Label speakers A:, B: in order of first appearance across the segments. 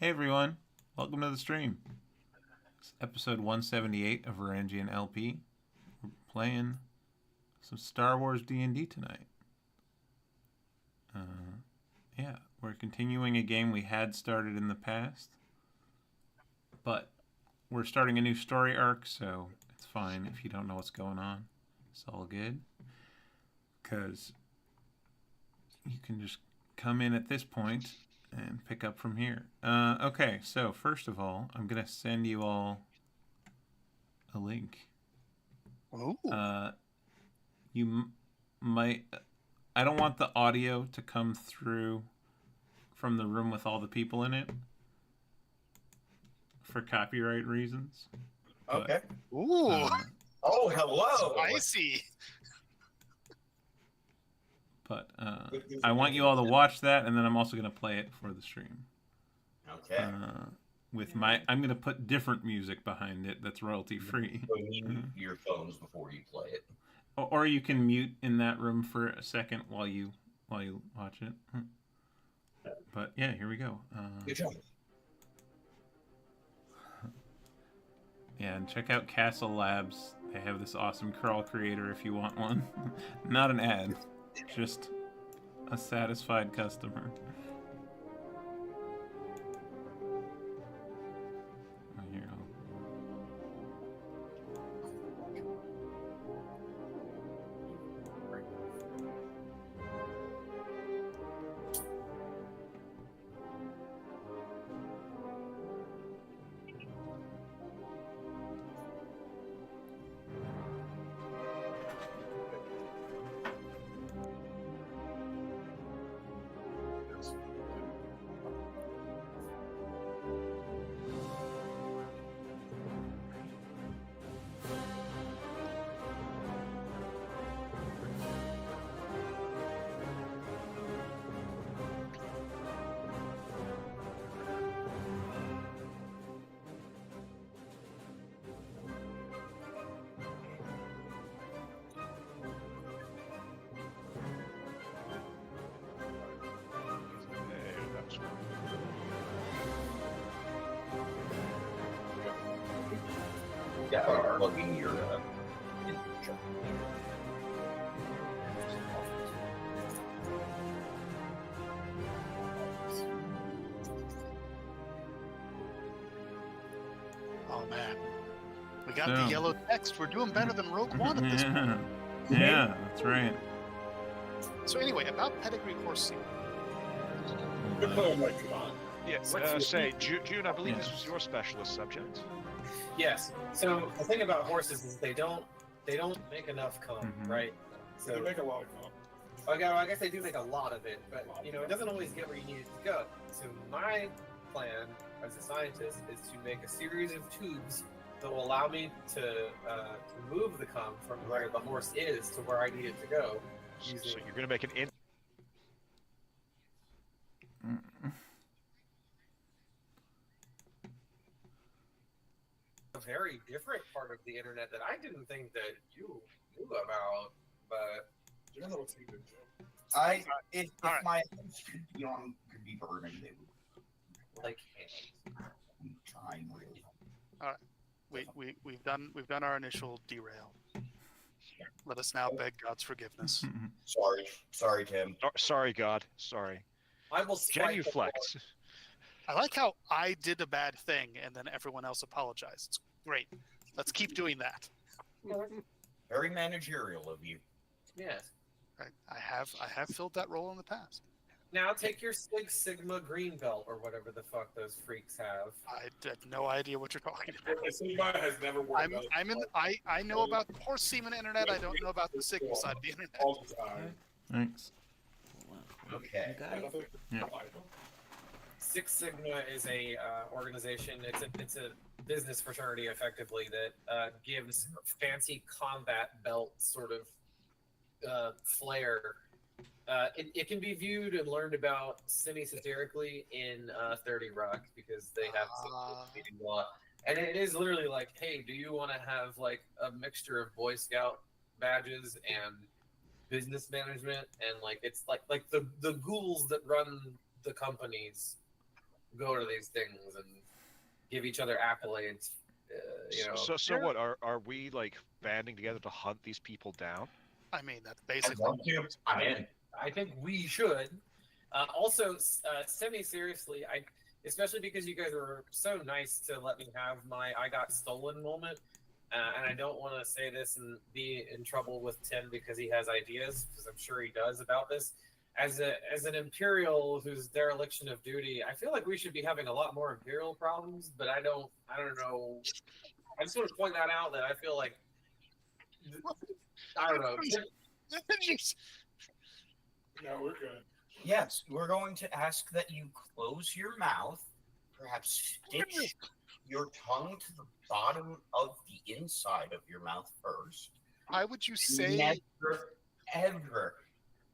A: Hey everyone, welcome to the stream. It's episode 178 of VarangianLP. We're playing some Star Wars D&D tonight. Yeah, we're continuing a game we had started in the past, but we're starting a new story arc, so it's fine if you don't know what's going on. It's all good, because you can just come in at this point and pick up from here. Okay, so first of all, I'm going to send you all a link.
B: Ooh.
A: Might... I don't want the audio to come through from the room with all the people in it for copyright reasons.
C: Okay.
B: Ooh.
C: Oh, hello.
B: Spicy.
A: But I want you all to watch that, and then I'm also going to play it for the stream.
C: Okay.
A: With I'm going to put different music behind it that's royalty free.
C: So you mute your phones before you play it.
A: Or you can mute in that room for a second while you watch it. But yeah, here we go.
C: Good job.
A: Yeah, and check out Castle Labs. They have this awesome crawl creator if you want one. Not an ad, just a satisfied customer. Oh, here.
C: Yeah, plugging your
B: Oh man. We got the yellow text. We're doing better than Rogue One at this point.
A: Yeah, that's right.
B: So anyway, about pedigree horse semen.
D: Oh my god.
E: Yes, June, I believe this was your specialist subject.
D: Yes. So the thing about horses is they don't make enough cum, right? So
F: They make a lot of cum.
D: okay, well, I guess they do make a lot of it, but you know it doesn't always get where you need it to go. So my plan as a scientist is to make a series of tubes that will allow me to move the cum from where the horse is to where I need it to go.
E: So you're going to make an
D: A very different part of the internet that I didn't think that you knew about, but
F: You don't know what's even Joe.
C: if
B: Alright.
C: my could be burning, they would
D: like
C: trying really.
B: We've done our initial derail. Let us now beg God's forgiveness.
C: Sorry, Tim.
E: Sorry, God. Sorry.
D: I will strike the
E: Genuflect.
B: I like how I did a bad thing and then everyone else apologized. It's great. Let's keep doing that.
C: Very managerial of you.
D: Yes.
B: Right? I have filled that role in the past.
D: Now take your Six Sigma green belt or whatever the fuck those freaks have.
B: I have no idea what you're talking about.
F: Sigma has never worked out
B: I know about the horse semen internet. I don't know about the Sigma side of the internet.
F: all the time.
A: Thanks.
C: Okay.
F: Nothing.
A: Yeah.
D: Six Sigma is a organization. It's a business fraternity, effectively, that gives fancy combat belt sort of flair. It can be viewed and learned about semi-satirically in 30 Rock because they have meeting a lot. And it is literally like, hey, do you want to have like a mixture of Boy Scout badges and business management? And like it's like the ghouls that run the companies go to these things and give each other accolades. You know,
E: So what are we like banding together to hunt these people down?
B: I mean, that's
C: I'd
B: basically.
C: love to. I'm in.
D: I think we should. Also, semi-seriously, especially because you guys were so nice to let me have my "I got stolen" moment, and I don't want to say this and be in trouble with Tim because he has ideas, because I'm sure he does about this. As an Imperial whose dereliction of duty, I feel like we should be having a lot more Imperial problems, but I don't know. I just want to point that out, that I feel like, I don't know.
F: No, we're good.
C: Yes, we're going to ask that you close your mouth, perhaps stitch your tongue to the bottom of the inside of your mouth first.
B: Why would you say?
C: Never,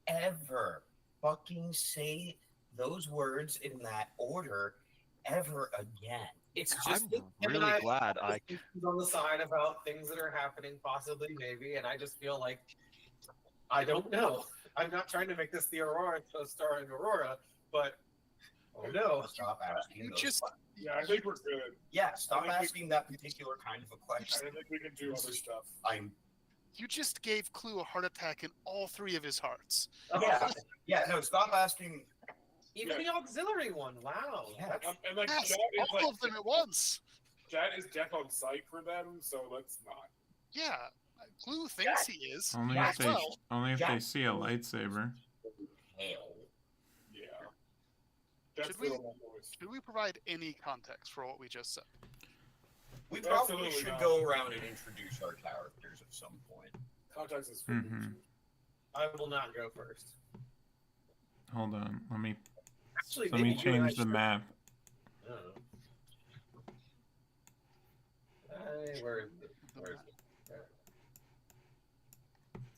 C: ever fucking say those words in that order ever again.
D: It's just
E: I'm really glad I
D: on the side about things that are happening, possibly, maybe, and I just feel like I don't know. I'm not trying to make this the Aurora starring Aurora, but oh no.
C: Stop asking
B: You
C: those
B: just-
C: questions.
F: Yeah, I think we're good.
C: Yeah, stop
F: I think we-
C: asking that particular kind of a
F: I
C: question.
F: think we can do other stuff.
C: I'm
B: You just gave Clue a heart attack in all 3 of his hearts.
C: yeah, no, stop asking.
D: Even the auxiliary one. Wow.
C: Yeah.
F: And like
B: Yes,
F: Chad is
B: all of them at once.
F: Chad is death on sight for them, so let's not.
B: Yeah, Clue thinks he is.
A: Only
C: Yeah,
A: if they
B: well.
A: see a lightsaber.
C: Hell.
F: Yeah. That's
B: Should we-
F: the one voice.
B: Should we provide any context for what we just said?
C: We probably
F: Absolutely
C: should
F: not.
C: go around and introduce our characters at some point.
F: Context is
A: Mhm.
D: I will not go first.
A: Hold on. Let me
D: Actually,
A: change the map.
D: I don't know. Where is it?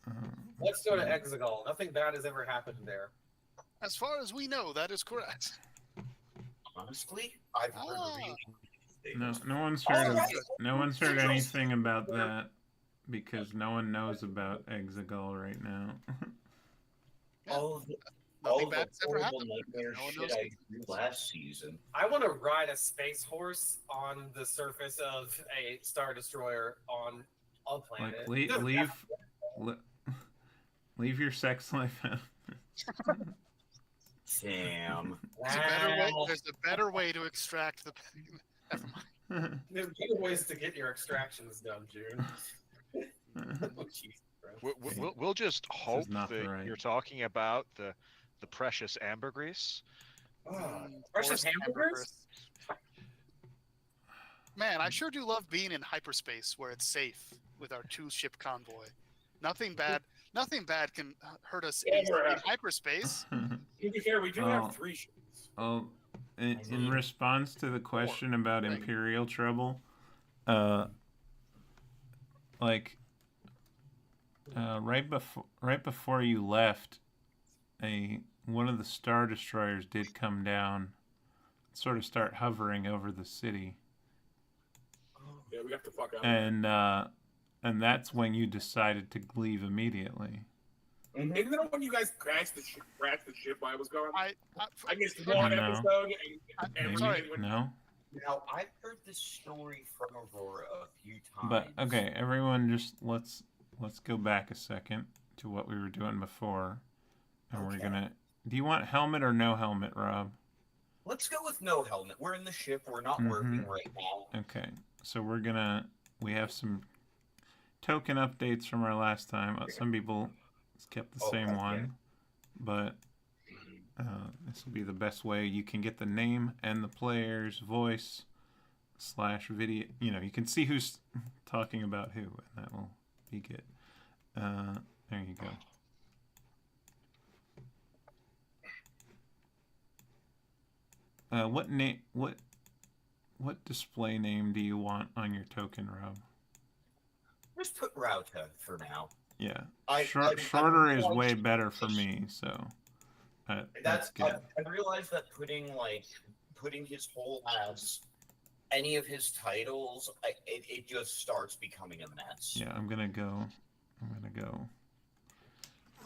A: Uh,
D: Let's go to Exegol. Nothing bad has ever happened there.
B: As far as we know, that is correct.
C: Honestly, I've heard
B: Ah.
C: really
A: no,
C: things.
A: no one's heard of,
C: Alright.
A: no one's heard anything about that because no one knows about Exegol right now.
C: All the
B: Nothing bad has ever
C: horrible
B: happened.
C: nightmare
B: No one
C: shit
B: knows.
C: I drew last season.
D: I want to ride a space horse on the surface of a Star Destroyer on a planet.
A: Like leave your sex life out.
C: Damn.
B: There's a better way to extract the. Never mind.
D: There's better ways to get your extractions done, June. Oh, Jesus Christ.
E: we'll just hope
A: not
E: that
A: right.
E: you're talking about the precious ambergris.
D: Precious
B: Forced
D: hamburgers?
B: Man, I sure do love being in hyperspace where it's safe with our 2-ship convoy. Nothing bad can hurt us in hyperspace.
F: To be fair, we do
A: Oh.
F: have 3 ships.
A: Oh, in response to the question about
B: Like-
A: Imperial trouble, right before you left, one of the Star Destroyers did come down, sort of start hovering over the city,
F: Yeah, we have to fuck out.
A: and that's when you decided to leave immediately.
F: Isn't that when you guys crashed the ship while I was gone?
B: I
F: missed one
A: No.
F: episode. And
A: Maybe?
B: sorry.
A: No?
C: Now, I've heard this story from Aurora a few times.
A: But okay, everyone, just let's go back a second to what we were doing before, and we're
C: Okay.
A: gonna. Do you want helmet or no helmet, Rob?
C: Let's go with no helmet. We're in the ship. We're not
A: Mhm.
C: working right now.
A: Okay, so we have some token updates from our last time. Some people kept the same
C: Okay.
A: one, but this will be the best way. You can get the name and the player's voice / video. You can see who's talking about who, and that will be good. There you go. What display name do you want on your token, Rob?
C: Just put Rauta for now.
A: Yeah,
C: I
A: shorter is
C: realized-
A: way better for me. So that's good.
C: I realized that putting his whole ass, any of his titles, it just starts becoming a mess.
A: Yeah, I'm gonna go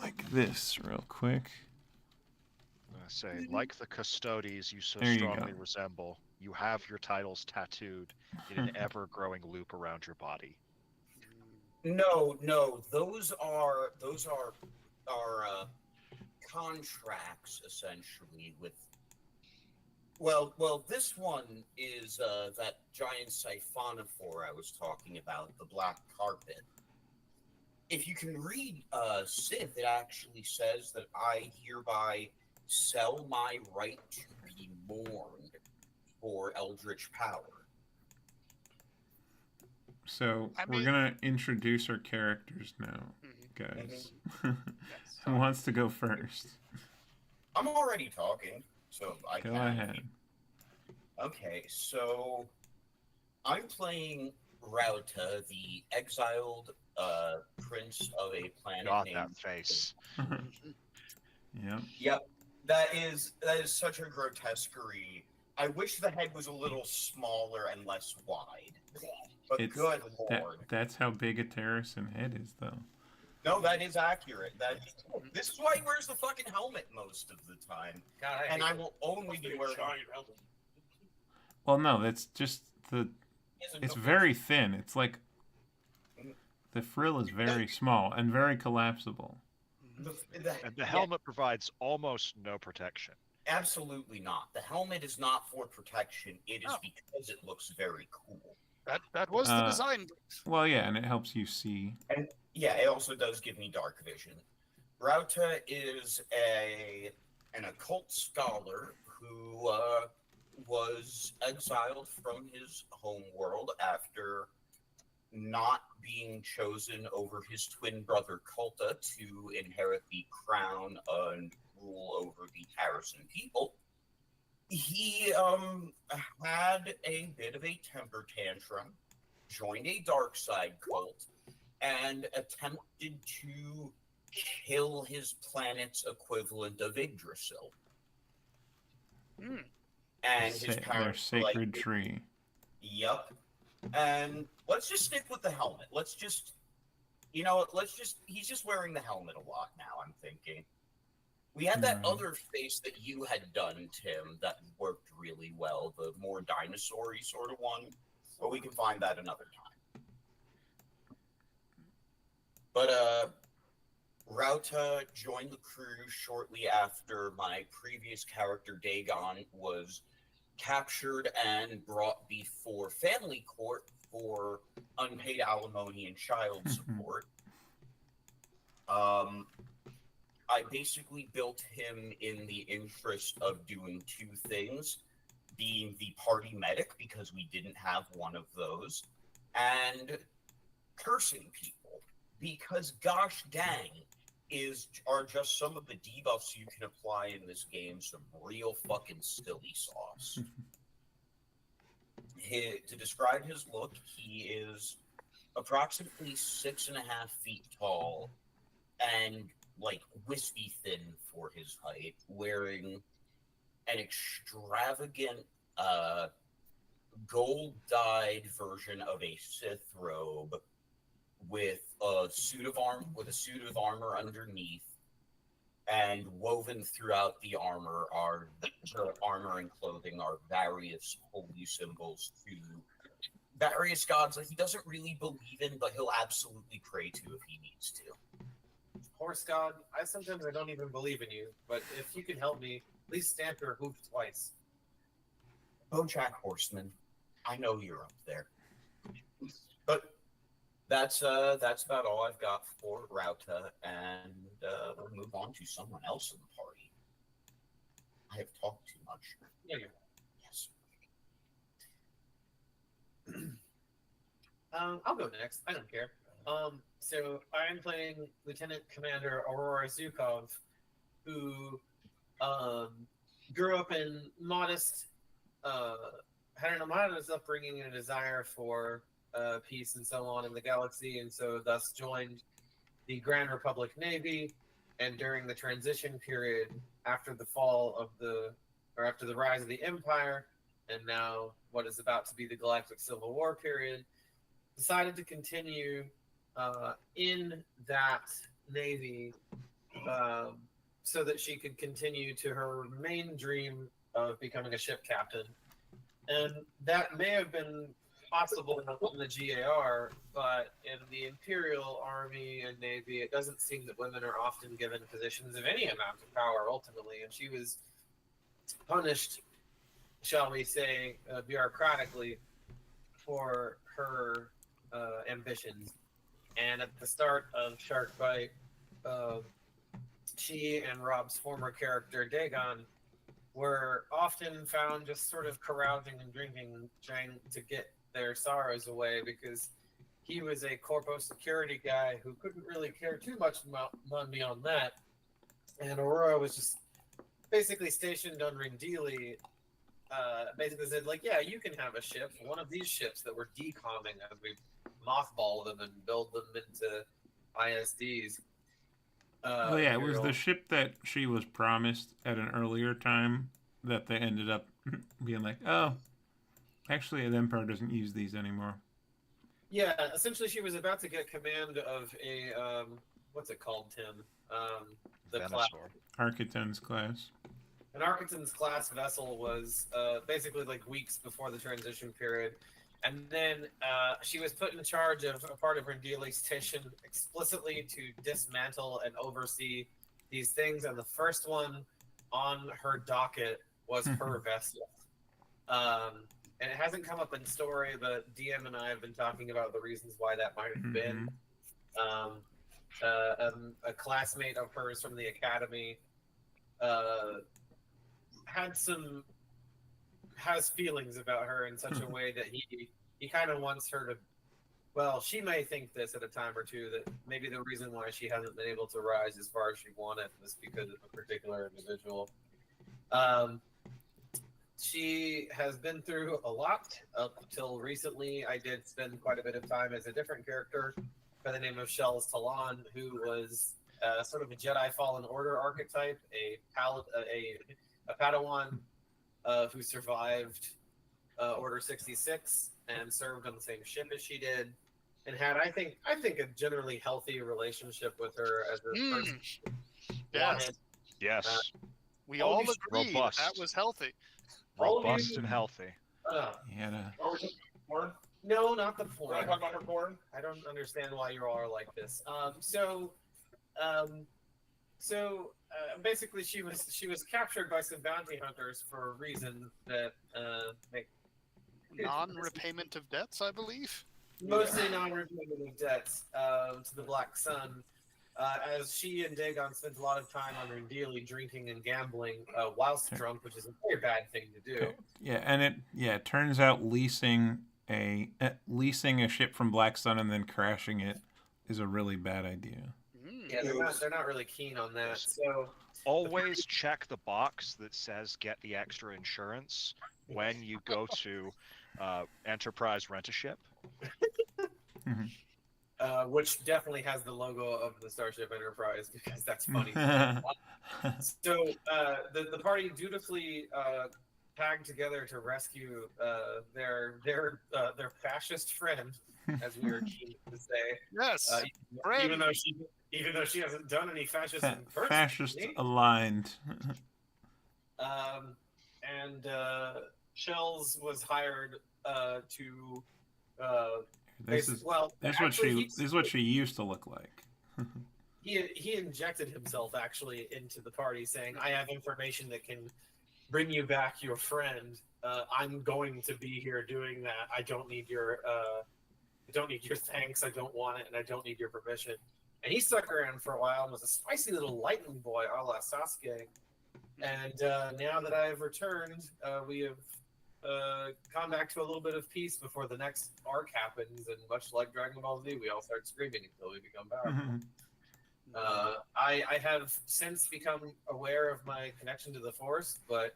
A: like this real quick.
E: Say, like the Custodes you so
A: There you
E: strongly
A: go.
E: resemble, you have your titles tattooed in an ever-growing loop around your body.
C: No, those are contracts essentially with. Well, this one is that giant siphonophore I was talking about, the black carpet. If you can read Sith, it actually says that I hereby sell my right to be mourned for eldritch power.
A: So
B: I
A: we're
B: mean-
A: gonna introduce our characters now, guys. Who wants to go first?
C: I'm already talking, so I
A: Go
C: can.
A: ahead.
C: Okay, so I'm playing Rauta, the exiled prince of a planet
E: God,
C: named.
E: that face.
A: Yep.
C: Yep, that is such a grotesquerie. I wish the head was a little smaller and less wide. But
A: It's-
C: good lord.
A: That's how big a Terracin head is, though.
C: No, that is accurate. This is why he wears the fucking helmet most of the time.
D: God,
C: And I will only be wearing.
A: Well, no, that's just the. It's very thin. It's like the frill is very small and very collapsible.
E: And the helmet provides almost no protection.
C: Absolutely not. The helmet is not for protection. It is because it looks very cool.
B: That was the design.
A: Well, yeah, and it helps you see.
C: And yeah, it also does give me dark vision. Rauta is an occult scholar who was exiled from his home world after not being chosen over his twin brother Kulta to inherit the crown and rule over the Harrison people. He had a bit of a temper tantrum, joined a dark side cult, and attempted to kill his planet's equivalent of Yggdrasil. And his
A: Their
C: parents were
A: sacred
C: like,
A: tree.
C: "Yep." And let's just stick with the helmet. Let's just, he's just wearing the helmet a lot now, I'm thinking. We had that other face that you had done, Tim, that worked really well, the more dinosaur-y sort of one, but we can find that another time. But, Rauta joined the crew shortly after my previous character, Dagon, was captured and brought before family court for unpaid alimony and child support. I basically built him in the interest of doing two things, being the party medic, because we didn't have one of those, and cursing people, because gosh dang, are just some of the debuffs you can apply in this game some real fucking silly sauce. To describe his look, he is approximately 6.5 feet tall and like wispy thin for his height, wearing an extravagant gold-dyed version of a Sith robe with a suit of armor underneath, and woven throughout the armor and clothing are various holy symbols to various gods that he doesn't really believe in, but he'll absolutely pray to if he needs to.
D: Horse God, I don't even believe in you, but if you can help me, please stamp your hoof twice.
C: Bojack Horseman, I know you're up there. But that's about all I've got for Rauta, and we'll move on to someone else in the party. I have talked too much.
D: Yeah.
C: Yes.
D: I'll go next. I don't care. So I'm playing Lieutenant Commander Aurora Zukov, who grew up in modest, had a modest upbringing and a desire for peace and so on in the galaxy, and so thus joined the Grand Republic Navy. And during the transition period, after the after the rise of the Empire, and now what is about to be the Galactic Civil War period, decided to continue in that Navy so that she could continue to her main dream of becoming a ship captain. And that may have been possible in the GAR, but in the Imperial Army and Navy, it doesn't seem that women are often given positions of any amount of power ultimately. And she was punished, shall we say, bureaucratically for her ambitions. And at the start of Sharkbite, she and Rob's former character, Dagon, were often found just sort of carousing and drinking, trying to get their sorrows away, because he was a corpo security guy who couldn't really care too much beyond that. And Aurora was just basically stationed on Rindili, basically said, like, yeah, you can have a ship, one of these ships that we're decomming as we mothball them and build them into ISDs.
A: Oh yeah, it was the ship that she was promised at an earlier time that they ended up being like, oh, actually, the Empire doesn't use these anymore.
D: Yeah, essentially, she was about to get command of a what's it called, Tim? The class.
A: Architon's class.
D: An Architon's class vessel was basically like weeks before the transition period. And then she was put in charge of a part of Rindili station explicitly to dismantle and oversee these things. And the first one on her docket was her vessel. And it hasn't come up in story, but DM and I have been talking about the reasons why that might have been. A classmate of hers from the academy has feelings about her in such a way that he kind of wants her to, well, she may think this at a time or two, that maybe the reason why she hasn't been able to rise as far as she wanted was because of a particular individual. She has been through a lot up until recently. I did spend quite a bit of time as a different character by the name of Shells Talon, who was sort of a Jedi Fallen Order archetype, a Padawan who survived Order 66 and served on the same ship as she did, and had, I think a generally healthy relationship with her as a person.
E: Yes.
B: We all agree that was healthy.
E: Robust and healthy.
F: Porn?
D: No, not the porn.
F: Can I talk about her porn?
D: I don't understand why you all are like this. Basically, she was captured by some bounty hunters for a reason that make
B: non-repayment of debts, I believe.
D: Mostly non-repayment of debts to the Black Sun. As she and Dagon spent a lot of time on Rindili drinking and gambling whilst drunk, which is a very bad thing to do.
A: Yeah, and it turns out leasing a ship from Black Sun and then crashing it is a really bad idea.
D: Yeah, they're not really keen on that. So
E: always check the box that says get the extra insurance when you go to Enterprise Rent a Ship.
D: Which definitely has the logo of the Starship Enterprise, because that's funny. So the party dutifully tagged together to rescue their fascist friend, as we were keen to say.
B: Yes,
D: even though she hasn't done any fascism personally.
A: Fascist aligned.
D: And Shells was hired to.
A: This is what she used to look like.
D: He injected himself actually into the party, saying, "I have information that can bring you back your friend. I'm going to be here doing that. I don't need your thanks. I don't want it, and I don't need your permission." And he stuck around for a while and was a spicy little lightning boy, a la Sasuke. And now that I have returned, we have gone back to a little bit of peace before the next arc happens, and much like Dragon Ball Z, we all start screaming until we become powerful. I have since become aware of my connection to the Force, but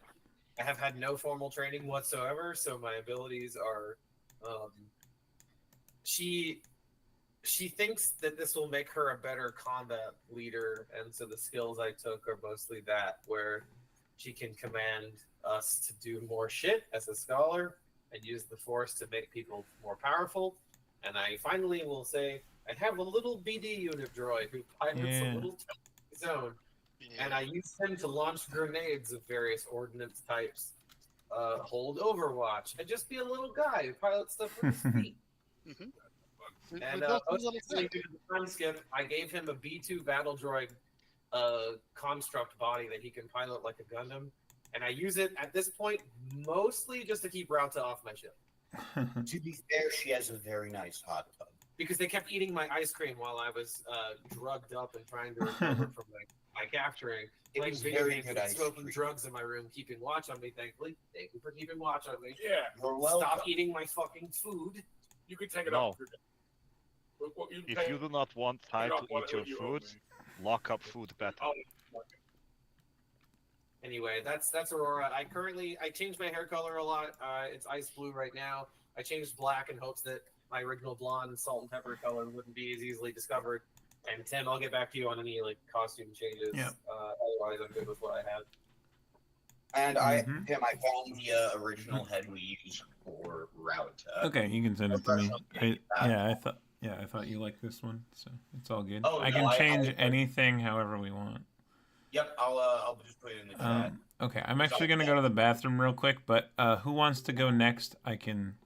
D: I have had no formal training whatsoever, so my abilities are... She thinks that this will make her a better combat leader, and so the skills I took are mostly that, where she can command us to do more shit as a scholar and use the Force to make people more powerful. And I finally will say I have a little BD unit droid who pilots a little zone
B: Yeah.
D: and I used him to launch grenades of various ordnance types, hold Overwatch, and just be a little guy who pilots stuff with his feet.
B: We
D: And
B: built a
D: most
B: little
D: recently,
B: tank.
D: due to the time skip, I gave him a B2 battle droid construct body that he can pilot like a Gundam, and I use it at this point mostly just to keep Rauta off my ship.
C: To be fair, she has a very nice hot tub.
D: Because they kept eating my ice cream while I was drugged up and trying to recover from my capturing.
C: It
D: Playing
C: was
D: video
C: very
D: games
C: good
D: and
C: ice
D: smoking
C: cream.
D: drugs in my room, keeping watch on me, thankfully. Thank you for keeping watch on me.
F: Yeah,
C: You're welcome.
D: Stop eating my fucking food.
F: you can take it
E: No.
F: off.
E: If you do not want Ty to eat your food, lock up food better.
F: Oh,
D: Anyway, that's Aurora. I changed my hair color a lot. It's ice blue right now. I changed black in hopes that my original blonde salt and pepper color wouldn't be as easily discovered. And Tim, I'll get back to you on any costume changes.
A: Yeah.
D: Otherwise, I'm good with what I have.
C: And
A: Mhm.
C: I found the original head we used for Rauta.
A: Okay, you can send it to me. I thought you liked this one, so it's all good.
C: Oh,
A: I
C: no,
A: can
C: I
A: change
C: like-
A: anything however we want.
C: Yep, I'll just put it in the chat.
A: Okay, I'm actually gonna go to the bathroom real quick, but who wants to go next? I can.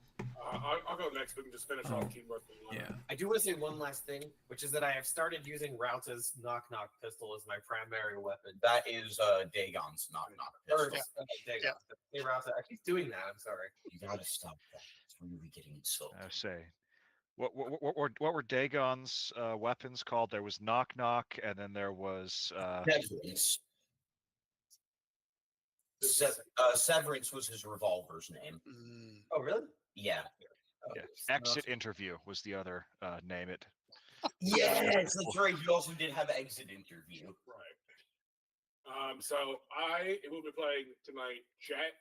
F: I'll go next. We can just finish off teamwork.
A: Yeah.
D: I do want to say one last thing, which is that I have started using Rauta's knock-knock pistol as my primary weapon.
C: That is Dagon's knock-knock
D: Or,
C: pistol.
D: Dagon.
B: Yeah.
D: Hey, Rauta, I keep doing that. I'm sorry.
C: You gotta stop that. It's really getting insulting.
E: I say, what were Dagon's weapons called? There was knock knock, and then there was
C: Severance. Severance was his revolver's name.
B: Mm.
D: Oh, really?
C: Yeah.
E: yeah, exit interview was the other name. It
C: Yes, that's right. He also did have exit interview.
F: Right. So I will be playing tonight Jet,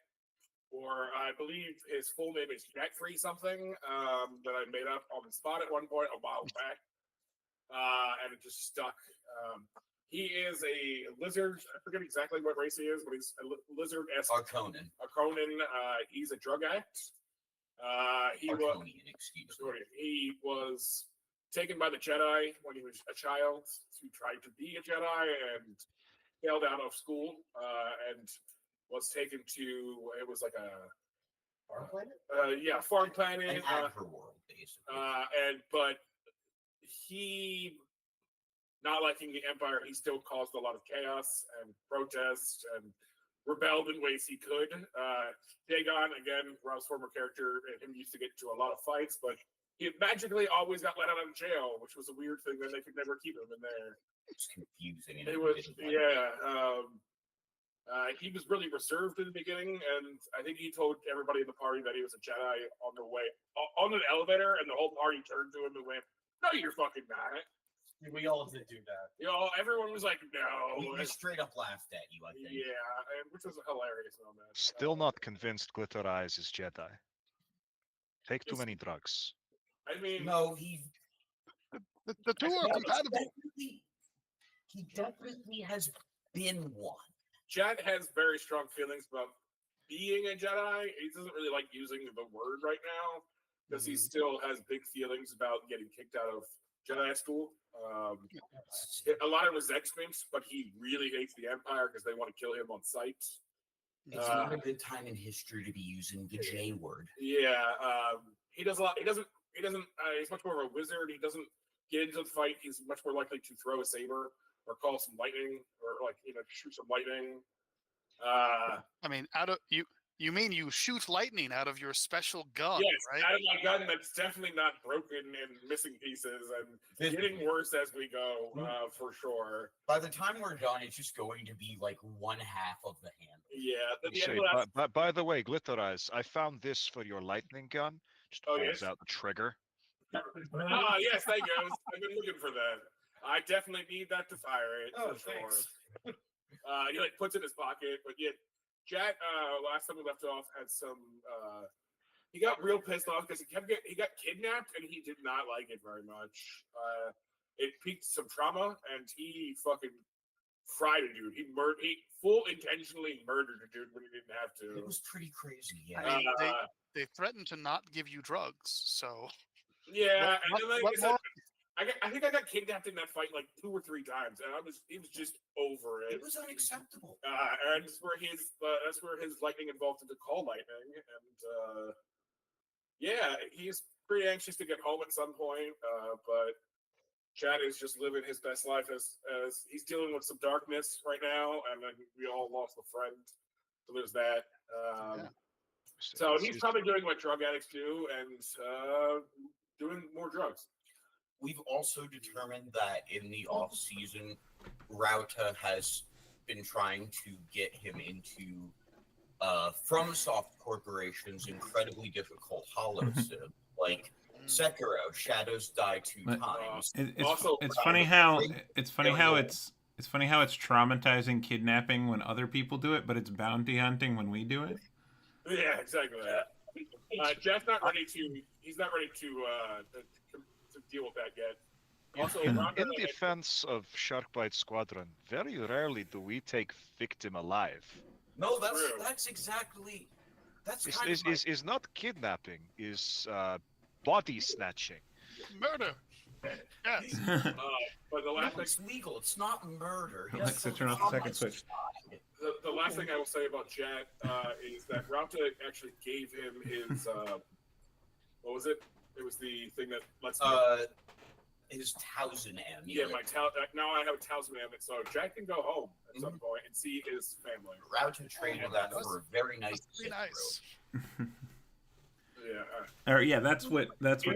F: or I believe his full name is Jet Free something that I made up on the spot at one point a while back, and it just stuck. He is a lizard. I forget exactly what race he is, but he's a lizard-esque.
C: Conan.
F: A Cronin. He's a drug addict. He was.
C: Arconian, excuse me.
F: He was taken by the Jedi when he was a child to try to be a Jedi and failed out of school and was taken to, it was like a
D: Farm planet?
F: yeah, farm planet.
C: An agri-world, basically.
F: But he, not liking the Empire, he still caused a lot of chaos and protest and rebelled in ways he could. Dagon, again, Rob's former character, and him used to get into a lot of fights, but he magically always got let out of jail, which was a weird thing that they could never keep him in there.
C: It's confusing. And
F: It was,
C: didn't like
F: yeah. He was really reserved in the beginning, and I think he told everybody in the party that he was a Jedi on the way on an elevator, and the whole party turned to him and went, "No, you're fucking not."
D: We all did do that.
F: You know, everyone was like,
C: He
F: "No."
C: just straight up laughed at you, I think.
F: Yeah, and which was a hilarious moment.
E: still not convinced Glitter Eyes is Jedi. Take too many drugs.
F: I mean,
C: No, he
B: The two are compatible.
C: He definitely has been one.
F: Jet has very strong feelings about being a Jedi. He doesn't really like using the word right now because he still has big feelings about getting kicked out of Jedi school. A lot of resentment, but he really hates the Empire because they want to kill him on sight.
C: It's not a good time in history to be using the J word.
F: Yeah, he does a lot. He doesn't. He's much more of a wizard. He doesn't get into the fight. He's much more likely to throw a saber or call some lightning or shoot some lightning.
B: I mean, out of you. You mean you shoot lightning out of your special gun,
F: Yes,
B: right?
F: out of my gun that's definitely not broken and missing pieces and getting worse as we go, for sure.
C: By the time we're done, it's just going to be like one half of the hand.
F: Yeah. At the end
E: Say,
F: of that,
E: by the way, Glitter Eyes, I found this for your lightning gun. Just
F: Oh,
E: pulls
F: yes?
E: out the trigger.
F: yes, thank you. I've been looking for that. I definitely need that to fire it.
D: Oh,
F: for
D: thanks.
F: Sure. He puts it in his pocket, but yeah. Jet, last time we left off, had some. He got real pissed off because he got kidnapped, and he did not like it very much. It piqued some trauma, and he fucking fried a dude. He intentionally murdered a dude when he didn't have to.
C: It was pretty crazy, yeah.
B: I mean, they threatened to not give you drugs, so
F: Yeah,
B: what
F: and then
B: more?
F: I think I got kidnapped in that fight like 2 or 3 times, and he was just over it.
C: It was unacceptable.
F: And that's where his lightning evolved into call lightning, and yeah, he's pretty anxious to get home at some point. But Chad is just living his best life as he's dealing with some darkness right now, and then we all lost a friend, so there's that. So he's probably doing what drug addicts do, and doing more drugs.
C: We've also determined that in the off season, Rauta has been trying to get him into FromSoft Corporation's incredibly difficult Hollow Sim, like Sekiro, Shadows Die 2 times.
A: It's funny how it's traumatizing kidnapping when other people do it, but it's bounty hunting when we do it.
F: Yeah, exactly. Jeff's not ready to. He's not ready to deal with that yet. Also,
E: in defense of Sharkbite Squadron, very rarely do we take victim alive.
C: No, that's exactly.
E: Is not kidnapping. Is body snatching.
B: Murder. Yes.
F: But the last thing,
C: it's legal. It's not murder.
A: Alexa, turn off the second switch.
F: The last thing I will say about Jet is that Rauta actually gave him his what was it? It was the thing that lets
C: his Towson amulet.
F: Yeah, now I have a Towson amulet, so Jack can go home at some point and see his family.
C: Rauta traded that for a very nice.
F: Yeah.
A: That's what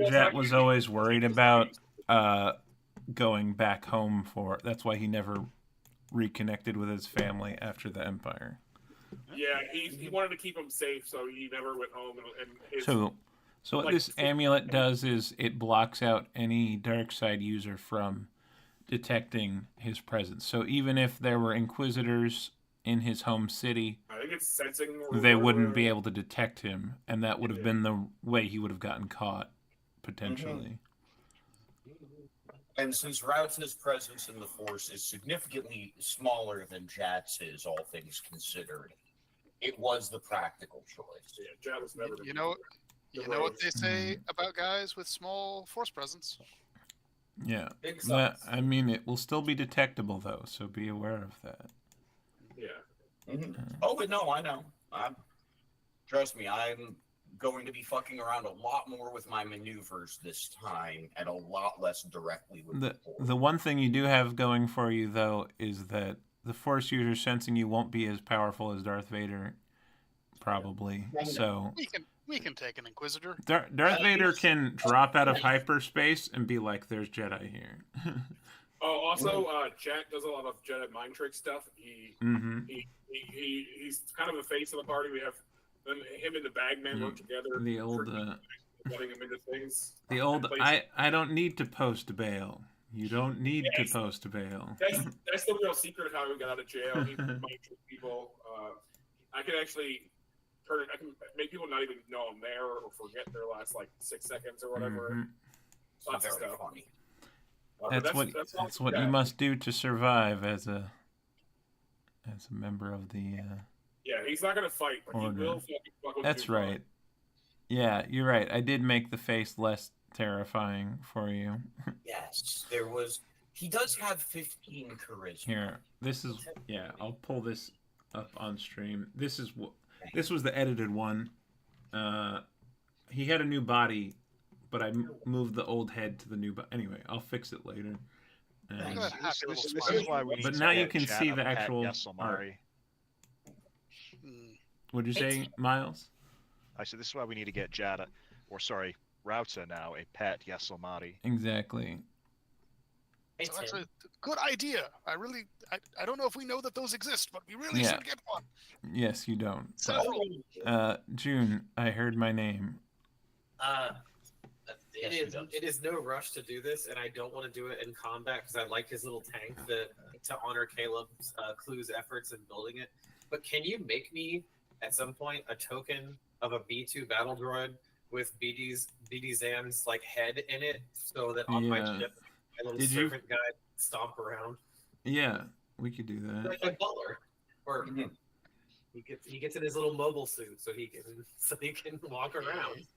A: Jet was always worried about. Going back home for. That's why he never reconnected with his family after the Empire.
F: Yeah, he wanted to keep him safe, so he never went home.
A: So what this amulet does is it blocks out any dark side user from detecting his presence. So even if there were Inquisitors in his home city,
F: I think it's sensing.
A: They wouldn't be able to detect him, and that would have been the way he would have gotten caught, potentially.
C: And since Rauta's presence in the Force is significantly smaller than Jat's is, all things considered, it was the practical choice.
F: Yeah, Jat was never.
B: You know what they say about guys with small Force presence.
A: Yeah. I mean, it will still be detectable, though, so be aware of that.
F: Yeah.
C: Oh, but no, I know. Trust me, I'm going to be fucking around a lot more with my maneuvers this time, and a lot less directly with
A: the one thing you do have going for you, though, is that the Force user sensing you won't be as powerful as Darth Vader, probably. So
B: we can take an Inquisitor.
A: Darth Vader can drop out of hyperspace and be like, "There's Jedi here."
F: Oh, also, Jack does a lot of Jedi mind trick stuff. He's kind of the face of the party. We have him and the Bagman work together.
A: The old,
F: letting him into things.
A: The old, I don't need to post bail. You don't need to post bail.
F: That's the real secret of how he got out of jail. He mind trick people. I can actually I can make people not even know I'm there or forget their last 6 seconds or whatever. Lots of stuff.
C: Funny.
A: That's what you must do to survive as a member of the.
F: Yeah, he's not gonna fight, but
A: order.
F: He will fucking fuck with
A: That's right. Yeah, you're right. I did make the face less terrifying for you.
C: Yes, he does have 15 charisma.
A: Here, this is. Yeah, I'll pull this up on stream. This was the edited one. He had a new body, but I moved the old head to the new body. Anyway, I'll fix it later.
E: This is why we.
A: But now you can see the actual art. What'd you say, Miles?
E: I said this is why we need to get Rauta now, a pet Yasomari.
A: Exactly.
B: So actually, good idea. I don't know if we know that those exist, but we really should get one.
A: Yes, you don't.
B: Several.
A: June, I heard my name.
D: It is no rush to do this, and I don't want to do it in combat because I like his little tank to honor Caleb's Clue's efforts in building it. But can you make me at some point a token of a B2 battle droid with BD Zan's head in it, so that on my ship, my little servant guy stomp around?
A: Yeah, we could do that.
D: Like a butler, or he gets in his little mobile suit so he can walk around.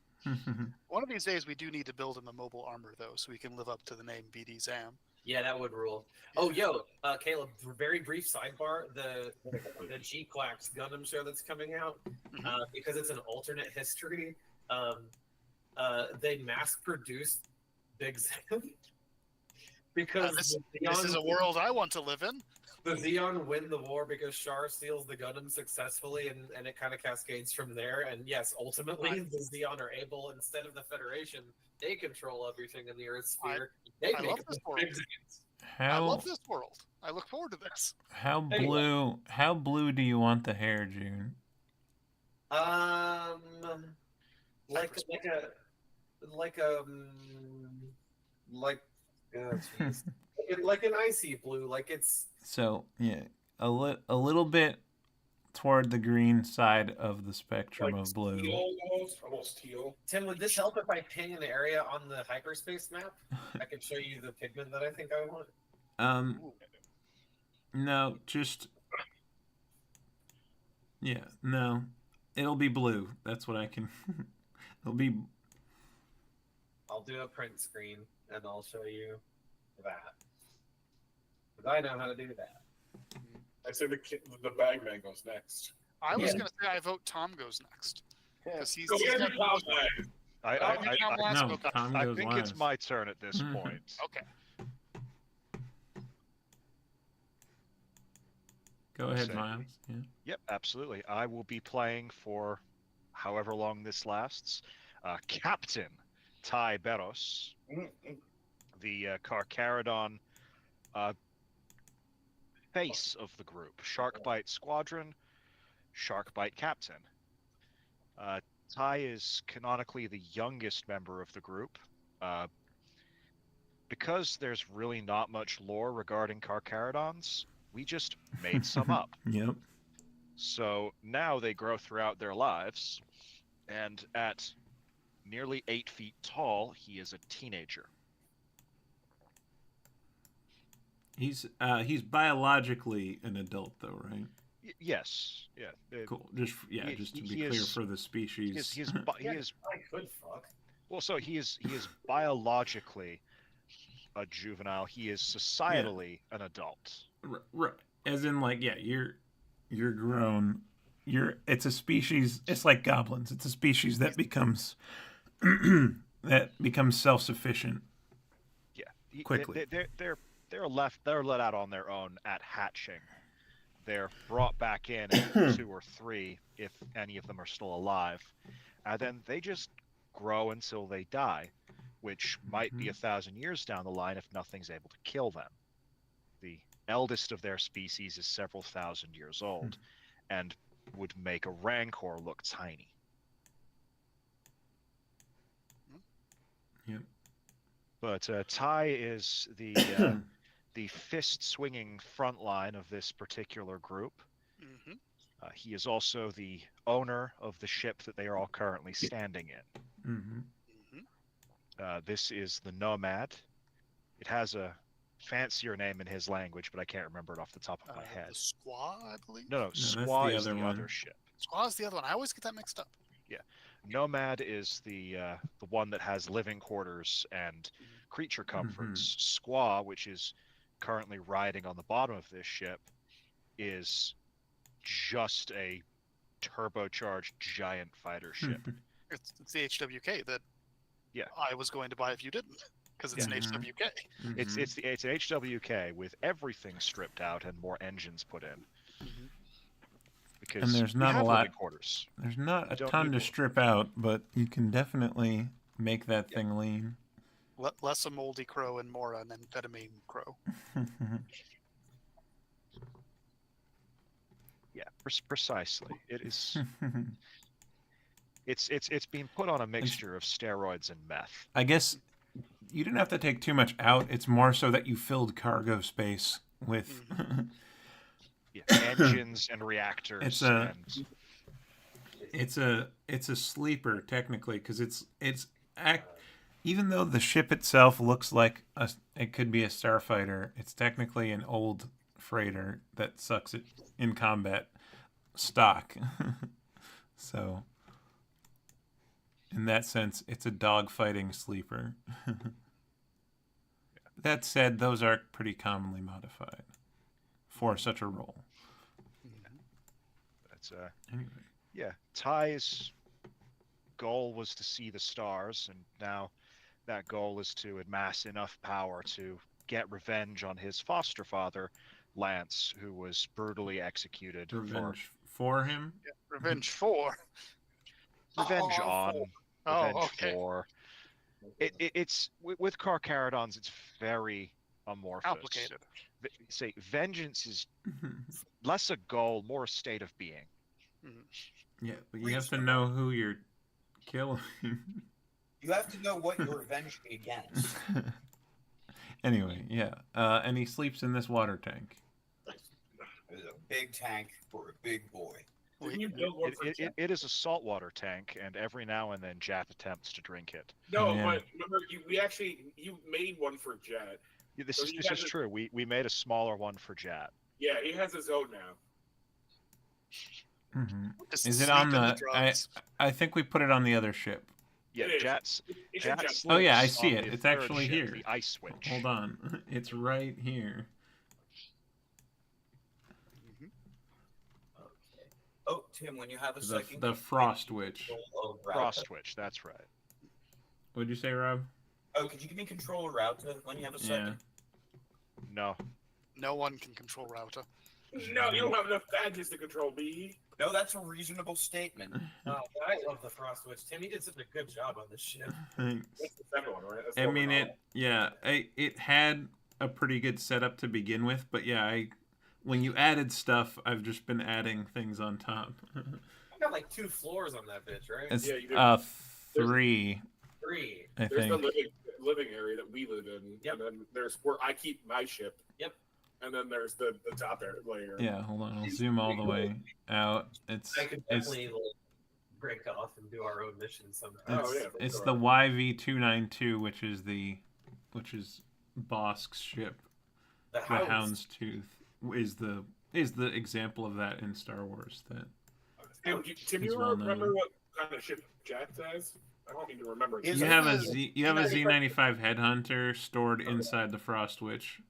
B: One of these days, we do need to build him a mobile armor, though, so we can live up to the name BD Zam.
D: Yeah, that would rule. Oh, yo, Caleb, very brief sidebar. The G-Clax Gundam show that's coming out, because it's an alternate history, they mass-produced Big Zam. Because
B: this is a world I want to live in.
D: The Zeon win the war because Char steals the Gundam successfully, and it kind of cascades from there. And yes, ultimately, the Zeon are able, instead of the Federation, they control everything in the Earth sphere.
B: I love this world. I love this world. I look forward to this.
A: How blue? How blue do you want the hair, June?
D: Like an icy blue, like it's
A: so yeah, a little bit toward the green side of the spectrum of blue.
F: Teal, almost teal.
D: Tim, would this help if I ping an area on the hyperspace map? I can show you the pigment that I think I want.
A: No, just no. It'll be blue. That's what I can. It'll be.
D: I'll do a print screen and I'll show you that. Because I know how to do that.
F: I say the Bagman goes next.
B: I was going to say I vote Tom goes next. Because he's got
E: I think it's my turn at this point.
B: Okay.
A: Go ahead, Miles. Yeah.
E: Yep, absolutely. I will be playing for however long this lasts. Captain Ty Beros, the Carcharodon face of the group. Sharkbite Squadron, Sharkbite Captain. Ty is canonically the youngest member of the group. Because there's really not much lore regarding Carcharodons, we just made some up.
A: Yep.
E: So now they grow throughout their lives, and at nearly 8 feet tall, he is a teenager.
A: He's biologically an adult, though, right?
E: Yes. Yeah.
A: Cool. Just to be clear for the species.
E: He is.
D: Fuck.
E: Well, so he is biologically a juvenile. He is societally an adult.
A: Right. As in, like, yeah, you're grown. It's a species. It's like goblins. It's a species that becomes self-sufficient.
E: Yeah.
A: Quickly.
E: They're let out on their own at hatching. They're brought back in at 2 or 3 if any of them are still alive, and then they just grow until they die, which might be 1,000 years down the line if nothing's able to kill them. The eldest of their species is several thousand years old, and would make a rancor look tiny.
A: Yep.
E: But Ty is the the fist-swinging front line of this particular group. He is also the owner of the ship that they are all currently standing in. This is the Nomad. It has a fancier name in his language, but I can't remember it off the top of my head.
B: The Squaw, I believe?
E: No, Squaw is the other ship.
B: Squaw's the other one. I always get that mixed up.
E: Yeah. Nomad is the one that has living quarters and creature comforts. Squaw, which is currently riding on the bottom of this ship, is just a turbocharged giant fighter ship.
B: It's the HWK that I was going to buy if you didn't, because it's an HWK.
E: It's an HWK with everything stripped out and more engines put in. Because
A: and there's not a lot.
E: Quarters.
A: There's not a ton to strip out, but you can definitely make that thing lean.
B: Less a moldy crow and more an amphetamine crow.
E: Yeah, precisely. It is. It's being put on a mixture of steroids and meth.
A: I guess you didn't have to take too much out. It's more so that you filled cargo space with
E: engines and reactors.
A: It's a sleeper technically, because even though the ship itself looks like it could be a starfighter, it's technically an old freighter that sucks it in combat stock. So In that sense, it's a dog-fighting sleeper. That said, those are pretty commonly modified for such a role.
E: That's
A: Anyway.
E: yeah. Ty's goal was to see the stars, and now that goal is to amass enough power to get revenge on his foster father, Lance, who was brutally executed
A: Revenge for him?
B: Revenge 4.
E: revenge
C: Oh,
E: on,
B: Oh,
E: revenge
B: okay.
E: for. It's with Carcharodons, it's very amorphous.
B: Complicated.
E: Say vengeance is less a goal, more a state of being.
A: Yeah, but you have to know who you're killing.
C: You have to know what you're avenging against.
A: Anyway, yeah. And he sleeps in this water tank.
C: It's a big tank for a big boy.
F: Didn't you build one for Jet?
E: It is a saltwater tank, and every now and then Jap attempts to drink it.
F: No,
A: Yeah.
F: but remember, you made one for Jet.
E: Yeah, This
F: So
E: is
F: he
E: this
F: has
E: is
F: a-
E: true. We made a smaller one for Jat.
F: Yeah, he has his own now.
B: Just
A: Is it
B: sleep
A: on
B: in
A: the?
B: drugs.
A: I think we put it on the other ship.
E: Yeah,
F: It is.
E: Jat's.
F: It's in Jet.
A: Oh, yeah, I
E: sleeps
A: see
E: on
A: it.
E: the
A: It's
E: third
A: actually
E: ship,
A: here.
E: The ice switch.
A: Hold on, it's right here.
C: Okay. Oh, Tim, when you have a
A: The
C: second,
A: frost witch.
C: control of Rauta.
E: Frost switch. That's right.
A: What'd you say, Rob?
C: Oh, could you give me control of Rauta when you have a
A: Yeah.
C: second?
E: No.
B: No one can control Router.
F: No, you don't have enough badges to control me.
C: No, that's a reasonable statement.
D: Oh, I love the Frost Witch. Tim, you did such a good job on this ship.
A: Thanks.
F: That's the second one, right? That's
A: I
F: the
A: mean,
F: one.
A: it had a pretty good setup to begin with, but yeah, when you added stuff, I've just been adding things on top.
D: I got like 2 floors on that bitch, right?
A: It's
F: Yeah, you did.
A: 3,
D: 3.
A: I
F: There's
A: think.
F: the living area that we live in,
D: Yep.
F: and then there's where I keep my ship.
D: Yep.
F: And then there's the top layer.
A: Yeah, hold on, I'll zoom all the way out. It's
D: I could
A: it's
D: definitely like, break off and do our own mission sometime.
F: Oh,
A: it's,
F: yeah, for
A: it's
F: sure.
A: the YV292, which is Bosk's ship.
D: The
A: The
D: house.
A: Houndstooth is the example of that in Star Wars. That
F: Tim,
A: It's
F: you
A: well
F: remember
A: known.
F: what kind of ship Jack has? I don't even remember.
C: Is
A: you
C: it
A: have
C: the
A: you have a Z95 Headhunter stored inside the Frost Witch,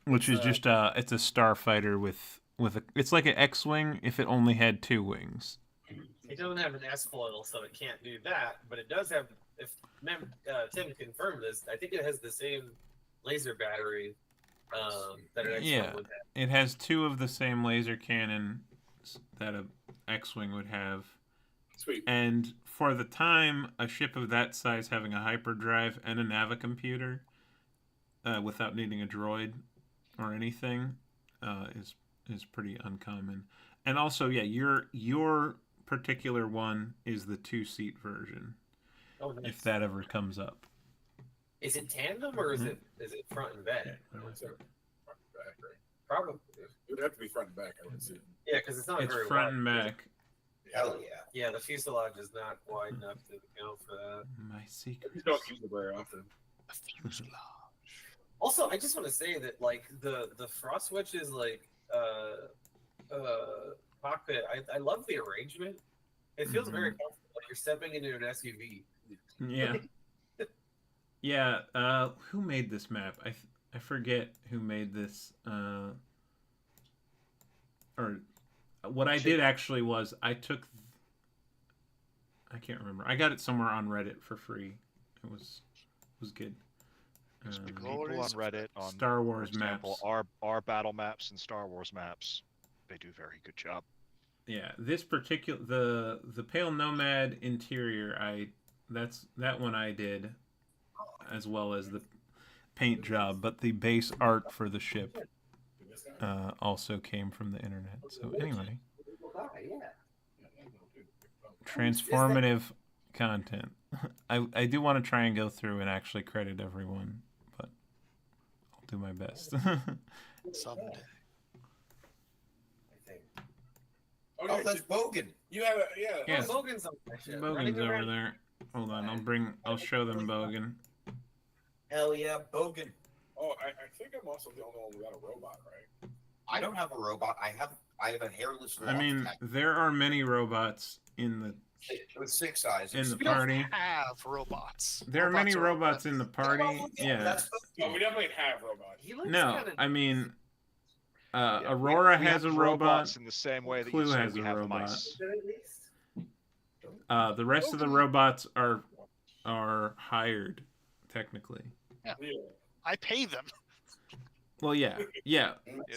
A: which is just it's a starfighter with it's like an X-wing if it only had 2 wings.
D: It doesn't have an S-foil, so it can't do that. But it does have. If Tim confirmed this, I think it has the same laser battery that an X-wing
A: Yeah.
D: would have.
A: It has 2 of the same laser cannons that a X-wing would have.
F: Sweet.
A: And for the time, a ship of that size having a hyperdrive and a navicomputer without needing a droid or anything is pretty uncommon. And also, yeah, your particular one is the 2-seat version,
D: Oh, nice.
A: if that ever comes up.
D: Is it tandem or is it front and back?
F: I would say front and back, right?
D: Probably.
F: It would have to be front and back, I would say.
D: Yeah, because it's not
A: It's
D: very
A: front
D: wide.
A: and back.
C: Hell yeah.
D: Yeah, the fuselage is not wide enough to go for that.
A: My
F: I
A: secret.
F: just don't use it very often.
B: A fuselage.
D: Also, I just want to say that like the Frost Witch is like cockpit. I love the arrangement. It feels very comfortable, like you're stepping into an SUV.
A: Yeah. Yeah, who made this map? I forget who made this. Or what I did actually was I took. I can't remember. I got it somewhere on Reddit for free. It was good.
E: People on
B: Glorious
E: Reddit on
A: Star
E: for
A: Wars
E: example,
A: maps.
E: our battle maps and Star Wars maps, they do a very good job.
A: Yeah, this particular the Pale Nomad interior. That one I did, as well as the paint job. But the base art for the ship also came from the internet. So anyway, transformative content. I do want to try and go through and actually credit everyone, but I'll do my best.
B: Someday.
D: I think.
C: Oh, that's Bogan.
F: You have a, yeah.
A: Yeah.
D: Oh, Bogan's on that ship.
A: Bogan's
D: Running
A: over
D: around.
A: there. Hold on, I'll show them Bogan.
C: Hell yeah, Bogan.
F: Oh, I think I'm also the only one without a robot, right?
C: I don't have a robot. I have a hairless.
A: I mean,
C: loft cat.
A: there are many robots in
C: With 6 eyes.
A: in the
B: We don't
A: party.
B: have robots.
A: There are many
B: are-
A: robots in the party. Yeah.
C: That's
F: Oh, we definitely have robots.
D: He looks
A: No,
D: kinda
A: I mean,
E: Yeah,
A: Aurora
E: we
A: has a
E: have
A: robot.
E: robots in the same way that
A: Clue
E: you say
A: has
E: we
A: a
E: have
A: robot.
E: mice.
D: at least.
A: The rest of the robots are hired, technically.
F: Yeah.
B: I pay them.
A: Well, yeah.
E: You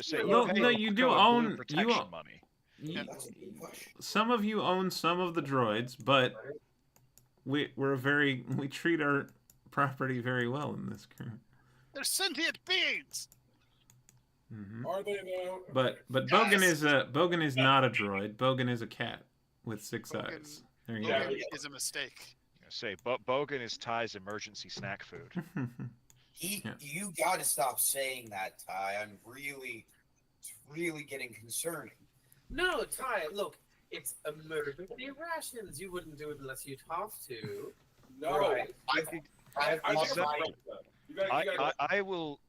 E: say you
A: No,
E: pay
A: no,
E: them
A: you
E: kind
A: do
E: of blue
A: own- you
E: protection
A: own-
E: money.
C: That's a good question.
A: Some of you own some of the droids, but we treat our property very well in this crew.
B: They're sentient beings.
A: Hmm.
F: Are they though?
A: But Bogan is not a droid. Bogan is a cat with 6
B: Bogan-
A: eyes. There you
F: Yeah.
B: Logan is a mistake.
E: Say Bogan is Ty's emergency snack food.
A: go. Yeah.
C: You got to stop saying that, Ty. It's really getting concerning.
D: No, Ty, look, it's emergency rations. You wouldn't do it unless you'd have to.
F: No.
D: Right.
C: I've
F: I
C: lost
F: think
C: my
F: you gotta,
E: I will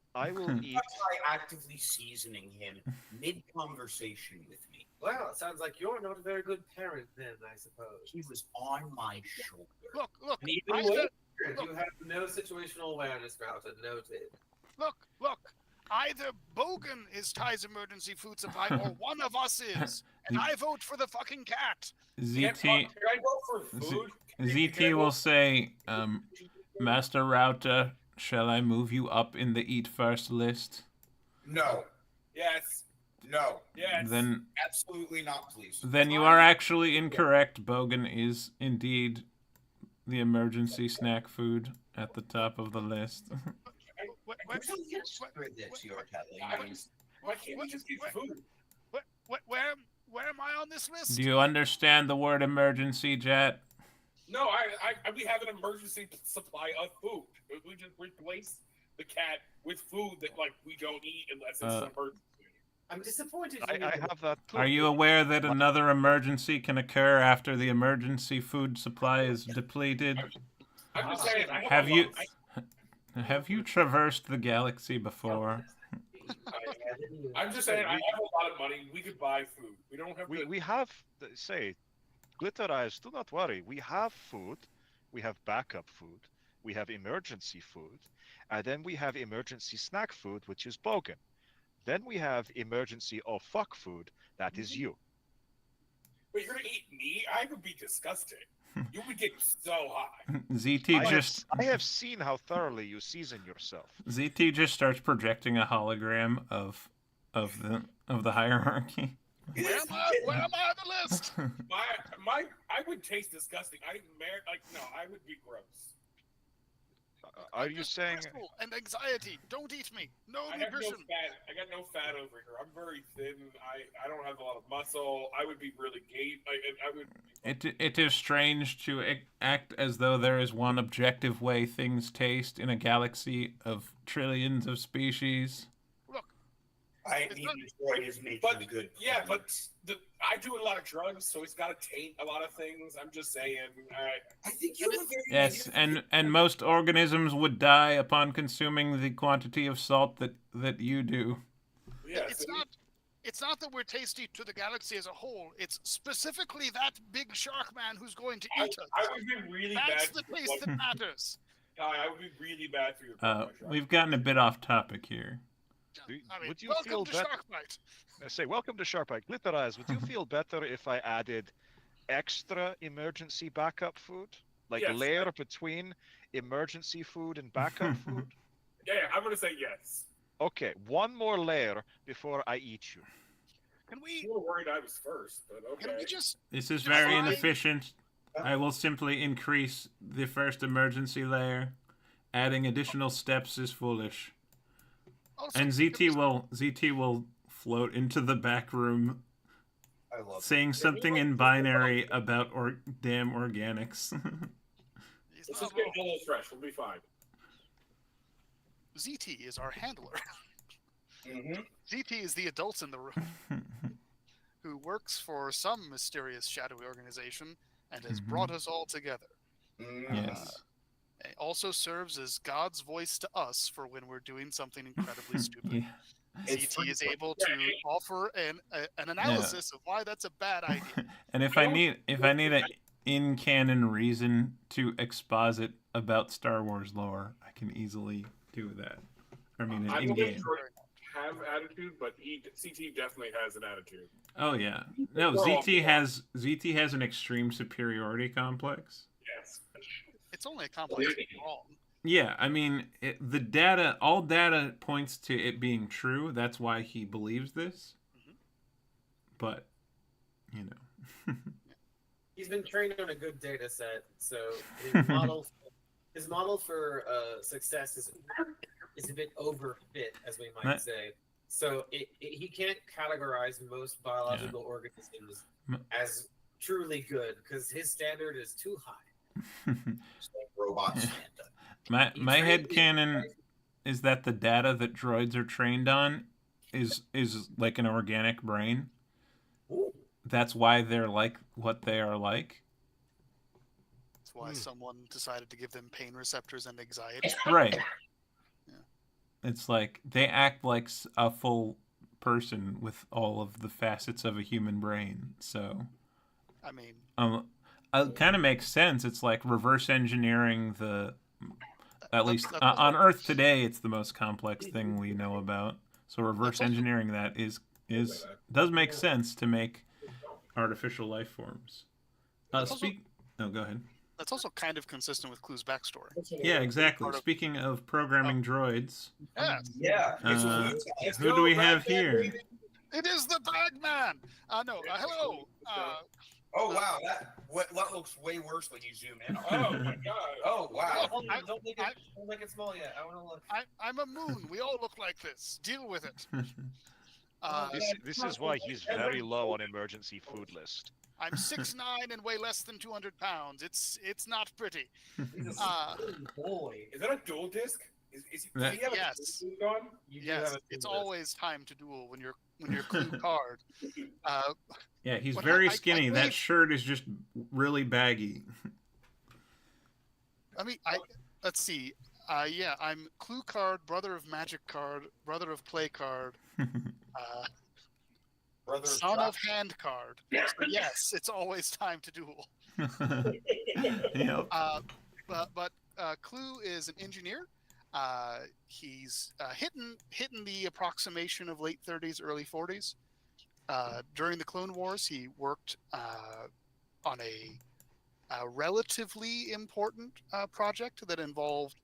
E: eat.
C: Ty actively seasoning him mid-conversation with me.
D: Well, it sounds like you're not a very good parent then, I suppose.
C: He was on my shoulder.
B: Look,
D: And even
B: I
D: with
B: said-
D: you have no situational awareness, Router. Noted.
B: look. Either Bogan is Ty's emergency food supply, or one of us is, and I vote for the fucking cat.
A: ZT
F: Can I go for food?
A: ZT will say, Master Router, shall I move you up in the eat first list?
C: No,
F: Yes.
C: no,
F: Yes.
A: Then
C: absolutely not, please.
A: you are actually incorrect. Bogan is indeed the emergency snack food at the top of the list.
C: This you're telling me.
F: Why can't we just get food?
B: Where am I on this list?
A: Do you understand the word emergency, Jet?
F: No, we have an emergency supply of food. We just replace the cat with food that we don't eat unless it's an emergency.
D: I'm disappointed.
E: I have that too.
A: Are you aware that another emergency can occur after the emergency food supply is depleted?
F: I'm just saying.
A: Have you traversed the galaxy before?
F: I'm just saying. I have a lot of money. We could buy food. We don't have to.
E: We have say, Glitter Eyes. Do not worry. We have food. We have backup food. We have emergency food, and then we have emergency snack food, which is Bogan. Then we have emergency oh fuck food. That is you.
F: But you're gonna eat me? I would be disgusted. You would get so high.
A: ZT
E: I have seen how thoroughly you season yourself.
A: ZT just starts projecting a hologram of the hierarchy.
B: Where am I on the list?
F: I would taste disgusting. I would be gross.
E: Are you
B: Just
E: saying?
B: stressful and anxiety. Don't eat me. No
F: I have no
B: nutrition.
F: fat. I got no fat over here. I'm very thin. I don't have a lot of muscle. I would be really gay. I would.
A: It is strange to act as though there is one objective way things taste in a galaxy of trillions of species.
B: Look,
C: I
B: It's
C: mean,
B: not-
C: Detroit is making
F: But
C: a good.
F: yeah,
C: point.
F: but I do a lot of drugs, so it's got to taint a lot of things. I'm just saying.
C: I think you have a very
A: Yes, and most organisms would die upon consuming the quantity of salt that you do.
F: Yes,
B: it's not that we're tasty to the galaxy as a whole. It's specifically that big shark man who's going to
F: I
B: eat us.
F: would be really
B: That's
F: bad.
B: the
F: for
B: taste
F: your
B: that matters.
F: I would be really bad for your blood pressure.
A: We've gotten a bit off topic here.
B: I mean,
E: Would you
B: welcome
E: feel
B: to
E: better?
B: Sharkbite.
E: I say, welcome to Sharkbite. Glitter Eyes, would you feel better if I added extra emergency backup food? Like
F: Yes.
E: layer between emergency food and backup food?
F: Yeah, I'm gonna say yes.
E: Okay, one more layer before I eat you.
B: Can
F: You
B: we?
F: were worried I was first, but
B: Can
F: okay.
B: we just?
A: This is
B: Just
A: very
B: fine.
A: inefficient. I will simply increase the first emergency layer. Adding additional steps is foolish.
B: Also,
A: And ZT will float into the back room
C: I love
A: saying something in binary about damn organics.
B: He's
F: Let's
B: not
F: just get
B: wrong.
F: a little fresh. We'll be fine.
B: ZT is our handler.
C: Mm-hmm.
B: ZT is the adult in the room who works for some mysterious shadowy organization and has
A: Mhm.
B: brought us all together.
A: Yes.
B: It also serves as God's voice to us for when we're doing something incredibly stupid.
A: Yeah.
B: ZT is able to offer an analysis of why that's a bad idea.
A: And if I need in-canon reason to exposit about Star Wars lore, I can easily do that. I mean,
F: I
A: in
F: don't
A: game.
F: think Troy have attitude, but CT definitely has an attitude.
A: Oh yeah. No, ZT has an extreme superiority complex.
F: Yes.
B: It's only a complex wrong.
A: Yeah, I mean, all data points to it being true. That's why he believes this.
B: Mhm.
A: But, you know.
D: He's been trained on a good data set, so his model for success is a bit overfit, as we might say. So he can't categorize most biological organisms as truly good because his standard is too high.
C: Robots.
A: My headcanon is that the data that droids are trained on is like an organic brain.
D: Ooh.
A: That's why they're like what they are like.
B: That's why someone decided to give them pain receptors and anxiety.
A: Right.
B: Yeah.
A: It's like they act like a full person with all of the facets of a human brain. So,
B: I mean,
A: it kind of makes sense. It's like reverse engineering the. At least
B: that's
A: on Earth today, it's the most complex thing we know about. So reverse engineering that does make sense to make artificial life forms.
B: No,
A: go ahead.
B: That's also kind of consistent with Clue's backstory.
A: Yeah, exactly. Speaking of programming droids,
B: Yes.
C: Yeah.
A: who do we have here?
B: It is the Bagman. No. Hello.
C: Oh wow, that looks way worse when you zoom in.
F: Oh my god.
C: Oh wow.
D: Don't make it small yet. I want to look.
B: I'm a moon. We all look like this. Deal with it.
E: This is why he's very low on emergency food list.
B: I'm 6'9" and weigh less than 200 pounds. It's not pretty.
D: Boy.
F: Is that a dual disc? Does he have
B: Yes.
F: a suit on?
B: Yes, it's always time to duel when you're Clue card.
A: Yeah, he's
B: What
A: very
B: I
A: skinny. That
B: believe-
A: shirt is just really baggy.
B: I mean, let's see. Yeah, I'm Clue card, brother of Magic card, brother of Play card,
C: Brother
B: son of Hand card. So yes, it's always time to duel.
A: Yep.
B: But Clue is an engineer. He's hitting the approximation of late 30s, early 40s. During the Clone Wars, he worked on a relatively important project that involved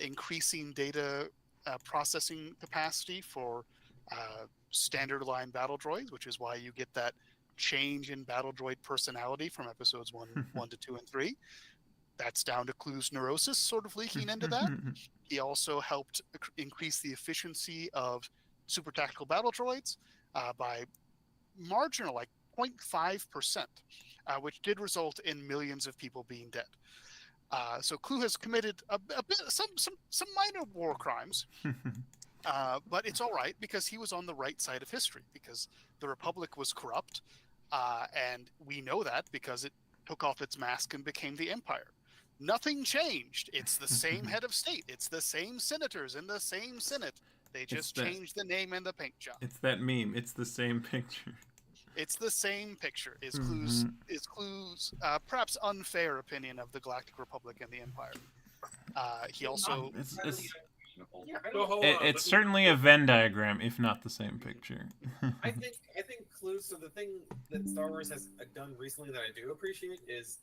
B: increasing data processing capacity for standard line battle droids, which is why you get that change in battle droid personality from episodes 1 to 2 and 3. That's down to Clue's neurosis sort of leaking into that. He also helped increase the efficiency of super tactical battle droids by marginal, like 0.5%, which did result in millions of people being dead. So Clue has committed some minor war crimes, but it's all right because he was on the right side of history, because the Republic was corrupt, and we know that because it took off its mask and became the Empire. Nothing changed. It's the same head of state. It's the same senators in the same Senate. They just changed the name and the paint job.
A: It's that meme. It's the same picture.
B: It's the same picture. Is Clue's perhaps unfair opinion of the Galactic Republic and the Empire. He also
A: It's certainly a Venn diagram, if not the same picture.
D: I think Clue. So the thing that Star Wars has done recently that I do appreciate is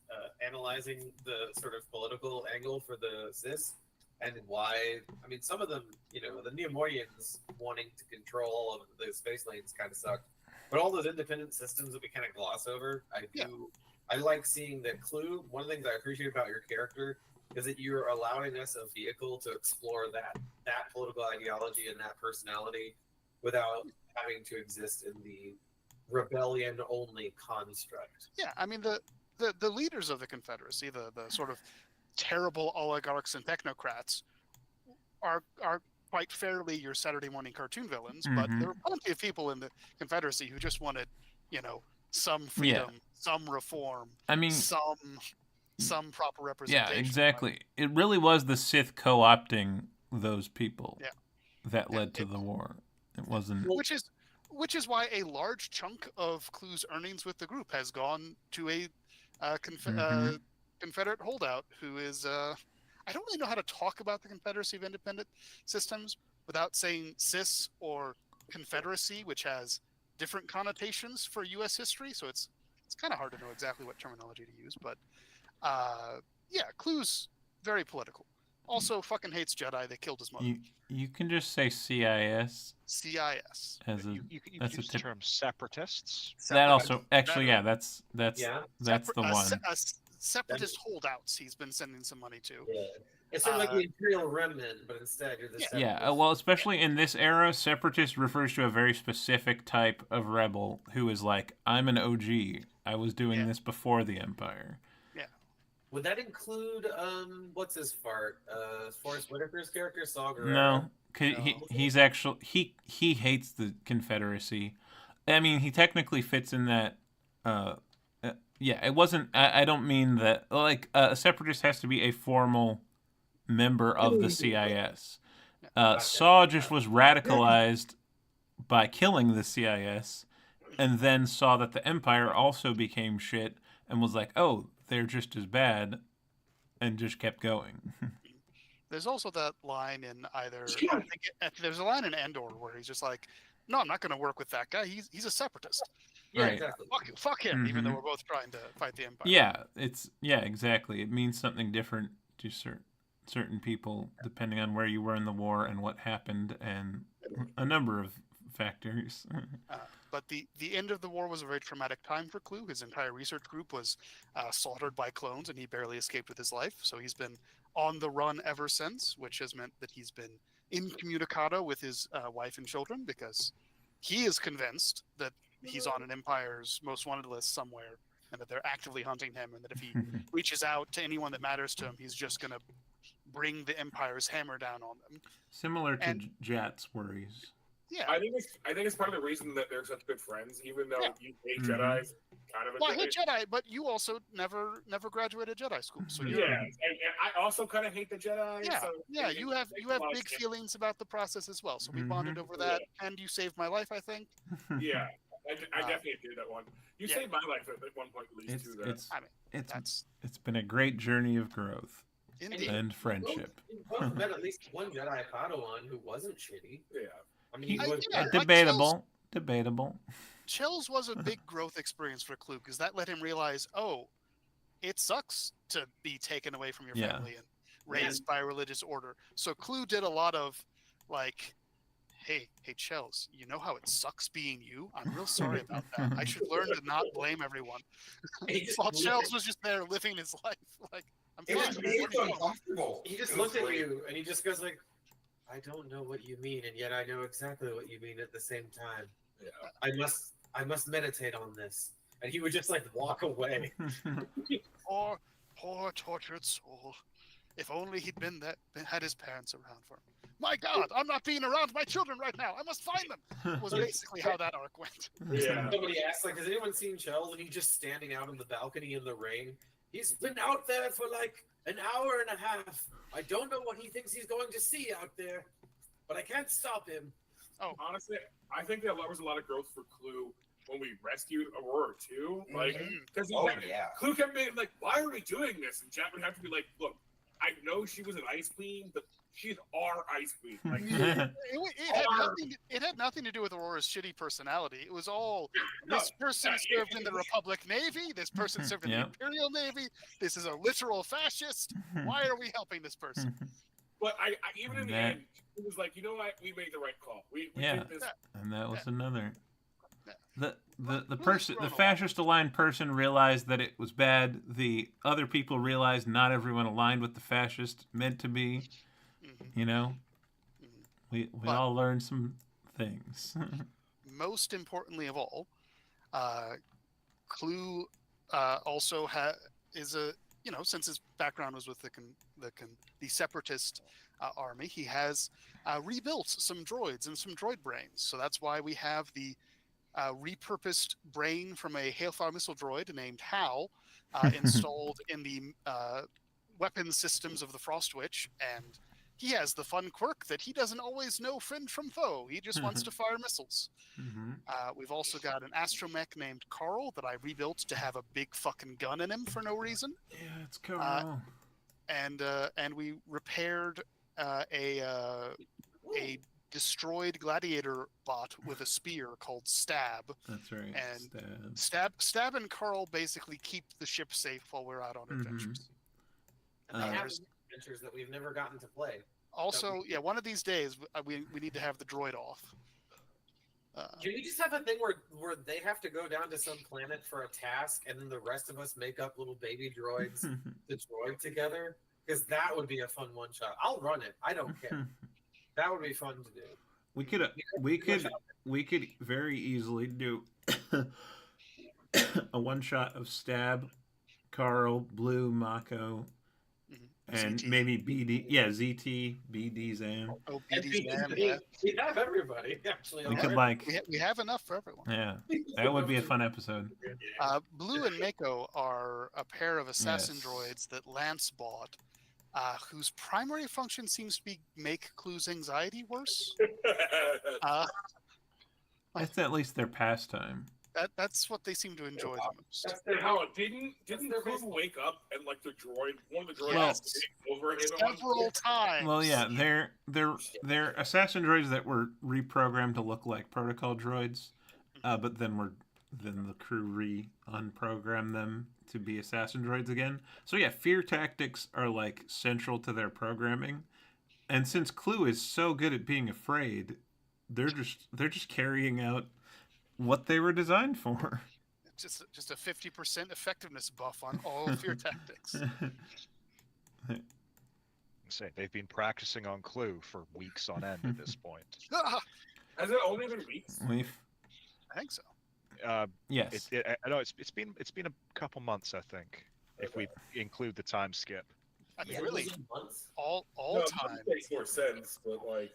D: analyzing the sort of political angle for the Cis and why. I mean, some of them, the Neomoians wanting to control all of the space lanes kind of sucked, but all those independent systems that we kind of gloss over, I like seeing that Clue. One of the things I appreciate about your character is that you're allowing us a vehicle to explore that political ideology and that personality without having to exist in the rebellion only construct.
B: Yeah, I mean the leaders of the Confederacy, the sort of terrible oligarchs and technocrats, are quite fairly your Saturday morning cartoon villains. But there were plenty of people in the Confederacy who just wanted, some freedom, some reform.
A: I mean,
B: some proper representation.
A: Yeah, exactly. It really was the Sith co-opting those people that led to the war. It wasn't.
B: Which is why a large chunk of Clue's earnings with the group has gone to a Confederate holdout who is. I don't really know how to talk about the Confederacy of Independent Systems without saying CIS or Confederacy, which has different connotations for U.S. history. So it's kind of hard to know exactly what terminology to use. But yeah, Clue's very political. Also, fucking hates Jedi. They killed his mother.
A: You can just say CIS.
B: CIS.
A: As a,
E: You can
A: that's a
E: use the term separatists.
A: that also actually
B: Better.
A: that's
D: Yeah.
A: that's the one.
B: Separatist holdouts he's been sending some money to.
D: Yeah. It's sort of like the Imperial Remnant, but instead you're the
A: Yeah, well, especially in this era, separatist refers to a very specific type of rebel who is like, I'm an OG. I was doing this before the Empire.
B: Yeah.
D: Would that include what's his fart? Forrest Whitaker's character, Saw Gerrera?
A: No, he's actually he hates the Confederacy. I mean, he technically fits in that. Yeah, it wasn't. I don't mean that. Like a separatist has to be a formal member of the CIS. Saw just was radicalized by killing the CIS, and then saw that the Empire also became shit, and was like, "Oh, they're just as bad," and just kept going.
B: There's also that line in either. I think there's a line in Endor where he's just like, "No, I'm not going to work with that guy. He's a separatist.
D: Yeah,
A: Right.
D: exactly.
B: Fuck him." Even though we're both trying to fight the Empire.
A: Yeah, exactly. It means something different to certain people depending on where you were in the war and what happened, and a number of factors.
B: But the end of the war was a very traumatic time for Clue. His entire research group was slaughtered by clones, and he barely escaped with his life. So he's been on the run ever since, which has meant that he's been incommunicado with his wife and children, because he is convinced that he's on an Empire's most wanted list somewhere, and that they're actively hunting him, and that if he reaches out to anyone that matters to him, he's just going to bring the Empire's hammer down on them.
A: Similar to Jat's worries.
B: Yeah,
F: I think it's part of the reason that they're such good friends, even though you hate Jedi's. Kind of.
B: Well, I hate Jedi, but you also never graduated Jedi school, so you're,
F: and I also kind of hate the Jedi.
B: Yeah,
F: so
B: you have big feelings about the process as well. So we bonded over that, and you saved my life, I think.
F: Yeah, I definitely did that one. You saved my life at one point at least too.
A: It's been a great journey of growth.
B: Indeed.
A: And friendship.
D: You both met at least one Jedi Padawan who wasn't shitty.
F: Yeah.
D: I mean, he was
A: Debatable.
B: Chills was a big growth experience for Clue, because that let him realize, oh, it sucks to be taken away from your family and raised by a religious order. So Clue did a lot of like, hey, Chels, you know how it sucks being you? I'm real sorry about that. I should learn to not blame everyone. While Chels was just there living his life. Like, I'm fine.
C: Uncomfortable.
D: He just looked at you and he just goes like, I don't know what you mean, and yet I know exactly what you mean at the same time. Yeah. I must meditate on this. And he would just like walk away.
B: Poor tortured soul. If only he'd had his parents around for him. My God, I'm not being around my children right now. I must find them. Was basically how that arc went.
F: Yeah.
D: Somebody asked, like, has anyone seen Chels? And he's just standing out on the balcony in the rain. He's been out there for like an hour and a half. I don't know what he thinks he's going to see out there, but I can't stop him.
B: Oh,
F: honestly, I think there was a lot of growth for Clue when we rescued Aurora too. Like, because Clue kept being like, "Why are we doing this?" And Jack would have to be like, "Look, I know she was an ice queen, but she's our ice queen." Like,
B: it had nothing to do with Aurora's shitty personality. It was all, this person served in the Republic Navy, this person served in the Imperial Navy, this is a literal fascist. Why are we helping this person?
F: But I even in the end, it was like, you know what? We made the right call. We did this.
A: And that was another. The fascist aligned person realized that it was bad. The other people realized not everyone aligned with the fascist meant to be. You know, we all learned some things.
B: Most importantly of all, Clue also is a, you know, since his background was with the separatist army, he has rebuilt some droids and some droid brains. So that's why we have the repurposed brain from a Hailfire missile droid named Hal installed in the weapons systems of the Frost Witch, and He has the fun quirk that he doesn't always know friend from foe. He just wants to fire missiles.
A: Mm-hmm.
B: We've also got an astromech named Carl that I rebuilt to have a big fucking gun in him for no reason.
A: Yeah, it's Carl.
B: And we repaired a destroyed gladiator bot with a spear called Stab.
A: That's right.
B: And Stab and Carl basically keep the ship safe while we're out on adventures.
D: And they have adventures that we've never gotten to play.
B: Also, yeah, one of these days we need to have the droid off.
D: Can you just have a thing where they have to go down to some planet for a task, and then the rest of us make up little baby droids to droid together? Because that would be a fun one shot. I'll run it. I don't care. That would be fun to do.
A: We could very easily do a one shot of Stab, Carl, Blue, Mako, and
B: ZT.
A: maybe BD. Yeah, ZT, BD, Zam.
B: Oh, BD Zam. Yeah.
D: We have everybody actually.
A: We could
B: we have enough for everyone.
A: Yeah, that would be a fun episode.
B: Blue and Mako are a pair of assassin droids that Lance bought. Whose primary function seems to be make Clue's anxiety worse.
A: That's at least their pastime.
B: That's what they seem to enjoy the most.
F: How didn't Clue wake up and like one of the droids over him
B: several times?
A: Well, yeah, they're assassin droids that were reprogrammed to look like protocol droids, but then the crew unprogrammed them to be assassin droids again. So yeah, fear tactics are like central to their programming, and since Clue is so good at being afraid, they're just carrying out what they were designed for.
B: Just a 50% effectiveness buff on all fear tactics.
E: Say they've been practicing on Clue for weeks on end at this point.
F: Has it only been weeks?
B: I think so.
A: Yes.
E: I know it's been a couple months, I think, if we include the time skip.
B: I mean, really, all time
F: makes more sense, but like,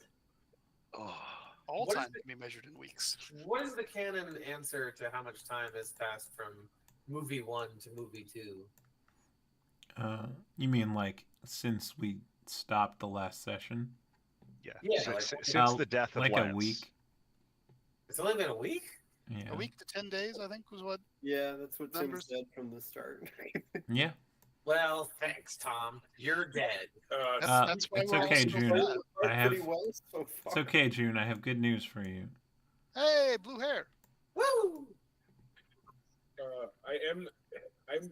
B: all time can be measured in weeks.
D: What is the canon answer to how much time has passed from movie 1 to movie 2?
A: You mean like since we stopped the last session?
E: Yeah. Since the death of
A: like
E: Lance.
A: a week.
D: It's only been a week?
A: Yeah.
B: A week to 10 days, I think, was what.
G: Yeah, that's what Tim
B: numbers
G: said from the start.
A: Yeah.
D: Well, thanks, Tom. You're dead.
B: That's why
A: it's
B: we're
A: okay,
B: all so
A: June.
B: bad.
A: It's okay, June. I have good news for you.
B: Hey, blue hair.
D: Woo!
F: I'm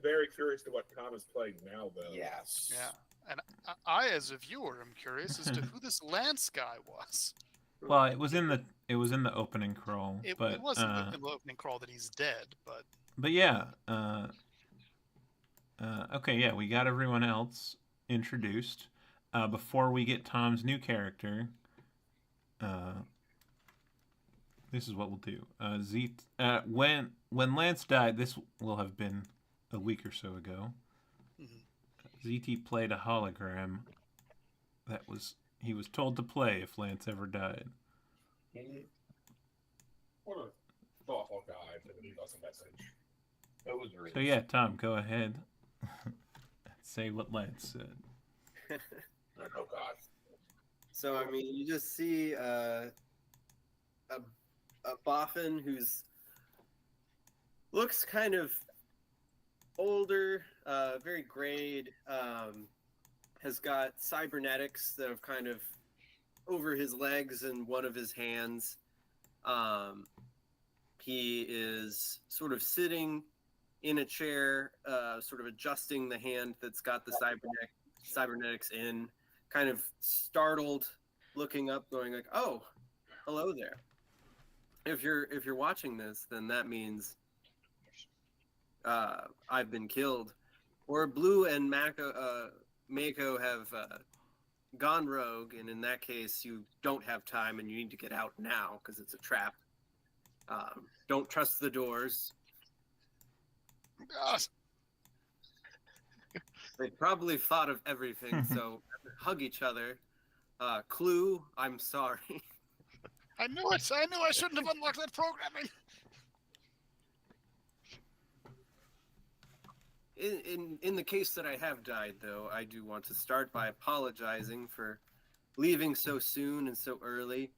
F: very curious to what Tom is playing now, though.
C: Yes.
B: Yeah, and I, as a viewer, am curious as to who this Lance guy was.
A: Well, it was in the opening crawl,
B: It
A: but
B: wasn't in the opening crawl that he's dead, but
A: yeah. Okay, yeah, we got everyone else introduced. Before we get Tom's new character, this is what we'll do. When Lance died, this will have been a week or so ago. ZT played a hologram that he was told to play if Lance ever died.
F: What a thoughtful guy to leave us a message. That was really.
A: So yeah, Tom, go ahead. Say what Lance said.
F: Oh God.
G: So I mean, you just see a boffin who's looks kind of older, very grayed, has got cybernetics that have kind of over his legs and one of his hands. He is sort of sitting in a chair, sort of adjusting the hand that's got the cybernetics in, kind of startled, looking up, going like, "Oh, hello there." If you're watching this, then that means I've been killed, or Blue and Mako have gone rogue, and in that case, you don't have time, and you need to get out now because it's a trap. Don't trust the doors.
B: gosh,
G: They probably thought of everything, so hug each other. Clue, I'm sorry.
B: I knew it. I knew I shouldn't have unlocked that programming.
G: In the case that I have died, though, I do want to start by apologizing for leaving so soon and so early.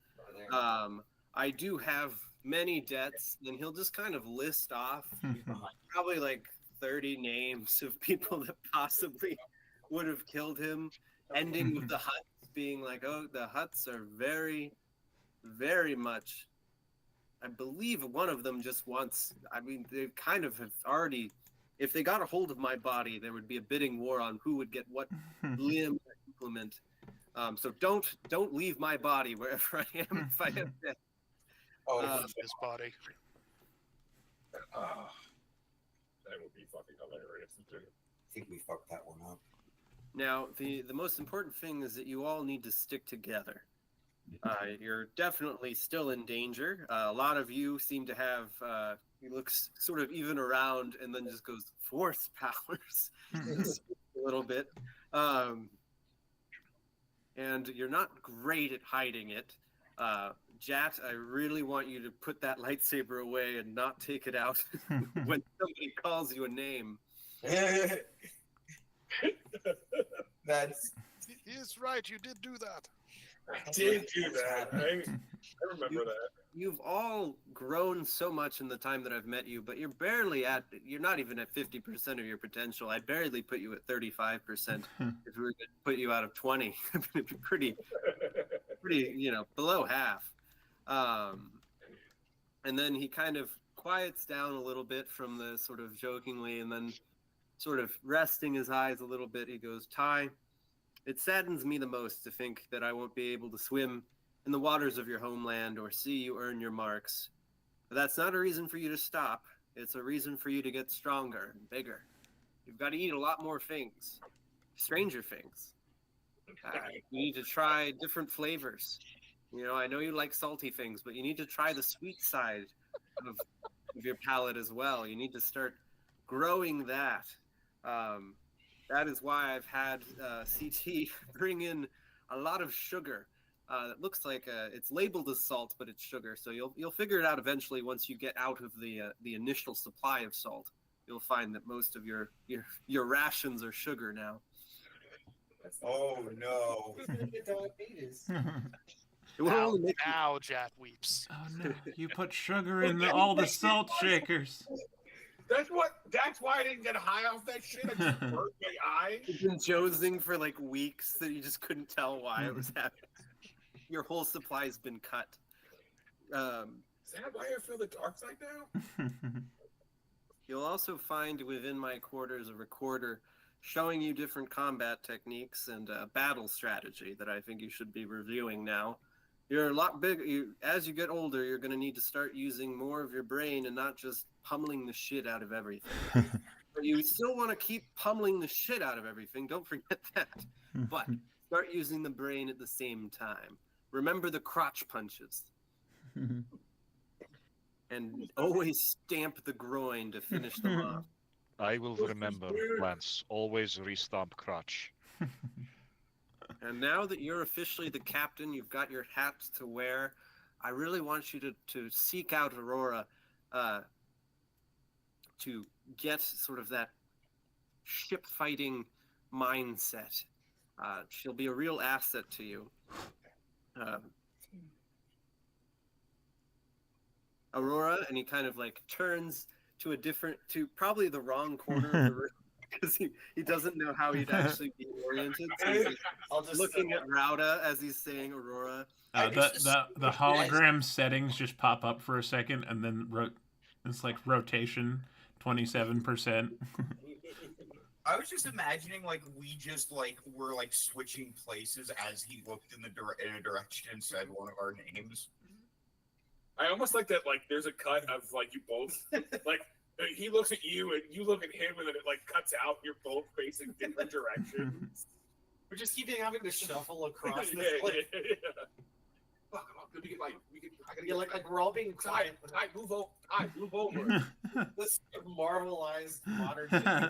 G: I do have many debts, and he'll just kind of list off probably like 30 names of people that possibly would have killed him, ending with the Huts being like, oh, the Huts are very, very much. I believe one of them just wants. I mean, they kind of have already. If they got a hold of my body, there would be a bidding war on who would get what limb or implement. So don't leave my body wherever I am if I have death.
B: His body.
F: That would be fucking hilarious.
C: I think we fucked that one up.
G: Now, the most important thing is that you all need to stick together. You're definitely still in danger. A lot of you seem to have, he looks sort of even around and then just goes, force powers a little bit. And you're not great at hiding it. Jat, I really want you to put that lightsaber away and not take it out when somebody calls you a name.
C: That's
B: He is right. You did do that.
F: I did do that. I remember that.
G: You've all grown so much in the time that I've met you, but you're not even at 50% of your potential. I'd barely put you at 35% if we were to put you out of 20. It'd be pretty, below half. And then he kind of quiets down a little bit from the sort of jokingly, and then sort of resting his eyes a little bit, he goes, Ty, it saddens me the most to think that I won't be able to swim in the waters of your homeland or see you earn your marks. But that's not a reason for you to stop. It's a reason for you to get stronger and bigger. You've got to eat a lot more things, stranger things. You need to try different flavors. I know you like salty things, but you need to try the sweet side of your palate as well. You need to start growing that. That is why I've had CT bring in a lot of sugar. It looks like it's labeled as salt, but it's sugar. So you'll figure it out eventually once you get out of the initial supply of salt. You'll find that most of your rations are sugar now.
C: oh no.
G: It will only make you-
B: Now Jat weeps.
A: Oh no! You put sugar in all the salt shakers.
F: That's why I didn't get high off that shit. I just burned my eye.
G: You've been josing for like weeks that you just couldn't tell why it was happening. Your whole supply's been cut.
F: Is that why I feel the dark side now?
G: You'll also find within my quarters a recorder showing you different combat techniques and battle strategy that I think you should be reviewing now. You're a lot bigger. As you get older, you're going to need to start using more of your brain and not just pummeling the shit out of everything. But you still want to keep pummeling the shit out of everything. Don't forget that. But start using the brain at the same time. Remember the crotch punches. And always stamp the groin to finish them off.
E: I will remember, Lance. Always restomp crotch.
G: And now that you're officially the captain, you've got your hat to wear, I really want you to seek out Aurora to get sort of that ship fighting mindset. She'll be a real asset to you. Aurora, and he kind of like turns to probably the wrong corner of the room because he doesn't know how he'd actually be oriented. So he's like, looking at Rauda as he's saying Aurora.
A: The hologram settings just pop up for a second, and then it's like rotation 27%.
C: I was just imagining like we just like were like switching places as he looked in a direction and said one of our names.
F: I almost like that. Like, there's a cut of like you both like he looks at you and you look at him, and then it like cuts out. You're both facing different directions.
D: We're just keeping having to shuffle across
F: yeah,
D: this place.
F: yeah. Fuck, let me get like I gotta
D: Yeah,
F: get
D: like we're all being quiet.
F: move over.
D: This marvelized modern day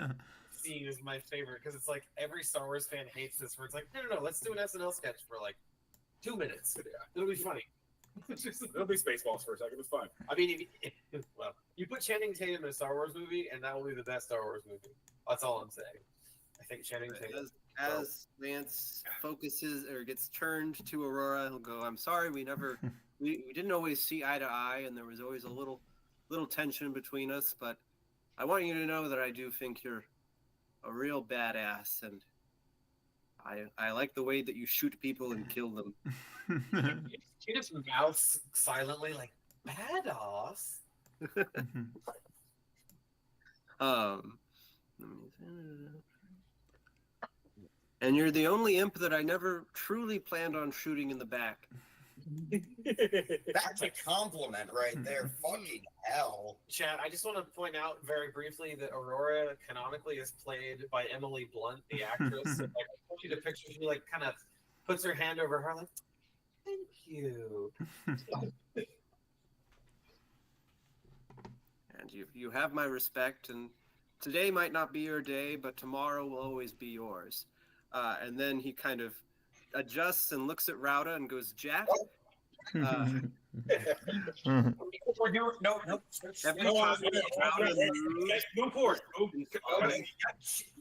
D: scene is my favorite because it's like every Star Wars fan hates this. Where it's like, no, let's do an SNL sketch for like 2 minutes. It'll be funny.
F: It'll be Spaceballs for a second. It's fine.
D: I mean, well, you put Channing Tatum in a Star Wars movie, and that will be the best Star Wars movie. That's all I'm saying. I think Channing Tatum.
G: as Lance focuses or gets turned to Aurora, he'll go, "I'm sorry, we didn't always see eye to eye, and there was always a little tension between us. But I want you to know that I do think you're a real badass, and I like the way that you shoot people and kill them."
D: He just mouths silently like badass.
G: And you're the only imp that I never truly planned on shooting in the back.
C: That's a compliment right there. Fucking hell.
D: Chad, I just want to point out very briefly that Aurora canonically is played by Emily Blunt, the actress. Like, I told you the picture, she like kind of puts her hand over her like, "Thank you."
G: And you have my respect, and today might not be your day, but tomorrow will always be yours. And then he kind of adjusts and looks at Rauta and goes, "Jack."
C: No.
G: Every time Rauta moves,
F: Move forward. Move. You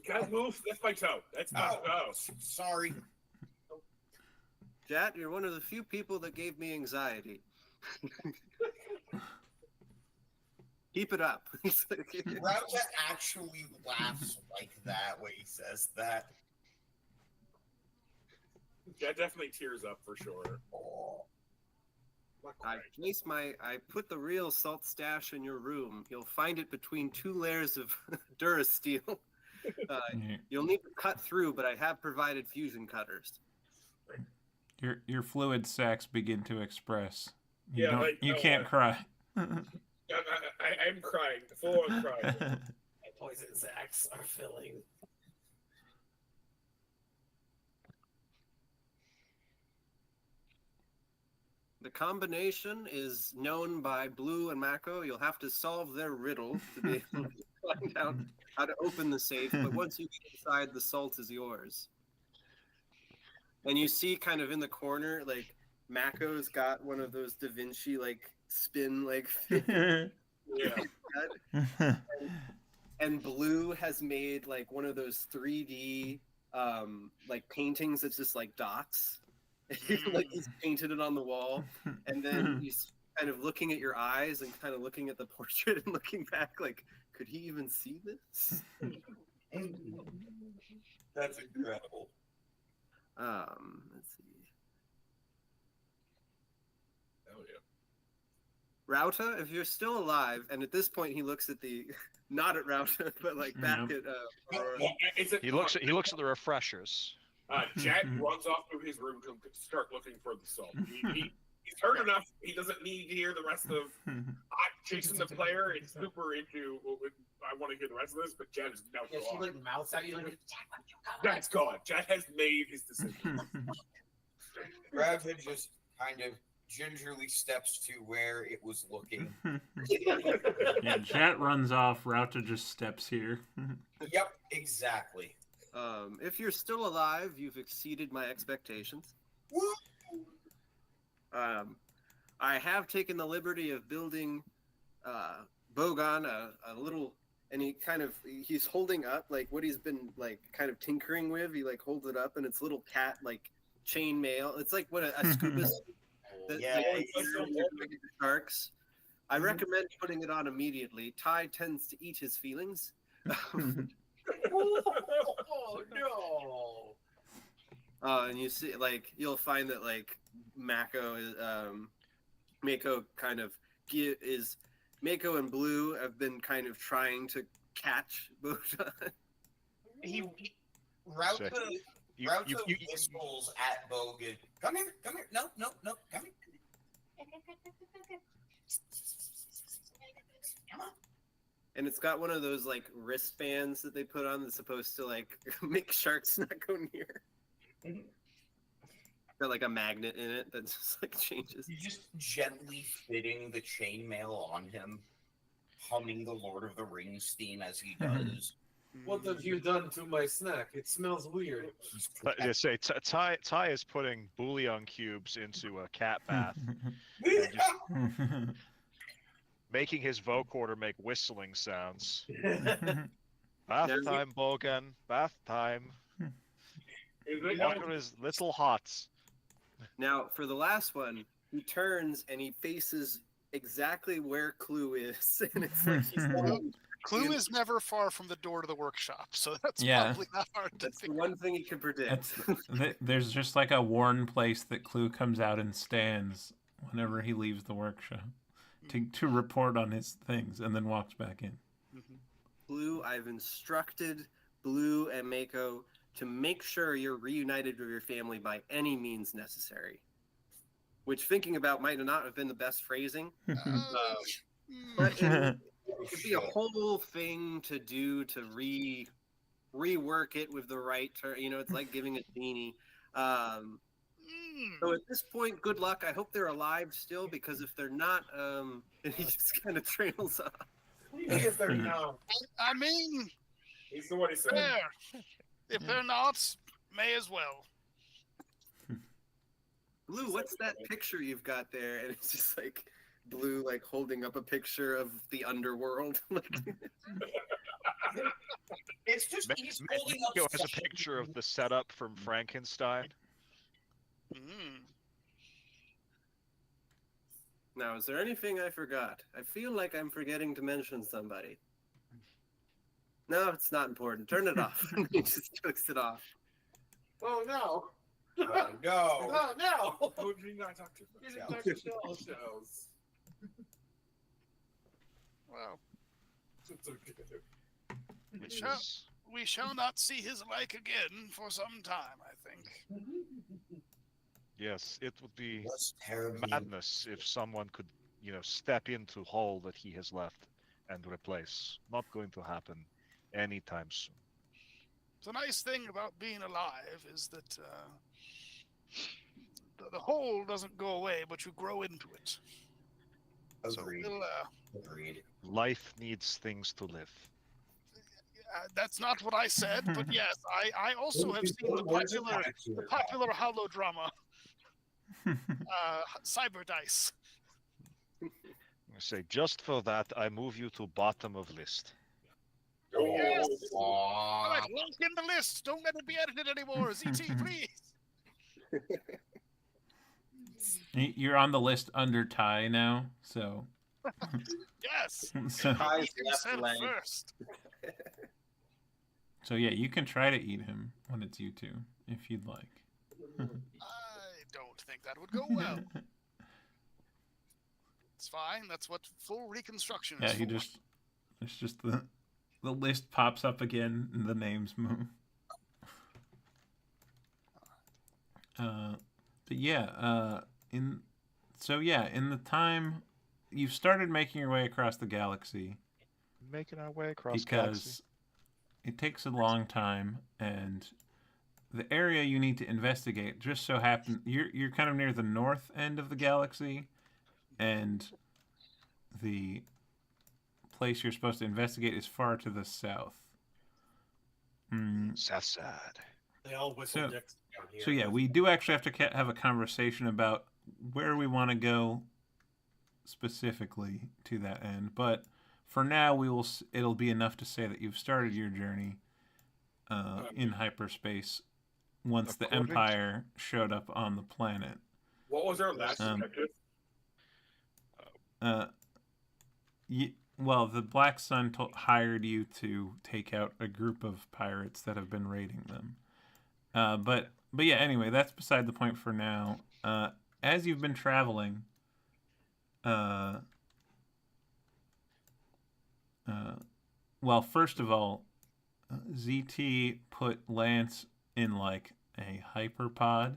F: gotta move. That's my toe. That's my toe.
C: Sorry.
G: Jack, you're one of the few people that gave me anxiety. Keep it up.
C: Rauta actually laughs like that when he says that.
F: That definitely tears up for sure.
C: Oh.
G: I put the real salt stash in your room. You'll find it between 2 layers of Durasteel. You'll need to cut through, but I have provided fusion cutters.
A: Your fluid sacs begin to express. You
F: No,
A: can't cry.
F: I'm crying. Full on crying.
D: My poison sacs are filling.
G: The combination is known by Blue and Mako. You'll have to solve their riddle to be able to find out how to open the safe. But once you get inside, the salt is yours. And you see kind of in the corner, like, Mako's got one of those Da Vinci, like, spin, like,
F: Yeah.
G: and Blue has made, like, one of those 3D, like, paintings that's just, like, dots. Like, he's painted it on the wall. And then he's kind of looking at your eyes and kind of looking at the portrait and looking back, like, could he even see this?
C: That's incredible.
G: Let's see.
F: Oh yeah.
G: Rauta, if you're still alive, and at this point he looks at the, not at Rauta, but like back at Aurora.
E: He looks at the refreshers.
F: Jack runs off to his room to start looking for the salt. He's heard enough. He doesn't need to hear the rest of Jason the player. It's super into. I want to hear the rest of this, but Jack is now
D: Yeah, she
F: gone.
D: like mouths at you like, "Jack, what you got?"
F: Jack's gone. Jack has made his decision.
C: Rauta just kind of gingerly steps to where it was looking.
A: Yeah, Chat runs off. Rauta just steps here.
C: Yep, exactly.
G: If you're still alive, you've exceeded my expectations.
C: Woo!
G: I have taken the liberty of building Bogon a little, and he's holding up like what he's been like kind of tinkering with. He like holds it up, and it's little cat like chain mail. It's like what a scuba suit that
C: Yeah,
G: sharks. I recommend putting it on immediately. Ty tends to eat his feelings.
D: Oh no!
G: And you see, like, you'll find that like Mako and Blue have been kind of trying to catch Bojan.
C: Rauta
E: You-
C: whistles at Bogan. Come here, no, come here. Come on.
G: And it's got one of those like wristbands that they put on that's supposed to like make sharks not go near. Got like a magnet in it that just like changes.
C: You're just gently fitting the chainmail on him, humming the Lord of the Rings theme as he does.
D: What have you done to my snack? It smells weird.
E: But you say Ty is putting bouillon cubes into a cat bath, making his vocoder make whistling sounds. Bath time, Bogan. Bath time.
F: Is it?
E: Water is little hot.
G: Now, for the last one, he turns and he faces exactly where Clue is, and it's like he's
B: Clue is never far from the door to the workshop, so that's
A: Yeah.
B: probably not hard to
G: That's the
B: figure.
G: one thing he can predict.
A: There's just like a worn place that Clue comes out and stands whenever he leaves the workshop to report on his things and then walks back in.
B: Mhm.
G: Blue, I've instructed Blue and Mako to make sure you're reunited with your family by any means necessary. Which, thinking about, might not have been the best phrasing, but it could be a whole thing to do to rework it with the right term. You know, it's like giving a genie. So at this point, good luck. I hope they're alive still, because if they're not, and he just kind of trails off.
F: If they're not.
B: I mean,
F: He's the one he said.
B: fair. If they're not, may as well.
G: Blue, what's that picture you've got there? And it's just like Blue, like holding up a picture of the underworld.
C: It's just he's holding up.
E: Mako has a picture of the setup from Frankenstein.
B: Mm.
G: Now, is there anything I forgot? I feel like I'm forgetting to mention somebody. No, it's not important. Turn it off. He just clicks it off.
F: Oh no!
C: No.
F: Oh no! Oh, do you not talk to
C: He's
F: him?
C: a
F: Dr. Shell shows.
B: Well,
F: It's okay.
E: Which
B: Sure.
E: is
B: we shall not see his like again for some time, I think.
E: yes, it would be
C: What's terrible?
E: madness if someone could, step into hole that he has left and replace. Not going to happen anytime soon.
B: The nice thing about being alive is that the hole doesn't go away, but you grow into it.
C: Agreed.
B: So
C: Agreed.
E: Life needs things to live.
B: that's not what I said, but yes, I also have seen the popular holodrama, Cyber Dice.
E: I say, just for that, I move you to bottom of list.
F: Oh,
B: Yes. All
C: Aw.
B: right, link in the list. Don't let it be edited anymore. ZT, please.
A: You're on the list under Ty now, so
B: Yes.
A: so,
G: Ty's
B: Eat
G: left
B: himself
G: leg.
B: first.
A: so yeah, you can try to eat him when it's you two if you'd like.
B: I don't think that would go well. It's fine. That's what full reconstruction is
A: Yeah, you
B: for.
A: just it's just the list pops up again and the names move. But yeah, in the time you've started making your way across the galaxy
E: Making our way across
A: because
E: galaxy.
A: it takes a long time, and the area you need to investigate just so happens you're kind of near the north end of the galaxy, and the place you're supposed to investigate is far to the south.
E: South side.
H: They all whistle
A: So-
H: dicks down here.
A: So yeah, we do actually have to have a conversation about where we want to go specifically to that end. But for now, it'll be enough to say that you've started your journey in hyperspace once the
E: According to-
A: Empire showed up on the planet.
F: What was our last
A: Um,
F: objective?
A: Well, the Black Sun hired you to take out a group of pirates that have been raiding them. But yeah, anyway, that's beside the point for now. As you've been traveling, well, first of all, ZT put Lance in like a hyperpod.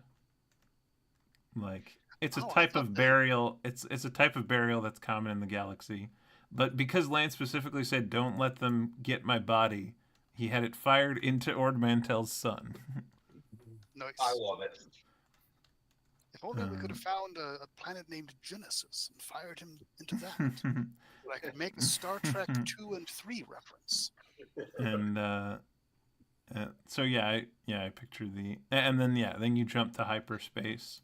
A: Like it's a
B: Oh, I
A: type
B: thought
A: of
B: that-
A: burial. It's a type of burial that's common in the galaxy. But because Lance specifically said, "Don't let them get my body," he had it fired into Ord Mantell's son.
B: Nice.
C: I love it.
B: If only we could have found a planet named Genesis and fired him into that. I could make a Star Trek 2 and 3 reference.
A: And so yeah, I picture and then you jump to hyperspace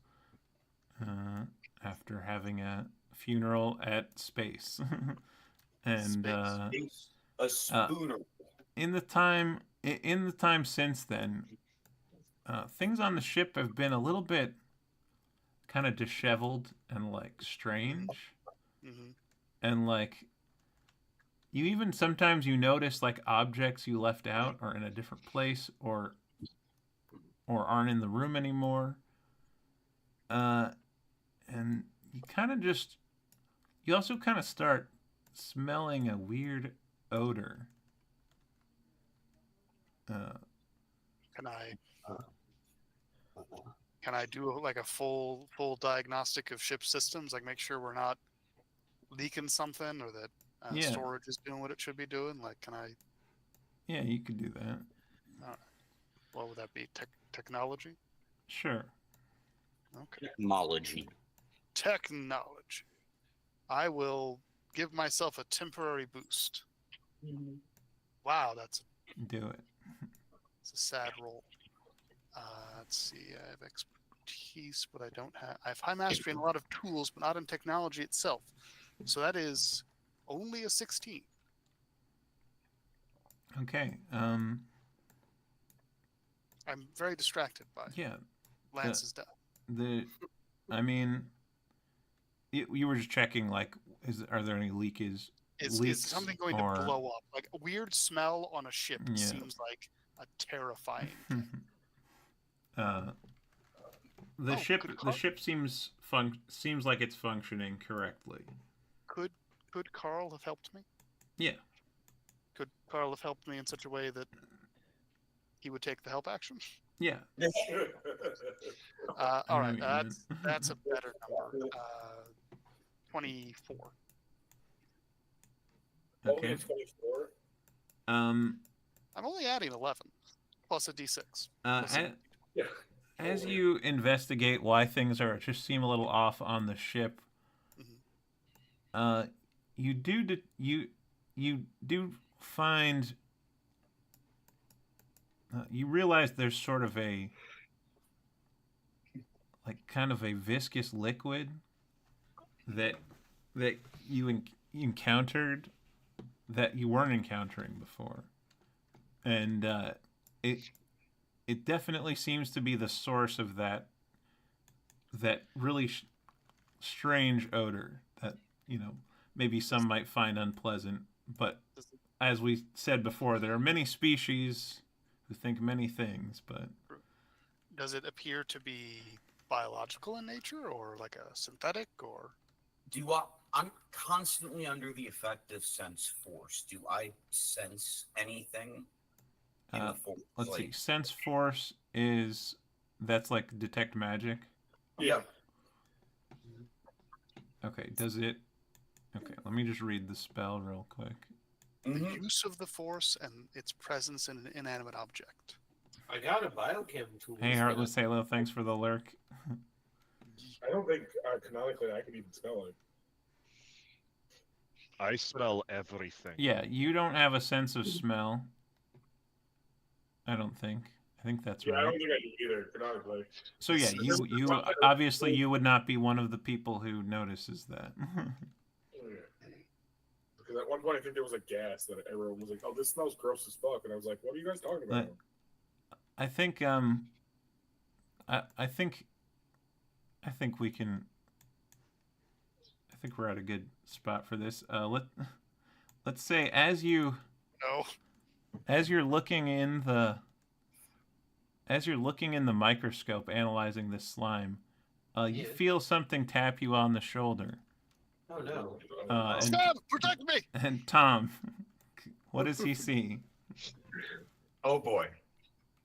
A: after having a funeral at space. And
C: A spooner.
A: in the time since then, things on the ship have been a little bit kind of disheveled and like strange,
B: Mm-hmm.
A: and like you even sometimes you notice like objects you left out are in a different place or aren't in the room anymore. And you kind of just you also kind of start smelling a weird odor.
B: Can I do like a full diagnostic of ship systems? Like make sure we're not leaking something, or that
A: Yeah.
B: storage is doing what it should be doing. Like, can I?
A: Yeah, you could do that.
B: What would that be? Technology?
A: Sure.
B: Okay.
C: Technology.
B: Technology. I will give myself a temporary boost. Wow, that's
A: Do it.
B: a sad roll. Let's see. I have expertise, but I don't have. I have high mastery in a lot of tools, but not in technology itself. So that is only a 16.
A: Okay.
B: I'm very distracted by
A: Yeah.
B: Lance's death.
A: I mean, you were just checking like, are there any leaks?
B: Is something going
A: or...
B: to blow up? Like a weird smell on a ship seems like a terrifying thing.
A: The ship seems like it's functioning correctly.
B: Could Carl have helped me?
A: Yeah. Could
B: Carl have helped me in such a way that he would take the help action?
A: Yeah.
B: All right, that's a better number. 24.
A: Okay.
F: Only 24.
B: I'm only adding 11 plus a d6.
A: As you investigate why things just seem a little off on the ship, you do find you realize there's sort of a kind of a viscous liquid that you encountered that you weren't encountering before, and it definitely seems to be the source of that really strange odor that maybe some might find unpleasant. But as we said before, there are many species who think many things. But
B: does it appear to be biological in nature, or like a synthetic, or?
C: I'm constantly under the effect of sense force. Do I sense anything?
A: Let's see. Sense force that's like detect magic.
C: Yeah.
A: Okay. Does it? Okay. Let me just read the spell real quick.
B: The use of the force and its presence in an inanimate object.
D: I got a biochem tool.
A: Hey, Heartless Halo, thanks for the lurk.
F: I don't think canonically I can even smell it.
E: I smell everything.
A: Yeah, you don't have a sense of smell. I don't think. I think that's right.
F: I don't think I do either, canonically.
A: So yeah, you obviously you would not be one of the people who notices that.
F: Because at one point I think there was a gas that everyone was like, "Oh, this smells gross as fuck," and I was like, "What are you guys talking about?"
A: I think I think we can. I think we're at a good spot for this. Let's say as you're looking in the microscope analyzing this slime, you feel something tap you on the shoulder.
D: Oh no!
B: Sam, protect me!
A: And Tom, what does he see?
C: Oh boy.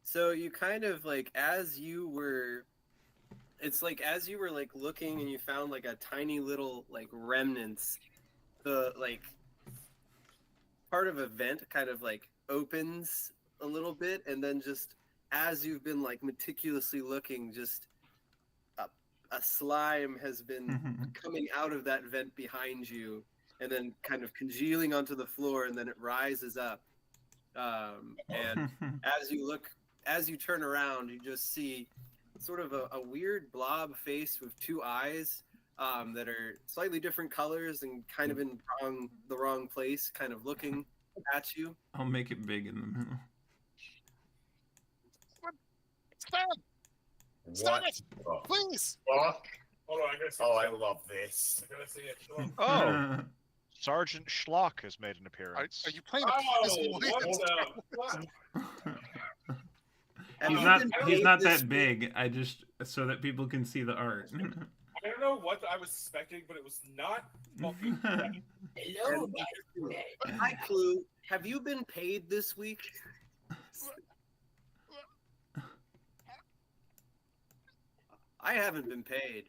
G: So you kind of like as you were like looking and you found like a tiny little like remnants, the like part of a vent kind of like opens a little bit, and then just as you've been like meticulously looking, just a slime has been coming out of that vent behind you, and then kind of congealing onto the floor, and then it rises up. And as you turn around, you just see sort of a weird blob face with two eyes that are slightly different colors and kind of in the wrong place, kind of looking at you.
A: I'll make it big in the middle.
B: Sam, Stop
C: What
B: it!
C: the
B: Please!
C: fuck?
F: Hold on, I gotta see
C: Oh,
F: it.
C: I love this.
F: I gotta see it. Hold on.
E: Oh, Sergeant Schlock has made an
B: Are
E: appearance.
B: you playing a
F: Oh,
B: Prison
F: what
B: Williams?
F: the fuck?
G: Have
A: He's
G: you
A: not.
G: been
A: He's
G: paid
A: not
G: this
A: that big. I just so that people can see the art.
F: I don't know what I was expecting, but it was not fucking that.
C: Hello,
G: week? Hi, Clue. Have you been paid this week? I haven't been paid.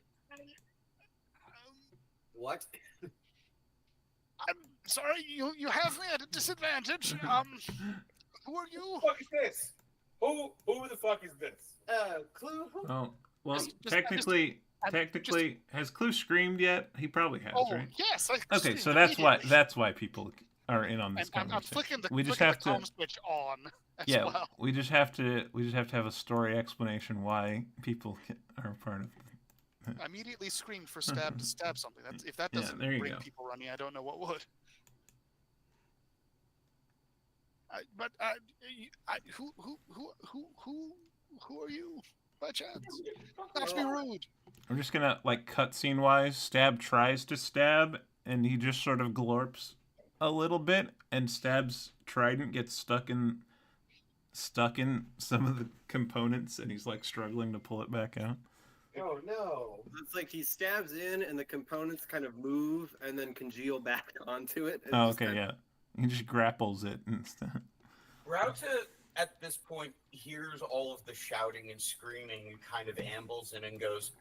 D: What?
B: I'm sorry, you have me at a disadvantage. Who are you?
F: Who the fuck is this? Who the fuck is this?
D: Clue?
A: Oh, well,
B: Just-
A: technically,
B: just-
A: has Clue screamed yet? He probably has,
B: Oh
A: right?
B: yes.
A: Okay, so that's why people are in on this
B: I'm
A: conversation.
B: flicking the
A: we just
B: flicking
A: have
B: the
A: to,
B: comm switch on as
A: yeah,
B: well.
A: we just have to have a story explanation why people are a part of.
B: I immediately screamed for stab to stab something. That's if that
A: Yeah,
B: doesn't
A: there you
B: bring
A: go.
B: people running, I don't know what would. Who are you? By chance? Not to be rude.
A: I'm just gonna like cutscene wise. Stab tries to stab, and he just sort of glorps a little bit, and Stab's trident gets stuck in some of the components, and he's like struggling to pull it back out.
D: Oh no.
G: It's like he stabs in, and the components kind of move and then congeal back onto it. and
A: Oh,
G: just
A: okay,
G: kind
A: yeah. He just grapples it instead.
C: Rauta, at this point, hears all of the shouting and screaming and kind of ambles in and goes,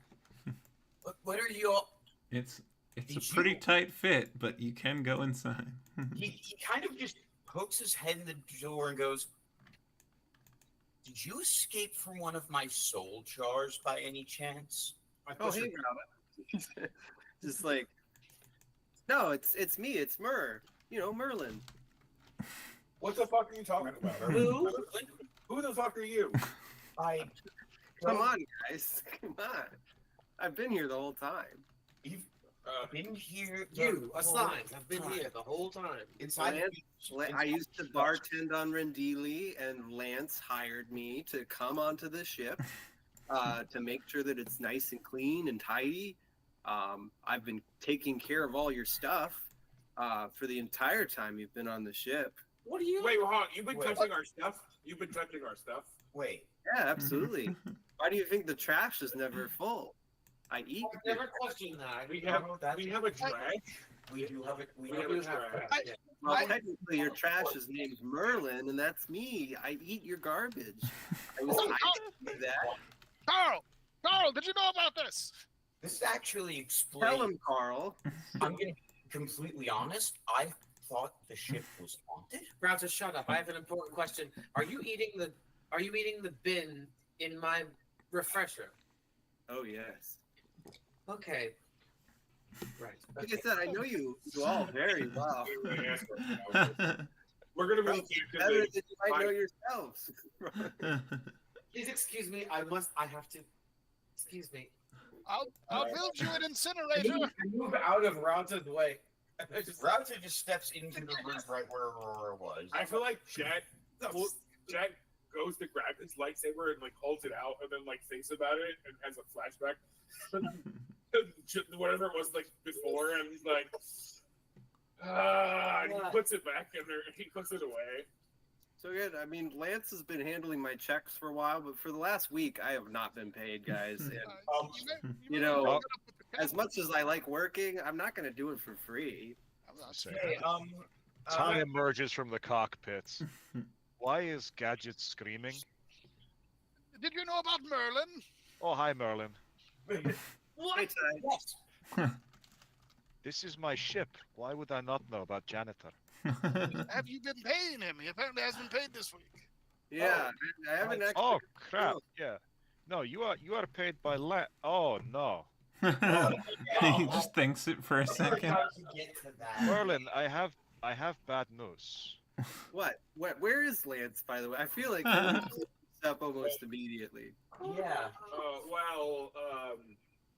C: what are you all...
A: It's a
C: Did
A: pretty
C: you-
A: tight fit, but you can go inside.
C: He kind of just pokes his head in the door and goes, did you escape from one of my soul jars by any chance?
F: I
G: Oh,
F: push
G: hey,
F: it.
G: Robin. Just like, no, it's me, it's Merlin.
F: What the fuck are you talking about?
C: Who?
F: Who the fuck are you?
G: Come on, guys, come on. I've been here the whole time.
C: You've been here.
D: You,
C: the
D: aside.
C: whole
D: I've been
C: time.
D: here the whole time.
C: Inside.
G: I used to bartend on Rendili, and Lance hired me to come onto the ship to make sure that it's nice and clean and tidy. I've been taking care of all your stuff for the entire time you've been on the ship.
D: What are you?
F: Wait, hold on. You've been
C: Wait.
F: touching our stuff? You've been touching our stuff?
C: Wait.
G: Yeah, absolutely. Why do you think the trash is never full? I eat.
D: I've never questioned that.
F: We have a drag.
C: We do have it. We
F: We
C: have
F: do
C: a
F: have
C: trash.
F: that.
D: Yeah.
G: Well, technically, your trash is named Merlin, and that's me. I eat your garbage. I was I do that.
B: Carl, did you know about this?
C: This actually explains.
G: Tell him, Carl.
C: I'm gonna be completely honest. I thought the ship was haunted.
D: Browser, shut up. I have an important question. Are you eating the bin in my refresher?
G: Oh yes.
D: Okay. Right.
G: Like I said, I know you all very well.
F: We're gonna be
G: Better than you might know yourselves.
D: Please excuse me. I have to. Excuse me.
B: I'll build you an
D: I
B: incinerator.
D: move out of Ronta's way.
C: Rauta just steps into the room right where Aurora was.
F: I feel like Jack goes to grab his lightsaber and like holds it out and then like thinks about it and has a flashback. Whatever it was like before, and he's like, and he puts it back and he puts it away.
G: So good. I mean, Lance has been handling my checks for a while, but for the last week, I have not been paid, guys. And
B: You
G: know,
B: may look it up with the
G: as much as I like working, I'm not going to do it for free.
B: I'm not
C: Hey,
E: Ty emerges from the cockpits. Why is Gadget screaming?
B: Did you know about Merlin?
E: Oh, hi, Merlin.
G: Hey, Ty.
E: This is my ship. Why would I not know about Janitor?
B: Have you been paying him? He apparently has been paid this week.
G: Yeah, I haven't actually.
E: Oh, crap. Yeah. No, you are paid by Oh, no.
A: He just thinks it for a second.
C: How to get to that?
E: Merlin, I have bad news.
G: What? Where is Lance, by the way? I feel like he would clear this up almost immediately.
C: Yeah.
F: Well,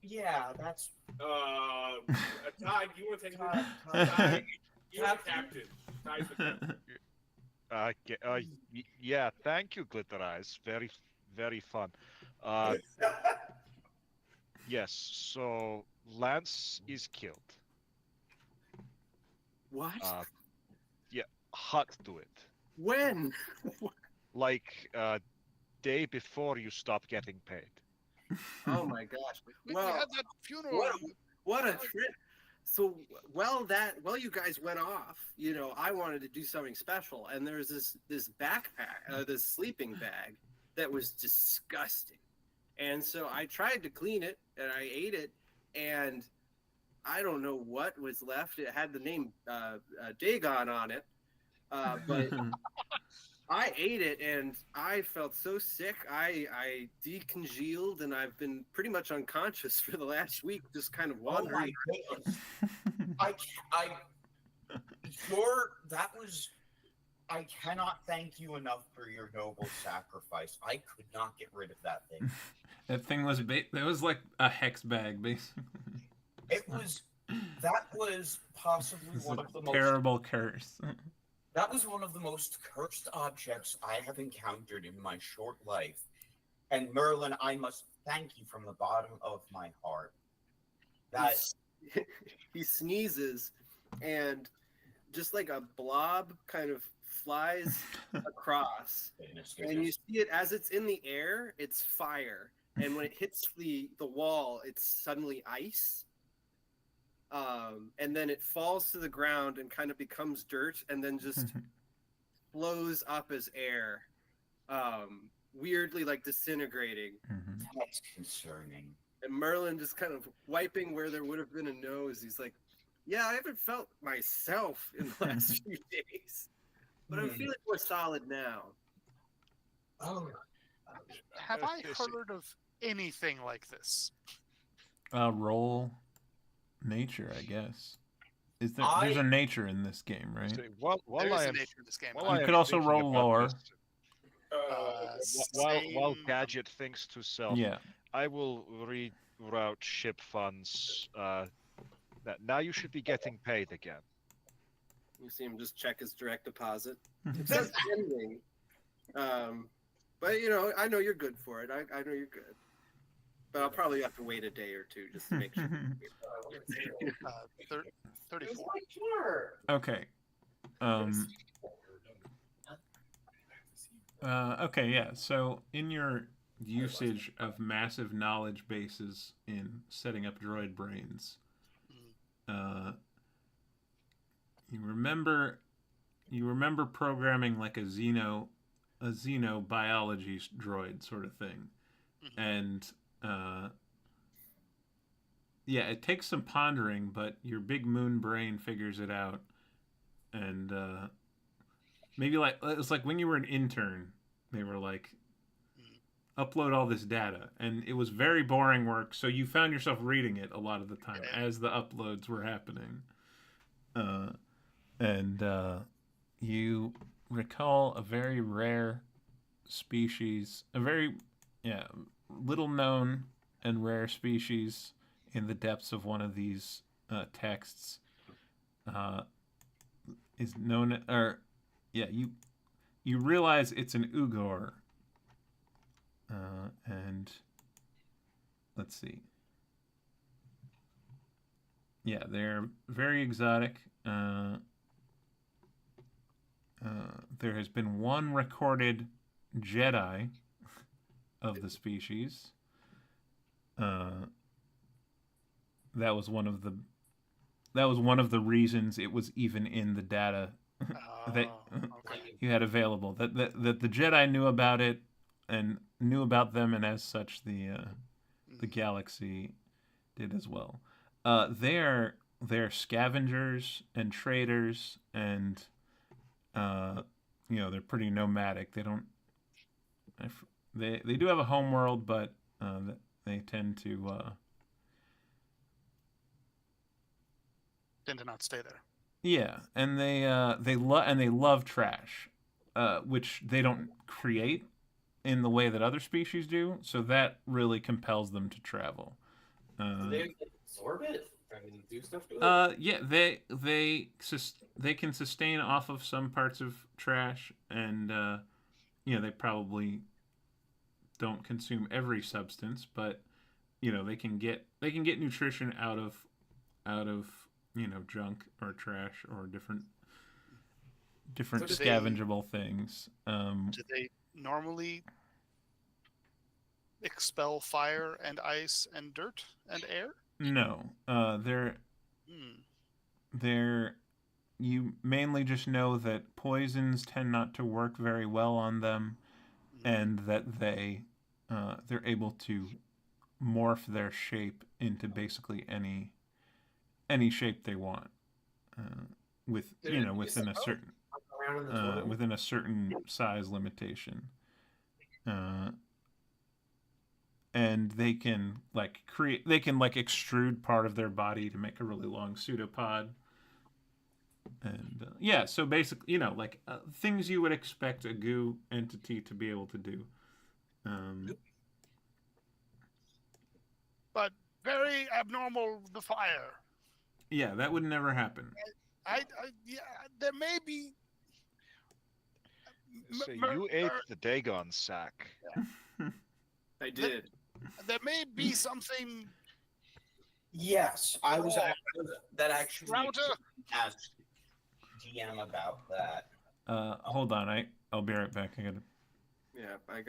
C: Yeah, that's
F: Ty, do you want to take
C: Ty.
F: Ty, you're the captain. Ty's the captain.
E: Yeah, thank you, Glitter Eyes. Very, very fun. Yes, so Lance is killed.
G: What?
E: Yeah, hot to it.
G: When?
E: Like day before you stop getting paid.
G: Oh my gosh.
B: We
G: Well,
B: had that funeral.
G: what a trip. So while you guys went off, I wanted to do something special, and there's this backpack, this sleeping bag that was disgusting. And so I tried to clean it, and I ate it, and I don't know what was left. It had the name Dagon on it, but I ate it, and I felt so sick. I decongealed, and I've been pretty much unconscious for the last week, just kind of
C: Oh my
G: wandering.
C: goodness. I cannot thank you enough for your noble sacrifice. I could not get rid of that thing.
A: That thing was that was like a hex bag, basically.
C: That was possibly
A: It's
C: one
A: a
C: of the most
A: terrible curse.
C: That was one of the most cursed objects I have encountered in my short life. And Merlin, I must thank you from the bottom of my heart.
G: He sneezes, and just like a blob kind of flies across, and you see it as it's in the air. It's fire, and when it hits the wall, it's suddenly ice. And then it falls to the ground and kind of becomes dirt, and then just flows up as air, weirdly like disintegrating.
C: That's concerning.
G: And Merlin just kind of wiping where there would have been a nose. He's like, yeah, I haven't felt myself in the last few days, but I'm feeling more solid now.
C: Oh,
B: Have I heard of anything like this?
A: Roll nature, I guess. There's a nature in this game, right?
E: So while
B: There is
E: I
B: a
E: am,
B: nature in this game.
E: while I
A: You
E: am
A: could also
E: thinking
A: roll
E: about
A: lower.
E: this, while Gadget thinks to self,
A: Yeah.
E: I will reroute ship funds. That now you should be getting paid again.
G: You see him just check his direct deposit. It says pending. But I know you're good for it. I know you're good. But I'll probably have to wait a day or two just to make sure.
B: 34.
A: Okay. Okay, yeah. So in your usage of massive knowledge bases in setting up droid brains, you remember programming like a xenobiology droid sort of thing, and yeah, it takes some pondering, but your big moon brain figures it out, and maybe like it was like when you were an intern, they were like, upload all this data, and it was very boring work. So you found yourself reading it a lot of the time as the uploads were happening, and you recall a very rare species, a very little known and rare species in the depths of one of these texts. Is known, or you realize it's an Ugor, and let's see. Yeah, they're very exotic. There has been one recorded Jedi of the species. That was one of the reasons it was even in the data that you had available. That the Jedi knew about it and knew about them, and as such the galaxy did as well. They're scavengers and traders, and they're pretty nomadic. They don't. They do have a home world, but they tend to
B: not stay there.
A: Yeah, and they love trash, which they don't create in the way that other species do. So that really compels them to travel.
D: Do they absorb it? I mean, do stuff to it?
A: Yeah, they can sustain off of some parts of trash, and they probably don't consume every substance, but they can get nutrition out of junk or trash or different
B: So do they-
A: scavengeable things.
B: Do they normally expel fire and ice and dirt and air?
A: No, they're
B: Hmm.
A: you mainly just know that poisons tend not to work very well on them, and that they're able to morph their shape into basically any shape they want, with within a certain
D: Around in the toilet.
A: within a certain size limitation. And they can extrude part of their body to make a really long pseudopod. And so basically, things you would expect a goo entity to be able to do.
B: But very abnormal, the fire.
A: Yeah, that would never happen.
B: Yeah, there may be.
E: So you ate the Dagon sack.
G: I did.
B: There may be something.
C: Yes, I was that actually
B: Router.
C: asked GM about that.
A: Hold on, I'll be right back.
G: Yeah, I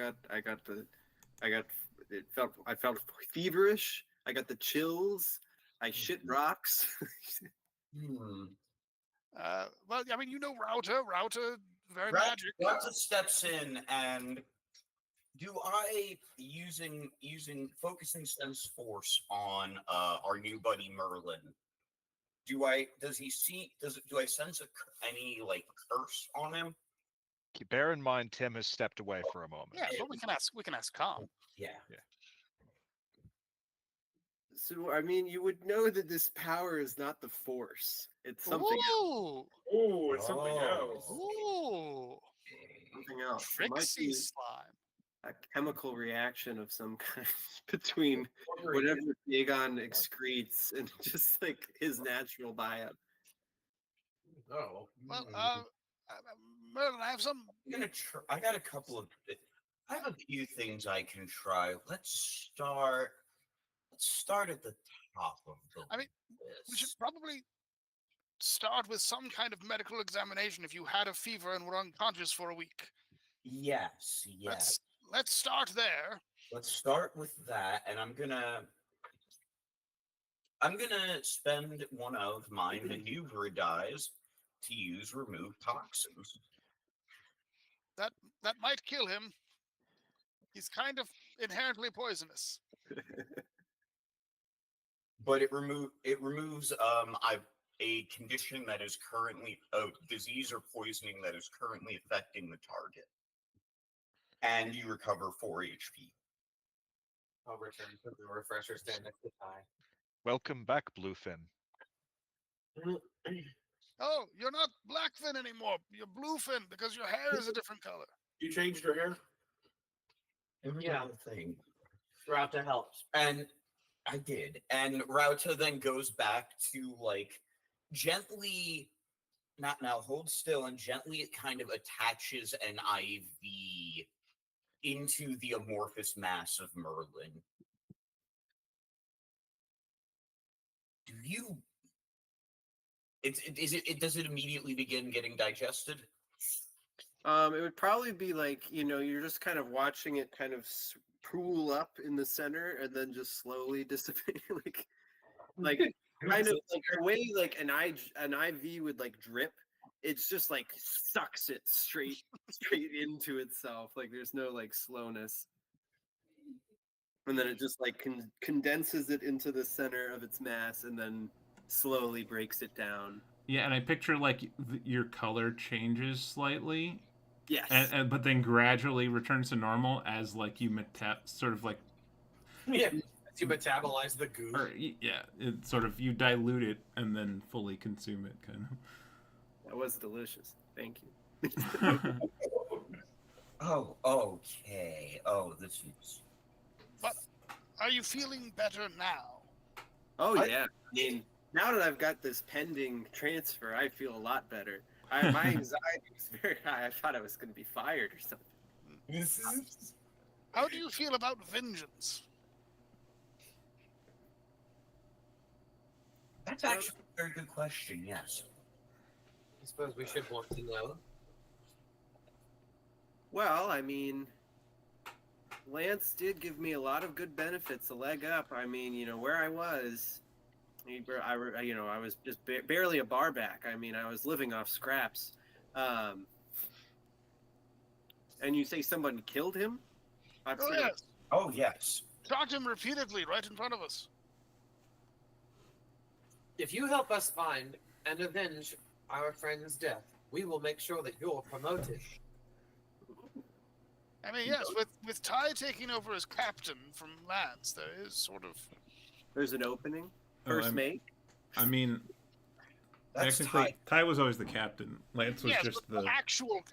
G: felt feverish. I got the chills. I shit rocks.
B: Well, I mean, Router, very
C: Router
B: magic.
C: steps in, and do I using focusing sense force on our new buddy Merlin? Do I sense any like curse on him?
E: Bear in mind, Tim has stepped away for a moment.
B: Yeah, but we can ask Calm.
C: Yeah.
G: So, I mean, you would know that this power is not the Force. It's something else.
F: Ooh, it's something else.
B: Ooh.
G: Something else. It might
B: Trixie
G: be
B: slime.
G: a chemical reaction of some kind between whatever Dagon excretes and just like his natural biome.
D: Oh.
B: Well, Merlin, I have some.
C: I got a couple of. I have a few things I can try. Let's start at the top of the
B: I mean,
C: list.
B: we should probably start with some kind of medical examination if you had a fever and were unconscious for a week.
C: Yes.
B: Let's start there.
C: Let's start with that, and I'm gonna spend one of my maneuver dies to use remove toxins.
B: That might kill him. He's kind of inherently poisonous.
C: But it removes a condition that is currently a disease or poisoning that is currently affecting the target, and you recover 4 HP.
D: I'll return to the refresher stand next to Ty.
E: Welcome back, Bluefin.
B: Oh, you're not Blackfin anymore. You're Bluefin because your hair is a different color.
F: You changed your hair?
D: Yeah.
C: Thing.
D: Router helps.
C: And I did. And Rauta then goes back to like gently, not now, hold still, and gently it kind of attaches an IV into the amorphous mass of Merlin. Do you? Does it immediately begin getting digested?
G: It would probably be like, you're just kind of watching it kind of pool up in the center and then just slowly dissipate, like kind of like the way like an IV would like drip. It's just like sucks it straight into itself. Like there's no like slowness, and then it just like condenses it into the center of its mass and then slowly breaks it down.
A: Yeah, and I picture like your color changes slightly.
G: Yes.
A: And but then gradually returns to normal as like you sort of like.
D: Yeah. You metabolize the goo.
A: Or, yeah, it sort of you dilute it and then fully consume it, kind of.
G: That was delicious. Thank you.
C: Oh, okay. Oh, this is.
B: But are you feeling better now?
G: Oh yeah. I mean, now that I've got this pending transfer, I feel a lot better. My anxiety was very high. I thought I was going to be fired or something.
B: How do you feel about vengeance?
C: That's actually a very good question. Yes.
D: I suppose we should want to know.
G: Well, I mean, Lance did give me a lot of good benefits, a leg up. I mean, where I was, I was just barely a bar back. I mean, I was living off scraps. And you say someone killed him?
B: Oh, yes.
C: Oh yes.
B: Shot him repeatedly right in front of us.
D: If you help us find and avenge our friend's death, we will make sure that you're promoted.
B: I mean, yes, with Ty taking over as captain from Lance, there is sort of...
G: There's an opening.
A: Oh,
G: First mate.
A: I mean,
C: That's
A: technically,
C: tight.
A: Ty was always the captain. Lance was
B: yes,
A: just
B: but
A: the.
B: actually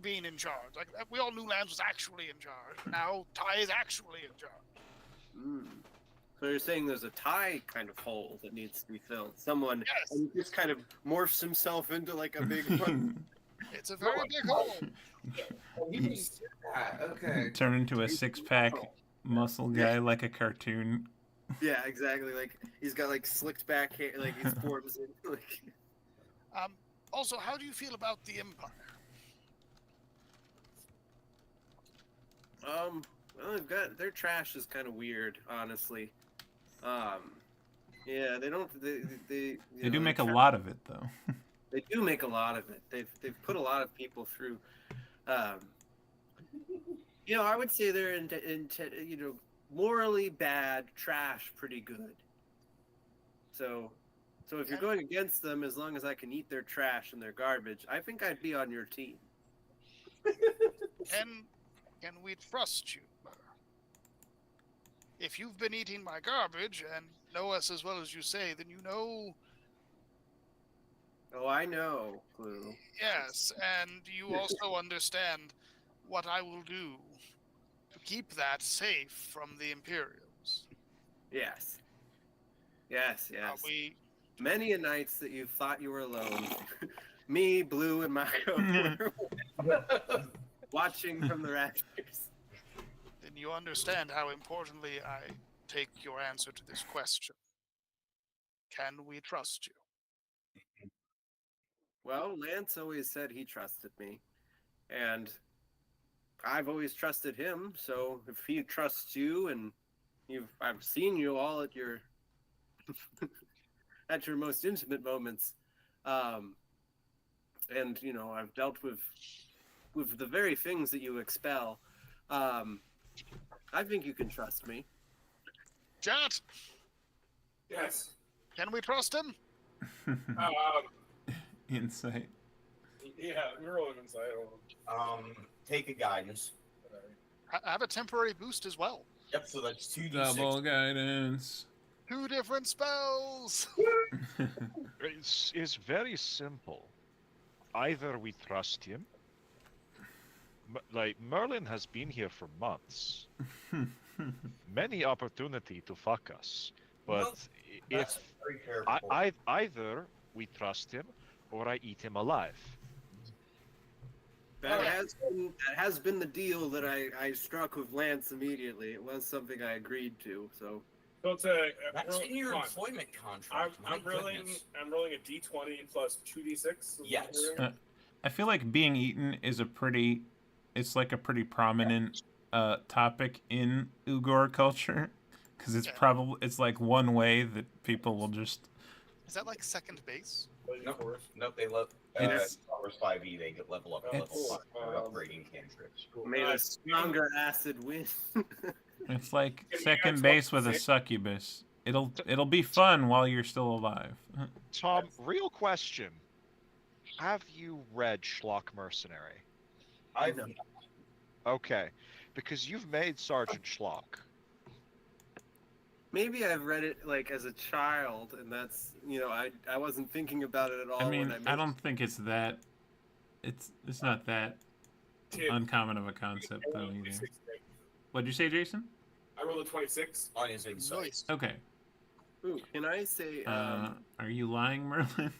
B: being in charge. Like, we all knew Lance was actually in charge. Now Ty is actually in charge.
G: Mm. So you're saying there's a tie kind of hole that needs to be filled. Someone
B: Yes.
G: and he just kind of morphs himself into like a big one.
B: It's a very big hole.
D: Okay.
A: Turn into a 6-pack muscle guy like a cartoon.
G: Yeah, exactly. Like he's got like slicked back hair, like his forms in. Like...
B: Also, how do you feel about the Empire?
G: Well, they've got their trash is kind of weird, honestly. Yeah, they don't. They
A: They do make a lot of it, though.
G: They do make a lot of it. They've put a lot of people through. I would say they're morally bad, trash, pretty good. So if you're going against them, as long as I can eat their trash and their garbage, I think I'd be on your team.
B: Can we trust you? If you've been eating my garbage and know us as well as you say, then you know.
G: Oh, I know, Clue.
B: Yes, and you also understand what I will do to keep that safe from the Imperials.
G: Yes.
B: We
G: Many a nights that you thought you were alone. Me, Blue, and Mako were watching from the rafters.
B: then you understand how importantly I take your answer to this question. Can we trust you?
G: Well, Lance always said he trusted me, and I've always trusted him. So if he trusts you, and I've seen you all at your at your most intimate moments, and I've dealt with the very things that you expel. I think you can trust me.
B: Jet,
F: Yes.
B: can we trust him?
A: Insight.
F: Yeah, we're rolling inside.
C: Take a guidance.
B: I have a temporary boost as well.
C: Yep. So that's 2d6.
A: Double guidance.
B: 2 different spells.
E: It's very simple. Either we trust him. Like, Merlin has been here for months. Many opportunity to fuck us. But
C: Well, That's
E: if
C: very fair.
E: either we trust him or I eat him alive.
G: That has been the deal that I struck with Lance immediately. It was something I agreed to. So
F: So it's a.
C: That's in your
F: come on.
C: employment contract.
F: I'm rolling.
C: goodness.
F: I'm rolling a d20 plus 2d6.
C: Yes.
A: I feel like being eaten is it's like a pretty prominent topic in Ugor culture, because it's like one way that people will just.
B: Is that like second base?
C: Nope. They love
A: It's-
C: SW5e. They get level up to level
A: It's-
C: 5 for upgrading cantrips.
G: made a stronger acid win.
A: It's like
F: Yeah,
A: second
F: it's
A: base
F: like
A: with a
F: six.
A: succubus. It'll be fun while you're still alive.
E: Tom, real question. Have you read Schlock Mercenary?
C: I've
G: No.
E: Okay, because you've made Sergeant Schlock.
G: Maybe I've read it like as a child, and that's I wasn't thinking about it at all.
A: I mean,
G: when
A: I don't think it's that. It's not that uncommon of a concept though either. What'd you say, Jason?
F: I rolled a 26.
C: on his insight.
B: Nice.
A: Okay.
G: Ooh, can I say?
A: Are you lying, Merlin?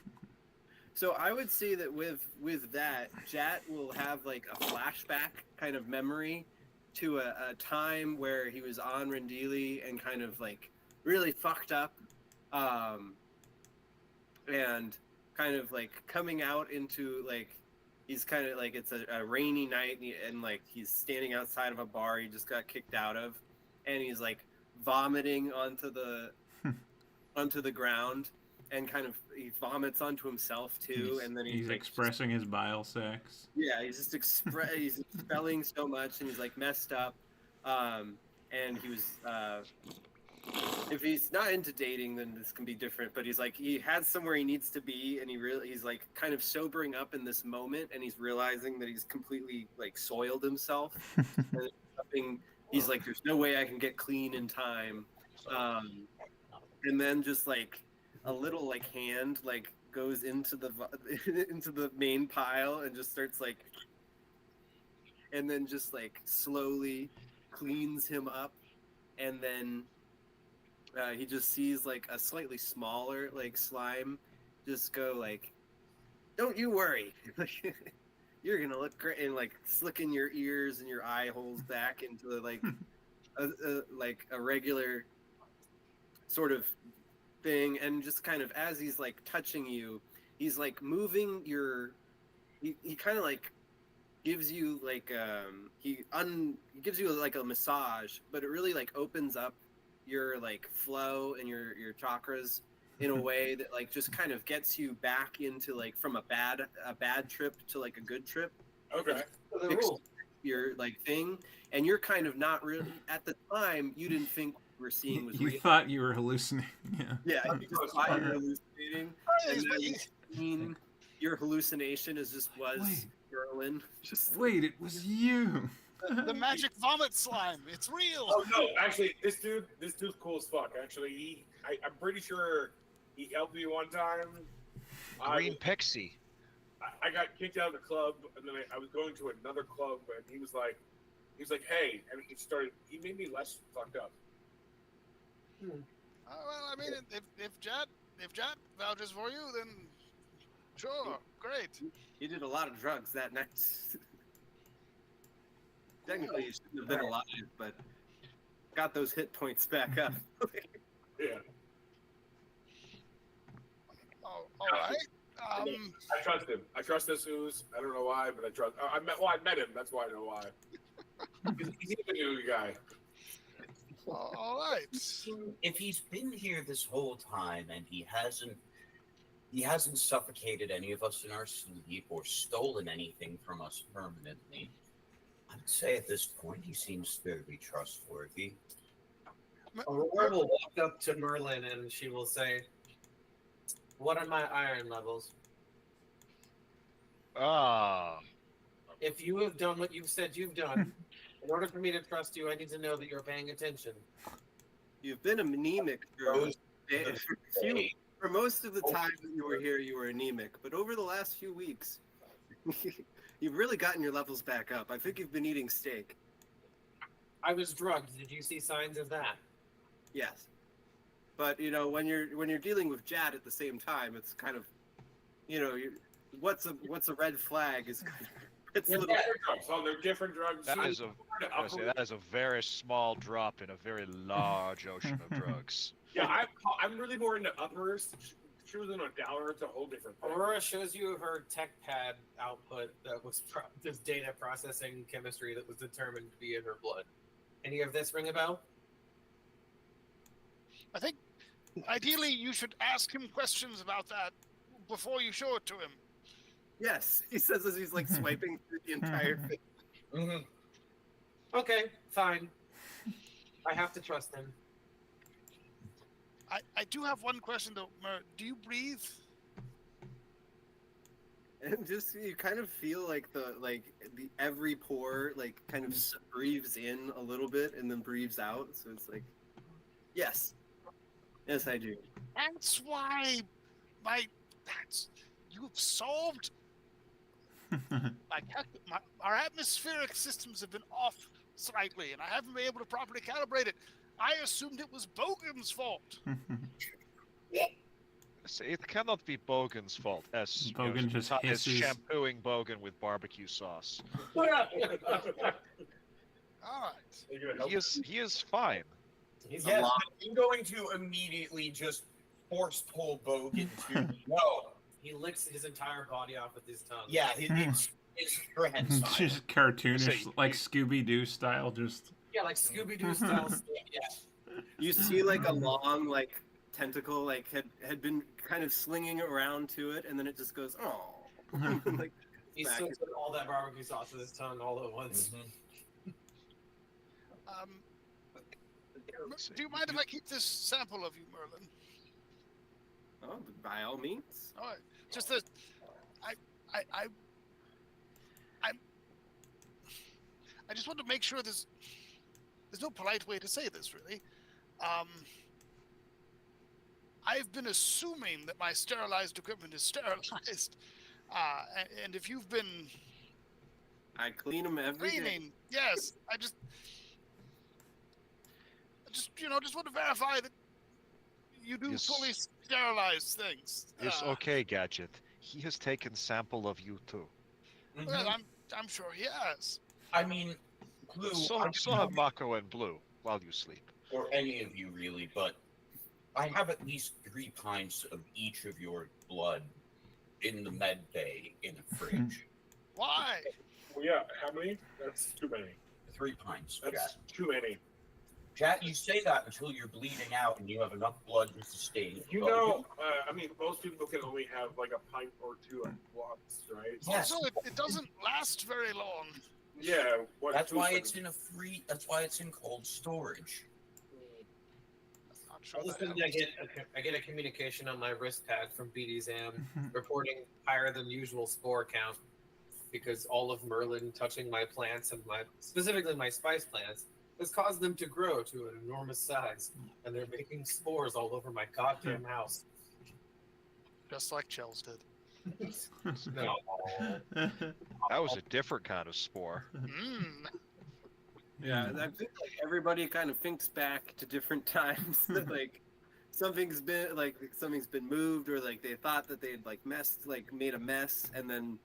G: So I would say that with that, Jat will have like a flashback kind of memory to a time where he was on Rendili and kind of like really fucked up, and kind of like coming out into like he's kind of like it's a rainy night and like he's standing outside of a bar he just got kicked out of, and he's like vomiting onto the ground, and kind of he vomits onto himself too, and then
A: he's
G: like,
A: expressing his bile sacs.
G: yeah, he's just he's expelling so much, and he's like messed up, and he was if he's not into dating, then this can be different. But he's like he has somewhere he needs to be, and he's like kind of sobering up in this moment, and he's realizing that he's completely like soiled himself. And he's like, "There's no way I can get clean in time," and then just like a little like hand like goes into the into the main pile and just starts like, and then just like slowly cleans him up, and then he just sees like a slightly smaller like slime just go like, "Don't you worry, you're gonna look great," and like slicking your ears and your eye holes back into like a regular sort of thing, and just kind of as he's like touching you, he's like moving your he kind of like gives you like he gives you like a massage, but it really like opens up your like flow and your chakras in a way that like just kind of gets you back into like from a bad trip to like a good trip.
F: Okay.
G: Your like thing, and you're kind of not really at the time you didn't think what you were seeing was
A: You
G: real.
A: thought you were hallucinating.
G: Yeah, you just thought you were hallucinating, and then your hallucination was
A: Wait.
G: Merlin. Just
A: Wait, it was you.
B: The magic vomit slime. It's real.
F: Oh no, actually, this dude's cool as fuck. Actually, I'm pretty sure he helped me one time.
E: Green Pixie.
F: I got kicked out of the club, and then I was going to another club, and he was like, "Hey," and he made me less fucked up.
B: Well, I mean, if Jad vouches for you, then sure, great.
G: you did a lot of drugs that night. Technically, you shouldn't have been alive, but got those hit points back up.
F: Yeah.
B: Oh, all right.
F: I trust him. I trust this ooze. I don't know why, but I trust. I met him. That's why I know why. He's a new guy.
B: All right.
C: If he's been here this whole time and he hasn't suffocated any of us in our sleep or stolen anything from us permanently, I'd say at this point he seems fairly trustworthy.
D: Aurora will walk up to Merlin and she will say, "What are my iron levels? If you have done what you've said you've done, in order for me to trust you, I need to know that you're paying attention."
G: You've been anemic for most of the time that you were here. You were anemic, but over the last few weeks, you've really gotten your levels back up. I think you've been eating steak.
D: I was drugged. Did you see signs of that?
G: Yes, but you know when you're dealing with Jad at the same time, it's kind of, what's a red flag is. It's
F: They're different drugs.
E: That is a very small drop in a very large ocean of drugs.
F: Yeah, I'm really more into uppers. Choosing a dollar, it's a whole different thing.
D: Aurora shows you her tech pad output that was this data processing chemistry that was determined to be in her blood. Any of this ring a bell?
B: I think ideally you should ask him questions about that before you show it to him.
G: Yes, he says as he's like swiping through the entire thing.
C: Mm-hmm.
D: Okay, fine. I have to trust him.
B: I do have one question though, Mer. Do you breathe?
G: And just you kind of feel like the every pore like kind of breathes in a little bit and then breathes out. So it's like, yes, I do.
B: That's why you've solved. Our atmospheric systems have been off slightly, and I haven't been able to properly calibrate it. I assumed it was Bogan's fault.
E: See, it cannot be Bogan's fault, as
A: Bogan just
E: is
A: hisses.
E: shampooing Bogan with barbecue sauce.
B: All right.
E: He is fine.
C: Yes, I'm going to immediately just force pull Bogan to no.
D: He licks his entire body off with his tongue.
C: Yeah, it's friend
A: It's
C: style.
A: just cartoonish,
E: Say,
A: like Scooby Doo style. Just
D: Yeah, like Scooby Doo style.
C: Yeah.
G: You see like a long like tentacle like had been kind of slinging around to it, and then it just goes oh. Like
D: He
G: back.
D: soaks up all that barbecue sauce with his tongue all at once.
B: Do you mind if I keep this sample of you, Merlin?
G: Oh, by all means.
B: All right. Just that I just want to make sure there's no polite way to say this, really. I've been assuming that my sterilized equipment is sterilized, and if you've been
G: I clean them every day.
B: cleaning, yes, I just just want to verify that you do
E: Yes.
B: fully sterilize things.
E: It's okay, Gadget. He has taken sample of you too.
B: Well, I'm sure he has.
C: I mean, Blue,
E: So
C: I
E: so have Mako and Blue while you sleep.
C: or any of you really, but I have at least 3 pints of each of your blood in the med bay in a fridge.
B: Why?
F: Well, yeah, how many? That's too many.
C: 3 pints,
F: That's
C: Jack.
F: too many.
C: Jack, you say that until you're bleeding out and you have enough blood to sustain.
F: You know, I mean, most people can only have like a pint or 2 at once, right?
C: Yes.
B: Also, it doesn't last very long.
F: Yeah. What
C: That's why it's
F: in.
C: That's why it's in cold storage.
B: I'm not sure
D: All of a
B: that
D: sudden, I get a communication on my wrist pad from BDSM reporting higher than usual spore count because all of Merlin touching my plants and specifically my spice plants has caused them to grow to an enormous size, and they're making spores all over my goddamn house.
B: just like Chels did.
D: No.
E: That was a different kind of spore.
G: Yeah, I feel like everybody kind of thinks back to different times that like something's been moved, or like they thought that they'd like made a mess and then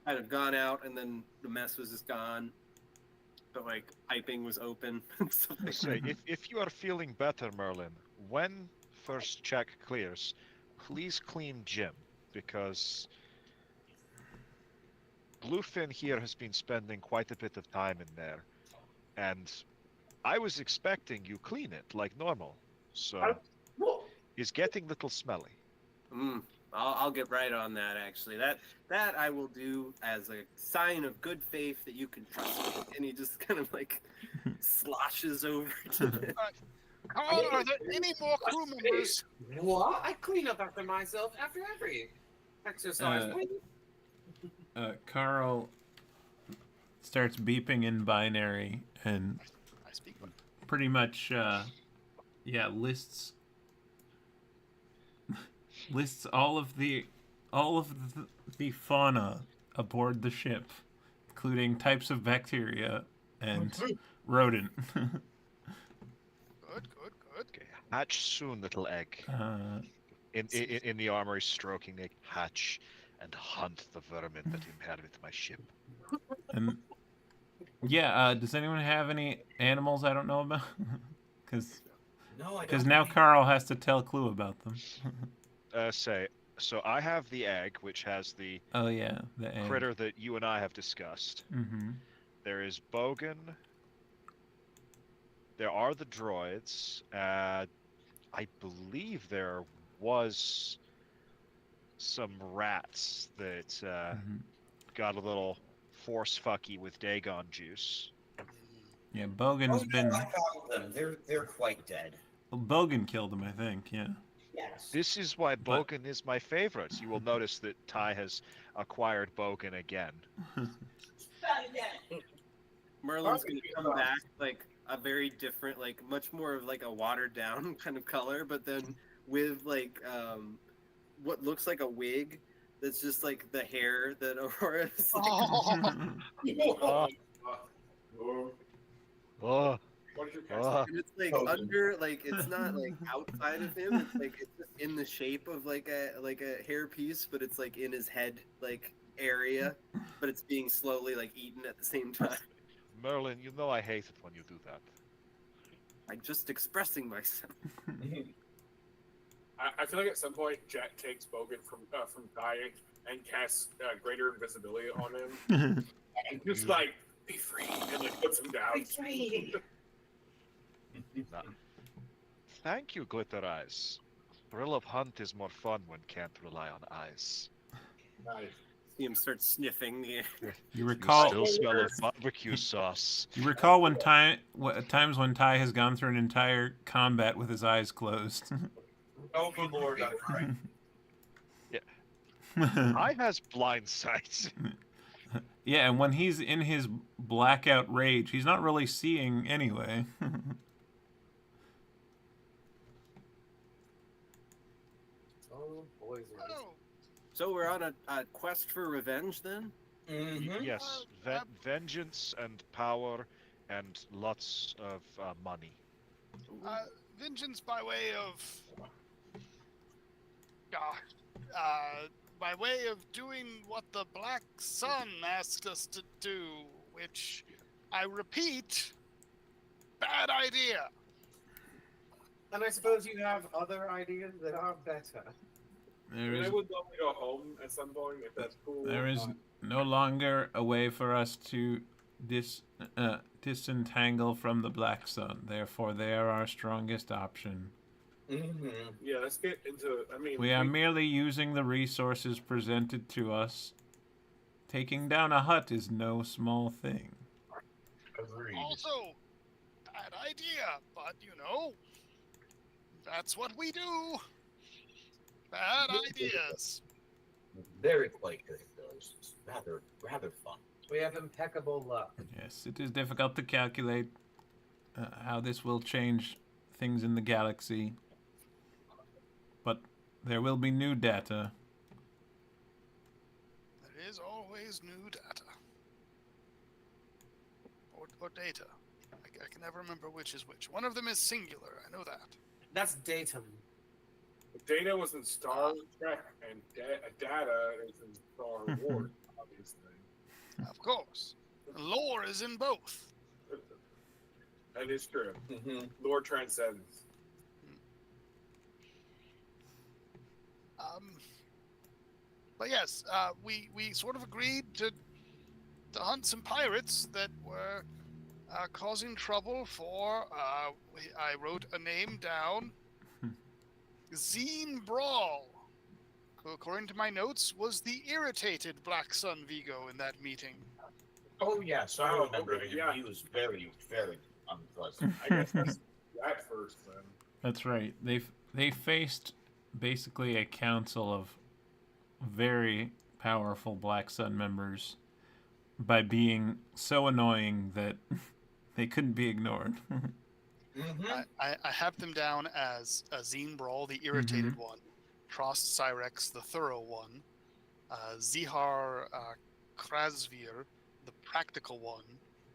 G: kind of gone out, and then the mess was just gone. But like piping was open.
E: Say, if you are feeling better, Merlin, when first check clears, please clean Jim, because Bluefin here has been spending quite a bit of time in there, and I was expecting you clean it like normal, so it's getting a little smelly.
G: I'll get right on that. Actually, that I will do as a sign of good faith that you can trust me. And he just kind of like sloshes over to the...
B: Carl, are there any more crew members?
D: What? I clean up after myself after every exercise.
A: Carl starts beeping in binary and
B: I speak one.
A: pretty much, lists all of the fauna aboard the ship, including types of bacteria and rodent.
B: Good.
E: Okay, hatch soon, little egg. In the armory, stroking the hatch and hunt the vermin that inhabit my ship.
A: And does anyone have any animals I don't know about? Because
C: No, I don't.
A: now Carl has to tell Clue about them.
E: So I have the egg, which has the
A: Oh yeah, the egg.
E: critter that you and I have discussed.
A: Mm-hmm.
E: There is Bogan. There are the droids. I believe there was some rats that got a little force fucky with Dagon juice.
A: Yeah, Bogan's been.
C: I found them. They're quite dead.
A: Bogan killed him, I think. Yeah.
C: Yes.
E: This is why
A: But-
E: Bogan is my favorite. You will notice that Ty has acquired Bogan again.
G: Merlin's gonna come back like a very different, like much more of like a watered down kind of color, but then with like what looks like a wig that's just like the hair that Aurora's like,
E: Oh,
F: What is your
G: and it's like under, like it's not like outside of him, it's like it's just in the shape of like a hair piece, but it's like in his head like area, but it's being slowly like eaten at the same time.
E: Merlin, you know I hate it when you do that.
G: I'm just expressing myself.
F: I feel like at some point Jack takes Bogan from dying and casts greater invisibility on him, and just like be free, and like puts him down.
E: Nah. Thank you, Glitter Eyes. Thrill of hunt is more fun when can't rely on eyes.
F: Nice.
G: See him start sniffing the air.
A: You
E: You
A: recall
E: still smell of barbecue sauce.
A: you recall when times when Ty has gone through an entire combat with his eyes closed.
C: Oh, good lord, I'm right.
E: I has blind sight.
A: Yeah, and when he's in his blackout rage, he's not really seeing anyway.
D: Oh, boys.
B: Oh,
G: So we're on a quest for revenge then?
C: Mm-hmm.
E: Yes, vengeance and power and lots of money.
B: vengeance by way of, by way of doing what the Black Sun asked us to do, which, I repeat, bad idea.
D: And I suppose you have other ideas that are better.
A: There
F: I
A: is
F: would love to go home at some point if that's cool.
A: there is no longer a way for us to disentangle from the Black Sun. Therefore, they are our strongest option.
C: Mm-hmm.
F: Yeah, let's get into. I mean,
A: We are merely using the resources presented to us. Taking down a hut is no small thing.
C: Agreed.
B: Also, bad idea, but that's what we do. Bad ideas.
C: Very quite good at those. It's rather fun.
D: We have impeccable luck.
A: Yes, it is difficult to calculate how this will change things in the galaxy. But there will be new data.
B: There is always new data. Or data. I can never remember which is which. One of them is singular, I know that.
D: That's datum.
F: Data was in Star Trek, and data is in Star Wars, obviously.
B: Of course. Lore is in both.
F: That is true.
C: Mm-hmm.
F: Lord transcends.
B: But yes, we sort of agreed to hunt some pirates that were causing trouble for, I wrote a name down, Zine Brawl, who according to my notes was the irritated Black Sun Vigo in that meeting.
C: Oh yes, I
F: Oh,
C: remember
F: okay,
C: him.
F: yeah.
C: He was very, very unpleasant.
F: I guess that's that first then.
A: That's right. They faced basically a council of very powerful Black Sun members by being so annoying that they couldn't be ignored.
C: Mm-hmm.
B: I have them down as Zine Brawl, the irritated one, Trost Cyrex, the thorough one, Zihar Krasvir, the practical one,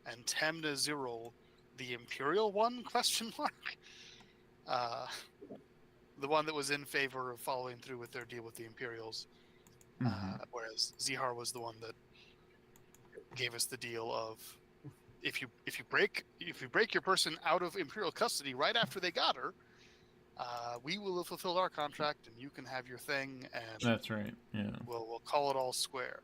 B: and Tamna Zirol, the imperial one? Question mark. The one that was in favor of following through with their deal with the Imperials, whereas Zihar was the one that gave us the deal of if you break your person out of Imperial custody right after they got her, we will have fulfilled our contract and you can have your thing, and
A: That's right. Yeah.
B: we'll call it all square.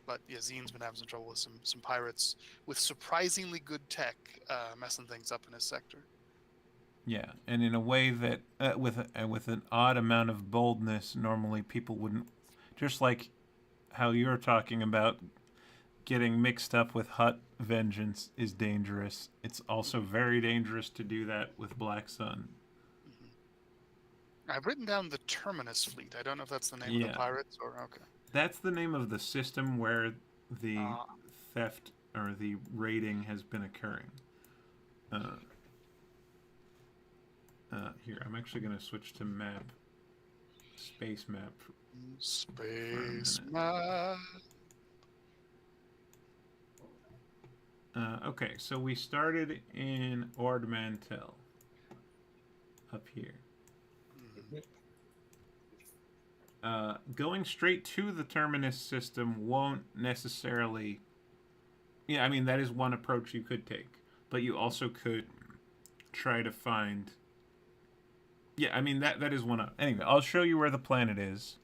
B: But yeah, Zine's been having some trouble with some pirates with surprisingly good tech messing things up in his sector.
A: Yeah, and in a way that with an odd amount of boldness, normally people wouldn't. Just like how you're talking about getting mixed up with Hut vengeance is dangerous. It's also very dangerous to do that with Black Sun.
B: I've written down the Terminus Fleet. I don't know if that's the name of the pirates or okay.
A: That's the name of the system where the theft or the raiding has been occurring. Here, I'm actually going to switch to map. Space map.
B: Space map.
A: Okay, so we started in Ord Mantell. Up here. Going straight to the Terminus system won't necessarily... Yeah, I mean, that is one approach you could take. But you also could try to find Yeah, I mean that is one of. Anyway, I'll show you where the planet is,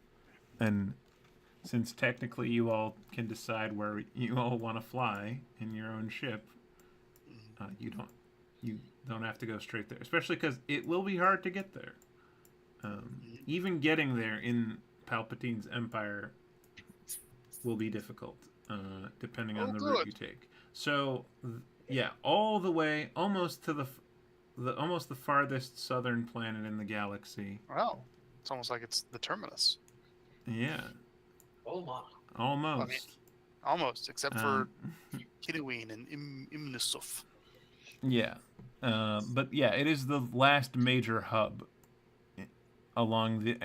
A: and since technically you all can decide where you all want to fly in your own ship, you don't have to go straight there, especially because it will be hard to get there. Even getting there in Palpatine's Empire will be difficult, depending on the route you take. So, yeah, all the way, almost to almost the farthest southern planet in the galaxy.
B: Wow. It's almost like it's the terminus.
A: Yeah.
D: Oh my.
A: Almost.
B: I mean, almost, except for Kitaween and Imnusuf.
A: Yeah. But yeah, it is the last major hub along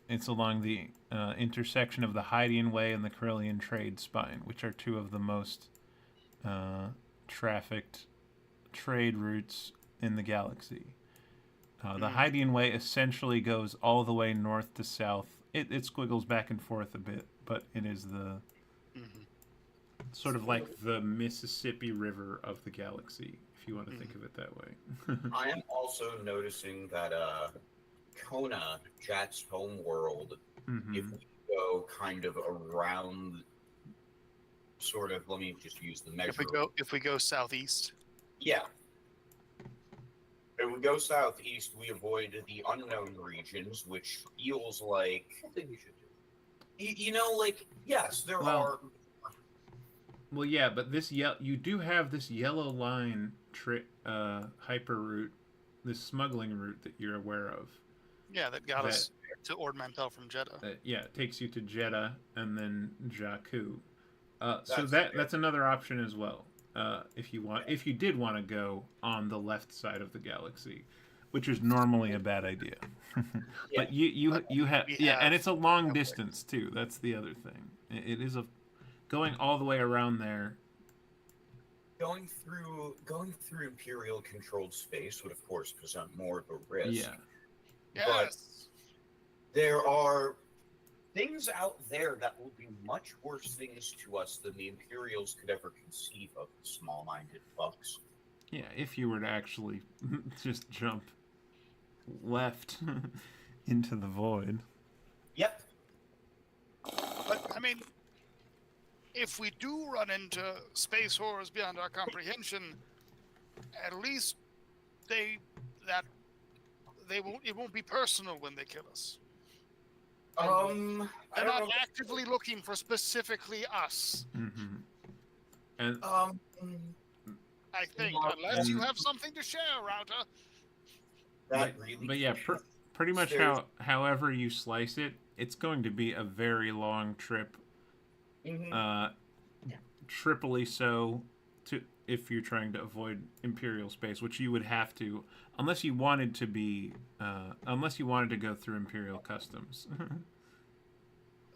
A: it's along the intersection of the Hydian Way and the Corellian Trade Spine, which are two of the most trafficked trade routes in the galaxy. The Hydian Way essentially goes all the way north to south. It squiggles back and forth a bit, but it is the sort of like the Mississippi River of the galaxy, if you want to think of it that way.
C: I am also noticing that Kona, Jat's home world, if we go kind of around, sort of, let me just use the measure.
B: If we go southeast.
C: Yeah. If we go southeast, we avoid the unknown regions, which feels like something we should do. You know, like, yes, there are.
A: Well, yeah, but you do have this yellow line hyper route, this smuggling route that you're aware of.
B: Yeah, that got us to Ord Mantell from Jeddah.
A: Yeah, it takes you to Jeddah and then Jakku. So that's another option as well. If you did want to go on the left side of the galaxy, which is normally a bad idea. But you have and it's a long distance too. That's the other thing. It is going all the way around there.
C: Going through Imperial controlled space would of course present more of a risk.
A: Yeah.
B: Yes.
C: But there are things out there that will be much worse things to us than the Imperials could ever conceive of, small-minded fucks.
A: Yeah, if you were to actually just jump left into the void.
C: Yep.
B: But, I mean, if we do run into space horrors beyond our comprehension, at least it won't be personal when they kill us. They're not actively looking for specifically us.
A: And
B: I think, unless you have something to share, Router.
C: But
A: yeah, pretty much however you slice it, it's going to be a very long trip. Triply so if you're trying to avoid Imperial space, which you would have to, unless you wanted to go through Imperial customs.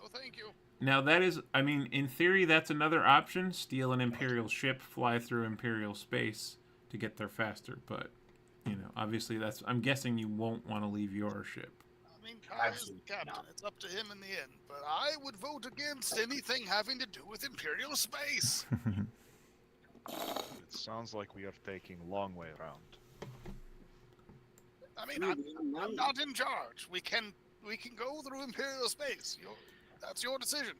B: Oh, thank you.
A: Now that is, I mean, in theory, that's another option. Steal an Imperial ship, fly through Imperial space to get there faster. But, obviously I'm guessing you won't want to leave your ship.
B: I mean, Kai is the captain. It's up to him in the end. But I would vote against anything having to do with Imperial space.
E: It sounds like we are taking long way around.
B: I mean, I'm not in charge. We can go through Imperial space. That's your decision.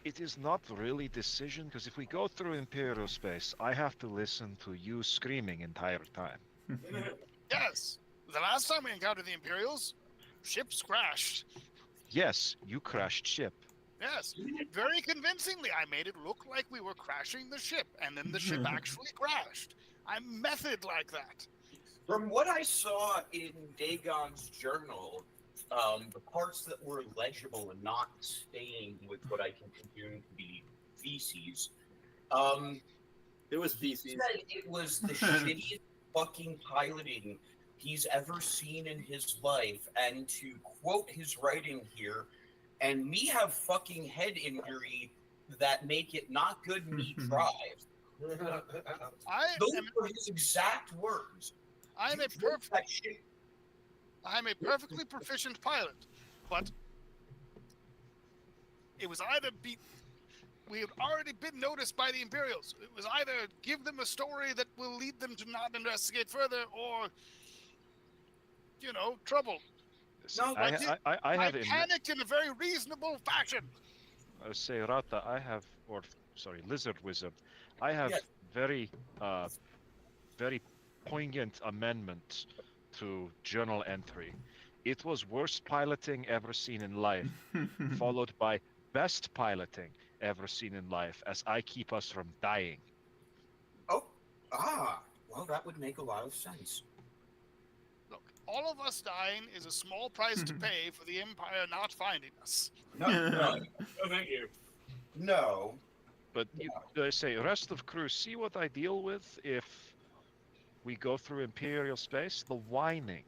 E: It is not really decision, because if we go through Imperial space, I have to listen to you screaming entire time.
B: Yes. The last time we encountered the Imperials, ships crashed.
E: Yes, you crashed ship.
B: Yes, very convincingly. I made it look like we were crashing the ship, and then the ship actually crashed. I'm method like that.
C: From what I saw in Dagon's journal, the parts that were legible and not stained with what I can presume to be feces,
G: it was feces.
C: It was the shittiest fucking piloting he's ever seen in his life, and to quote his writing here, and me have fucking head injury that make it not good me drive. Those were his exact words.
B: I'm a perfectly proficient pilot, but it was either we had already been noticed by the Imperials. It was either give them a story that will lead them to not investigate further, or trouble.
C: No,
E: I
B: I
E: have in
B: panicked in a very reasonable fashion.
E: say Rata, sorry, Lizard Wizard, I have
C: Yes.
E: very very poignant amendment to journal entry. It was worst piloting ever seen in life, followed by best piloting ever seen in life, as I keep us from dying.
C: Well, that would make a lot of sense.
B: Look, all of us dying is a small price to pay for the Empire not finding us.
C: No, no,
F: Oh, thank you.
C: no.
E: But I say, rest of crew, see what I deal with if we go through Imperial space? The whining.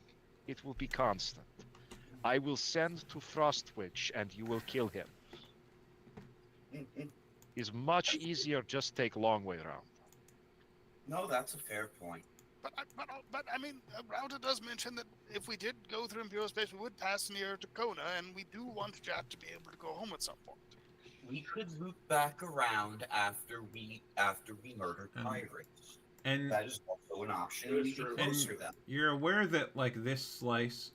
E: It will be constant. I will send to Frostwitch and you will kill him.
C: Mm-mm.
E: Is much easier, just take long way around.
C: No, that's a fair point.
B: But I mean, Rauta does mention that if we did go through Imperial space, we would pass near Tacona, and we do want Jack to be able to go home at some point.
C: We could loop back around after we murder pirates.
A: And
C: That is also an option.
F: That is
C: We get
F: true.
C: closer to them.
A: you're aware that like this slice,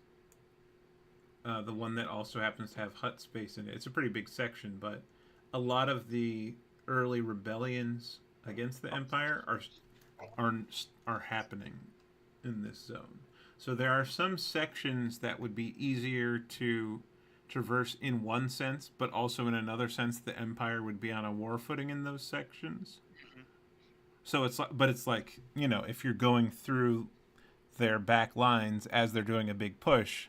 A: the one that also happens to have hut space in it, it's a pretty big section, but a lot of the early rebellions against the Empire are happening in this zone. So there are some sections that would be easier to traverse in one sense, but also in another sense the Empire would be on a war footing in those sections. So it's like, if you're going through their back lines as they're doing a big push,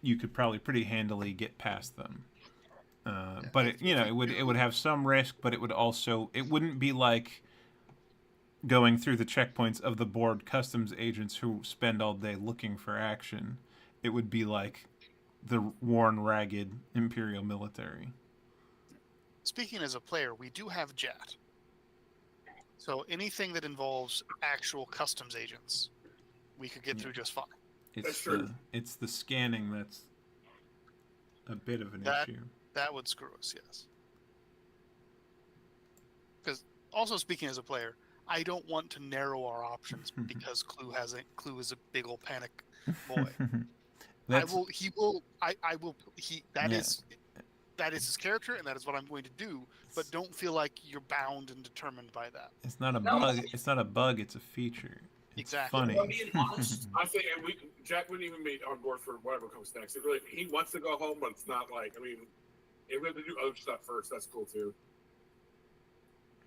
A: you could probably pretty handily get past them. But it would have some risk, but it wouldn't be like going through the checkpoints of the bored customs agents who spend all day looking for action. It would be like the worn, ragged Imperial military.
B: Speaking as a player, we do have JAT. So anything that involves actual customs agents, we could get through just fine.
F: That's true.
A: It's the scanning that's a bit of an issue.
B: That would screw us, yes. Because also speaking as a player, I don't want to narrow our options because Clue is a big old panic boy. That is his character, and that is what I'm going to do. But don't feel like you're bound and determined by that.
A: It's not a bug. It's not a bug. It's a feature. It's
B: Exactly.
A: funny.
C: Well, being honest,
F: I think Jack wouldn't even be on board for whatever comes next. He wants to go home, but it's not like, if we have to do other stuff first, that's cool too.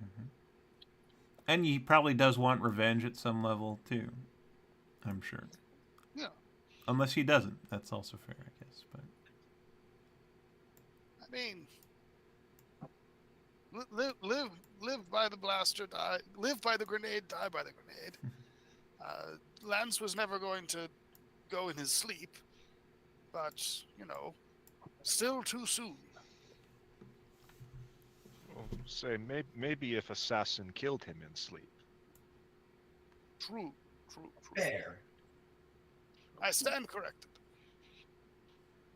A: Mm-hmm. And he probably does want revenge at some level too. I'm sure.
B: Yeah.
A: Unless he doesn't, that's also fair, I guess. But
B: I mean, live by the blaster, live by the grenade, die by the grenade. Lance was never going to go in his sleep, but still too soon.
E: Well, say maybe if Assassin killed him in sleep.
B: True.
C: fair.
B: I stand corrected.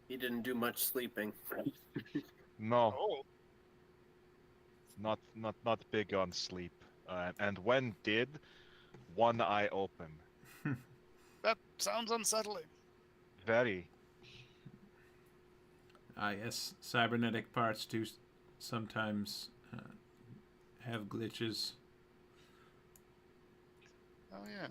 G: He didn't do much sleeping.
E: No,
B: Oh,
E: not big on sleep. And when did, one eye open.
B: that sounds unsettling.
E: Very.
A: yes, cybernetic parts do sometimes have glitches.
B: Oh yeah.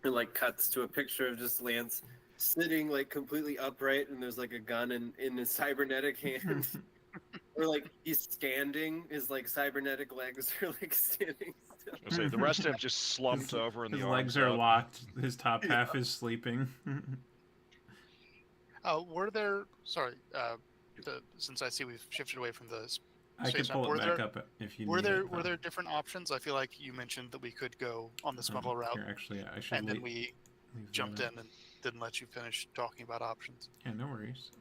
G: It like cuts to a picture of just Lance sitting like completely upright, and there's like a gun in his cybernetic hand. Or like he's standing, his like cybernetic legs are like standing still.
E: I say the rest of him just slumped over, and
A: His
E: the
A: legs
E: arms
A: are
E: out.
A: locked. His top half is sleeping.
B: Were there? Sorry. Since I see we've shifted away from the
A: I can
B: space
A: pull
B: map,
A: it back up if you
B: were
A: need
B: there
A: it.
B: were there different options? I feel like you mentioned that we could go on the smuggle route,
A: Here, actually, I should
B: and then
A: leave
B: we
A: that
B: jumped
A: up.
B: in and didn't let you finish talking about options.
A: Yeah, no worries.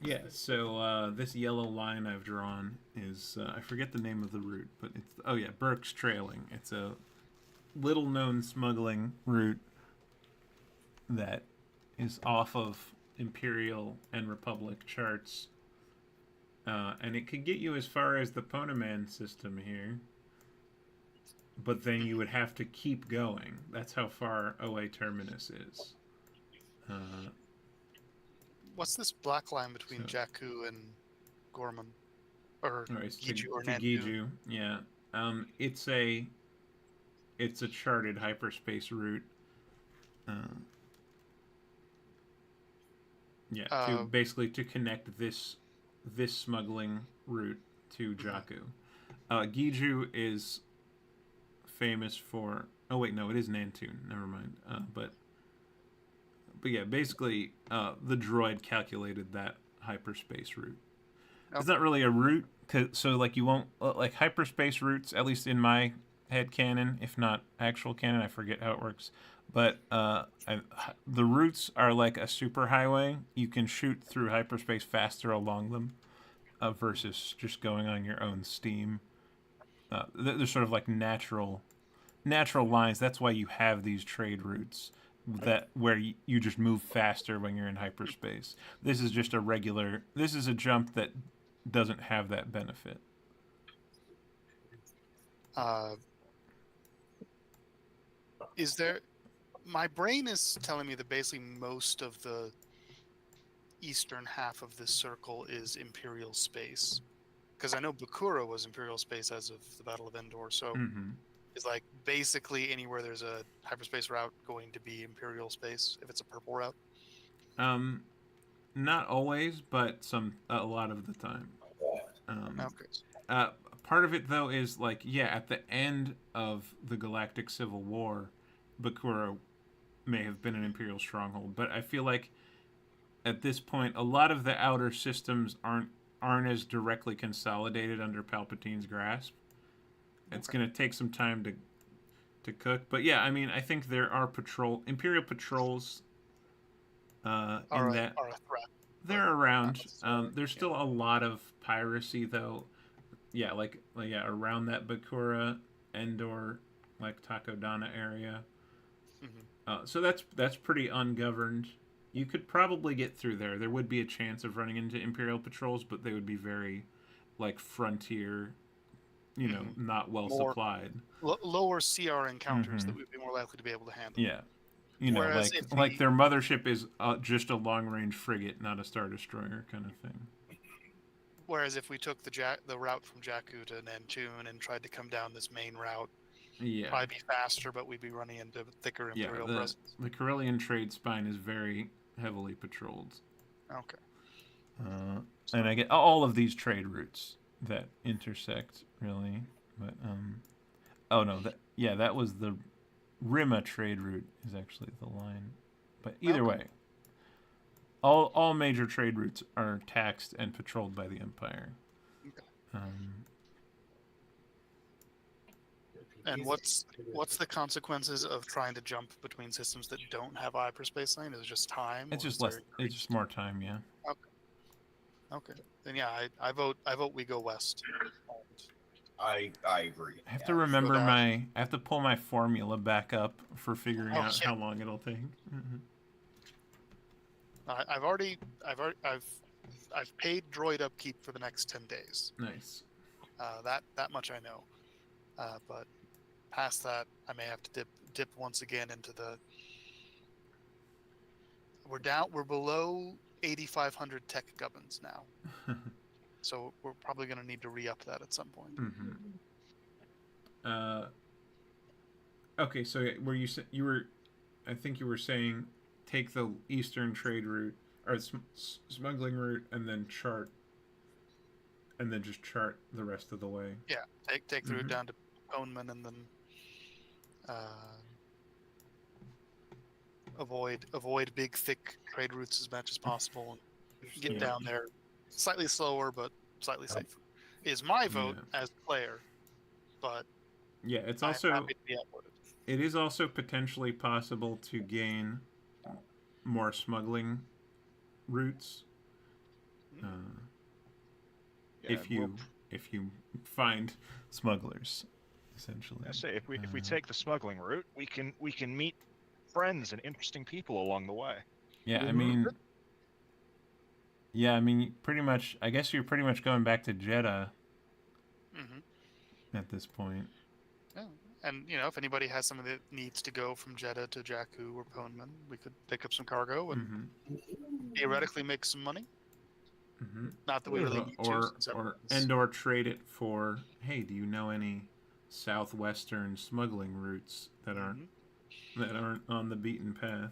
A: Yeah, so this yellow line I've drawn is, I forget the name of the route, but it's, Burke's Trailing. It's a little-known smuggling route that is off of Imperial and Republic charts. And it could get you as far as the Ponaman system here. but then you would have to keep going. That's how far OA Terminus is.
B: What's this black line between
A: So-
B: Jakku and Gorman? Or
A: All right,
B: Giju or
A: to
B: Nantu?
A: Giju, yeah. It's a charted hyperspace route. Yeah, to basically to connect this smuggling route to Jakku. Giju is famous for. Oh wait, no, it is Nantu. Never mind. But yeah, basically, the droid calculated that hyperspace route. It's not really a route, so like you won't like hyperspace routes. At least in my head canon, if not actual canon, I forget how it works. But the routes are like a superhighway. You can shoot through hyperspace faster along them, versus just going on your own steam. They're sort of like natural lines. That's why you have these trade routes where you just move faster when you're in hyperspace. This is just a regular. This is a jump that doesn't have that benefit.
B: Is there? My brain is telling me that basically most of the eastern half of this circle is Imperial space, because I know Bakura was Imperial space as of the Battle of Endor. So is like basically anywhere there's a hyperspace route going to be Imperial space if it's a purple route.
A: Not always, but a lot of the time.
B: Okay.
A: Part of it though is like at the end of the Galactic Civil War, Bakura may have been an Imperial stronghold, but I feel like at this point a lot of the outer systems aren't as directly consolidated under Palpatine's grasp. It's going to take some time to cook, but yeah, I mean, I think there are Imperial patrols
B: Are a threat.
A: They're around. There's still a lot of piracy though. Yeah, like around that Bakura, Endor, like Takodana area. So that's pretty ungoverned. You could probably get through there. There would be a chance of running into Imperial patrols, but they would be very, like, frontier, not well supplied.
B: Lower CR encounters that we'd be more likely to be able to handle.
A: Yeah.
B: Whereas
A: like their mothership is just a long-range frigate, not a Star Destroyer kind of thing.
B: Whereas if we took the route from Jakku to Nantoon and tried to come down this main route, probably be faster, but we'd be running into thicker Imperial presence.
A: The Corellian trade spine is very heavily patrolled.
B: Okay.
A: And I get all of these trade routes that intersect, really. But that was the Rima trade route is actually the line. But either way, all major trade routes are taxed and patrolled by the Empire.
B: Okay. And what's the consequences of trying to jump between systems that don't have hyperspace lane? Is it just time?
A: It's just less. It's just more time. Yeah.
B: Okay. Then I vote we go west.
C: I agree.
A: I have to remember I have to pull my formula back up for figuring out how long it'll take.
B: I've paid droid upkeep for the next 10 days.
A: Nice.
B: That much I know. But past that, I may have to dip once again into the. We're below 8,500 tech gubbins now, so we're probably going to need to re-up that at some point.
A: Okay, so I think you were saying take the eastern trade route or smuggling route, and then just chart the rest of the way.
B: Yeah, take the route down to Poneman, and then avoid big thick trade routes as much as possible, and get down there slightly slower but slightly safer. Is my vote as player, but
A: it's
B: I'm
A: also
B: happy to be outvoted.
A: It is also potentially possible to gain more smuggling routes if you find smugglers, essentially.
E: I say if we take the smuggling route, we can meet friends and interesting people along the way.
A: Yeah, I mean, pretty much. I guess you're pretty much going back to Jeddah at this point.
B: Yeah, And if anybody has something that needs to go from Jeddah to Jakku or Poneman, we could pick up some cargo and theoretically make some money. Not that we really need to. Since
A: or trade it for, hey, do you know any southwestern smuggling routes that aren't on the beaten path?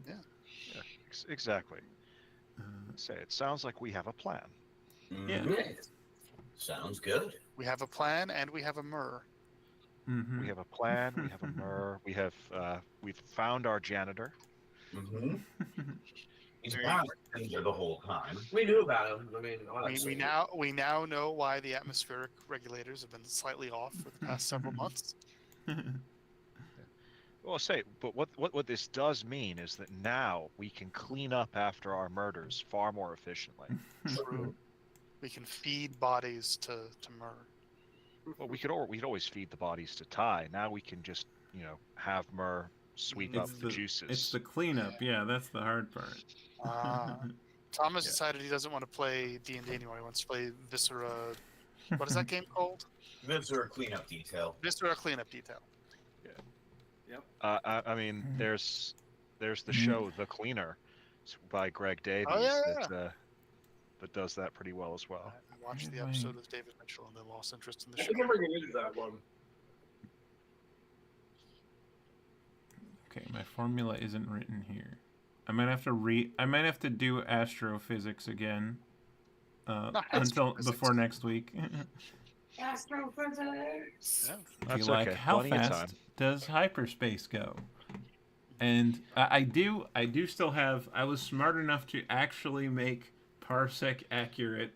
E: Yeah, exactly. Say, it sounds like we have a plan.
A: Yeah.
C: Sounds good.
B: We have a plan and we have a myrrh.
E: We have a plan. We have a myrrh. We've found our janitor.
C: He's been there the whole time.
D: We knew about him. I mean, honestly.
B: We now know why the atmospheric regulators have been slightly off for the past several months.
E: Well, but what this does mean is that now we can clean up after our murders far more efficiently.
B: True. We can feed bodies to myrrh.
E: Well, we'd always feed the bodies to Ty. Now we can just have myrrh sweep up the juices.
A: It's the cleanup. Yeah, that's the hard part.
B: Thomas decided he doesn't want to play D&D anymore. He wants to play Viscera. What is that game called?
C: Viscera Cleanup Detail.
B: Viscera Cleanup Detail.
G: Yep.
E: I mean, there's the show The Cleaner by Greg Davies that does that pretty well as well.
B: I watched the episode with David Mitchell and then lost interest in the
F: I
B: show.
F: think I'm bringing into that one.
A: Okay, my formula isn't written here. I might have to do astrophysics again before next week.
D: Astrophysics.
E: That's
A: like,
E: okay.
A: how
E: Plenty of
A: fast
E: time.
A: does hyperspace go? And I do still have. I was smart enough to actually make parsec accurate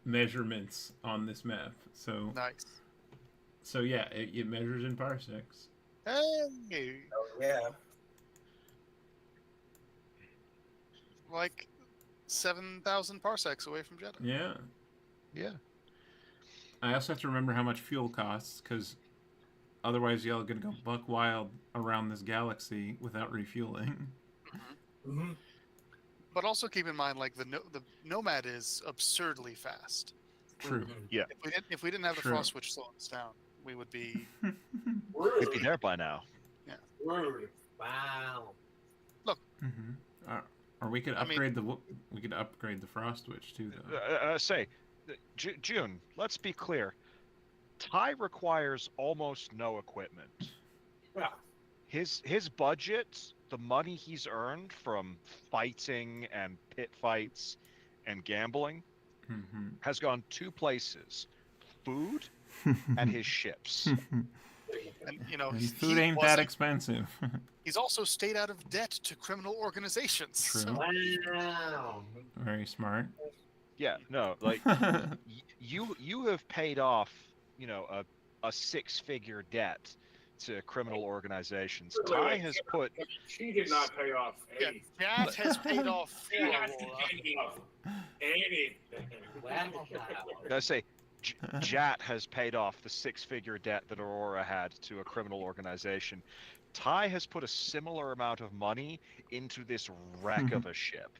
A: measurements on this map. So
B: Nice.
A: So yeah, it measures in parsecs.
B: Hey,
C: Oh, yeah.
B: like 7,000 parsecs away from Jeddah.
A: Yeah.
E: Yeah.
A: I also have to remember how much fuel costs, because otherwise y'all are gonna go buck wild around this galaxy without refueling.
B: But also keep in mind, like the Nomad is absurdly fast.
A: True.
E: Yeah.
B: If we didn't have the
A: True.
B: frost switch slowing us down, we would be.
E: We'd be there by now.
F: Rude.
D: Wow.
A: Or we could upgrade the frost switch too, though.
E: June, let's be clear. Ty requires almost no equipment.
F: Yeah.
E: His budget, the money he's earned from fighting and pit fights and gambling, has gone two places: food and his ships.
B: And
A: And food ain't that expensive.
B: He's also stayed out of debt to criminal organizations.
A: True.
B: So,
D: Wow.
A: Very smart.
E: Yeah, no, like you have paid off, a six-figure debt to criminal organizations. Ty has put.
F: She did not pay off anything.
B: Jat has paid off.
F: She has to pay off anything.
E: I say, Jat has paid off the six-figure debt that Aurora had to a criminal organization. Ty has put a similar amount of money into this wreck of a ship.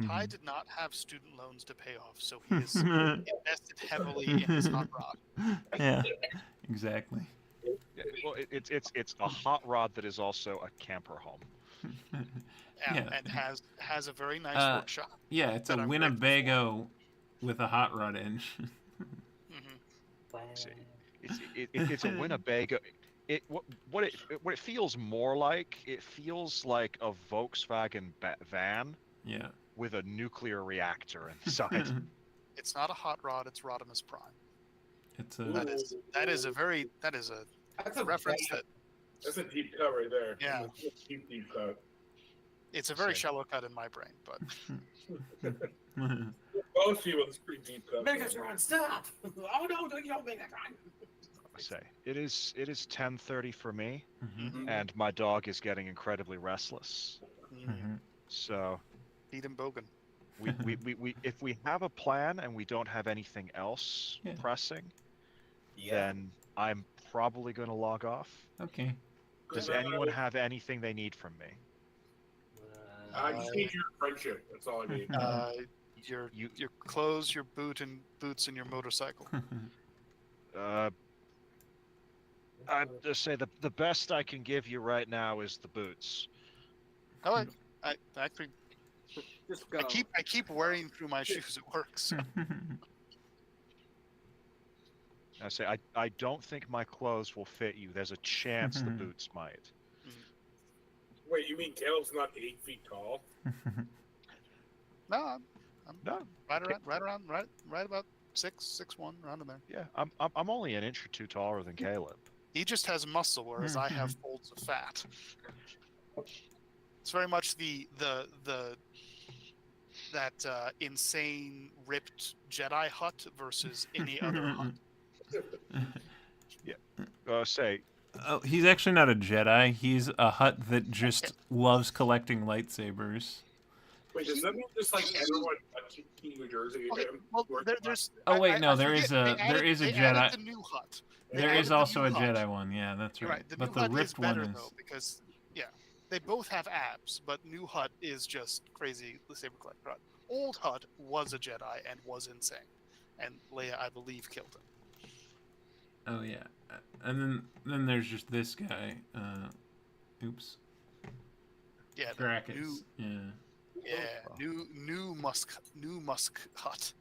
B: Ty did not have student loans to pay off, so he has invested heavily in his hot rod.
A: Yeah, exactly.
E: Yeah, well, it's a hot rod that is also a camper home.
B: And has a very nice workshop.
A: Yeah, it's a
B: that I'm
A: Winnebago with a hot rod engine.
E: See, it's a Winnebago. What it feels more like, it feels like a Volkswagen van.
A: Yeah.
E: With a nuclear reactor inside.
B: It's not a hot rod; it's Rodimus Prime.
A: It's a.
B: That is a reference that.
F: That's a deep cut right there.
B: Yeah.
F: Deep cut.
B: It's a very shallow cut in my brain, but
F: Most people, it's pretty deep cut.
D: Megatron, stop! Oh no, don't yell Megatron!
E: I say it is 10:30 for me,
A: Mhm.
E: and my dog is getting incredibly restless. So
B: feed him bogan.
E: we if we have a plan and we don't have anything else pressing, then I'm probably going to log off.
A: Okay.
E: Does anyone have anything they need from me?
F: I just need your friendship. That's all I need.
B: Your clothes, your boots, and your motorcycle.
E: I'd just say the best I can give you right now is the boots.
B: I actually
G: Just go.
B: I keep wearing through my shoes at work. So.
E: I say I don't think my clothes will fit you. There's a chance the boots might.
F: Wait, you mean Caleb's not 8 feet tall?
B: No, I'm
E: No,
B: right about 6'1", around in there.
E: yeah, I'm only an inch or two taller than Caleb.
B: He just has muscle, whereas I have folds of fat. It's very much that insane ripped Jedi hut versus any other hut.
E: Say
A: Oh, he's actually not a Jedi. He's a hut that just loves collecting lightsabers.
F: Wait, does that mean just like everyone in New Jersey?
B: Okay, well, there's.
A: Oh wait, no,
B: I
A: there
B: forget,
A: is
B: they
A: a
B: added-
A: there is a
B: they
A: Jedi.
B: added the new hut. They
A: There
B: added
A: is
B: the
A: also
B: new
A: a
B: hut.
A: Jedi one. Yeah, that's
B: You're
A: right.
B: right. The
A: But
B: new
A: the
B: hut is
A: ripped
B: better
A: one is.
B: though because they both have abs, but new hut is just crazy. The saber collector hut. Old hut was a Jedi and was insane, and Leia, I believe, killed him.
A: Oh yeah, and then there's just this guy. Oops.
B: Yeah, the
A: Gracchus.
B: new Musk hut.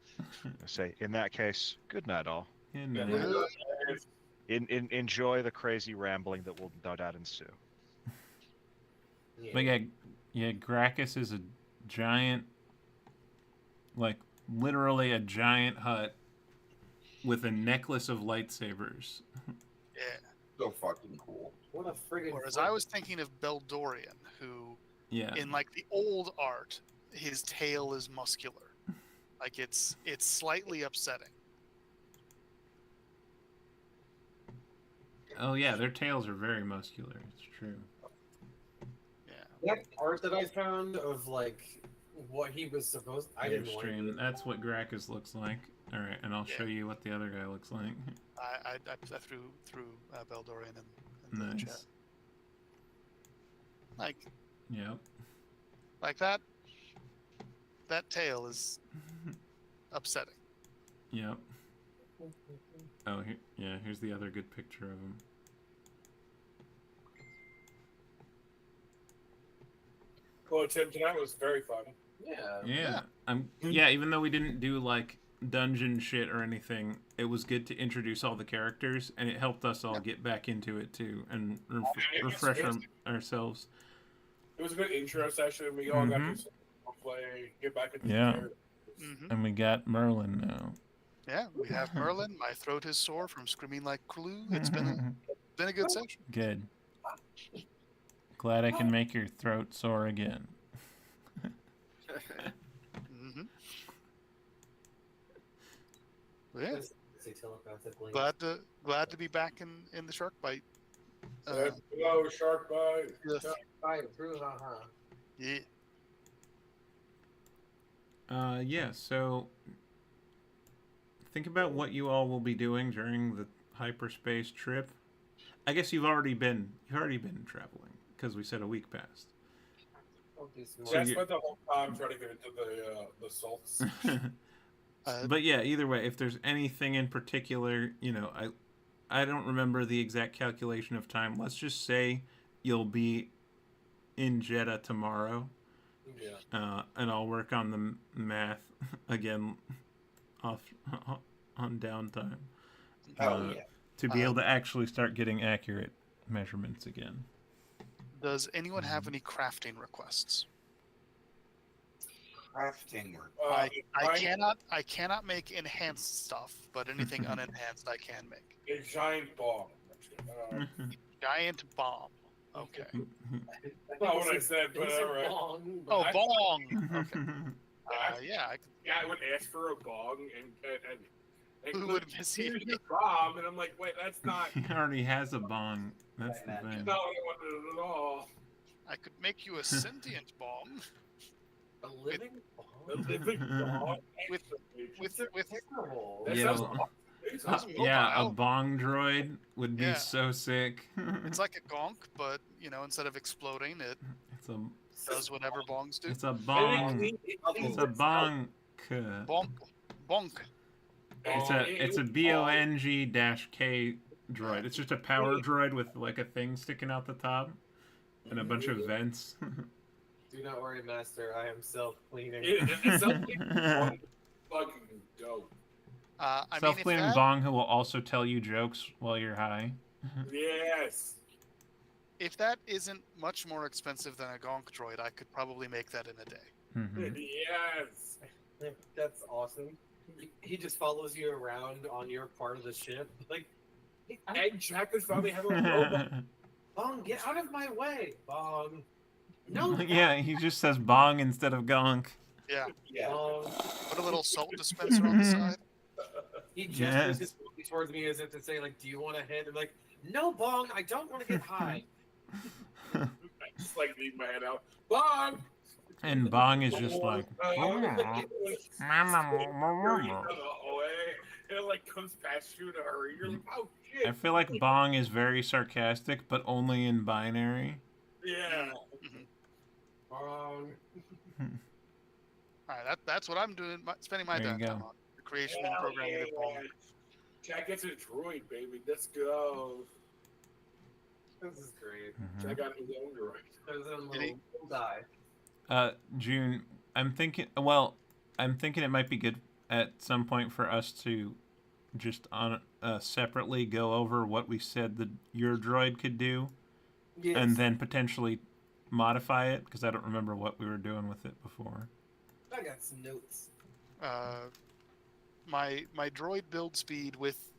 E: say in that case, good night all.
A: Yeah.
E: Enjoy the crazy rambling that will no doubt ensue.
A: But yeah, Gracchus is a giant, like literally a giant hut with a necklace of lightsabers.
B: Yeah.
C: So fucking cool.
D: What a friggin'
B: Whereas I was thinking of Beldorian, who
A: Yeah.
B: in like the old art, his tail is muscular. Like it's slightly upsetting.
A: Oh yeah, their tails are very muscular. It's true.
B: Yeah.
D: that art that I found of like what he was supposed. I didn't want
A: Stream.
D: to.
A: That's what Gracchus looks like. All right, and I'll show you what the other guy looks like.
B: I threw Beldorian in the chat.
A: Nice.
B: Like
A: Yep.
B: that tail is upsetting.
A: Yep. Oh, here's the other good picture of him.
F: Well, Tim, tonight was very fun.
D: Yeah.
A: Yeah. Even though we didn't do like dungeon shit or anything, it was good to introduce all the characters, and it helped us all get back into it too, and refresh ourselves.
F: It was a good intro session. We all got to play, get back into the character.
A: And we got Merlin now.
B: Yeah, we have Merlin. My throat is sore from screaming like Clue. It's been a good session.
A: Good. Glad I can make your throat sore again.
B: Yeah.
D: Say telepathically.
B: Glad to be back in the Sharkbite.
F: Hello, Sharkbite.
B: Yes.
D: Yeah.
B: Yeah.
A: So think about what you all will be doing during the hyperspace trip. I guess you've already been traveling because we said a week passed.
F: So I spent the whole time trying to get into the salts.
A: But yeah, either way, if there's anything in particular, I don't remember the exact calculation of time. Let's just say you'll be in Jeddah tomorrow.
F: Yeah.
A: And I'll work on the math again on downtime. To be able to actually start getting accurate measurements again.
B: Does anyone have any crafting requests?
C: Crafting work.
B: I cannot make enhanced stuff, but anything unenhanced I can make.
F: A giant bomb.
B: Giant bomb. Okay.
F: That's not what I said, but alright.
B: Oh, bong. Okay. Yeah.
F: I would ask for a bong and
B: Who would miss you?
F: a bomb, and I'm like, wait, that's not.
A: He already has a bong. That's the
F: That's
A: thing.
F: not what I wanted at all.
B: I could make you a sentient bomb.
D: A living
F: A living bomb.
B: With
F: That
A: Yeah,
F: sounds
A: a bong droid would be so sick.
B: It's like a gonk, but instead of exploding, it does whatever bongs do.
A: It's a bong. It's a bonk.
B: Bonk.
A: It's a BONG-K droid. It's just a power droid with like a thing sticking out the top and a bunch of vents.
D: Do not worry, Master. I am self-cleaning.
F: It's something fucking dope.
B: I mean,
A: Self-cleaning bong who will also tell you jokes while you're high.
F: Yes.
B: if that isn't much more expensive than a gonk droid, I could probably make that in a day.
A: Mhm.
F: Yes.
D: That's awesome. He just follows you around on your part of the ship. Like,
F: And Jack is finally having a robot.
D: Bong, get out of my way, Bong. No.
A: Yeah, he just says bong instead of gonk.
B: Yeah.
C: Yeah.
D: Bong.
B: Put a little salt dispenser on the side.
D: He gestures
A: Yes.
D: his body towards me as if to say, like, do you want to hit? I'm like, no, Bong, I don't want to get high.
F: I just like leave my head out. Bong!
A: And bong is just like,
F: It like comes past you in a hurry. You're like, oh shit.
A: I feel like bong is very sarcastic, but only in binary.
F: Yeah.
D: Bong.
B: All right, that's what I'm doing. Spending my
A: There you
B: downtime
A: go.
B: on the creation and programming of Bong.
F: Jack gets a droid, baby. Let's go.
D: This is great.
A: Mhm.
F: Jack got his own droid.
D: There's a
B: Did he?
D: little die.
A: June, I'm thinking it might be good at some point for us to just separately go over what we said that your droid could do,
D: Yes.
A: and then potentially modify it, because I don't remember what we were doing with it before.
D: I got some notes.
B: My droid build speed with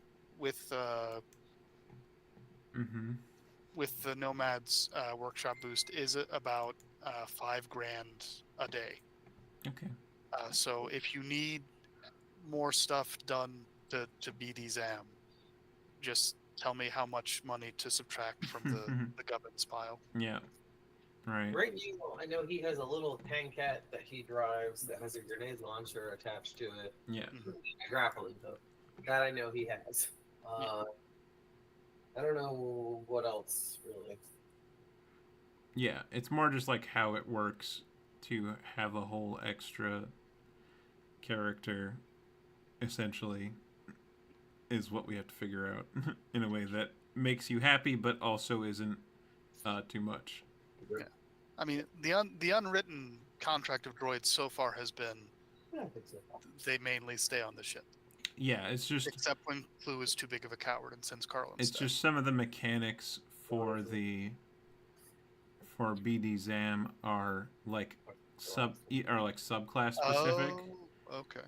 A: Mm-hmm.
B: with the Nomad's workshop boost is about $5,000 a day.
A: Okay.
B: So if you need more stuff done to BD-ZAM, just tell me how much money to subtract from the Gubbins pile.
A: Yeah. Right.
D: Right now, I know he has a little tankette that he drives that has a grenade launcher attached to it.
A: Yeah.
D: A grappling hook. That I know he has. I don't know what else, really.
A: Yeah. It's more just like how it works to have a whole extra character, essentially, is what we have to figure out in a way that makes you happy, but also isn't too much.
B: Yeah. I mean, the unwritten contract of droids so far has been
D: Yeah, I think so.
B: they mainly stay on the ship,
A: Yeah, it's just
B: except when Clue is too big of a coward and sends Carl
A: it's
B: instead.
A: just some of the mechanics for BD-ZAM are like subclass specific.
B: Oh, okay.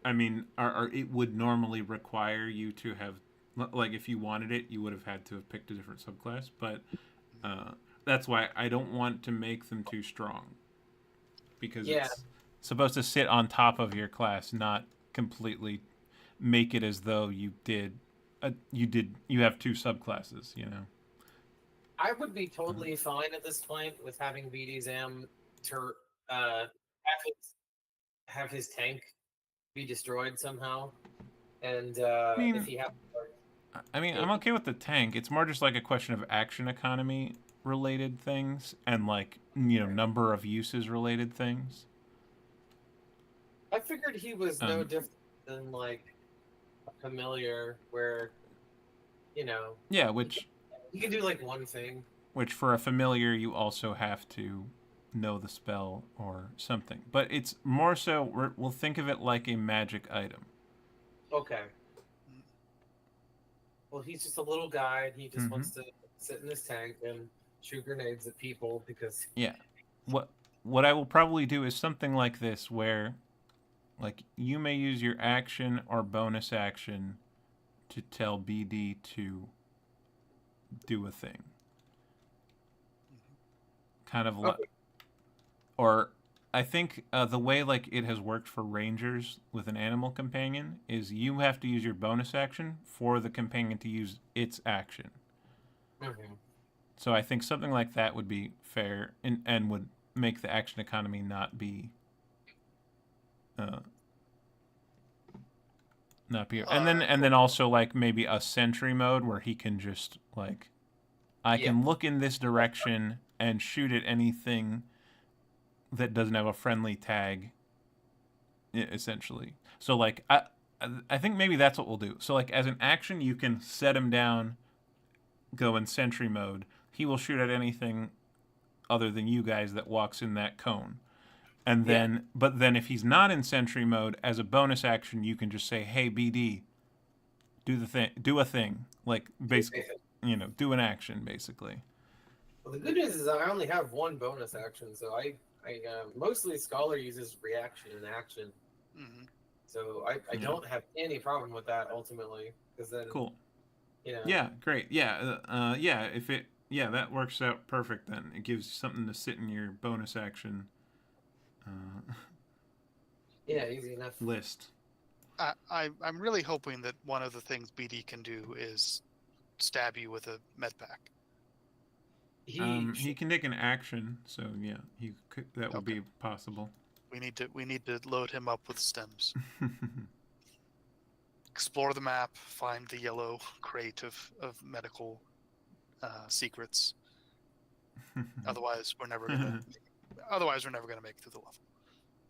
A: I mean, it would normally require you to have, like, if you wanted it, you would have had to have picked a different subclass. But that's why I don't want to make them too strong, because it's supposed to sit on top of your class, not completely make it as though you have two subclasses. You know.
D: I would be totally fine at this point with having BD-ZAM have his tank be destroyed somehow, and
A: mean,
D: if he have.
A: I'm okay with the tank. It's more just like a question of action economy related things and, like, number of uses related things.
D: I figured he was no different than like a familiar, where
A: Yeah, which
D: you can do like one thing.
A: Which for a familiar, you also have to know the spell or something. But it's more so, we'll think of it like a magic item.
D: Okay. Well, he's just a little guy. And he just wants to sit in his tank and shoot grenades at people because.
A: Yeah. What I will probably do is something like this, where, like, you may use your action or bonus action to tell BD to do a thing. Kind of like, or I think the way like it has worked for rangers with an animal companion is you have to use your bonus action for the companion to use its action.
D: Mm-hmm.
A: So I think something like that would be fair and would make the action economy not be and then also like maybe a sentry mode where he can just like I can look in this direction and shoot at anything that doesn't have a friendly tag, essentially. So, like, I think maybe that's what we'll do. So like as an action, you can set him down, go in sentry mode. He will shoot at anything other than you guys that walks in that cone. And then, but then if he's not in sentry mode, as a bonus action, you can just say, "Hey, BD, do a thing." Like basically, do an action, basically.
D: Well, the good news is I only have one bonus action, so I mostly Scholar uses reaction and action.
B: Mhm.
D: So I don't have any problem with that ultimately, because then
A: Cool.
D: you know.
A: Yeah, great. Yeah, that works out perfect. Then it gives you something to sit in your bonus action
D: Yeah, easy enough.
A: list.
B: I'm really hoping that one of the things BD can do is stab you with a med pack.
A: He can take an action, so yeah, that would be possible.
B: We need to load him up with stems. Explore the map, find the yellow crate of medical secrets. Otherwise, we're never gonna make it through the level.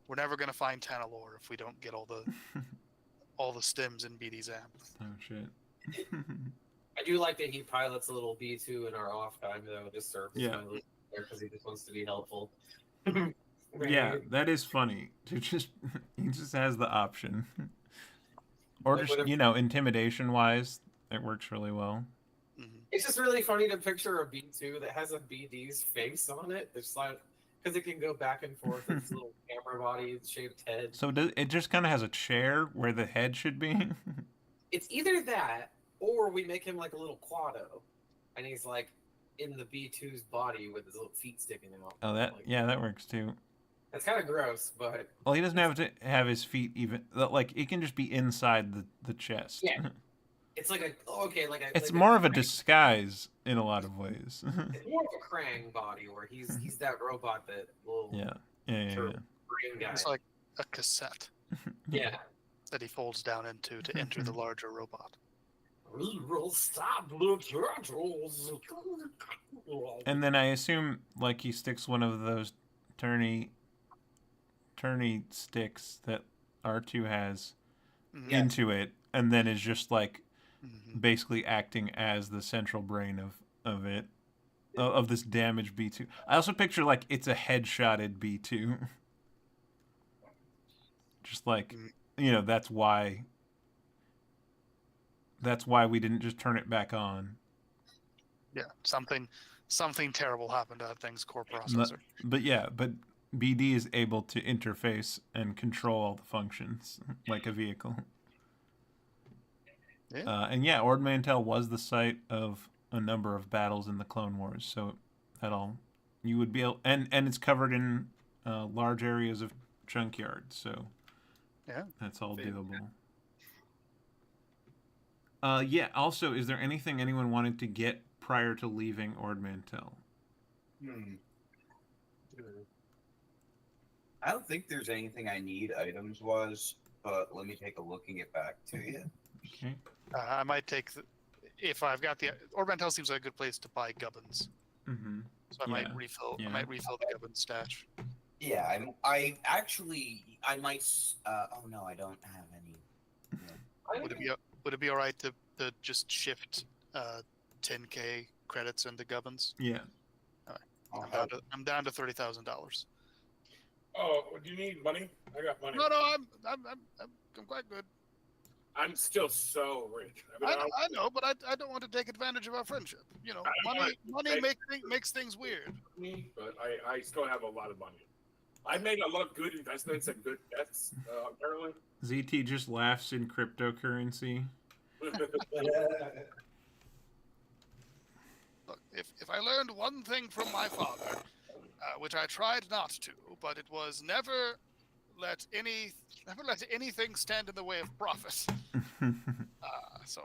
B: We're never gonna find Tanalore if we don't get all the stems in BD's amp.
A: Oh shit.
D: I do like that he pilots a little B2 in our off time, though, just surface because he just wants to be helpful.
A: Yeah, that is funny. He just has the option. Or just, intimidation-wise, it works really well.
D: It's just really funny to picture a B2 that has a BD's face on it. It's like, because it can go back and forth with its little camera body shaped head.
A: So it just kind of has a chair where the head should be?
D: It's either that, or we make him like a little Quado, and he's like in the B2's body with his little feet sticking out.
A: Oh, that works too.
D: That's kind of gross, but...
A: Well, he doesn't have to have his feet even... Like, it can just be inside the chest.
D: Yeah. It's like
A: It's more of a disguise in a lot of ways.
D: It's more of a Krang body, where he's that robot that will...
A: Yeah.
D: Brain guy.
B: It's like a cassette.
D: Yeah.
B: That he folds down into to enter the larger robot.
D: We will stop the turtles.
A: And then I assume, like, he sticks one of those turny sticks that R2 has into it, and then is just like basically acting as the central brain of it, of this damaged B2. I also picture like it's a headshotted B2. Just like, that's why we didn't just turn it back on.
B: Yeah, something terrible happened to that thing's core processor.
A: But BD is able to interface and control all the functions like a vehicle.
B: Yeah.
A: And Ord Mantell was the site of a number of battles in the Clone Wars, so you would be able, and it's covered in large areas of junkyard, so that's all doable. Also, is there anything anyone wanted to get prior to leaving Ord Mantell?
C: I don't think there's anything I need items-wise, but let me take a look and get back to you.
A: Okay.
B: I might take if I've got the Ord Mantell seems like a good place to buy gubbins.
A: Mm-hmm.
B: So I might refill. I might refill the gubbin stash.
C: Yeah, I might. Oh no, I don't have any.
B: Would it be all right to just shift 10K credits into gubbins?
A: Yeah.
B: All right. I'm down to $30,000.
F: Oh, do you need money? I got money.
B: No, I'm quite good.
F: I'm still so rich.
B: I know, but I don't want to take advantage of our friendship. Money makes things weird.
F: But I still have a lot of money. I made a lot of good investments and good bets, apparently.
A: ZT just laughs in cryptocurrency.
B: Look, if I learned one thing from my father, which I tried not to, but it was never let anything stand in the way of profit. So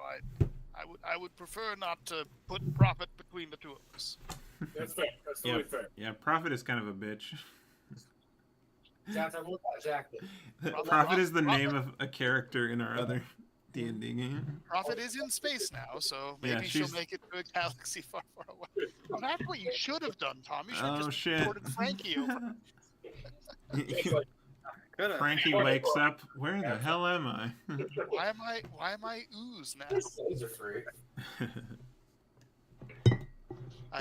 B: I would prefer not to put profit between the two of us.
F: That's fair. That's totally fair.
A: Yeah, profit is kind of a bitch.
D: Jacket.
A: Profit is the name of a character in our other D&D game.
B: Profit is in space now, so maybe she'll make it to a galaxy far, far away. Well, that's what you should have done, Tom. You should have just reported Frankie over.
A: Frankie wakes up. Where the hell am I?
B: Why am I ooze now?
D: Those are free.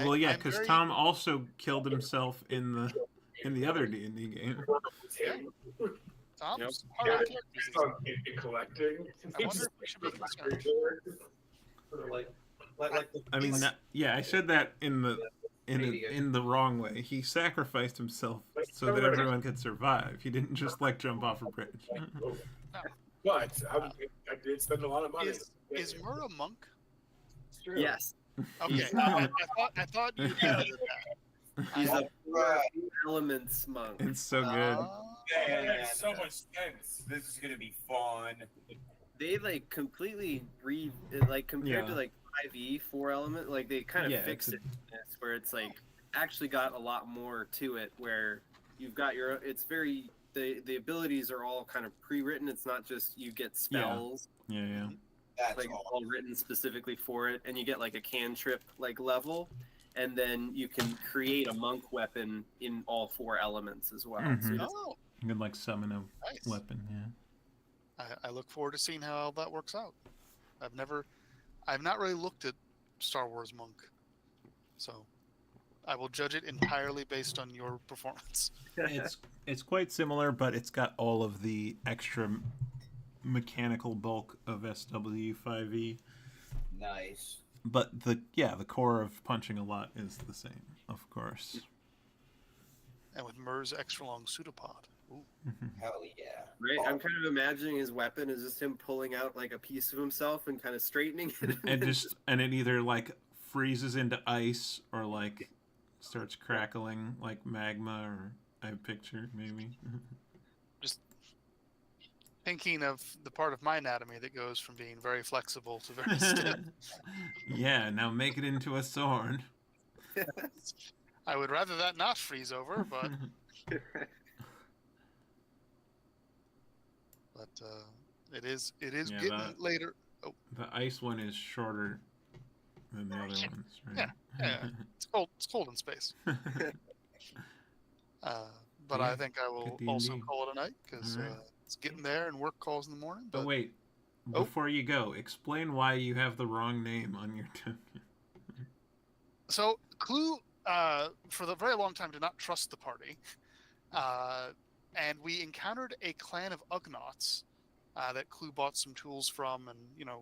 A: Well, yeah,
B: I'm
A: because
B: very-
A: Tom also killed himself in the other D&D game.
B: Tom's
G: Yep.
B: part of the characters.
F: Collecting.
B: I wonder if we should be concerned.
D: Sort of like the
A: I mean,
B: He's-
A: yeah, I said that in the wrong way. He sacrificed himself so that everyone could survive. He didn't just like jump off a bridge.
F: But I did spend a lot of money.
B: Is Mur a monk?
F: It's true.
G: Yes,
B: Okay, I thought you edited that.
G: he's a four elements monk.
A: It's so good.
C: Man, that makes so much sense. This is gonna be fun.
G: They like completely compared to
A: Yeah.
G: like 5e 4 element, like they kind of
A: Yeah,
G: fixed
A: it's
G: it in this, where it's like actually got a lot more to it, where you've got it's very the abilities are all kind of pre-written. It's not just you get spells
A: Yeah.
C: That's
G: like
C: all.
G: all written specifically for it, and you get like a cantrip like level, and then you can create a monk weapon in all 4 elements as well. So
A: Mhm.
G: you just-
B: Oh,
A: You could like summon a
B: nice.
A: weapon. Yeah.
B: I look forward to seeing how that works out. I've not really looked at Star Wars Monk, so I will judge it entirely based on your performance.
A: It's quite similar, but it's got all of the extra mechanical bulk of SW5e.
C: Nice.
A: But the core of punching a lot is the same, of course.
B: And with Mur's extra long pseudopod. Ooh.
C: Hell yeah.
G: Right, I'm kind of imagining his weapon is just him pulling out like a piece of himself and kind of straightening it.
A: and it either like freezes into ice or like starts crackling like magma, or I picture maybe.
B: Thinking of the part of my anatomy that goes from being very flexible to very stiff.
A: Yeah, now make it into a sword.
B: I would rather that not freeze over, but it is
A: Yeah,
B: getting
A: that-
B: later.
A: The ice one is shorter than the other ones, right?
B: Yeah. It's cold in space. But
A: Yeah,
B: I think I will
A: good
B: also
A: D&D.
B: call it a night because
A: Alright.
B: it's getting there and work calls in the morning.
A: But wait,
B: Oh.
A: before you go, explain why you have the wrong name on your token.
B: So Clue, for the very long time, did not trust the party, and we encountered a clan of Ugnaughts that Clue bought some tools from, and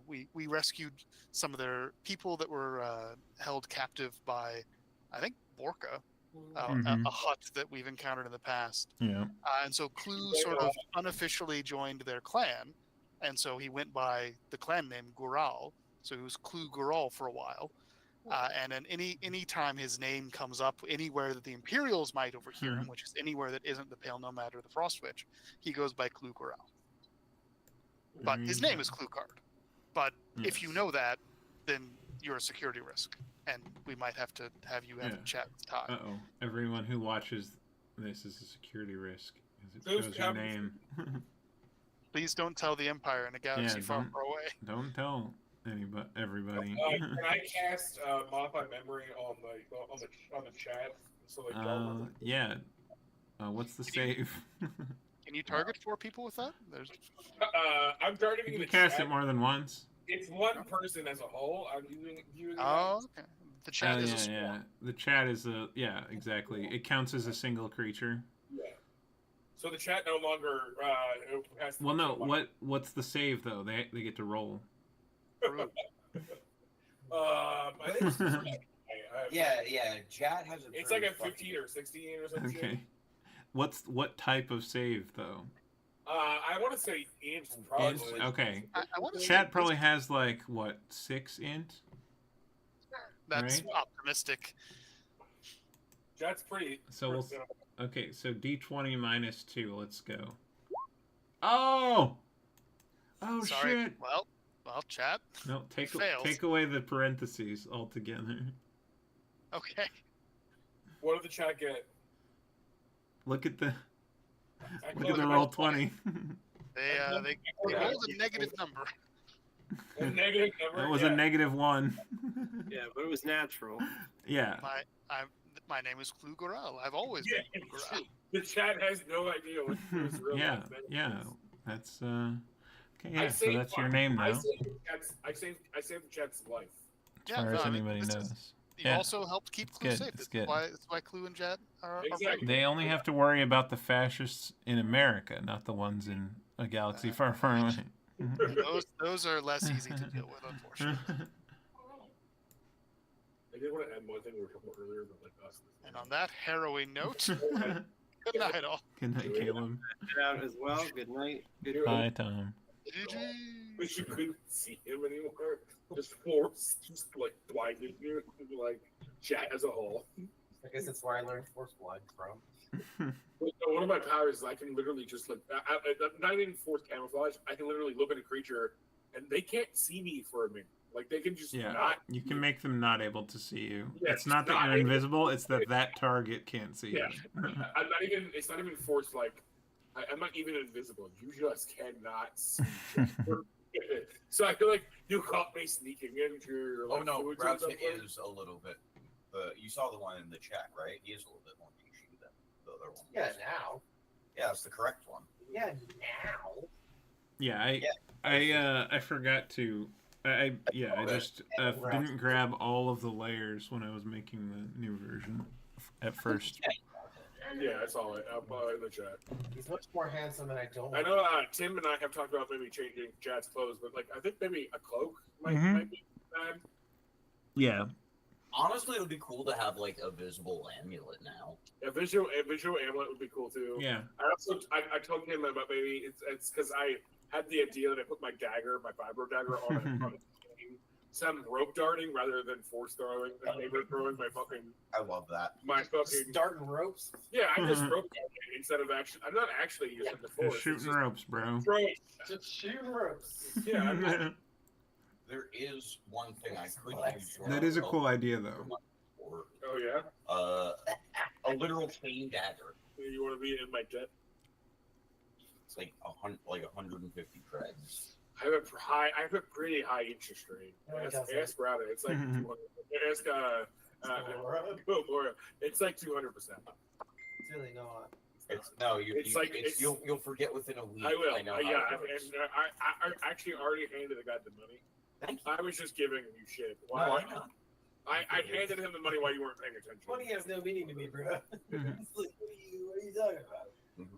B: we rescued some of their people that were held captive by, I think, Borka,
A: Mhm.
B: a hut that we've encountered in the past.
A: Yeah.
B: And so Clue sort of unofficially joined their clan, and so he went by the clan name Gural. So he was Clue Gural for a while. And then any time his name comes up anywhere that the Imperials might overhear him, which is anywhere that isn't the Pale Nomad or the Frost Witch, he goes by Clue Gural. But his name is Clue Card. But if you know that, then you're a security risk, and we might have to have you have a chat with Todd.
A: Uh-oh. Everyone who watches this is a security risk, as it
F: Those
A: shows your
F: happens-
A: name.
B: Please don't tell the Empire in a galaxy far,
A: don't-
B: far away.
A: Don't tell everybody.
F: Can I cast modify memory on the chat so like y'all
A: Yeah. What's the save?
B: Can you target 4 people with that? There's
F: I'm targeting
A: You
F: the
A: can cast
F: chat.
A: it more than once.
F: It's one person as a whole. I'm viewing
B: oh, okay. The chat
A: Oh,
B: is a
A: yeah,
B: swarm.
A: yeah. The chat is exactly. It counts as a single creature.
F: Yeah. So the chat no longer has to
A: Well, no. What's the save though? They get to roll.
F: I think it's
C: Yeah. Chat has a.
F: It's like
C: pretty
F: a 15 or 16 or something.
A: Okay. What type of save though?
F: I want to say int probably.
A: Int? Okay.
B: I want to
A: Chat probably has like what 6 int.
B: That's
A: right?
B: optimistic.
F: Chat's pretty.
A: So we'll. Okay, so D20 minus 2. Let's go. Oh. Oh
B: Sorry.
A: shit.
B: Well, chat.
A: No,
B: fails.
A: take away the parentheses altogether.
B: Okay.
F: What did the chat get?
A: Look at the
F: I
A: look at
F: closed
A: the
F: it
A: roll
F: by
A: 20.
B: They rolled a negative number.
F: A negative number.
A: That was
F: yeah.
A: a -1.
G: Yeah, but it was natural.
A: Yeah.
B: My name is Clue Gorel. I've always
F: Yeah,
B: been Clue Gorel.
F: The chat has no idea what his real
A: Yeah,
F: last name
A: yeah.
F: is.
A: That's okay.
F: I
A: Yeah, so
F: saved
A: that's your
F: mine.
A: name
F: I
A: now,
F: saved the chat's life.
A: as far as anybody knows.
B: You also helped keep
A: It's
B: Clue
A: good,
B: safe.
A: it's
B: That's
A: good.
B: why Clue and Jet are
F: Exactly.
A: They only have to worry about the fascists in America, not the ones in a galaxy far, far away.
B: those are less easy to deal with, unfortunately.
F: I did want to add one thing we were talking about earlier, but like us.
B: And on that harrowing note, good night, all.
A: Good night, Caleb.
G: Get out as well. Good night. Good
A: Bye, Tom.
F: Wish you couldn't see him anymore. Just force, just like blinded you, like chat as a whole.
D: I guess that's where I learned force blind from.
F: But one of my powers is I can literally just like, I'm not even force camouflage. I can literally look at a creature and they can't see me for a minute. Like they can just not.
A: You can make them not able to see you.
F: Yeah,
A: it's not that
F: not
A: you're
F: able-
A: invisible; it's that that target can't see
F: Yeah,
A: you.
F: I'm not even. It's not even forced. Like I'm not even invisible. You just cannot see. So I feel like you caught me sneaking into your.
C: Oh no,
F: foods or
C: Rauta
F: something.
C: is a little bit. You saw the one in the chat, right? He is a little bit more niche than the other one.
D: Yeah, now.
C: Yeah, it's the correct one.
D: Yeah, now.
A: Yeah, I forgot to. I just didn't grab all of the layers when I was making the new version at first.
F: Yeah, I saw it. I'm in the chat.
D: He's much more handsome, and I don't.
F: I know Tim and I have talked about maybe changing chat's clothes, but like I think maybe a cloak might be bad.
A: Yeah.
C: Honestly, it would be cool to have like a visible amulet now.
F: A visual amulet would be cool too.
A: Yeah.
F: I told him about maybe it's because I had the idea that I put my vibro dagger on a chain. So I'm rope darting rather than force throwing. Neighbor throwing
C: I love that.
F: my fucking.
D: Starting ropes.
F: Yeah, I just rope darting instead of actually. I'm not actually using the force.
A: Just shooting ropes, bro.
F: Throw.
D: Just shooting ropes.
F: Yeah, I'm not,
C: There is one thing I could use.
A: That is a cool idea, though.
F: oh yeah.
C: A literal chain dagger.
F: You want to be in my jet?
C: It's like 150 creds.
F: I have a pretty high interest rate. Ask Rada. It's like 200. Ask Laura. It's like 200%.
D: It's really not.
C: You'll forget within a week.
F: I will.
C: know how
F: Yeah,
C: it works.
F: I actually already handed the guy the money.
C: Thank you.
F: I was just giving you shit.
C: No, I know.
F: I handed him the money while you weren't paying attention.
D: Money has no meaning to me, bro. What are you talking about?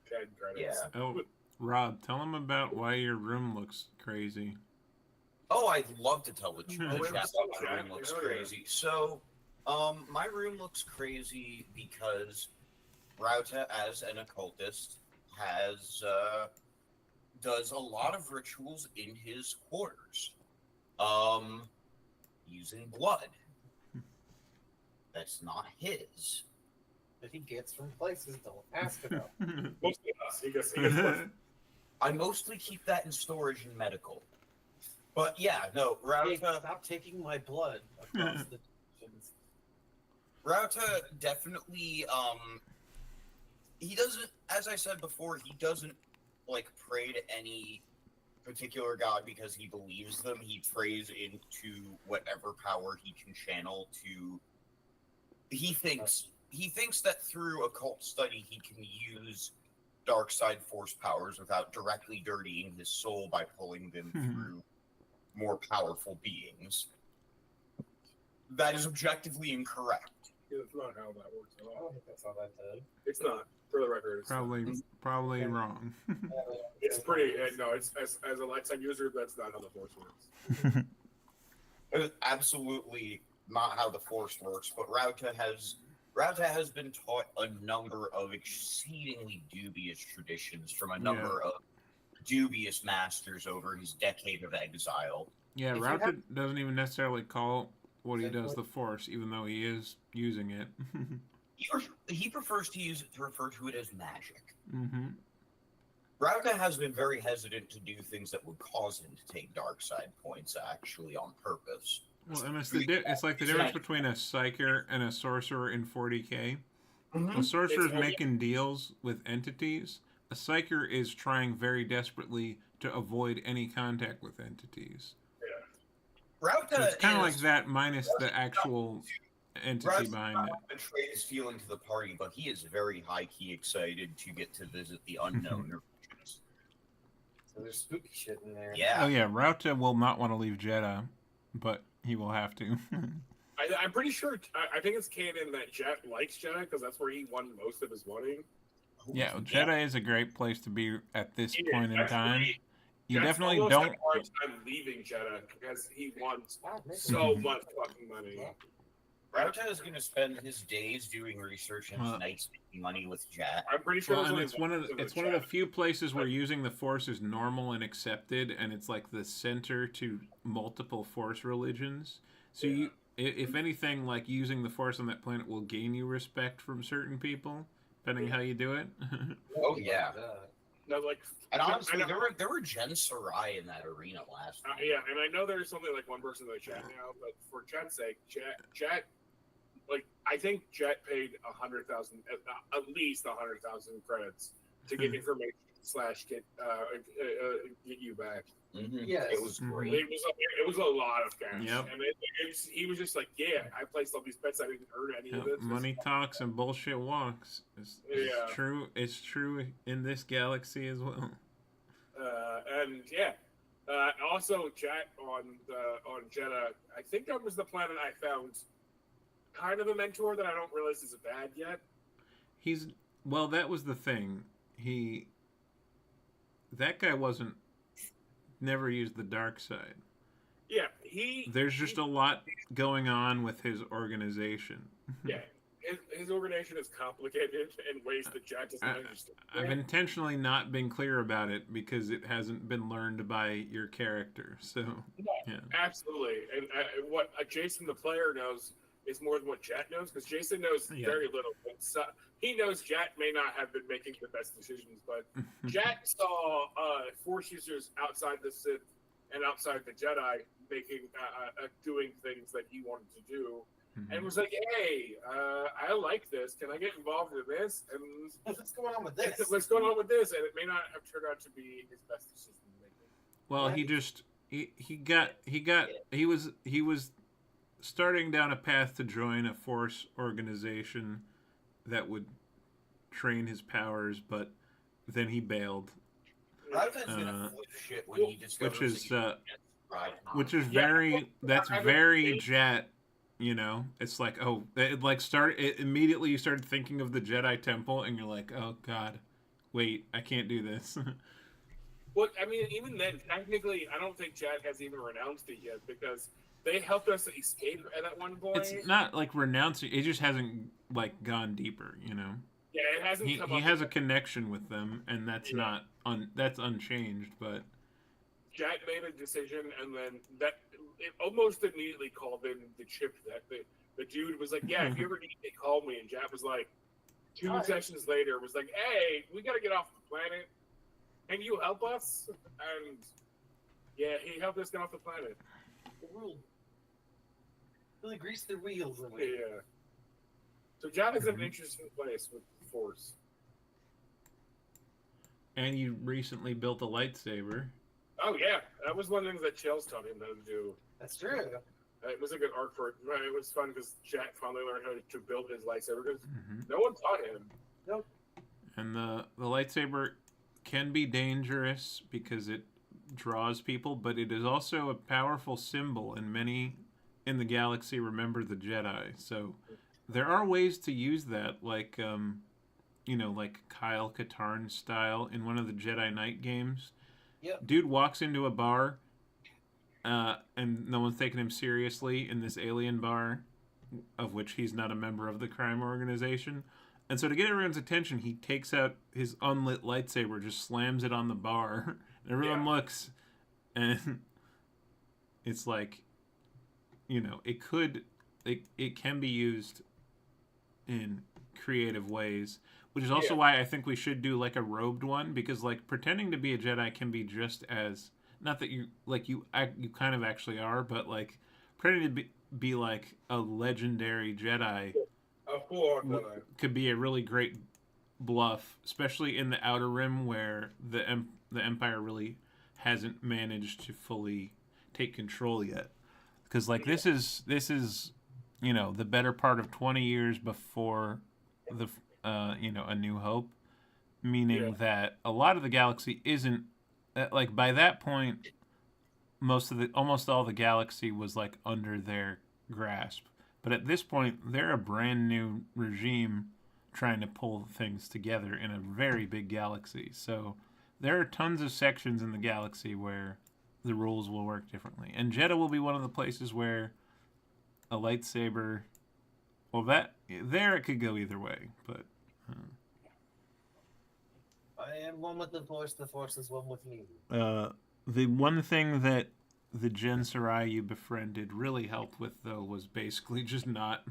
F: 10 credits.
C: Yeah.
A: Oh, Rob, tell them about why your room looks crazy.
C: Oh, I'd love to tell the chat.
F: Oh,
C: My room looks crazy. So, my room looks crazy because Rauta, as an occultist, does a lot of rituals in his quarters, using blood. That's not his.
D: That he gets from places don't ask about.
F: Mostly us. He gets money.
C: I mostly keep that in storage and medical. But yeah, no,
D: Hey,
C: Rauta.
D: stop taking my blood across the dimensions.
C: Rauta definitely, he doesn't, as I said before, he doesn't, like, pray to any particular god because he believes them. He prays into whatever power he can channel to... He thinks that through occult study he can use dark side force powers without directly dirtying his soul by pulling them through more powerful beings. That is objectively incorrect.
F: That's not how that works at
D: I
F: all.
D: don't think that's how that did.
F: It's not. For the record, it's not.
A: Probably wrong.
F: It's pretty. No, it's as a lifetime user, that's not how the force works.
C: It is absolutely not how the force works, but Rauta has been taught a number of exceedingly dubious traditions from a number of dubious masters over his decade of exile.
A: Yeah,
D: If you
A: Rauta doesn't even necessarily call what he does the Force, even though he is using it.
C: He prefers to refer to it as magic.
A: Mm-hmm.
C: Rauta has been very hesitant to do things that would cause him to take dark side points actually on purpose.
A: Well, and it's like the difference between a psyker and a sorcerer in 40k. A sorcerer is making deals with entities. A psyker is trying very desperately to avoid any contact with entities.
C: Rauta
A: So it's kind of like that minus the actual entity
C: Russ
A: behind it.
C: betrayed his feeling to the party, but he is very high-key excited to get to visit the unknown. regions.
D: So there's spooky shit in there.
C: Yeah.
A: Oh yeah, Rauta will not want to leave Jeddah, but he will have to.
F: I'm pretty sure. I think it's canon that Jet likes Jeddah because that's where he won most of his money.
A: Yeah, Jeddah is a great place to be at this
F: Yeah,
A: point in time. You
F: Jet's
A: definitely
F: almost
A: don't.
F: had a hard time leaving Jeddah because he won so much fucking money.
C: Rauta is going to spend his days doing research and his nights making money with Jet.
F: I'm pretty sure
A: Well,
F: there's
A: and
F: only
A: it's one of the few places where using the Force is normal and accepted, and it's like the center to multiple Force religions. So you, if anything, like using the Force on that planet will gain you respect from certain people, depending how you do it.
C: Oh yeah.
F: No, like,
C: And honestly,
F: I know-
C: there were Jen Sarai in that arena last night.
F: yeah, and I know there's only like one person in the chat now, but for Jet's sake, Jet, like I think Jet paid 100,000, at least 100,000 credits to get information / get you back.
C: Mm-hmm.
D: Yes.
C: It was great.
F: It was a lot of cash,
A: Yep.
F: and he was just like, yeah, I placed all these bets, I didn't earn any of it.
A: Money talks and bullshit walks. It's
F: Yeah.
A: true. It's true in this galaxy as well.
F: And yeah, also Jet on Jeddah. I think that was the planet I found kind of a mentor that I don't realize is bad yet.
A: Well, that was the thing. That guy never used the dark side.
F: Yeah,
A: There's just a lot going on with his organization.
F: Yeah, his organization is complicated in ways that Jet doesn't understand.
A: I've intentionally not been clear about it because it hasn't been learned by your character. So, yeah.
F: Absolutely, and what Jason the player knows is more than what Jet knows, because Jason knows very little. He knows Jet may not have been making the best decisions, but Jet saw Force users outside the Sith and outside the Jedi making doing things that he wanted to do, and was like, "Hey, I like this. Can I get involved in this?" And
D: What's going on with this?
F: what's going on with this? And it may not have turned out to be his best decision making.
A: Well, he was starting down a path to join a Force organization that would train his powers, but then he bailed.
C: Rauta's gonna flip shit when he discovers
A: Which is very Jet. You know, it's like, oh, immediately you started thinking of the Jedi Temple, and you're like, oh god, wait, I can't do this.
F: Well, I mean, even then, technically, I don't think Jet has even renounced it yet, because they helped us escape at that one point.
A: It's not like renouncing; it just hasn't like gone deeper. You know.
F: Yeah, it hasn't.
A: He has a connection with them, and that's that's unchanged. But
F: Jet made a decision, and then it almost immediately called in the chip that the dude was like, "Yeah, if you ever need me, call me." And Jet was like, two sessions later, was like, "Hey, we got to get off the planet. Can you help us?" And yeah, he helped us get off the planet.
D: Really grease their wheels.
F: Yeah. So Jet is an interesting place with the Force.
A: and you recently built a lightsaber.
F: Oh yeah, that was one of the things that Chels taught him how to do.
D: That's true.
F: It was a good arc for it. It was fun because Jack finally learned how to build his lightsaber because no one taught him.
D: Nope.
A: And the lightsaber can be dangerous because it draws people, but it is also a powerful symbol, and many in the galaxy remember the Jedi. So there are ways to use that, like like Kyle Katarn style in one of the Jedi Knight games.
D: Yep.
A: Dude walks into a bar, and no one's taking him seriously in this alien bar, of which he's not a member of the crime organization. And so to get everyone's attention, he takes out his unlit lightsaber, just slams it on the bar, and everyone looks, and it's like, it can be used in creative ways, which is also why I think we should do like a robed one, because like pretending to be a Jedi can be just as, not that you kind of actually are, but like pretending to be like a legendary Jedi could be a really great bluff, especially in the Outer Rim where the Empire really hasn't managed to fully take control yet. Because like this is the better part of 20 years before the A New Hope, meaning that a lot of the galaxy isn't like by that point almost all the galaxy was like under their grasp. But at this point, they're a brand new regime trying to pull things together in a very big galaxy. So there are tons of sections in the galaxy where the rules will work differently. And Jeddah will be one of the places where a lightsaber, well, there it could go either way. But
D: I am one with the Force is one with me.
A: the one thing that the Gen Sarai you befriended really helped with, though, was basically just not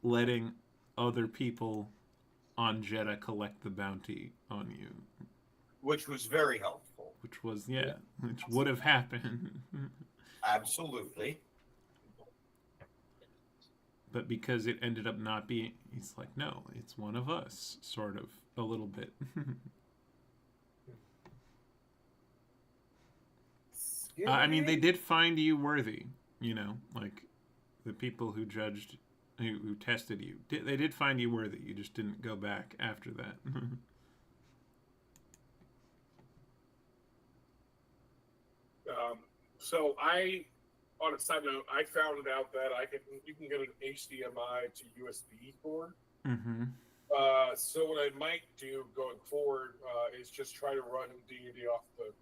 A: letting other people on Jeddah collect the bounty on you.
C: Which was very helpful.
A: Which would have happened.
C: Absolutely.
A: But because it ended up not being, he's like, no, it's one of us, sort of, a little bit. I mean, they did find you worthy, like the people who judged, who tested you. They did find you worthy. You just didn't go back after that.
F: So on a side note, I found out that you can get an HDMI to USB cord.
A: Mm-hmm.
F: So what I might do going forward is just try to run D&D off the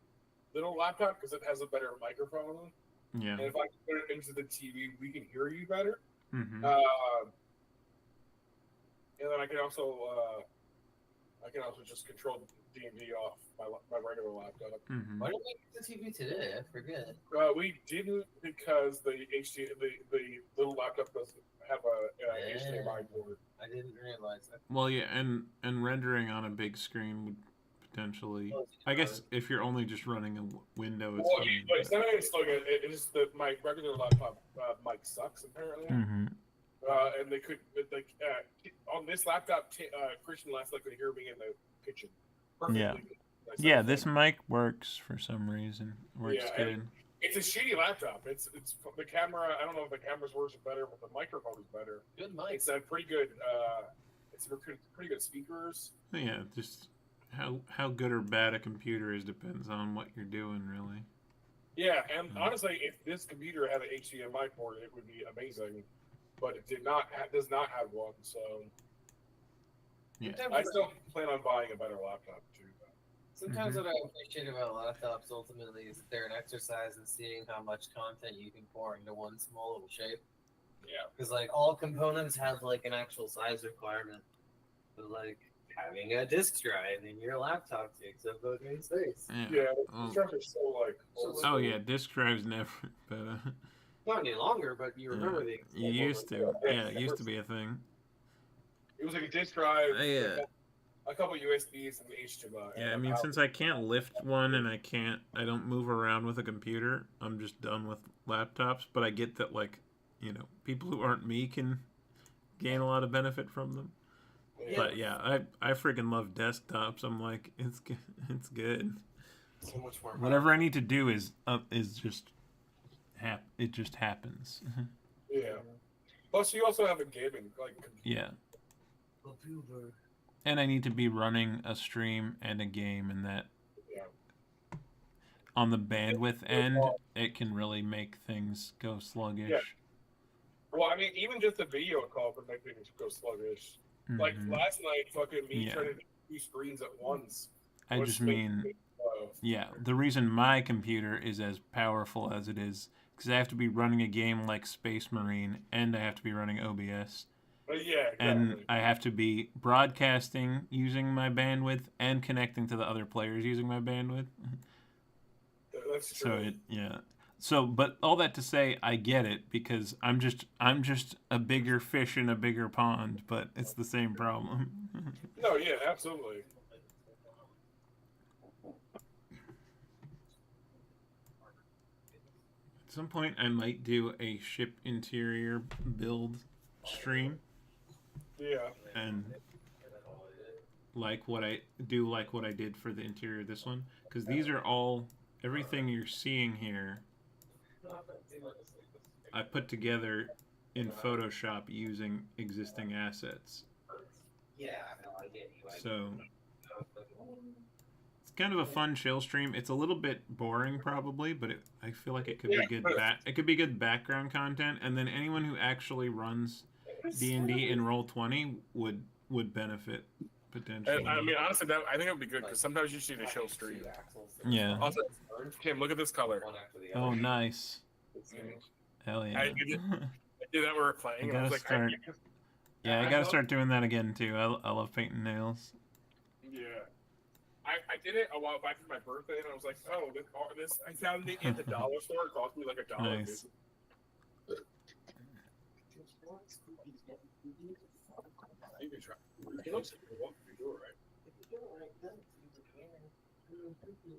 F: little laptop because it has a better microphone.
A: Yeah.
F: And if I can put it into the TV, we can hear you better.
A: Mm-hmm.
F: And then I can also just control D&D off my regular laptop.
A: Mm-hmm.
D: Why didn't we get the TV today? I forget.
F: We didn't because the little laptop doesn't have a HDMI port.
D: I didn't realize that.
A: Well, yeah, and rendering on a big screen would potentially. I guess if you're only just running a window, it's fine.
F: It's not like it's that my regular laptop mic sucks apparently.
A: Mm-hmm.
F: And they could on this laptop, Christian last likely to hear me in the kitchen. Perfectly
A: Yeah.
F: good.
A: Yeah, this mic works for some reason. Works good.
F: It's a shitty laptop. It's the camera. I don't know if the camera's worse or better, but the microphone is better.
D: Good mic.
F: It's a pretty good. It's pretty good speakers.
A: Yeah, just how good or bad a computer is depends on what you're doing, really.
F: Yeah, and honestly, if this computer had an HDMI port, it would be amazing. But it does not have one. So
A: yeah,
F: I still plan on buying a better laptop too.
D: Sometimes what I appreciate about laptops ultimately is that they're an exercise in seeing how much content you can pour into one small little shape.
F: Yeah.
D: Because like all components have like an actual size requirement. But like having a disk drive in your laptop takes up fucking space.
F: Yeah, disk drives are so like.
A: Oh yeah, disk drives never. But
D: not any longer, but you remember the.
A: You used to. Yeah, it used to be a thing.
F: It was like a disk drive.
A: Yeah.
F: A couple USBs and HDMI.
A: Yeah, I mean, since I can't lift one and I don't move around with a computer, I'm just done with laptops. But I get that, like, people who aren't me can gain a lot of benefit from them. Yeah. But yeah, I freaking love desktops. I'm like, it's good.
F: So much more.
A: Whatever I need to do is just it just happens.
F: Yeah. Plus, you also have a gaming computer.
A: Yeah. And I need to be running a stream and a game, and that on the bandwidth end, it can really make things go sluggish.
F: Yeah. Well, I mean, even just a video call can make things go sluggish. Mm-hmm. Like last night, fucking me trying to do 2 screens at once.
A: I just mean, the reason my computer is as powerful as it is, because I have to be running a game like Space Marine, and I have to be running OBS.
F: Yeah, exactly.
A: And I have to be broadcasting using my bandwidth and connecting to the other players using my bandwidth.
F: That's true.
A: So, but all that to say, I get it because I'm just a bigger fish in a bigger pond, but it's the same problem.
F: No, yeah, absolutely.
A: At some point, I might do a ship interior build stream.
F: Yeah.
A: And like what I did for the interior of this one, because these are all everything you're seeing here. I put together in Photoshop using existing assets. So it's kind of a fun chill stream. It's a little bit boring probably, but I feel like it could be good. It could be good background content, and then anyone who actually runs D&D in Roll20 would benefit potentially.
F: And, I mean, honestly, I think it would be good because sometimes you just need a chill stream.
A: Yeah.
F: Also, Kim, look at this color.
A: Oh, nice. Hell yeah.
F: I did that when we were playing.
A: I gotta start. I gotta start doing that again too. I love painting nails.
F: Yeah. I did it a while back for my birthday, and I was like, oh, this I found it at the dollar store. It cost me like $1.
A: Nice.
F: You can try. It looks like you want to do it right.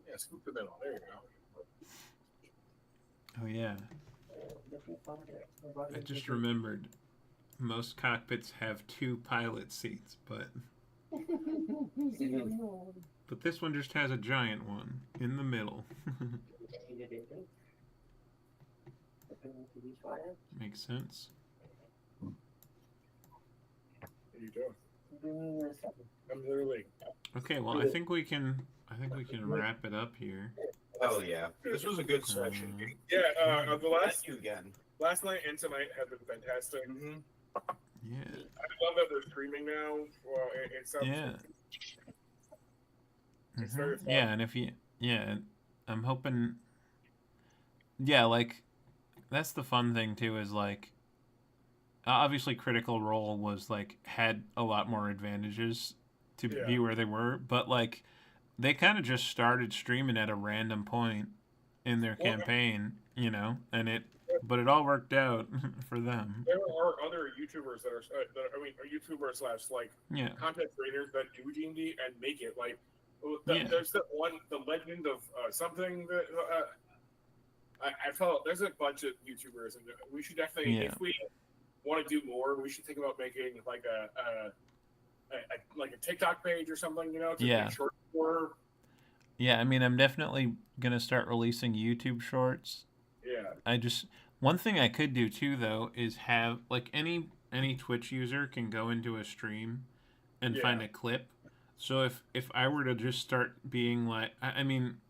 F: Yeah, scoop it in. There you go.
A: Oh yeah. I just remembered. Most cockpits have 2 pilot seats, but this one just has a giant one in the middle. Makes sense.
F: What are you doing? I'm literally.
A: Okay, well, I think we can wrap it up here.
C: Oh yeah, this was a good session.
F: Yeah, the
C: Thank you again.
F: last night and tonight have been fantastic.
C: Mm-hmm.
A: Yeah.
F: I love that they're streaming now. Well, it sounds.
A: Yeah.
F: It's very fun.
A: Yeah, and if you, I'm hoping. Yeah, like, that's the fun thing too. Is like, obviously, Critical Role was like had a lot more advantages to be where they were, but like, they kind of just started streaming at a random point in their campaign, you know, but it all worked out for them.
F: There are other YouTubers that are YouTubers / like content creators that do D&D and make it. Like, there's the Legend of something that I felt there's a bunch of YouTubers, and we should definitely, if we want to do more, we should think about making like a TikTok page or something, you know, to make short for.
A: Yeah, I mean, I'm definitely gonna start releasing YouTube shorts.
F: Yeah.
A: One thing I could do too, though, is have like any Twitch user can go into a stream and find a clip. So if I were to just start being like, I mean,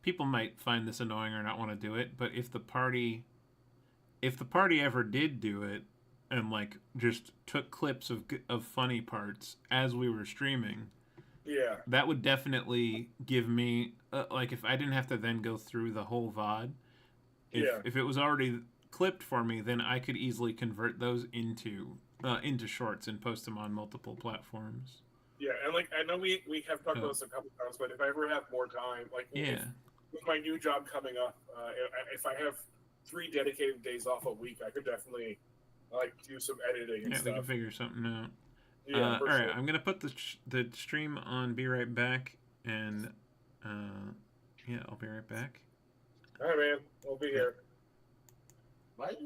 A: people might find this annoying or not want to do it, but if the party ever did do it and like just took clips of funny parts as we were streaming, that would definitely give me like, if I didn't have to then go through the whole VOD. If it was already clipped for me, then I could easily convert those into shorts and post them on multiple platforms.
F: Yeah, and like I know we have talked about this a couple times, but if I ever have more time, like with my new job coming up, if I have 3 dedicated days off a week, I could definitely like do some editing and stuff.
A: We can figure something out.
F: Yeah,
A: all right, I'm gonna put the stream on. Be right back, and I'll be right back.
F: All right, man. We'll be here.
C: Bye.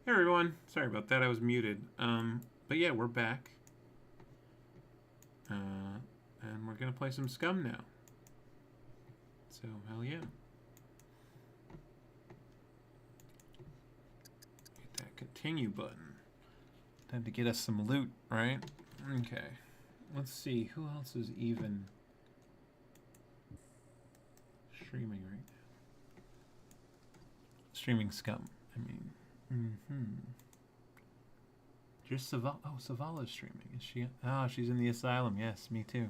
A: Hey everyone, sorry about that, I was muted. But yeah, we're back. And we're gonna play some Scum now. So, hell yeah. Hit that continue button. Time to get us some loot, right? Okay. Let's see, who else is even streaming right now? Streaming Scum, I mean. Just Savala. Oh, Savala's streaming. Is she? Oh, she's in the asylum. Yes, me too.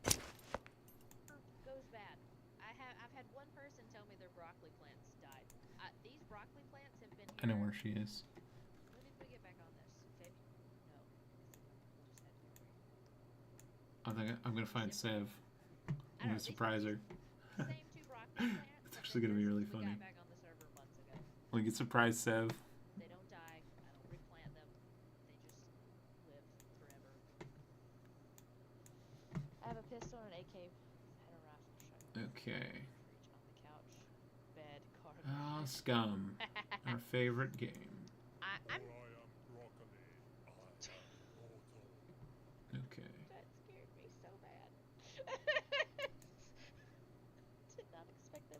H: Goes bad. I've had one person tell me their broccoli plants died. These broccoli plants have been here.
A: I know where she is.
H: When did we get back on this? No.
A: I think I'm gonna find Sev. I'm gonna surprise her.
H: Same two broccoli plants.
A: It's actually gonna be really funny.
H: We got back on the server months ago.
A: We get surprise Sev.
H: They don't die. I don't replant them. They just live forever. I have a pistol and an AK. I had a rifle shotgun.
A: Okay.
H: Reach on the couch. Bed. Card.
A: Ah, Scum. Our favorite game.
H: I'm.
A: Okay.
H: That scared me so bad. Did not expect that.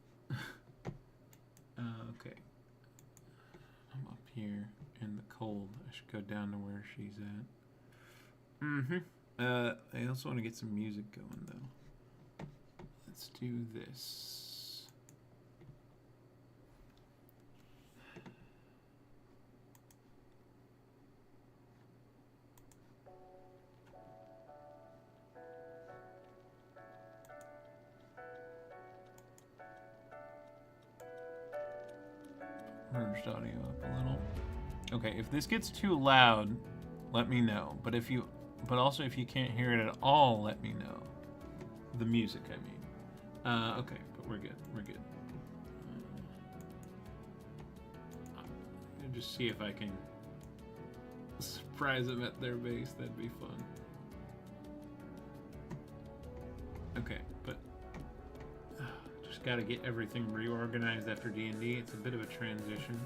A: Okay. I'm up here in the cold. I should go down to where she's at. I also want to get some music going though. Let's do this. Merged audio up a little. Okay, if this gets too loud, let me know. But also if you can't hear it at all, let me know. The music, I mean. Okay, but we're good. We're good. I'll just see if I can surprise them at their base. That'd be fun. Okay, but just got to get everything reorganized after D&D. It's a bit of a transition.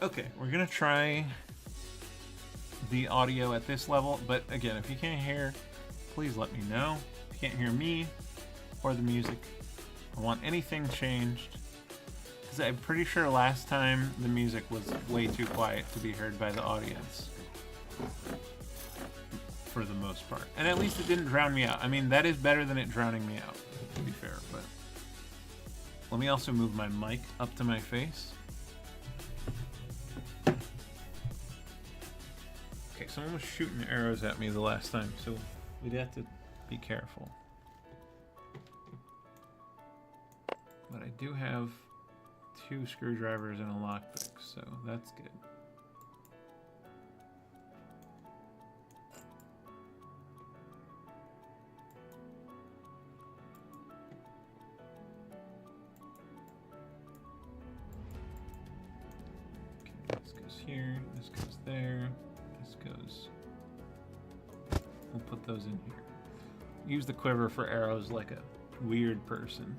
A: Okay, we're gonna try the audio at this level, but again, if you can't hear, please let me know. If you can't hear me or the music, I want anything changed, because I'm pretty sure last time the music was way too quiet to be heard by the audience. For the most part. And at least it didn't drown me out. I mean, that is better than it drowning me out, to be fair, but let me also move my mic up to my face. Okay, someone was shooting arrows at me the last time, so we'd have to be careful. But I do have 2 screwdrivers and a lockpick, so that's good. This goes here, this goes there, this goes... We'll put those in here. Use the quiver for arrows like a weird person.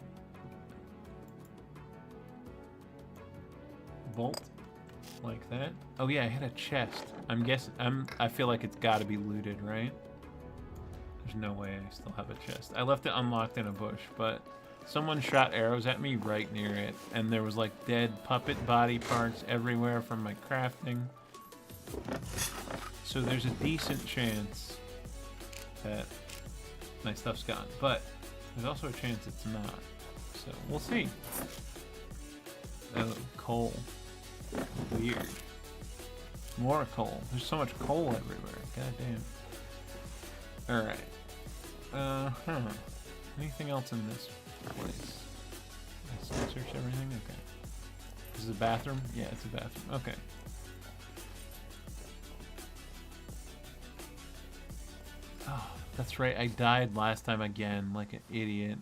A: Bolt. Like that. Oh yeah, I had a chest. I'm guessing... I feel like it's gotta be looted, right? There's no way I still have a chest. I left it unlocked in a bush, but... Someone shot arrows at me right near it, and there was like dead puppet body parts everywhere from my crafting. So there's a decent chance that my stuff's gone, but there's also a chance it's not. So we'll see. Oh, coal. Weird. More coal. There's so much coal everywhere. God damn. Alright. Anything else in this place? I search everything? Okay. This is a bathroom? Yeah, it's a bathroom. Okay. Oh, that's right. I died last time again like an idiot.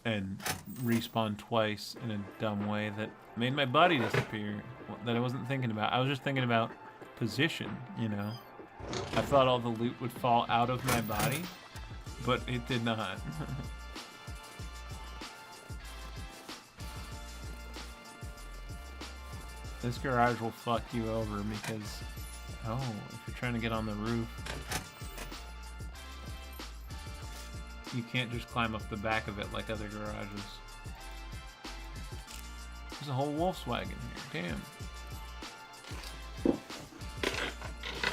A: And respawned twice in a dumb way that made my body disappear. That I wasn't thinking about. I was just thinking about position, you know? I thought all the loot would fall out of my body. but it did not. This garage will fuck you over because, oh, if you're trying to get on the roof, you can't just climb up the back of it like other garages. There's a whole Volkswagen here, damn.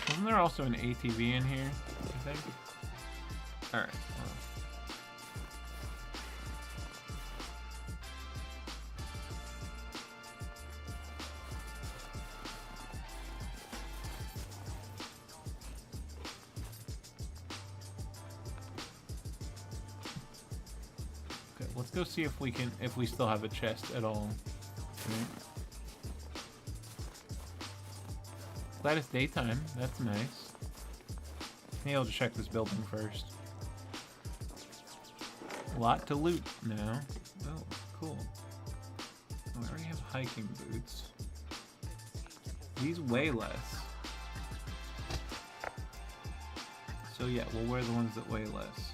A: Wasn't there also an ATV in here, I think? Alright, well. Okay, let's go see if we still have a chest at all. Glad it's daytime. That's nice. Maybe I'll just check this building first. A lot to loot now. Oh, cool. Oh, I already have hiking boots. These weigh less. So yeah, we'll wear the ones that weigh less.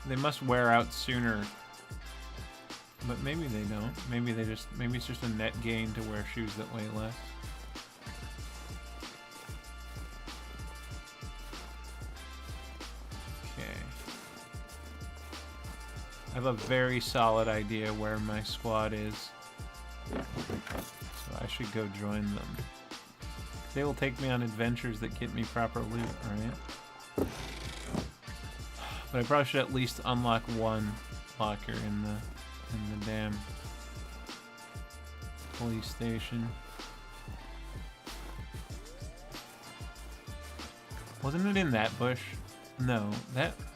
A: They must wear out sooner. But maybe they don't. Maybe it's just a net gain to wear shoes that weigh less. Okay. I have a very solid idea where my squad is. So I should go join them. They will take me on adventures that get me proper loot, right? But I probably should at least unlock one locker in the damn police station. Wasn't it in that bush? No,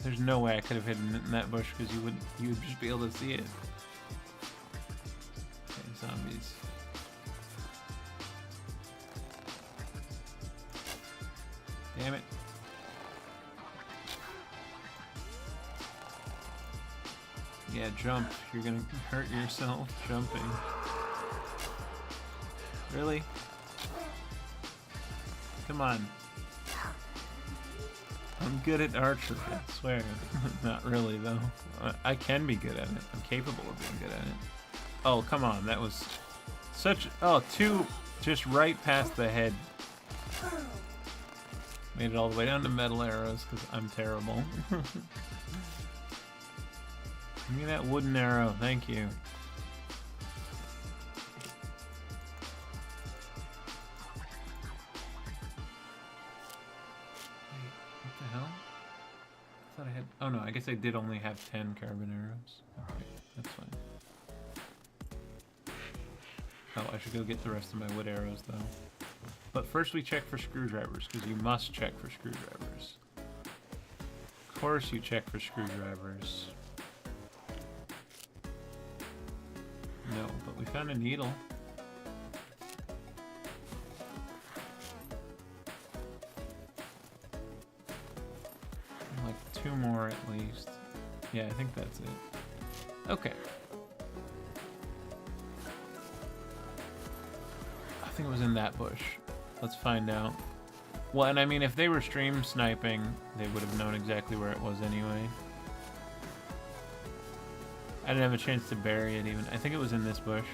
A: there's no way I could have hidden it in that bush because you would just be able to see it. Okay, zombies. Damn it. Yeah, jump. You're gonna hurt yourself jumping. Really? Come on. I'm good at archery, I swear. Not really, though. I can be good at it. I'm capable of being good at it. Oh, come on. That was such... Oh, two just right past the head. Made it all the way down to metal arrows, because I'm terrible. Give me that wooden arrow, thank you. Wait, what the hell? I thought I had... Oh no, I guess I did only have 10 carbon arrows. Okay, that's fine. Oh, I should go get the rest of my wood arrows though. But first we check for screwdrivers, because you must check for screwdrivers. Of course you check for screwdrivers. No, but we found a needle. Like 2 more at least. Yeah, I think that's it. Okay. I think it was in that bush. Let's find out. Well, and I mean, if they were stream sniping, they would have known exactly where it was anyway. I didn't have a chance to bury it even. I think it was in this bush.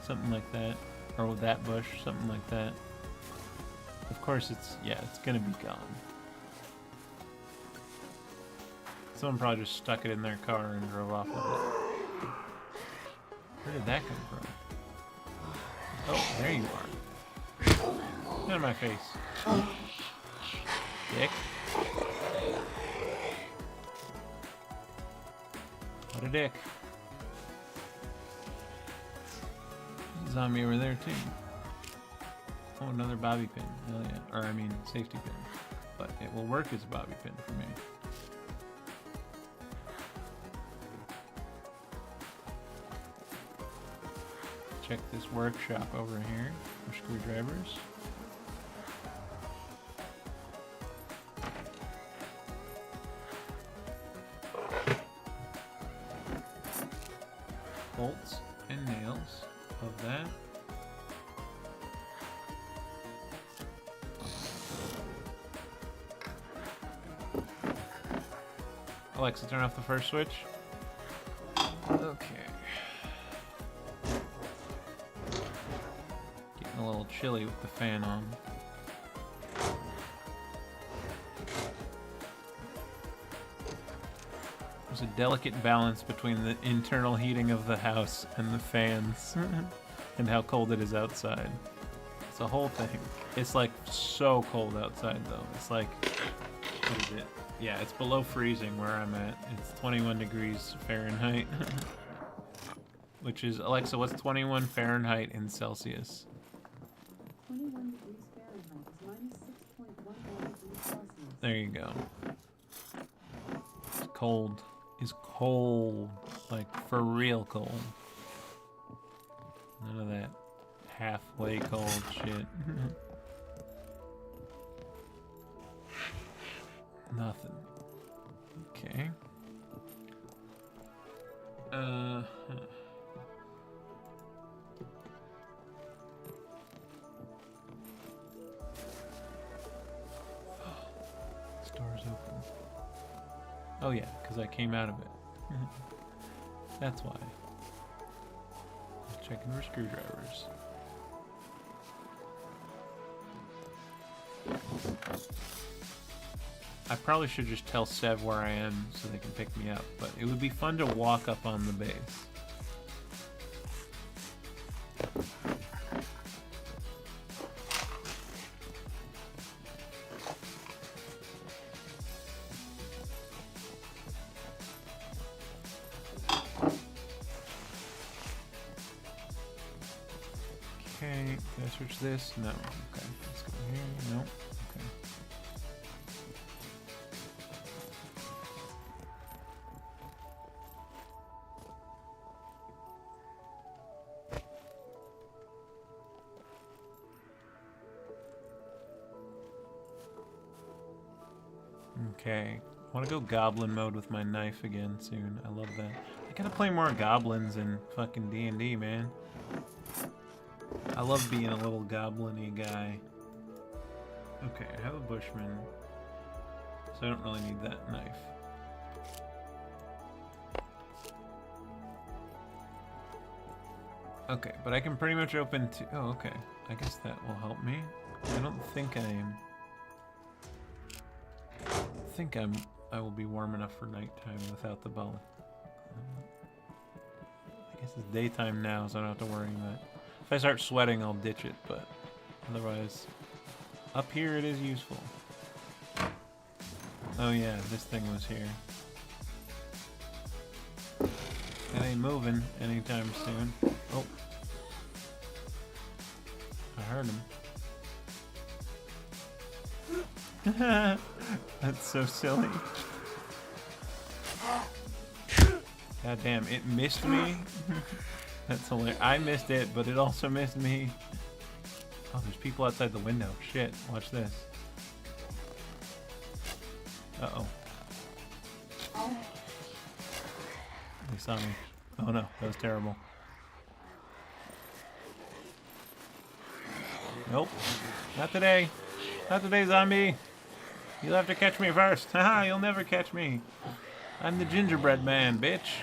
A: Something like that. Or with that bush, something like that. Of course it's, yeah, it's gonna be gone. Someone probably just stuck it in their car and drove off with it. Where did that come from? Oh, there you are. Get out of my face. Dick. What a dick. Zombie over there too. Oh, another bobby pin. Hell yeah. Or I mean, safety pin. But it will work as a bobby pin for me. Check this workshop over here for screwdrivers. Bolts and nails of that. Alexa, turn off the first switch. Okay. Getting a little chilly with the fan on. There's a delicate balance between the internal heating of the house and the fans and how cold it is outside. It's a whole thing. It's like so cold outside though. It's like, what is it? Yeah, it's below freezing where I'm at. It's 21 degrees Fahrenheit. Which is, Alexa, what's 21 Fahrenheit in Celsius?
I: 21 degrees Fahrenheit is -6.11 degrees Celsius.
A: There you go. It's cold. It's cold. Like, for real cold. None of that halfway cold shit. Nothing. Okay. Door's open. Oh yeah, because I came out of it. That's why. Checking for screwdrivers. I probably should just tell Sev where I am so they can pick me up, but it would be fun to walk up on the base. Okay, can I switch this? No. Okay, let's go here. No. Okay. Okay, I want to go goblin mode with my knife again soon. I love that. I gotta play more goblins in fucking D&D, man. I love being a little goblin-y guy. Okay, I have a bushman, so I don't really need that knife. Okay, but I can pretty much open to... Oh, okay. I guess that will help me. I don't think I will be warm enough for nighttime without the bow. I guess it's daytime now, so I don't have to worry about it. If I start sweating, I'll ditch it, but otherwise, up here it is useful. Oh yeah, this thing was here. It ain't moving anytime soon. Oh. I heard him. That's so silly. God damn, it missed me. That's hilarious. I missed it, but it also missed me. Oh, there's people outside the window. Shit, watch this. Uh-oh. They saw me. Oh no, that was terrible. Nope. Not today. Not today, zombie. You'll have to catch me first. Haha, you'll never catch me. I'm the gingerbread man, bitch.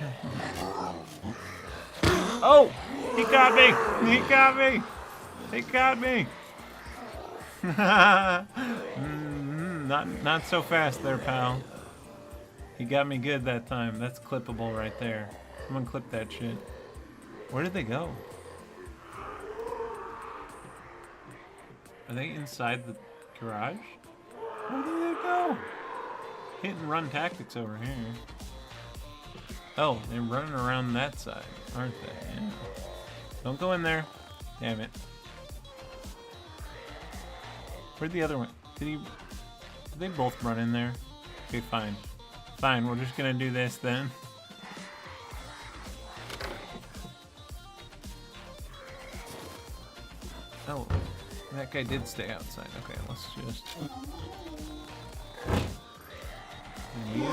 A: Oh! He got me! He got me! He got me! Not so fast there, pal. He got me good that time. That's clippable right there. Someone clip that shit. Where did they go? Are they inside the garage? Where did they go? Hit and run tactics over here. Oh, they're running around that side, aren't they? Yeah. Don't go in there. Damn it. Where'd the other one? Did they both run in there? Okay, fine. Fine, we're just gonna do this then. Oh, that guy did stay outside. Okay, let's just... And you...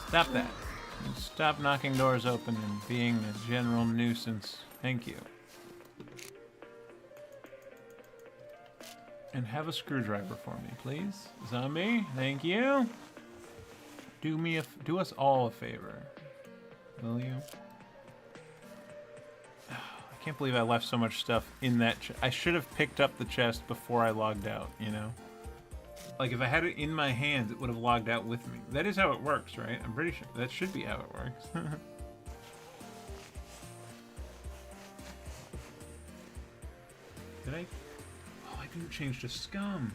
A: Stop that. Stop knocking doors open and being a general nuisance. Thank you. And have a screwdriver for me, please. Zombie, thank you. do us all a favor, will you? I can't believe I left so much stuff in that I should have picked up the chest before I logged out, you know? Like, if I had it in my hands, it would have logged out with me. That is how it works, right? I'm pretty sure. That should be how it works. Did I? Oh, I didn't change to scum.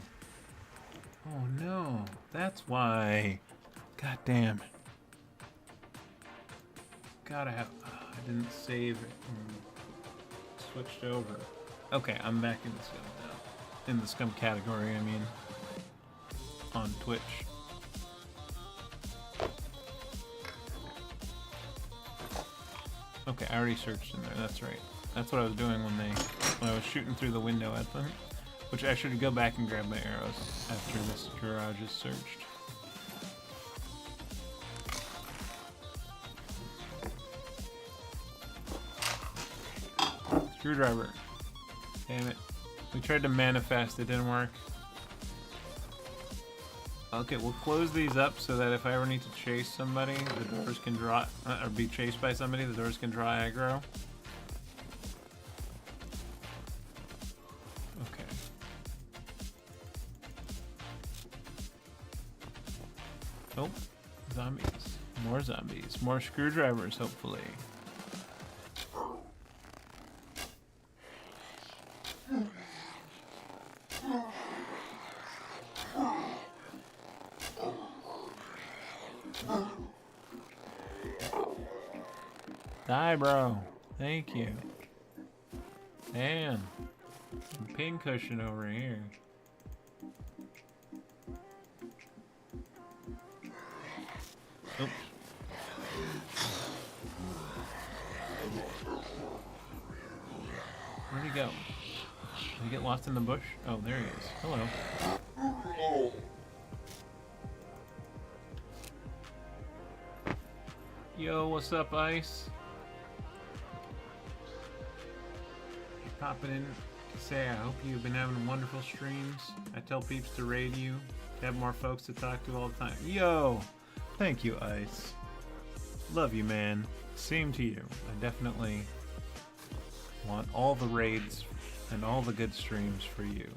A: Oh, no. That's why. God damn. Gotta have... Oh, I didn't save it. Switched over. Okay, I'm back in the scum now. In the scum category, I mean. On Twitch. Okay, I already searched in there, that's right. That's what I was doing when I was shooting through the window at them. Which I should go back and grab my arrows after this garage is searched. Screwdriver. Damn it. We tried to manifest, it didn't work. Okay, we'll close these up so that if I ever need to chase somebody, the doors can draw, or be chased by somebody, the doors can draw aggro. Okay. Oh, zombies. More zombies. More screwdrivers, hopefully. Die, bro. Thank you. Damn. Some pincushion over here. Oops. Where'd he go? Did he get lost in the bush? Oh, there he is. Hello. Yo, what's up, Ice? Popping in to say I hope you've been having wonderful streams. I tell peeps to raid you, to have more folks to talk to all the time. Yo! Thank you, Ice. Love you, man. Same to you. I definitely want all the raids and all the good streams for you.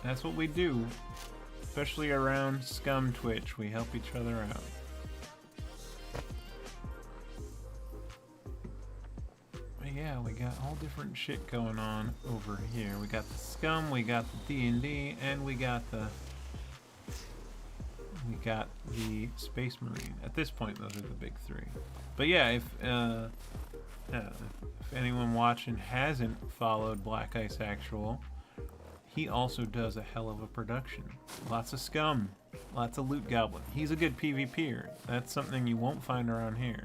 A: That's what we do. Especially around Scum Twitch. We help each other out. Yeah, we got all different shit going on over here. We got the Scum, we got the D&D, and we got the Space Marine. At this point, those are the big three. But yeah, if anyone watching hasn't followed Black Ice Actual, he also does a hell of a production. Lots of Scum, lots of Loot Goblin. He's a good PvPer. That's something you won't find around here.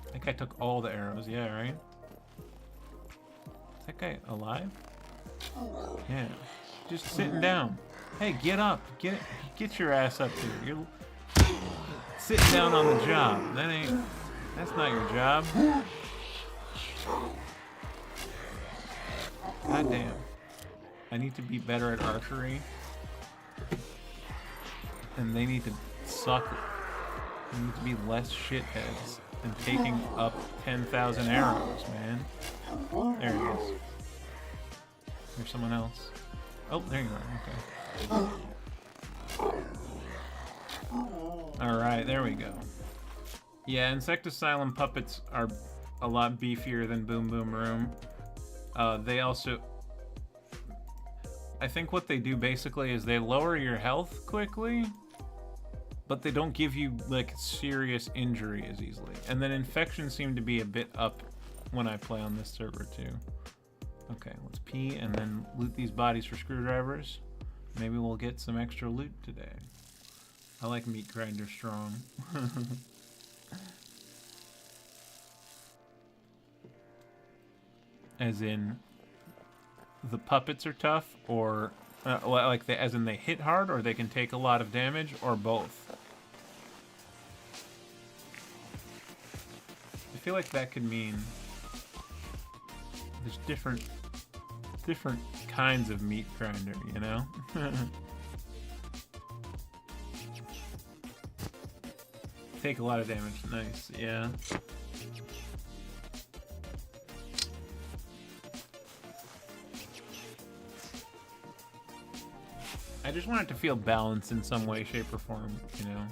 A: I think I took all the arrows, yeah, right? Is that guy alive? Yeah. Just sitting down. Hey, get up. Get your ass up here. You're sitting down on the job. That's not your job. God damn. I need to be better at archery. And they need to suck. They need to be less shitheads. And taking up 10,000 arrows, man. There he is. There's someone else. Oh, there you are. Okay. Alright, there we go. Yeah, Insectasylum puppets are a lot beefier than Boom Boom Room. They also... I think what they do basically is they lower your health quickly, but they don't give you, like, serious injury as easily. And then infections seem to be a bit up when I play on this server, too. Okay, let's pee and then loot these bodies for screwdrivers. Maybe we'll get some extra loot today. I like Meat Grinder Strong. As in, the puppets are tough, or... as in they hit hard, or they can take a lot of damage, or both. I feel like that could mean there's different kinds of meat grinder, you know? Take a lot of damage. Nice, yeah. I just want it to feel balanced in some way, shape, or form, you know?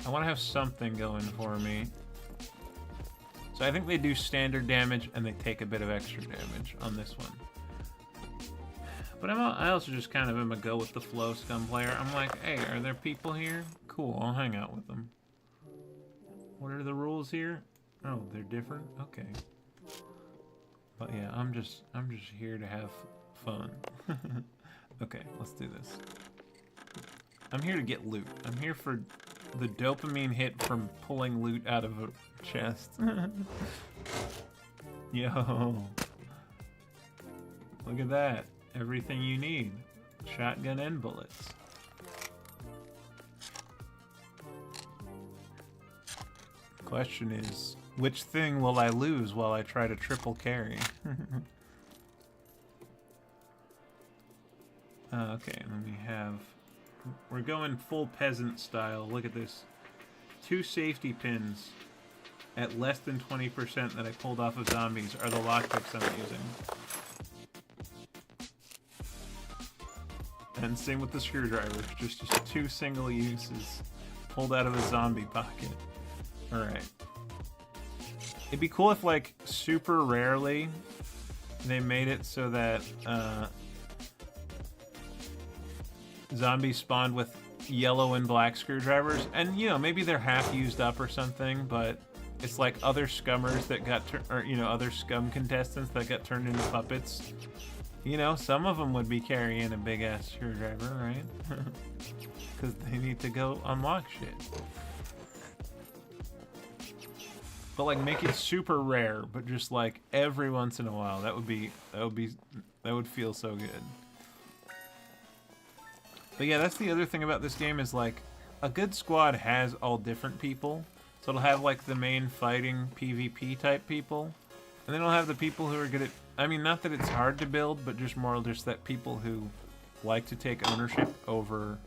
A: I want to have something going for me. So I think they do standard damage and they take a bit of extra damage on this one. But I also just kind of am a go with the flow scum player. I'm like, hey, are there people here? Cool, I'll hang out with them. What are the rules here? Oh, they're different? Okay. But yeah, I'm just here to have fun. Okay, let's do this. I'm here to get loot. I'm here for the dopamine hit from pulling loot out of a chest. Yo. Look at that. Everything you need. Shotgun and bullets. Question is, which thing will I lose while I try to triple carry? Okay, and then we have... We're going full peasant style. Look at this. 2 safety pins at less than 20% that I pulled off of zombies are the lockpicks I'm using. And same with the screwdriver. Just 2 single uses pulled out of a zombie pocket. Alright. It'd be cool if, like, super rarely they made it so that, zombies spawned with yellow and black screwdrivers, and you know, maybe they're half used up or something, but it's like other scummers that got or you know, other scum contestants that got turned into puppets. You know, some of them would be carrying a big ass screwdriver, right? Because they need to go unlock shit. But like, make it super rare, but just like every once in a while. That would feel so good. But yeah, that's the other thing about this game is, like, a good squad has all different people. So it'll have, like, the main fighting PvP type people. And then it'll have the people who are good at... I mean, not that it's hard to build, but just more just that people who like to take ownership over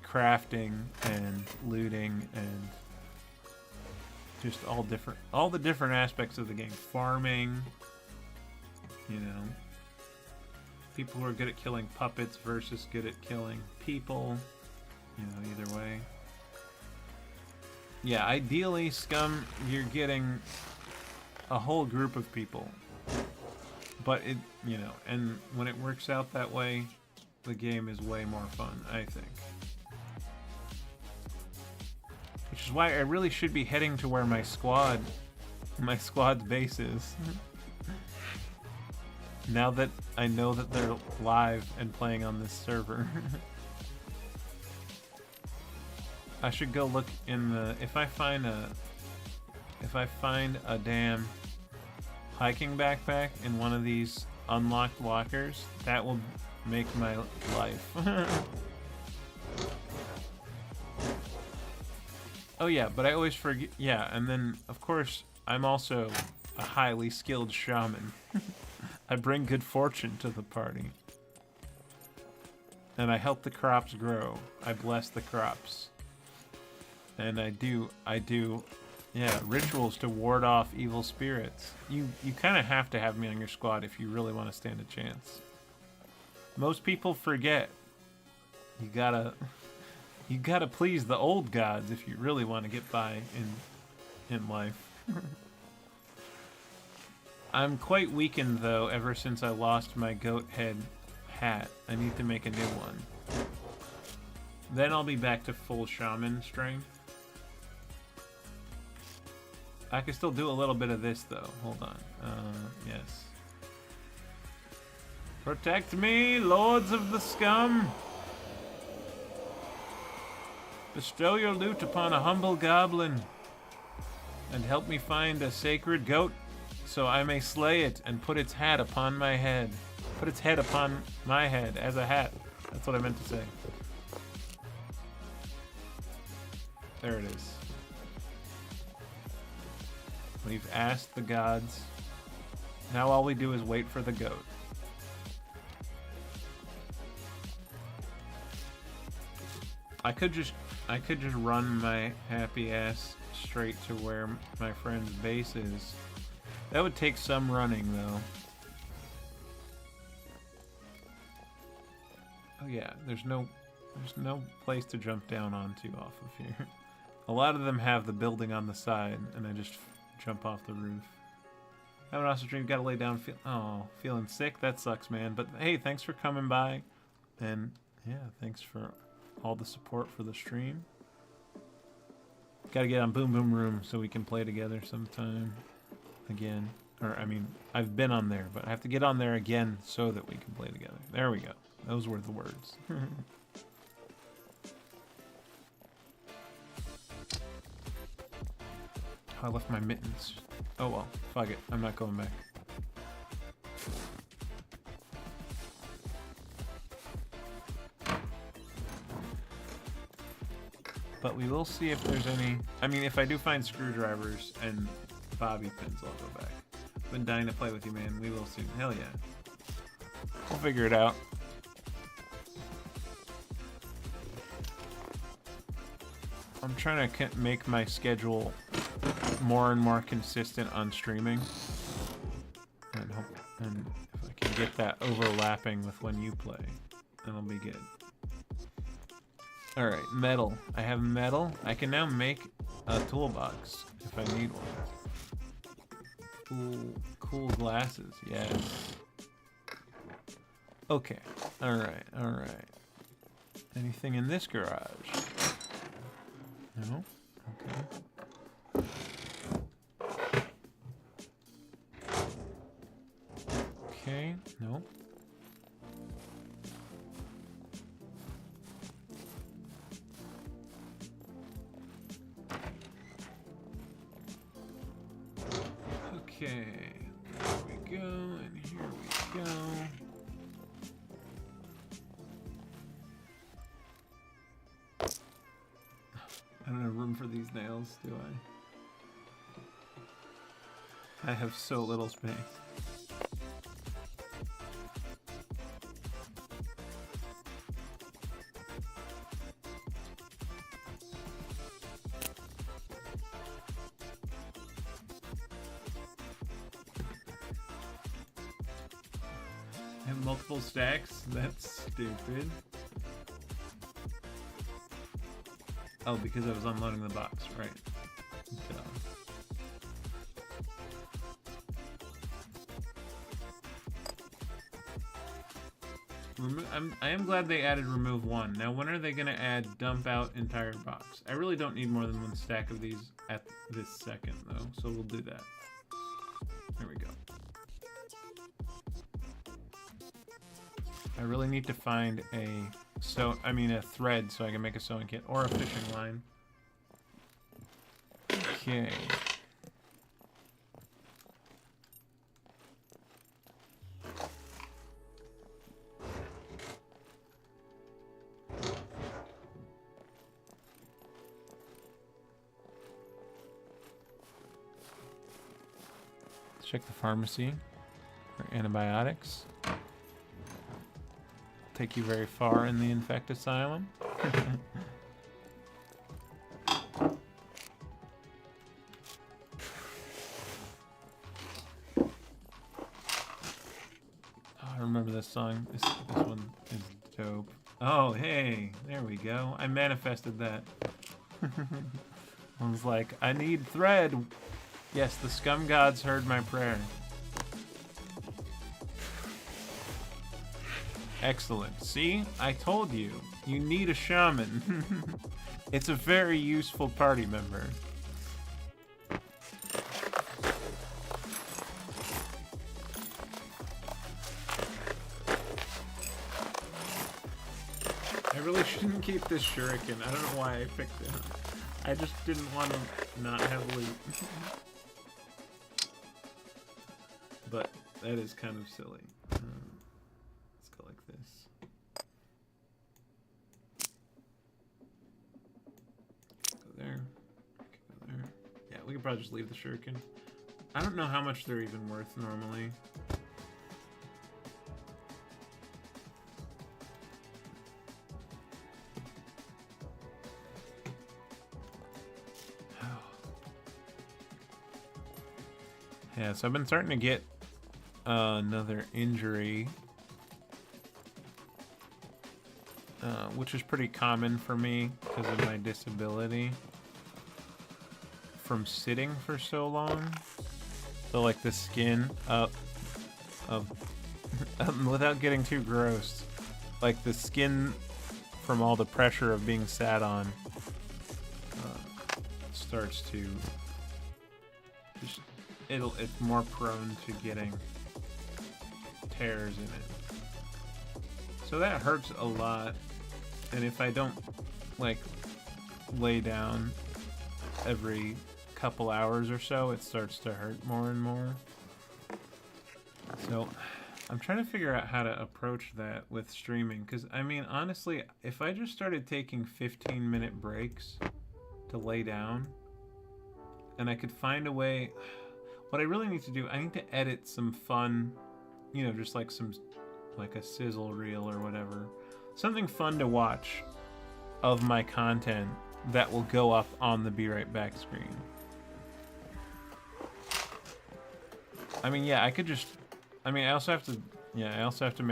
A: crafting and looting and just all the different aspects of the game. Farming, you know... People who are good at killing puppets versus good at killing people. You know, either way. Yeah, ideally, Scum, you're getting a whole group of people. But it, you know, and when it works out that way, the game is way more fun, I think. Which is why I really should be heading to where my squad's base is. Now that I know that they're live and playing on this server. I should go look in the... If I find a damn hiking backpack in one of these unlocked lockers, that will make my life. Oh yeah, but I always forget... Yeah, and then, of course, I'm also a highly skilled shaman. I bring good fortune to the party. And I help the crops grow. I bless the crops. And I do, yeah, rituals to ward off evil spirits. You kind of have to have me on your squad if you really want to stand a chance. Most people forget. You gotta please the old gods if you really want to get by in life. I'm quite weakened, though, ever since I lost my goat head hat. I need to make a new one. Then I'll be back to full shaman strength. I can still do a little bit of this, though. Hold on. Yes. Protect me, lords of the scum! Bestow your loot upon a humble goblin, and help me find a sacred goat, so I may slay it and put its hat upon my head. Put its head upon my head as a hat. That's what I meant to say. There it is. We've asked the gods. Now all we do is wait for the goat. I could just I could just run my happy ass straight to where my friend's base is. That would take some running, though. Oh yeah, there's no place to jump down onto off of here. A lot of them have the building on the side, and I just jump off the roof. Have an awesome dream. Gotta lay down. Feeling sick? That sucks, man. But hey, thanks for coming by. And yeah, thanks for all the support for the stream. Gotta get on Boom Boom Room so we can play together sometime. Again. Or, I mean, I've been on there, but I have to get on there again so that we can play together. There we go. Those were the words. I left my mittens. Oh well, fuck it. I'm not going back. But we will see if there's any... I mean, if I do find screwdrivers and bobby pins, I'll go back. Been dying to play with you, man. We will soon. Hell yeah. We'll figure it out. I'm trying to make my schedule more and more consistent on streaming, and if I can get that overlapping with when you play, then it'll be good. All right, metal. I have metal. I can now make a toolbox if I need one. Cool glasses. Yes. Okay. All right. All right. Anything in this garage? No. Okay. Okay, no. Okay, there we go, and here we go. I don't have room for these nails, do I? I have so little space. And multiple stacks? That's stupid. Oh, because I was unloading the box, right. I am glad they added remove one. Now, when are they going to add dump out entire box? I really don't need more than one stack of these at this second, though, so we'll do that. There we go. I really need to find a thread so I can make a sewing kit or a fishing line. Okay. Let's check the pharmacy for antibiotics. Take you very far in the infect asylum. I remember this song. This one is dope. Oh, hey, there we go. I manifested that. I was like, I need thread. Yes, the scum gods heard my prayer. Excellent. See? I told you. You need a shaman. It's a very useful party member. I really shouldn't keep this shuriken. I don't know why I picked it. I just didn't want to not have loot. But that is kind of silly. Let's go like this. Go there. Go there. Yeah, we could probably just leave the shuriken. I don't know how much they're even worth normally. Yeah, so I've been starting to get another injury, which is pretty common for me because of my disability from sitting for so long. So like the skin of without getting too gross, like the skin from all the pressure of being sat on starts to just it's more prone to getting tears in it. So that hurts a lot, and if I don't like lay down every couple hours or so, it starts to hurt more and more. So I'm trying to figure out how to approach that with streaming, because I mean honestly, if I just started taking 15-minute breaks to lay down, and I could find a way, what I really need to do, I need to edit some fun, you know, just like a sizzle reel or whatever, something fun to watch of my content that will go up on the Be Right Back screen. I mean, yeah, I could just, I mean, I also have to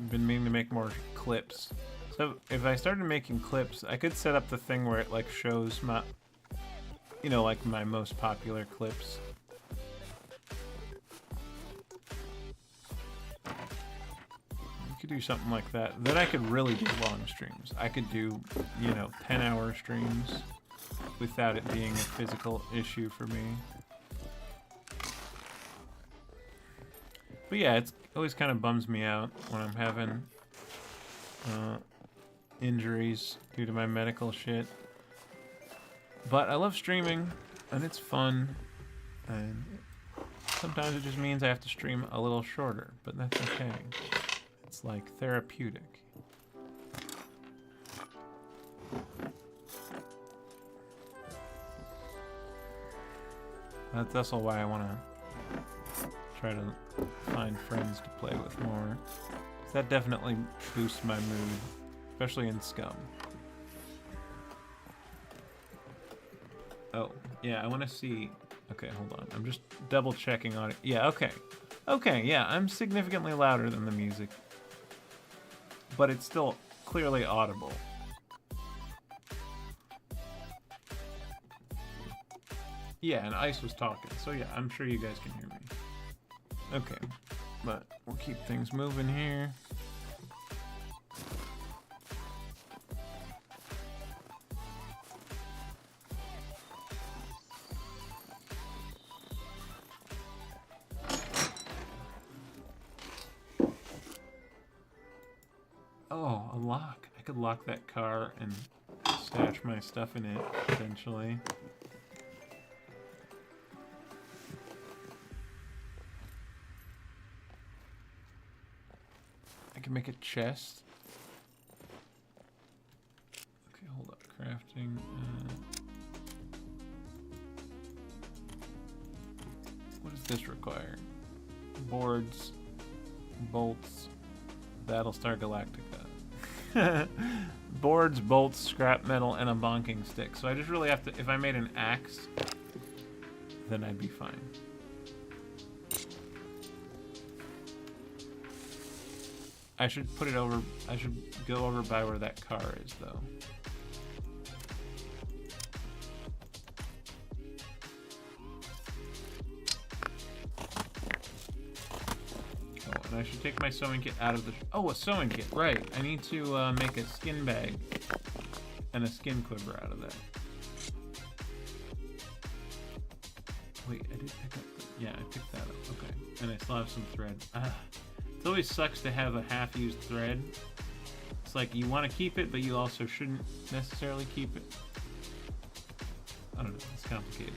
A: been meaning to make more clips. So if I started making clips, I could set up the thing where it like shows my, you know, like my most popular clips. You could do something like that. Then I could really do long streams. I could do, you know, 10-hour streams without it being a physical issue for me. But yeah, it's always kind of bums me out when I'm having injuries due to my medical shit. But I love streaming, and it's fun, and sometimes it just means I have to stream a little shorter, but that's okay. It's like therapeutic. That's also why I want to try to find friends to play with more. That definitely boosts my mood, especially in Scum. Oh, yeah, I want to see... Okay, hold on. I'm just double checking on it. Yeah, okay. Okay, yeah, I'm significantly louder than the music. But it's still clearly audible. Yeah, and Ice was talking, so yeah, I'm sure you guys can hear me. Okay, but we'll keep things moving here. Oh, a lock. I could lock that car and stash my stuff in it, potentially. I can make a chest. Okay, hold up. Crafting. What does this require? Boards, bolts, Battlestar Galactica. Boards, bolts, scrap metal, and a bonking stick. So I just really have to, if I made an axe, then I'd be fine. I should put it over, I should go over by where that car is, though. Oh, and I should take my sewing kit out of the... Oh, a sewing kit, right. I need to make a skin bag and a skin quiver out of that. Wait, I did pick up the... Yeah, I picked that up, okay. And I still have some thread. It always sucks to have a half-used thread. It's like you want to keep it, but you also shouldn't necessarily keep it. I don't know. It's complicated.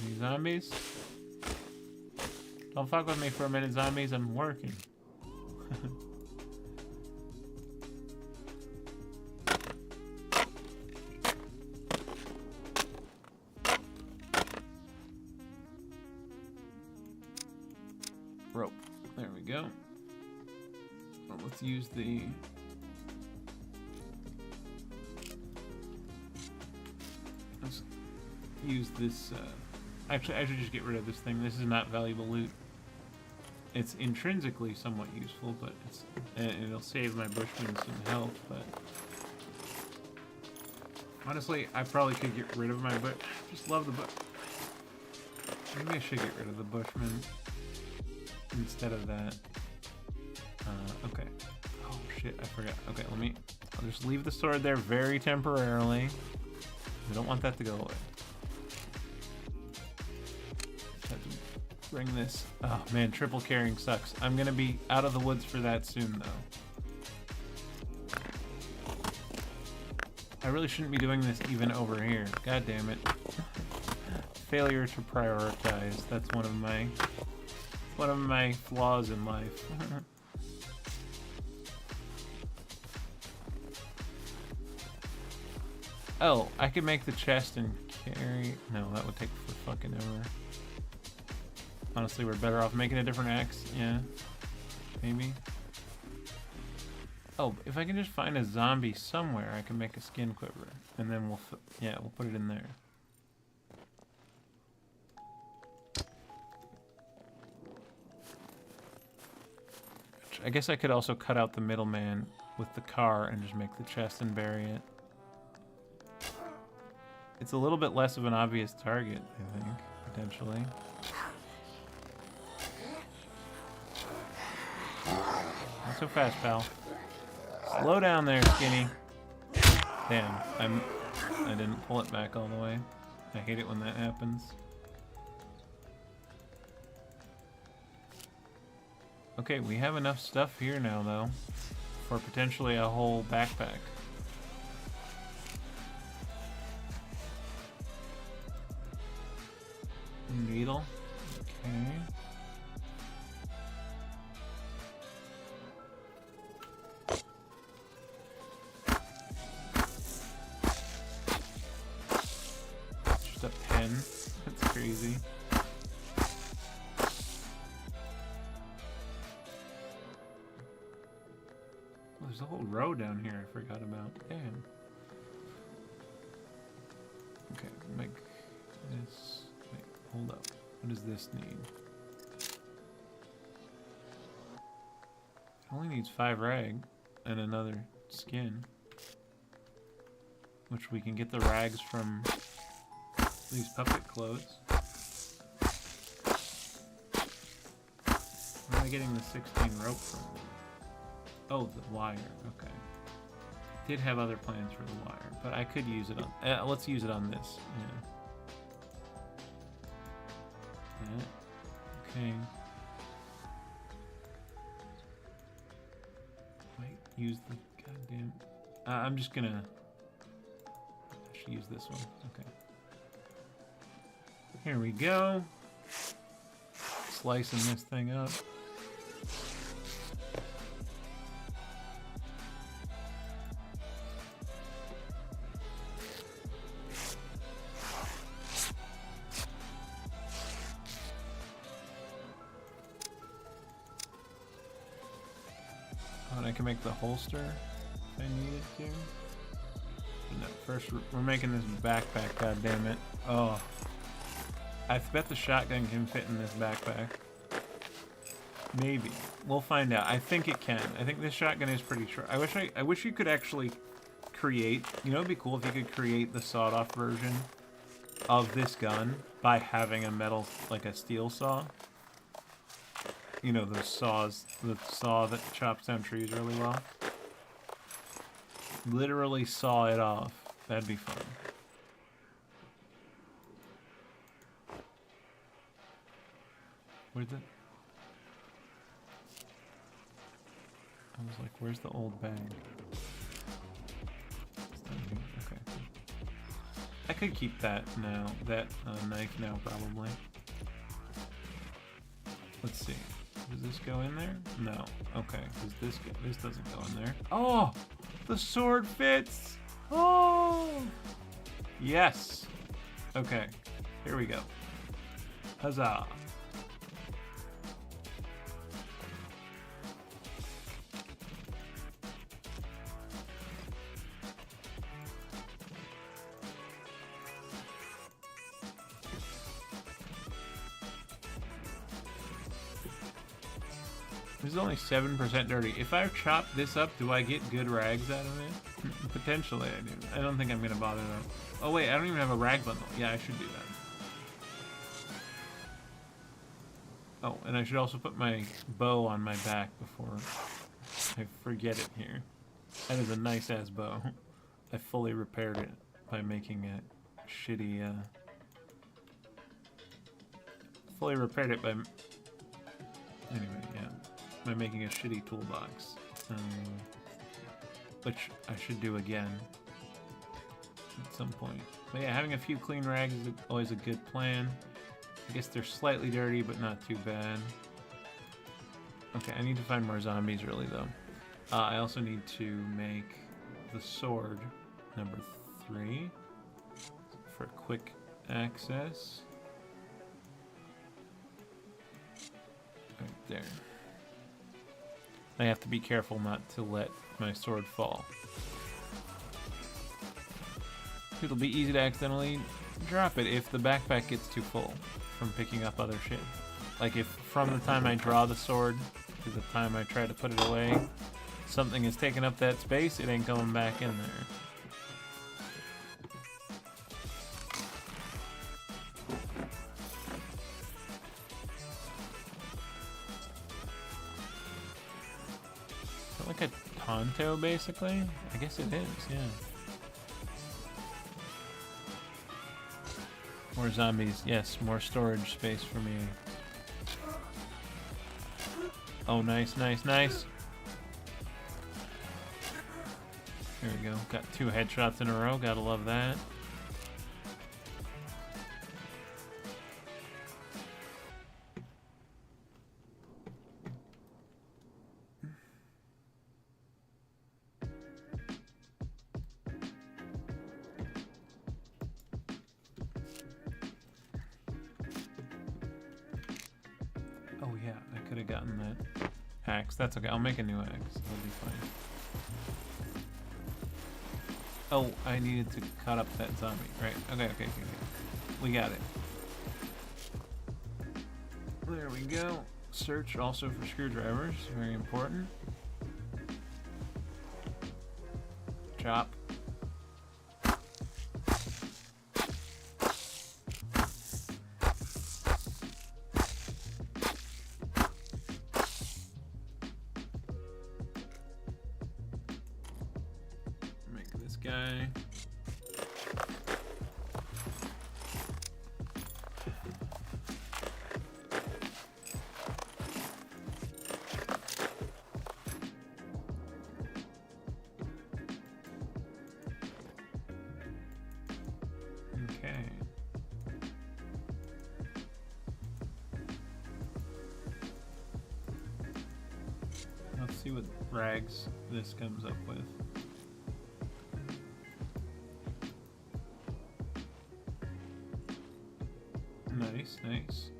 A: Any zombies? Don't fuck with me for a minute, zombies. I'm working. rope. There we go. Well, let's use the... Let's use this... Actually, I should just get rid of this thing. This is not valuable loot. It's intrinsically somewhat useful, but it'll save my Bushman some health, but... Honestly, I probably could get rid of my I just love the Maybe I should get rid of the Bushman instead of that. Okay. Oh shit, I forgot. Okay, I'll just leave the sword there very temporarily. I don't want that to go away. Just have to bring this. Oh man, triple carrying sucks. I'm gonna be out of the woods for that soon though. I really shouldn't be doing this even over here. God damn it. Failure to prioritize. That's one of my flaws in life. Oh, I could make the chest and carry... No, that would take for fucking ever. Honestly, we're better off making a different axe. Yeah. Maybe. Oh, if I can just find a zombie somewhere, I can make a skin quiver. And then we'll put it in there. I guess I could also cut out the middleman with the car and just make the chest and bury it. It's a little bit less of an obvious target, I think, potentially. Not so fast, pal. Slow down there, skinny. Damn, I didn't pull it back all the way. I hate it when that happens. Okay, we have enough stuff here now, though, for potentially a whole backpack. Needle. Okay. Just a pen. That's crazy. Oh, there's a whole row down here I forgot about. Damn. Okay, make this. Wait, hold up. What does this need? It only needs 5 rag and another skin. Which we can get the rags from these puppet clothes. Where am I getting the 16 rope from? Oh, the wire. Okay. Did have other plans for the wire, but I could use it on... let's use it on this. Yeah. Okay. Wait, use the goddamn... I'm just gonna... I should use this one. Okay. Here we go. Slicing this thing up. I can make the holster if I needed to. No, first we're making this backpack, god damn it. Oh. I bet the shotgun can fit in this backpack. Maybe. We'll find out. I think it can. I think this shotgun is pretty short. I wish you could actually create, you know, it'd be cool if you could create the sawed-off version of this gun by having a metal, like a steel saw. You know, those saws, the saw that chops down trees really well. Literally saw it off. That'd be fun. Where'd the... I was like, where's the old bag? It's not here. Okay. I could keep that now. That knife now, probably. Let's see. Does this go in there? No. Okay. Does this doesn't go in there. Oh! The sword fits! Oh! Yes! Okay. Here we go. Huzzah. This is only 7% dirty. If I chop this up, do I get good rags out of it? Potentially I do. I don't think I'm gonna bother though. Oh wait, I don't even have a rag bundle. Yeah, I should do that. Oh, and I should also put my bow on my back before I forget it here. That is a nice ass bow. I fully repaired it by making a shitty, fully repaired it by, anyway, yeah, by making a shitty toolbox, which I should do again at some point. But yeah, having a few clean rags is always a good plan. I guess they're slightly dirty, but not too bad. Okay, I need to find more zombies really though. I also need to make the sword number 3 for quick access. Right there. I have to be careful not to let my sword fall. It'll be easy to accidentally drop it if the backpack gets too full from picking up other shit. Like if from the time I draw the sword to the time I try to put it away, something has taken up that space, it ain't going back in there. Is that like a Tonto, basically? I guess it is, yeah. More zombies. Yes, more storage space for me. Oh, nice, nice, nice. There we go. Got 2 headshots in a row. Gotta love that. Oh yeah, I could have gotten that axe. That's okay. I'll make a new axe. That'll be fine. Oh, I needed to cut up that zombie. Right. Okay. We got it. There we go. Search also for screwdrivers. Very important. Chop. Make this guy. Okay. Let's see what rags this comes up with. Nice, nice.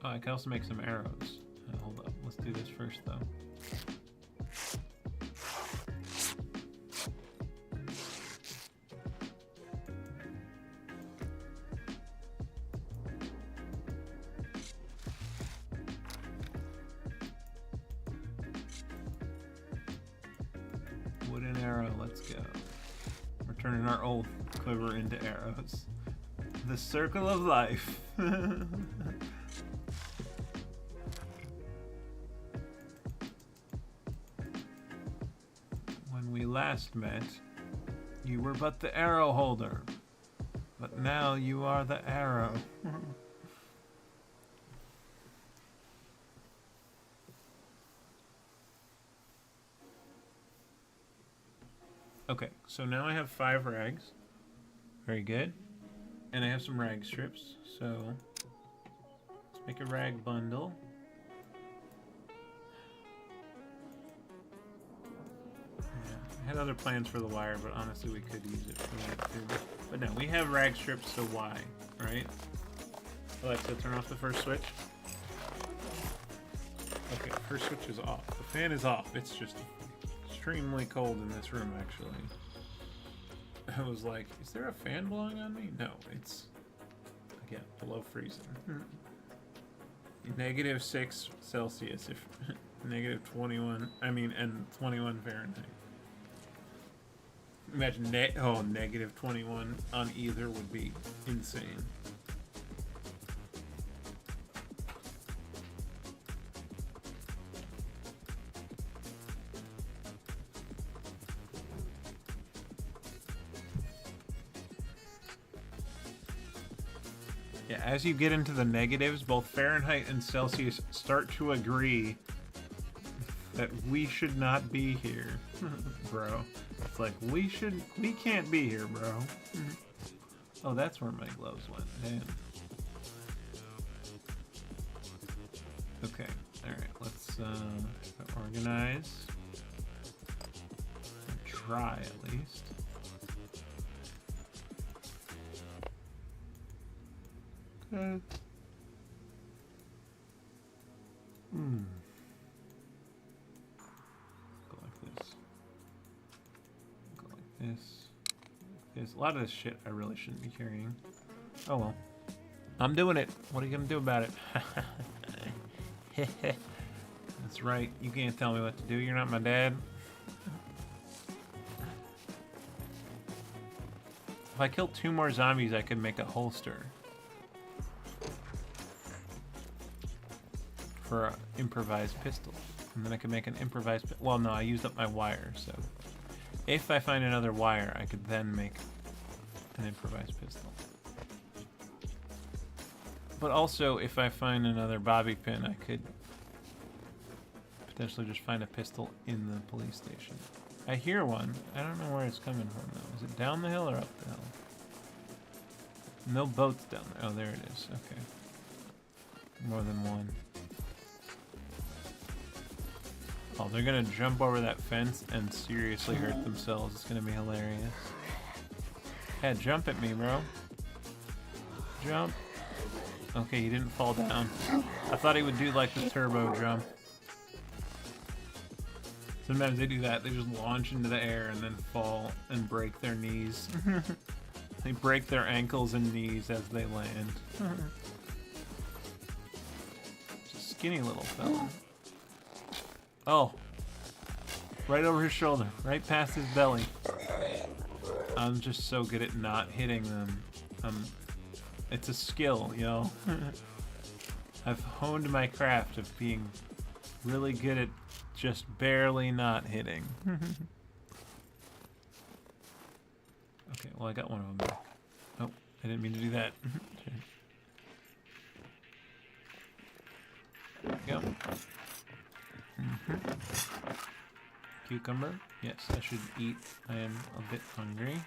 A: Oh, I can also make some arrows. Hold up, let's do this first though. Wooden arrow, let's go. We're turning our old quiver into arrows. The circle of life. When we last met, you were but the arrow holder, but now you are the arrow. Okay, so now I have 5 rags. Very good. And I have some rag strips, so let's make a rag bundle. Yeah, I had other plans for the wire, but honestly we could use it for that too. But no, we have rag strips, so why, right? Alexa, turn off the first switch. Okay, first switch is off. The fan is off. It's just extremely cold in this room, actually. I was like, is there a fan blowing on me? No, it's, again, below freezing. -6 Celsius if -21. I mean, and 21 Fahrenheit. Imagine -21 on either would be insane. Yeah, as you get into the negatives, both Fahrenheit and Celsius start to agree that we should not be here, bro. It's like, we can't be here, bro. Oh, that's where my gloves went. Damn. Okay, alright, let's organize. Try, at least. Okay. Go like this. Go like this. There's a lot of this shit I really shouldn't be carrying. Oh well. I'm doing it. What are you gonna do about it? That's right. You can't tell me what to do. You're not my dad. If I kill 2 more zombies, I could make a holster. For an improvised pistol. And then I could make an improvised... Well, no, I used up my wire, so... If I find another wire, I could then make an improvised pistol. But also, if I find another bobby pin, I could potentially just find a pistol in the police station. I hear one. I don't know where it's coming from, though. Is it down the hill or up the hill? No boats down there. Oh, there it is. Okay. More than one. Oh, they're gonna jump over that fence and seriously hurt themselves. It's gonna be hilarious. Yeah, jump at me, bro. Jump. Okay, he didn't fall down. I thought he would do like the turbo jump. Sometimes they do that. They just launch into the air and then fall and break their knees. They break their ankles and knees as they land. Just a skinny little fella. Oh, right over his shoulder, right past his belly. I'm just so good at not hitting them. It's a skill, you know? I've honed my craft of being really good at just barely not hitting. Okay, well, I got one of them back. Oh, I didn't mean to do that. There we go. Cucumber. Yes, I should eat. I am a bit hungry.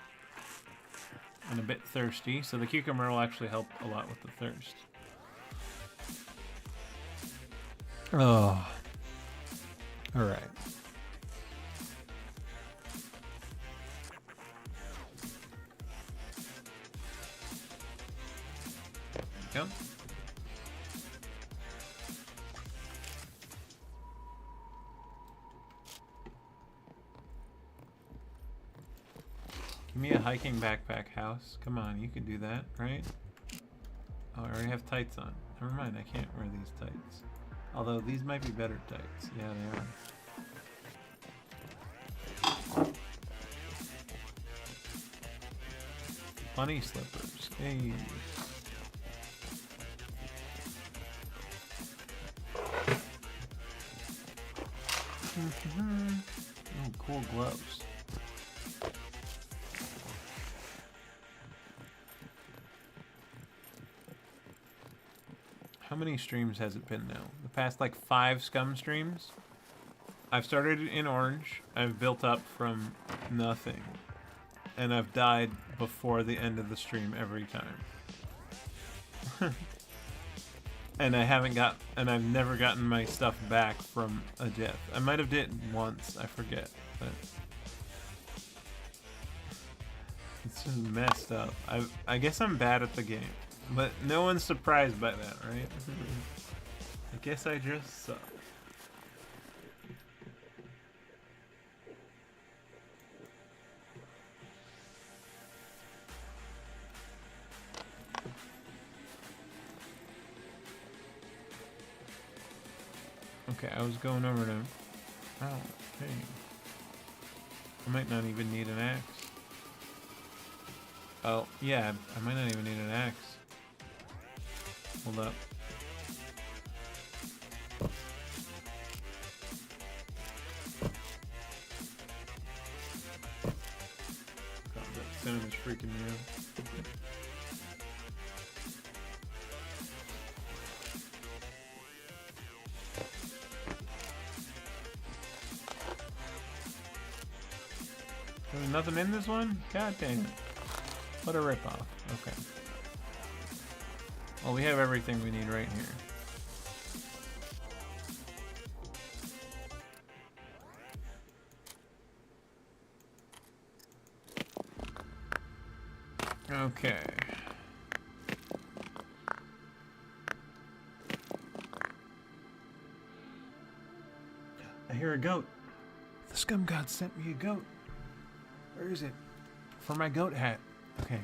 A: And a bit thirsty, so the cucumber will actually help a lot with the thirst. Oh. Alright. There we go. Give me a hiking backpack house. Come on, you can do that, right? Oh, I already have tights on. Never mind, I can't wear these tights. Although these might be better tights. Yeah, they are. Bunny slippers. Hey. Oh, cool gloves. How many streams has it been now? The past like 5 scum streams? I've started in orange. I've built up from nothing. And I've died before the end of the stream every time. And I've never gotten my stuff back from a death. I might have did once, I forget, but it's just messed up. I guess I'm bad at the game. But no one's surprised by that, right? I guess I just suck. Okay, I was going over to... Oh, hey. I might not even need an axe. Oh, yeah, I might not even need an axe. Hold up. God, that sound is freaking me out. There's nothing in this one? God dang it. What a ripoff. Okay. Well, we have everything we need right here. Okay. I hear a goat. The scum god sent me a goat. Where is it? For my goat hat. Okay.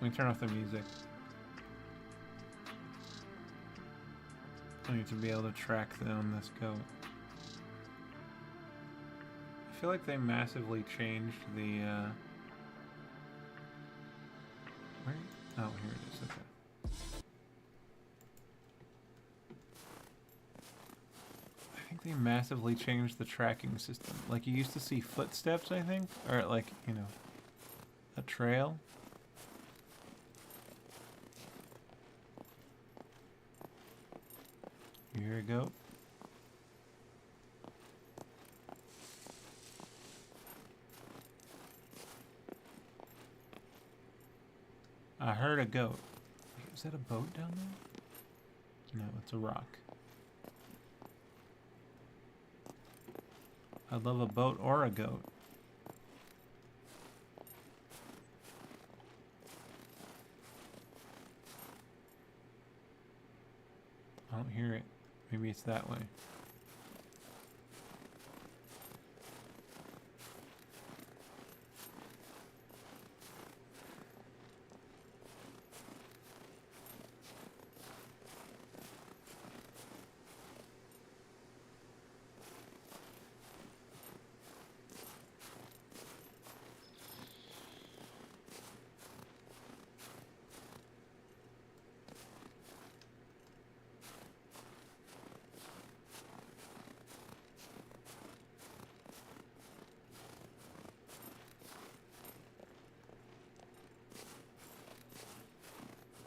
A: Let me turn off the music. I need to be able to track down this goat. I feel like they massively changed the, Where? Oh, here it is. Okay. I think they massively changed the tracking system. Like, you used to see footsteps, I think? Or, like, you know, a trail. You hear a goat? I heard a goat. Is that a boat down there? No, it's a rock. I'd love a boat or a goat. I don't hear it. Maybe it's that way.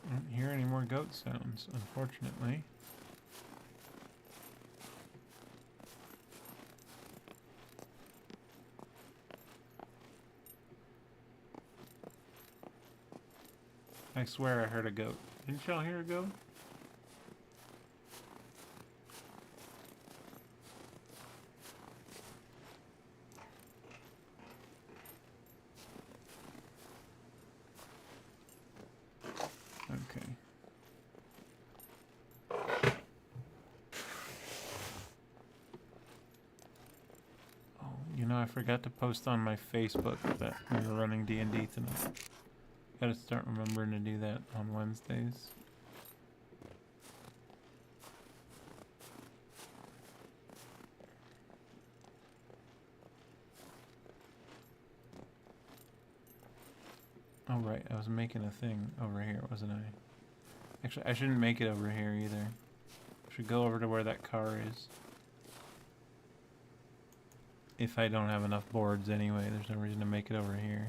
A: I don't hear any more goat sounds, unfortunately. I swear I heard a goat. Didn't y'all hear a goat? Okay. Oh, you know, I forgot to post on my Facebook that we were running D&D tonight. Gotta start remembering to do that on Wednesdays. Oh right, I was making a thing over here, wasn't I? Actually, I shouldn't make it over here either. I should go over to where that car is. If I don't have enough boards anyway, there's no reason to make it over here.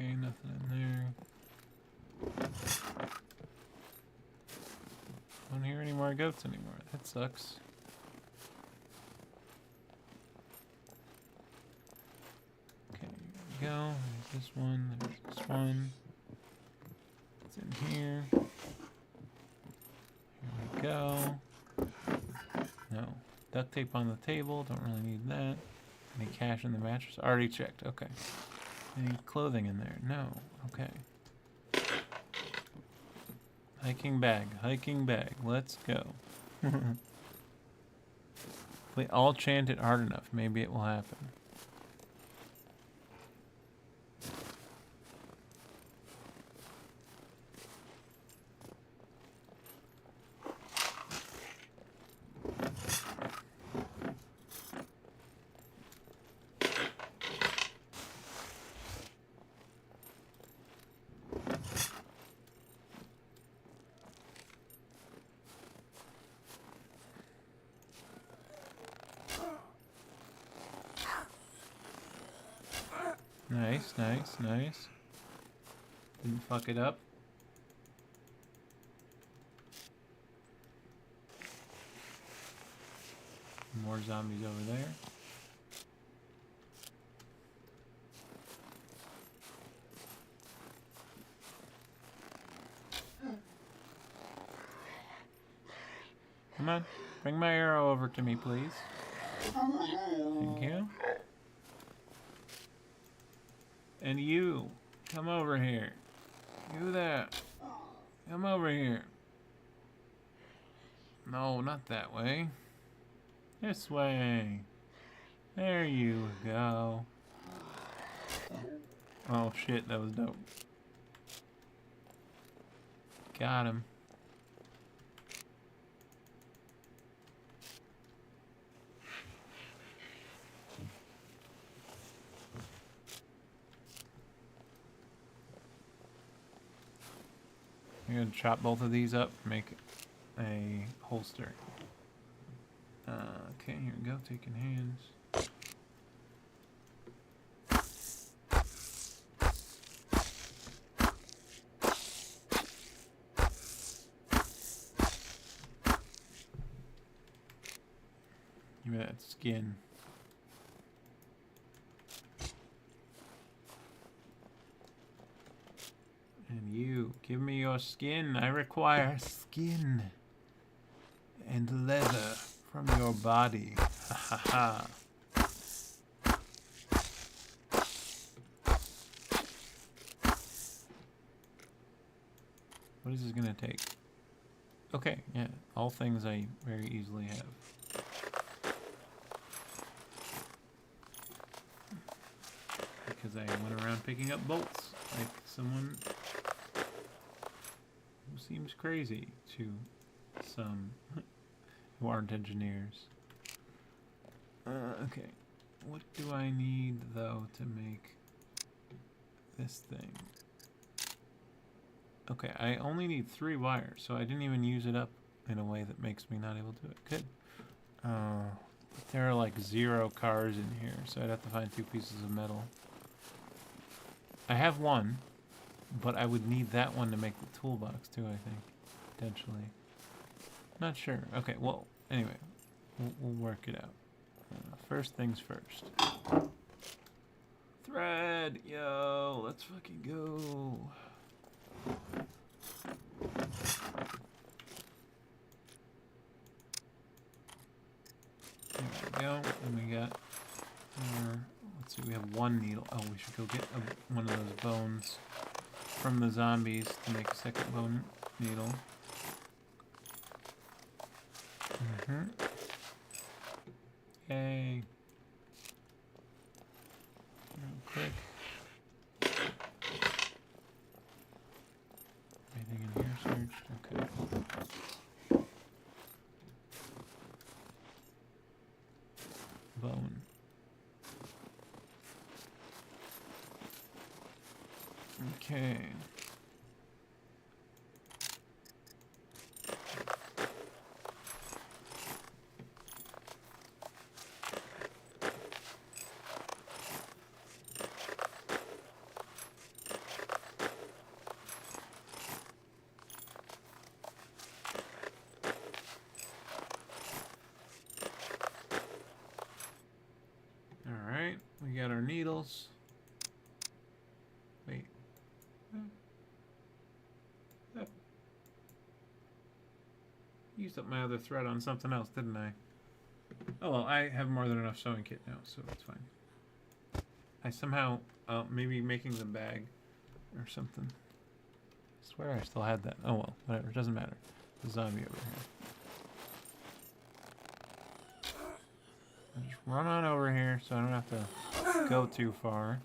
A: Okay, nothing in there. I don't hear any more goats anymore. That sucks. Okay, here we go. There's this one. There's this one. It's in here. Here we go. No. Duct tape on the table. Don't really need that. Any cash in the mattress? Already checked. Okay. Any clothing in there? No. Okay. Hiking bag. Let's go. If we all chant it hard enough, maybe it will happen. Nice. Didn't fuck it up. More zombies over there. Come on, bring my arrow over to me, please. Thank you. And you, come over here. You there. Come over here. No, not that way. This way. There you go. Oh shit, that was dope. Got him. I'm gonna chop both of these up, make a holster. Okay, here we go, taking hands. Give me that skin. And you, give me your skin. I require skin and leather from your body. Ha ha ha. What is this gonna take? Okay, yeah, all things I very easily have. Because I went around picking up bolts like someone who seems crazy to some who aren't engineers. Okay, what do I need though to make this thing? Okay, I only need 3 wires, so I didn't even use it up in a way that makes me not able to do it. Good. There are like 0 cars in here, so I'd have to find 2 pieces of metal. I have 1, but I would need that one to make the toolbox too, I think. Potentially. Not sure. Okay, well, anyway. We'll work it out. First things first. Thread! Yo, let's fucking go. There we go. And we got let's see, we have 1 needle. Oh, we should go get one of those bones from the zombies to make a second bone needle. Yay. Real quick. Anything in here searched? Okay. Bone. Okay. Alright, we got our needles. Wait. Used up my other thread on something else, didn't I? Oh well, I have more than enough sewing kit now, so it's fine. I somehow, maybe making the bag or something. swear I still had that. Oh well, whatever. It doesn't matter. The zombie over here. I'll just run on over here so I don't have to go too far.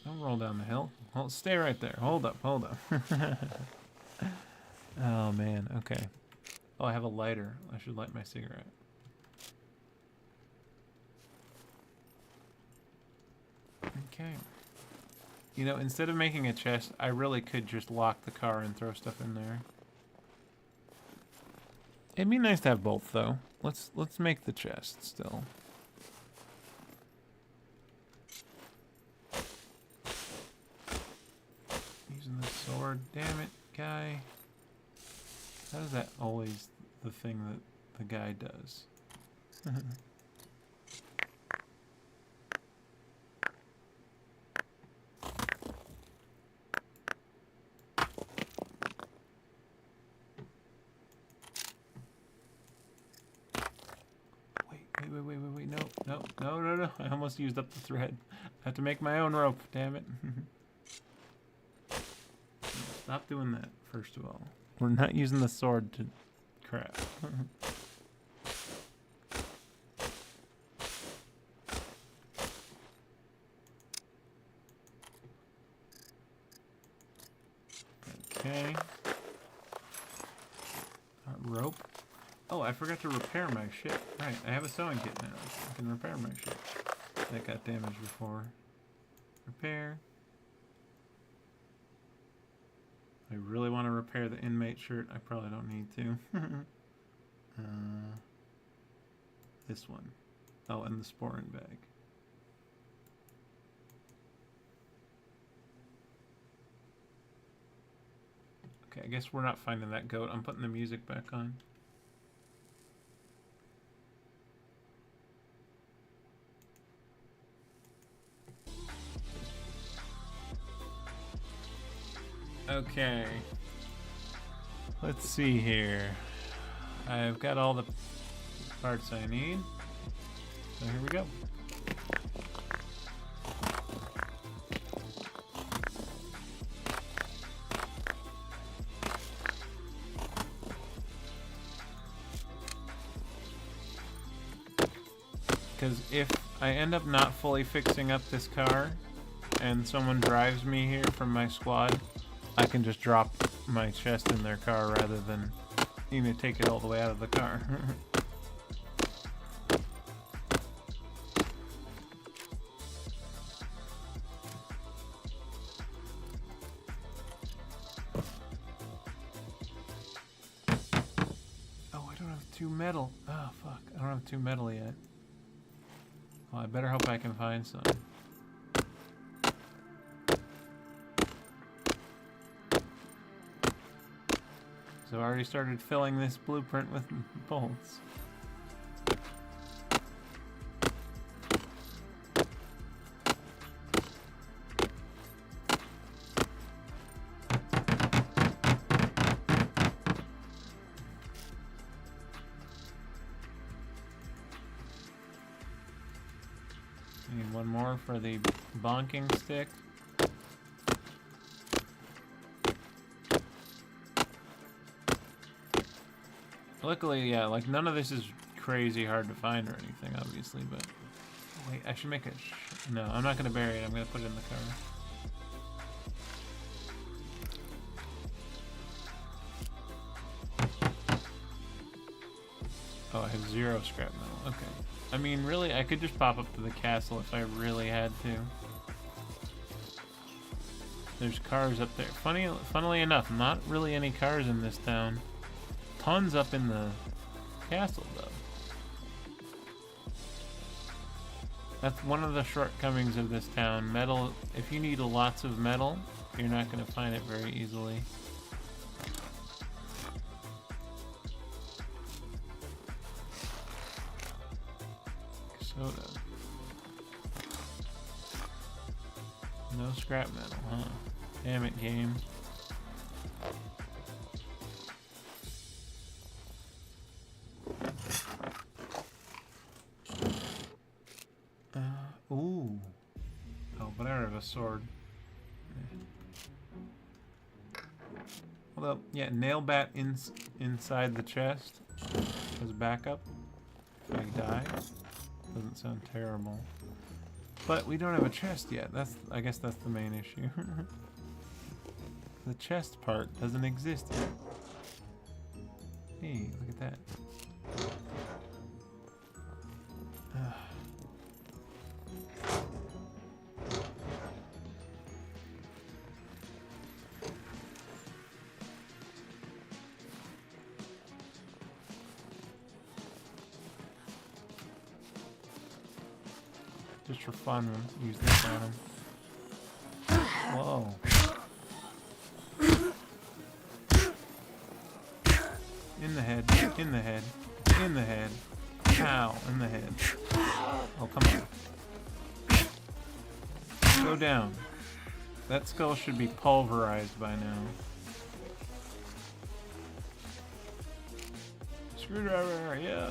A: Don't roll down the hill. Hold, stay right there. Hold up, hold up. Oh man, okay. Oh, I have a lighter. I should light my cigarette. Okay. You know, instead of making a chest, I really could just lock the car and throw stuff in there. It'd be nice to have both, though. Let's make the chest still. Using the sword, damn it, guy. How is that always the thing that the guy does? Wait, no. I almost used up the thread. I have to make my own rope, damn it. Stop doing that, first of all. We're not using the sword to craft. Okay. Rope. Oh, I forgot to repair my ship. Right, I have a sewing kit now. I can repair my ship. That got damaged before. Repair. I really want to repair the inmate shirt. I probably don't need to. This one. Oh, and the sporing bag. Okay, I guess we're not finding that goat. I'm putting the music back on. Okay. Let's see here. I've got all the parts I need. So here we go. Because if I end up not fully fixing up this car and someone drives me here from my squad, I can just drop my chest in their car rather than even take it all the way out of the car. Oh, I don't have 2 metal. Oh, fuck. I don't have 2 metal yet. Well, I better hope I can find some. So I already started filling this blueprint with bolts. I need one more for the bonking stick. Luckily, yeah, like none of this is crazy hard to find or anything, obviously, but... Wait, I should make a... No, I'm not going to bury it. I'm going to put it in the car. Oh, I have 0 scrap metal. Okay. I mean, really, I could just pop up to the castle if I really had to. There's cars up there. Funnily enough, not really any cars in this town. Tons up in the castle, though. That's one of the shortcomings of this town. Metal, if you need lots of metal, you're not going to find it very easily. Soda. No scrap metal, huh? Damn it, game. Ooh. Oh, but I don't have a sword. Although, yeah, nail bat inside the chest as backup. If I die, doesn't sound terrible. But we don't have a chest yet. I guess that's the main issue. The chest part doesn't exist yet. Hey, look at that. Just for fun, we'll use this on him. Whoa. In the head, in the head, in the head. Ow, in the head. Oh, come on. Go down. That skull should be pulverized by now. Screwdriver, yeah.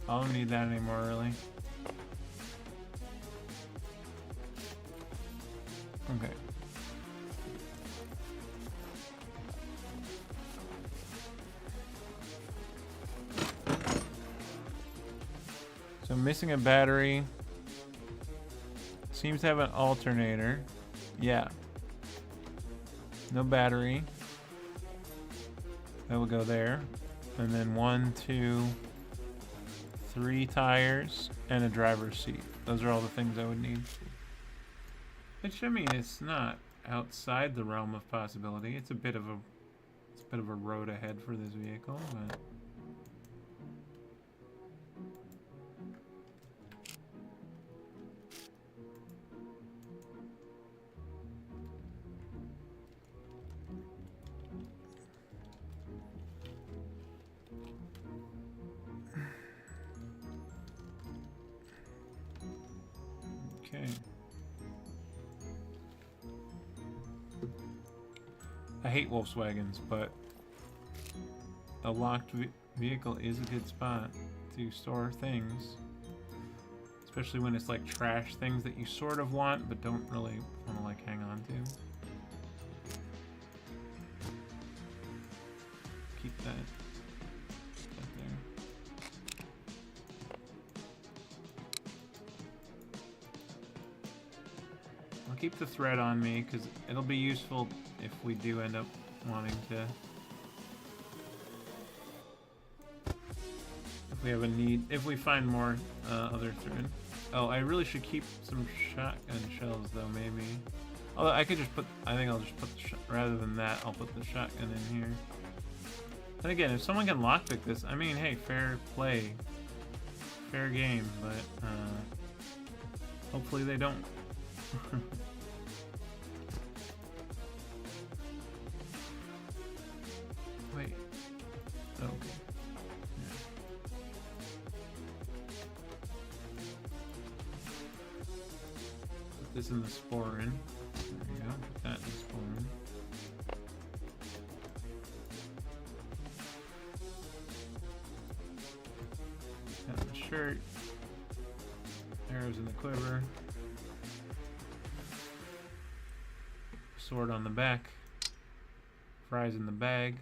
A: I don't need that anymore, really. Okay. So missing a battery. Seems to have an alternator. Yeah. No battery. That will go there. And then 1, 2, 3 tires and a driver's seat. Those are all the things I would need. Which, I mean, it's not outside the realm of possibility. It's a bit of a road ahead for this vehicle, but okay. I hate Volkswagens, but a locked vehicle is a good spot to store things. Especially when it's like trash things that you sort of want, but don't really want to like hang on to. Keep that there. I'll keep the thread on me because it'll be useful if we do end up wanting to. If we have a need, if we find more other thread. Oh, I really should keep some shotgun shells though, maybe. Although I could just put, I think I'll just put the rather than that, I'll put the shotgun in here. And again, if someone can lockpick this, I mean, hey, fair play, fair game, but hopefully they don't. Wait. Okay. Yeah. Put this in the sporin. There you go. Put that in the sporin. Got the shirt. Arrows in the quiver. Sword on the back. Fries in the bag.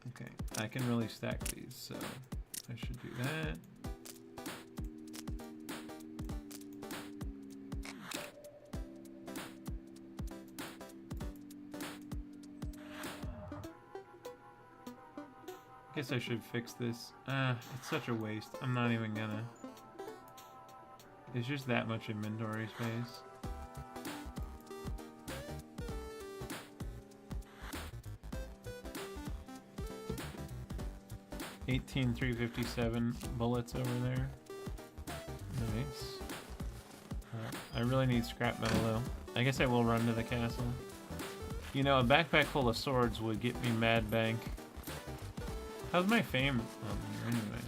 A: Okay, I can really stack these, so I should do that. Guess I should fix this. It's such a waste. I'm not even gonna. It's just that much inventory space. $18,357 bullets over there. Nice. I really need scrap metal though. I guess I will run to the castle. You know, a backpack full of swords would get me mad bank. How's my fame on here anyway?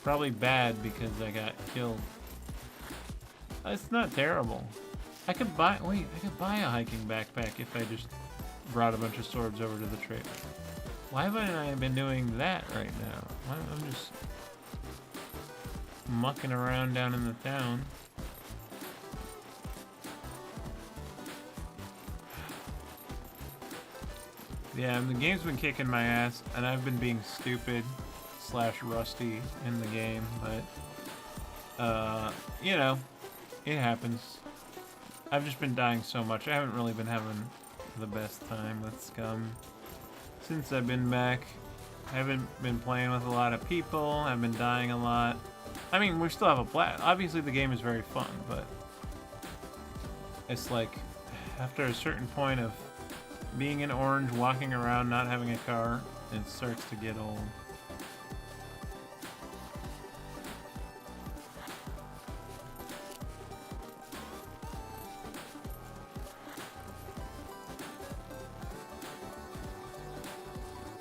A: Probably bad because I got killed. It's not terrible. I could buy a hiking backpack if I just brought a bunch of swords over to the trailer. Why haven't I been doing that right now? I'm just mucking around down in the town. Yeah, the game's been kicking my ass, and I've been being stupid / rusty in the game, but, you know, it happens. I've just been dying so much. I haven't really been having the best time with Scum since I've been back. I haven't been playing with a lot of people. I've been dying a lot. I mean, we still have a blast. Obviously, the game is very fun, but it's like after a certain point of being in Orange, walking around, not having a car, it starts to get old.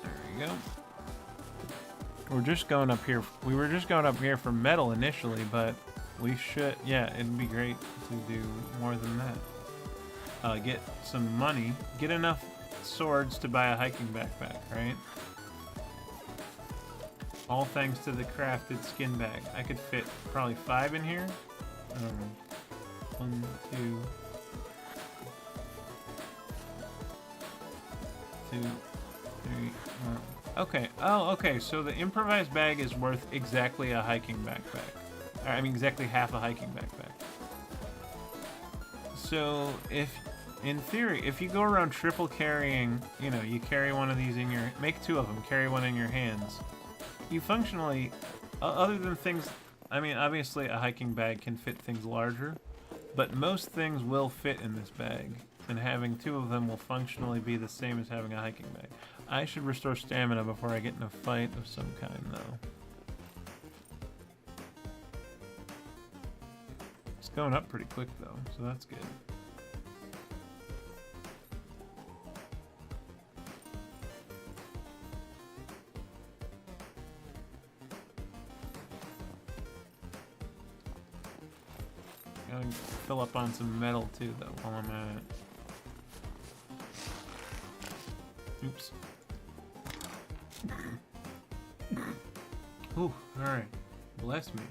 A: There you go. We're just going up here. We were just going up here for metal initially, but we should, yeah, it'd be great to do more than that. Get some money, get enough swords to buy a hiking backpack, right? All thanks to the crafted skin bag. I could fit probably 5 in here. I don't know. 1, 2, 2, 3, 4. Okay. Oh, okay. So the improvised bag is worth exactly a hiking backpack. I mean, exactly half a hiking backpack. So if, in theory, if you go around triple carrying, you know, you carry one of these in your, make 2 of them, carry one in your hands. You functionally, other than things, I mean, obviously a hiking bag can fit things larger, but most things will fit in this bag, and having 2 of them will functionally be the same as having a hiking bag. I should restore stamina before I get in a fight of some kind, though. It's going up pretty quick, though, so that's good. Gotta fill up on some metal, too, though, while I'm at it. Oops. Ooh, alright. Bless me.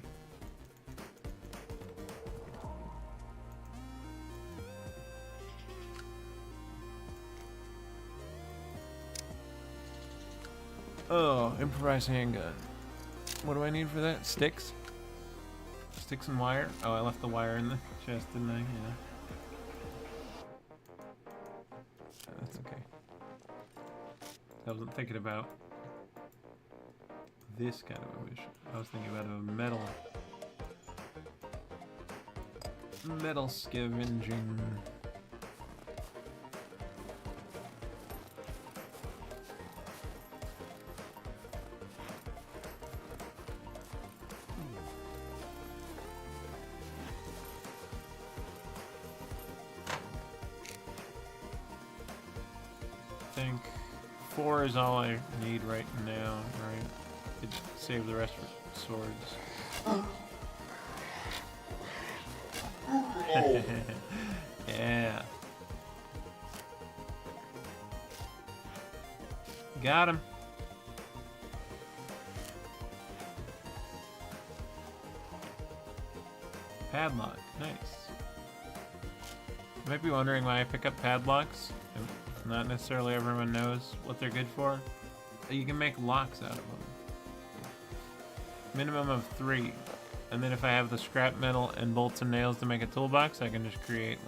A: Oh, improvised handgun. What do I need for that? Sticks? Sticks and wire? Oh, I left the wire in the chest, didn't I? Yeah. That's okay. I wasn't thinking about this kind of a mission. I was thinking about a metal scavenging. I think 4 is all I need right now, right? Could save the rest for swords.
C: Oh.
A: Yeah. Got him. Padlock. Nice. You might be wondering why I pick up padlocks. Not necessarily everyone knows what they're good for. You can make locks out of them. Minimum of 3. And then if I have the scrap metal and bolts and nails to make a toolbox, I can just create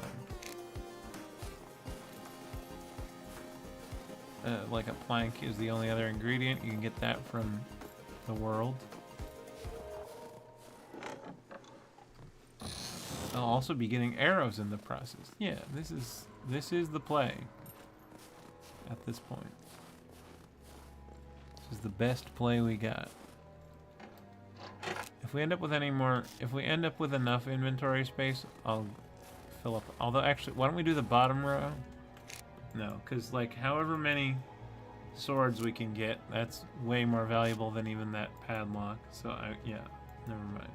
A: one. Like a plank is the only other ingredient. You can get that from the world. I'll also be getting arrows in the process. Yeah, this is the play at this point. This is the best play we got. If we end up with enough inventory space, I'll fill up. Although actually, why don't we do the bottom row? No, because like however many swords we can get, that's way more valuable than even that padlock. So yeah, never mind.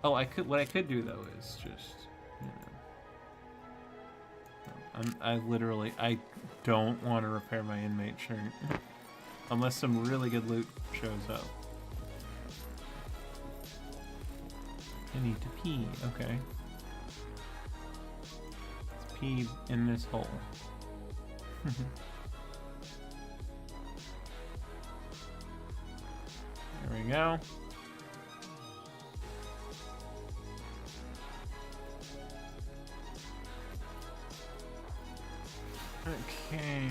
A: Oh, what I could do though is just, you know, I don't want to repair my inmate shirt unless some really good loot shows up. I need to pee. Okay. Let's pee in this hole. There we go. Okay.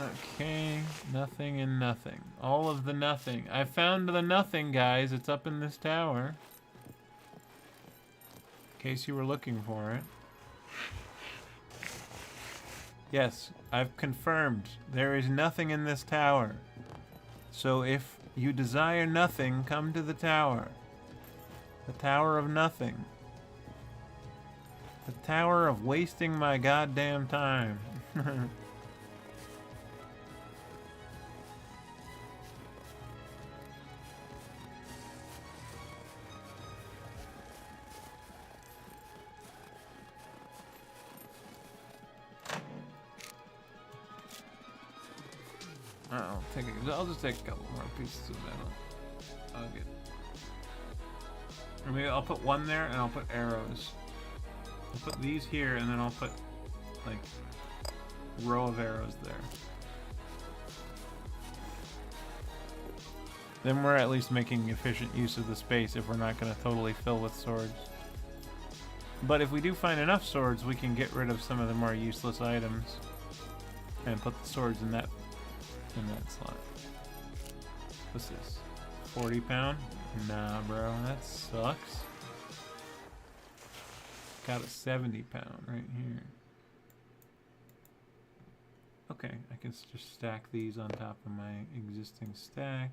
A: Okay, nothing and nothing. All of the nothing. I found the nothing, guys. It's up in this tower. In case you were looking for it. Yes, I've confirmed. There is nothing in this tower. So if you desire nothing, come to the tower. The Tower of Nothing. The Tower of wasting my goddamn time. I'll just take a couple more pieces of metal. I'll get. Or maybe I'll put one there and I'll put arrows. I'll put these here and then I'll put like a row of arrows there. Then we're at least making efficient use of the space if we're not going to totally fill with swords. But if we do find enough swords, we can get rid of some of the more useless items and put the swords in that slot. What's this? 40 pound? Nah, bro, that sucks. Got a 70 pound right here. Okay, I can just stack these on top of my existing stack.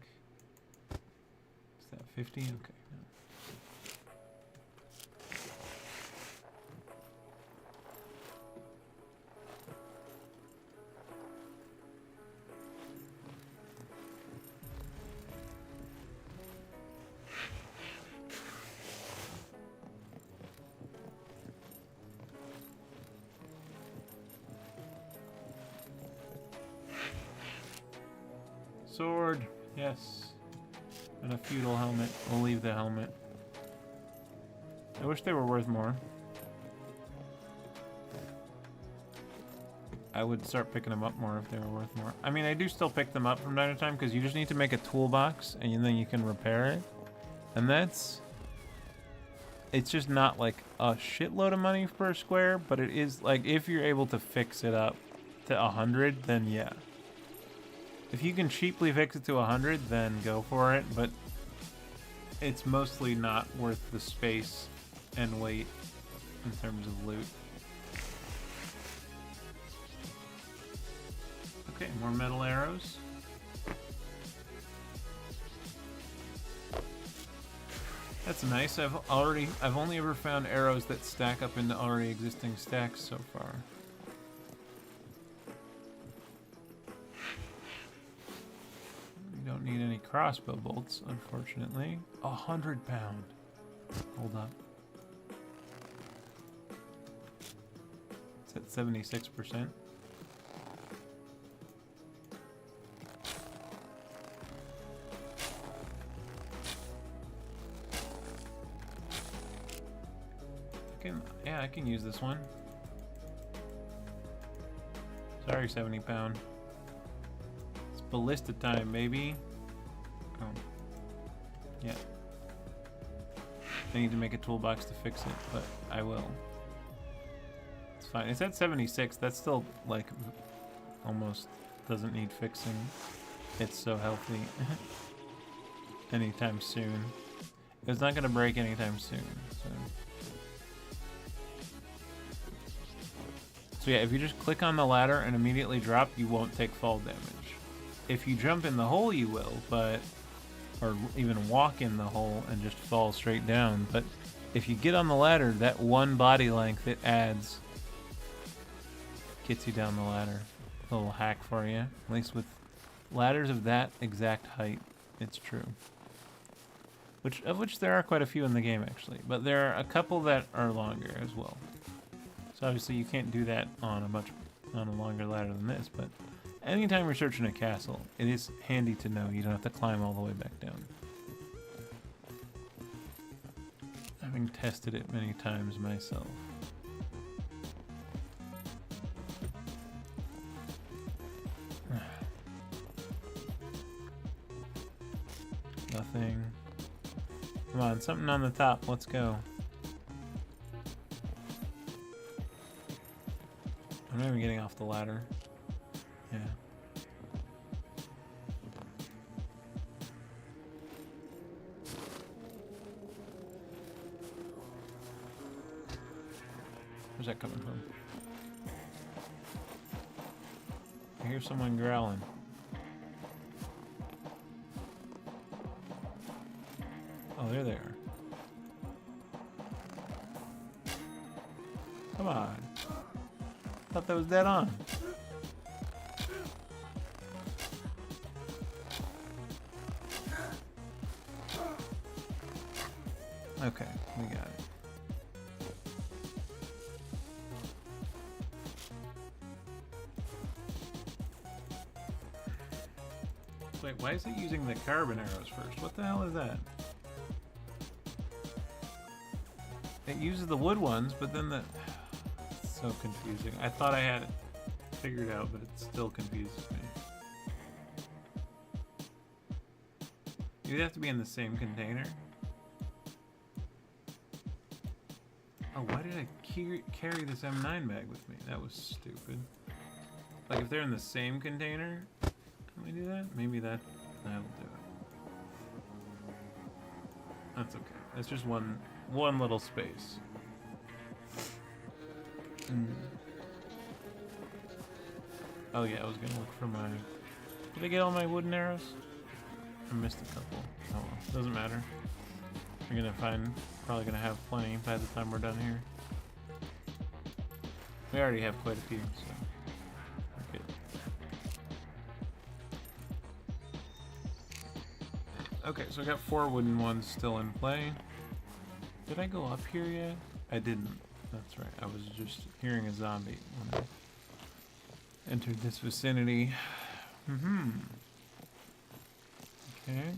A: Is that 50? Okay. No. Sword, yes. And a feudal helmet. We'll leave the helmet. I wish they were worth more. I would start picking them up more if they were worth more. I mean, I do still pick them up from time to time because you just need to make a toolbox and then you can repair it. And that's... It's just not like a shitload of money per square, but it is like if you're able to fix it up to 100, then yeah. If you can cheaply fix it to 100, then go for it, but it's mostly not worth the space and weight in terms of loot. Okay, more metal arrows. That's nice. I've only ever found arrows that stack up into already existing stacks so far. Don't need any crossbow bolts, unfortunately. 100 pound. Hold up. It's at 76%. I can use this one. Sorry, 70 pound. It's ballista time, baby. Oh. Yeah. I need to make a toolbox to fix it, but I will. It's fine. It's at 76. That's still, like, almost doesn't need fixing. It's so healthy. Anytime soon. It's not going to break anytime soon, so... So yeah, if you just click on the ladder and immediately drop, you won't take fall damage. If you jump in the hole, you will, but... Or even walk in the hole and just fall straight down. But if you get on the ladder, that one body length it adds gets you down the ladder. A little hack for you. At least with ladders of that exact height, it's true. Of which there are quite a few in the game, actually. But there are a couple that are longer as well. So obviously you can't do that on a much on a longer ladder than this, but anytime you're searching a castle, it is handy to know you don't have to climb all the way back down. Having tested it many times myself. Nothing. Come on, something on the top. Let's go. I'm not even getting off the ladder. Yeah. Where's that coming from? I hear someone growling. Oh, there they are. Come on. Thought that was dead on. Okay, we got it. Wait, why is it using the carbon arrows first? What the hell is that? It uses the wood ones, but then the... It's so confusing. I thought I had it figured out, but it still confuses me. You'd have to be in the same container. Oh, why did I carry this M9 bag with me? That was stupid. Like, if they're in the same container, can we do that? Maybe that'll do it. That's okay. That's just one little space. Oh yeah, I was gonna look for my... Did I get all my wooden arrows? I missed a couple. Oh well, doesn't matter. We're gonna probably gonna have plenty by the time we're done here. We already have quite a few, so we're good. Okay, so I got 4 wooden ones still in play. Did I go up here yet? I didn't. That's right. I was just hearing a zombie when I entered this vicinity. Okay.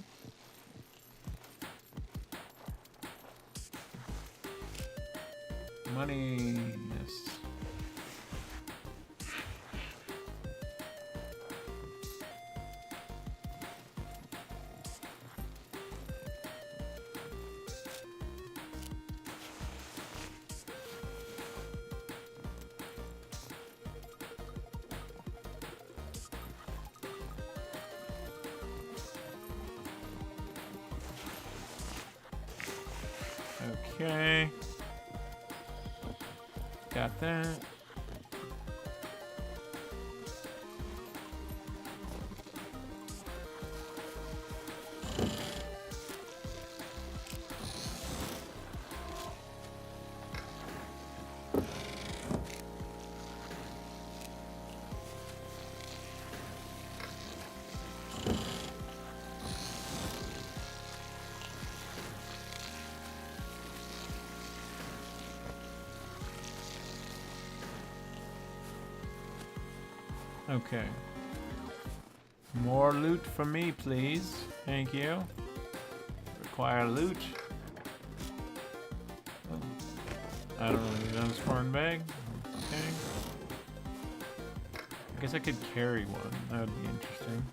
A: Money. Yes. Okay. Got that. Okay. More loot for me, please. Thank you. Require loot. Oh. I don't really need another foreign bag. Okay. I guess I could carry one. That would be interesting.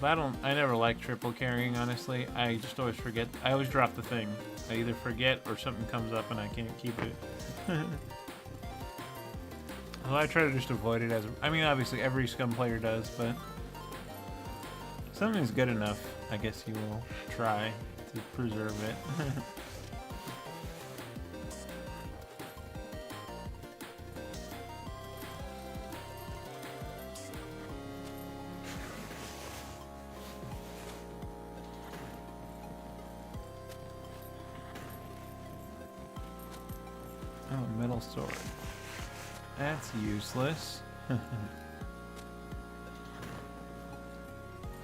A: But I never like triple carrying, honestly. I just always forget. I always drop the thing. I either forget or something comes up and I can't keep it. Well, I try to just avoid it I mean, obviously every Scum player does, but something's good enough, I guess you will try to preserve it. Oh, metal sword. That's useless.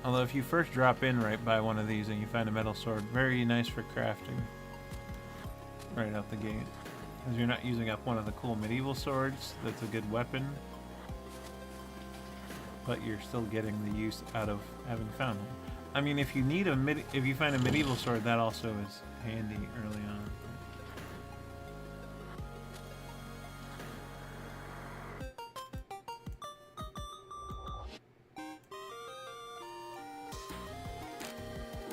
A: Although if you first drop in right by one of these and you find a metal sword, very nice for crafting. Right out the gate. Because you're not using up one of the cool medieval swords. That's a good weapon. But you're still getting the use out of having found one. I mean, if you need if you find a medieval sword, that also is handy early on.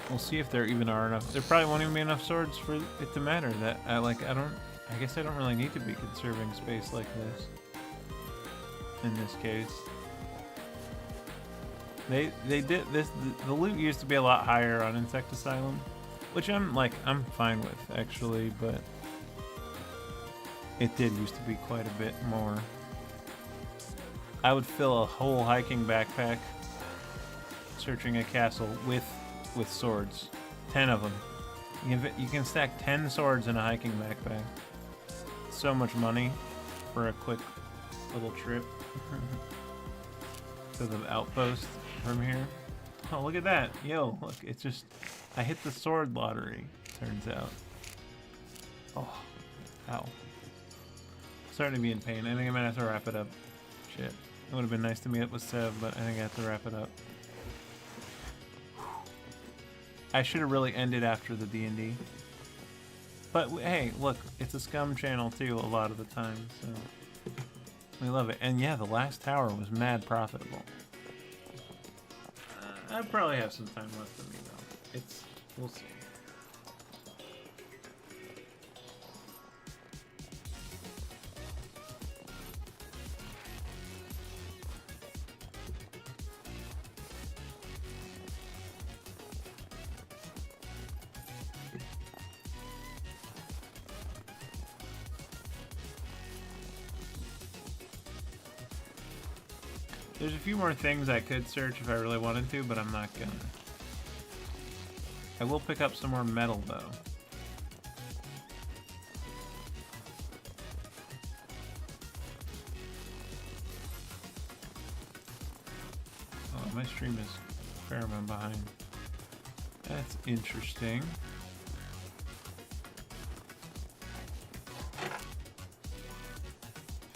A: We'll see if there even are enough. There probably won't even be enough swords for it to matter. That I guess I don't really need to be conserving space like this. In this case, they did this. The loot used to be a lot higher on Insect Asylum, which I'm fine with actually, but it did used to be quite a bit more. I would fill a whole hiking backpack searching a castle with swords, 10 of them. You can stack 10 swords in a hiking backpack. So much money for a quick little trip to the outpost from here. Oh, look at that. Yo, look, it's just, I hit the sword lottery, turns out. Oh, ow. Starting to be in pain. I think I might have to wrap it up. Shit. It would have been nice to meet up with Seb, but I think I have to wrap it up. I should have really ended after the D&D. But hey, look, it's a scum channel too a lot of the time, so we love it. And yeah, the last tower was mad profitable. I probably have some time left in me though. We'll see. There's a few more things I could search if I really wanted to, but I'm not gonna. I will pick up some more metal though. Oh, my stream is a fair amount behind. That's interesting.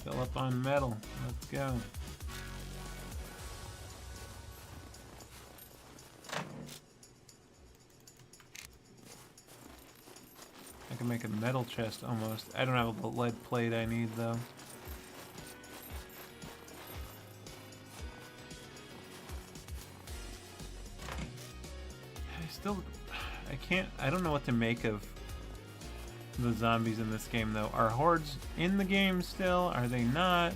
A: Fill up on metal. Let's go. I can make a metal chest almost. I don't have the lead plate I need though. I don't know what to make of the zombies in this game though. Are hordes in the game still? Are they not?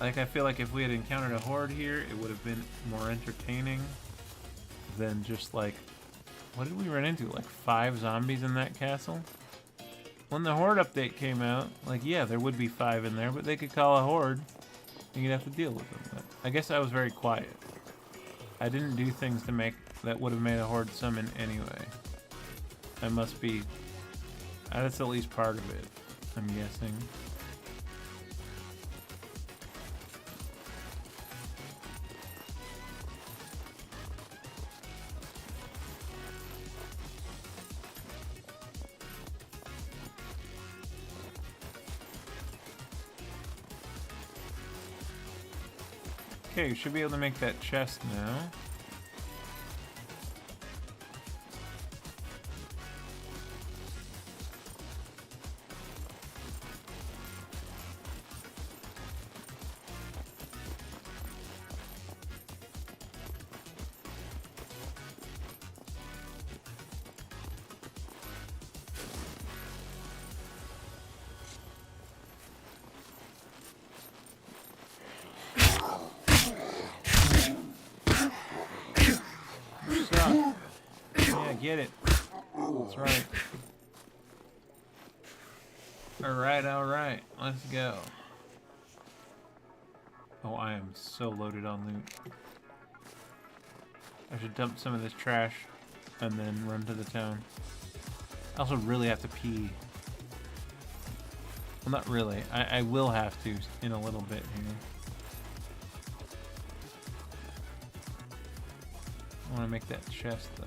A: Like, I feel like if we had encountered a horde here, it would have been more entertaining than just like, what did we run into? Like 5 zombies in that castle? When the horde update came out, like, yeah, there would be 5 in there, but they could call a horde and you'd have to deal with them. But I guess I was very quiet. I didn't do things to make that would have made a horde summon anyway. I must be. That's at least part of it, I'm guessing. Okay, you should be able to make that chest now. Get it. That's right. Alright. Let's go. Oh, I am so loaded on loot. I should dump some of this trash and then run to the town. I also really have to pee. Well, not really. I will have to in a little bit here. I want to make that chest though.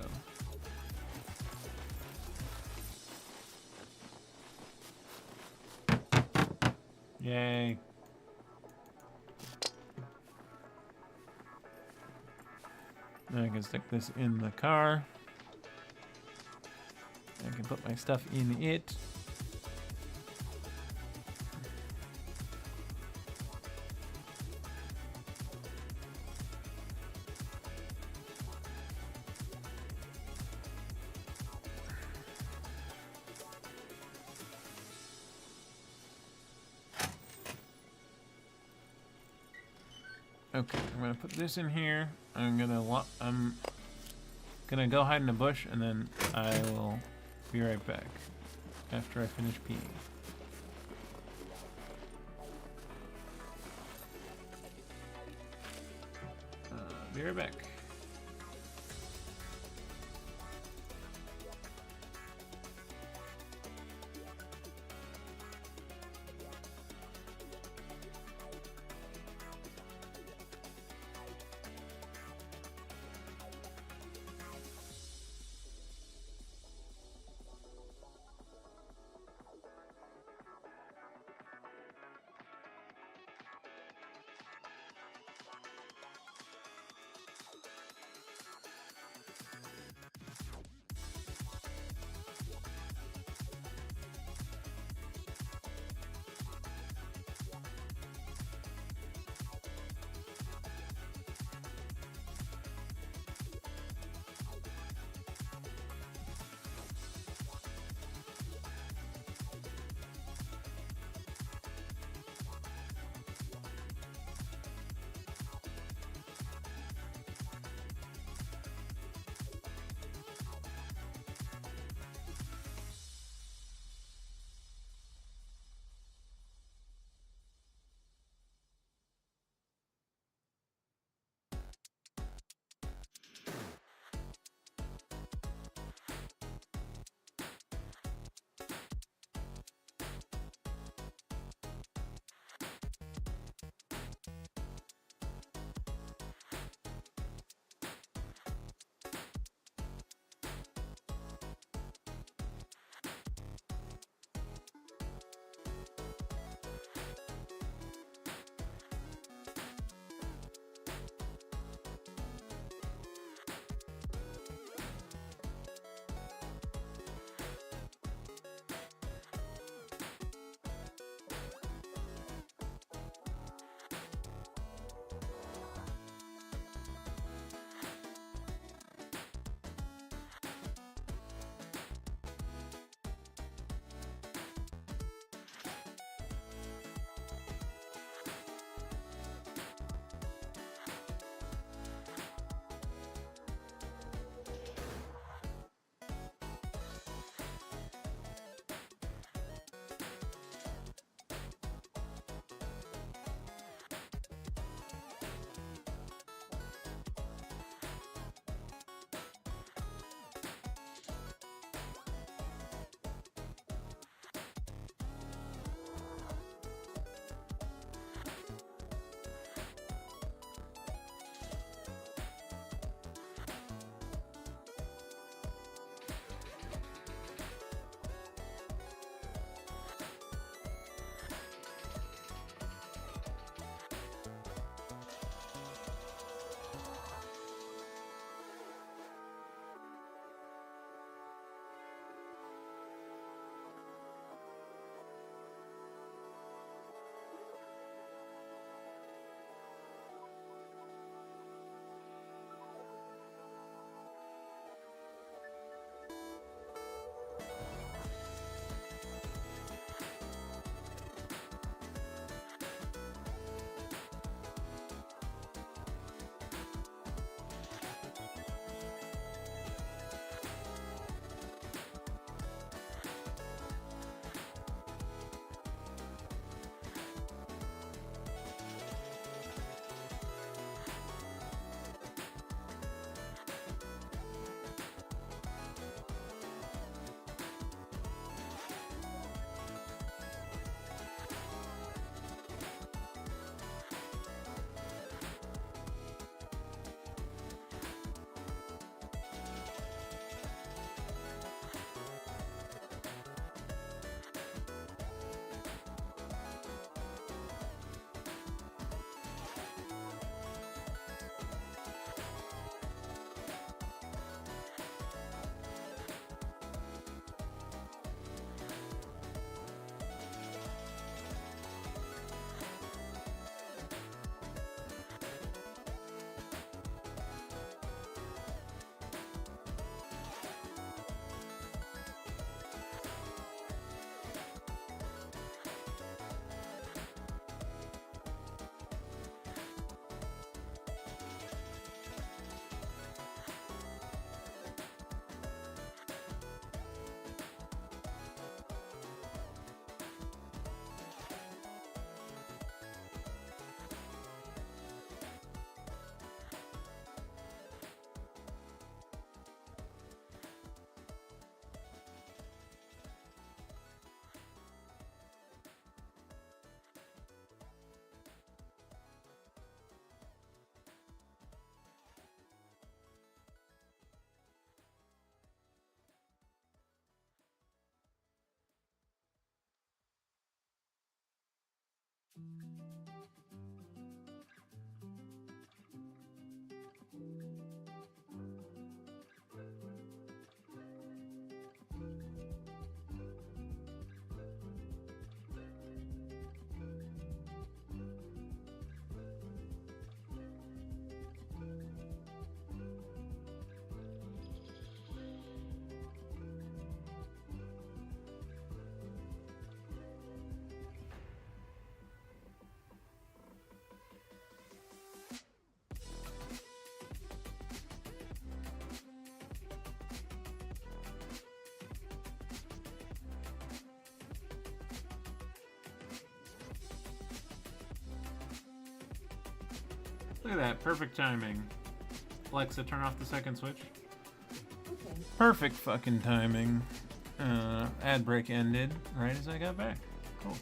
A: Yay. Now I can stick this in the car. I can put my stuff in it. Okay, I'm gonna put this in here. I'm gonna go hide in a bush, and then I will be right back after I finish peeing. Be right back. Look at that, perfect timing. Alexa, turn off the second switch.
I: Okay.
A: Perfect fucking timing. Ad break ended right as I got back. Cool.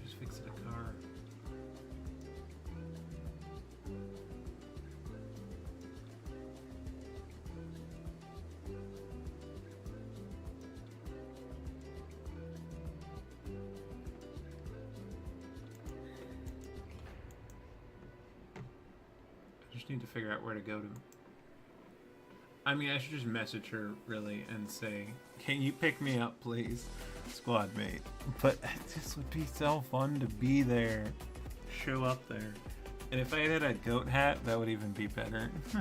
A: Just fixing a car. I just need to figure out where to go to. I mean, I should just message her, really, and say, can you pick me up, please, squad mate? But this would be so fun to be there. Show up there. And if I had a goat hat, that would even be better. Oh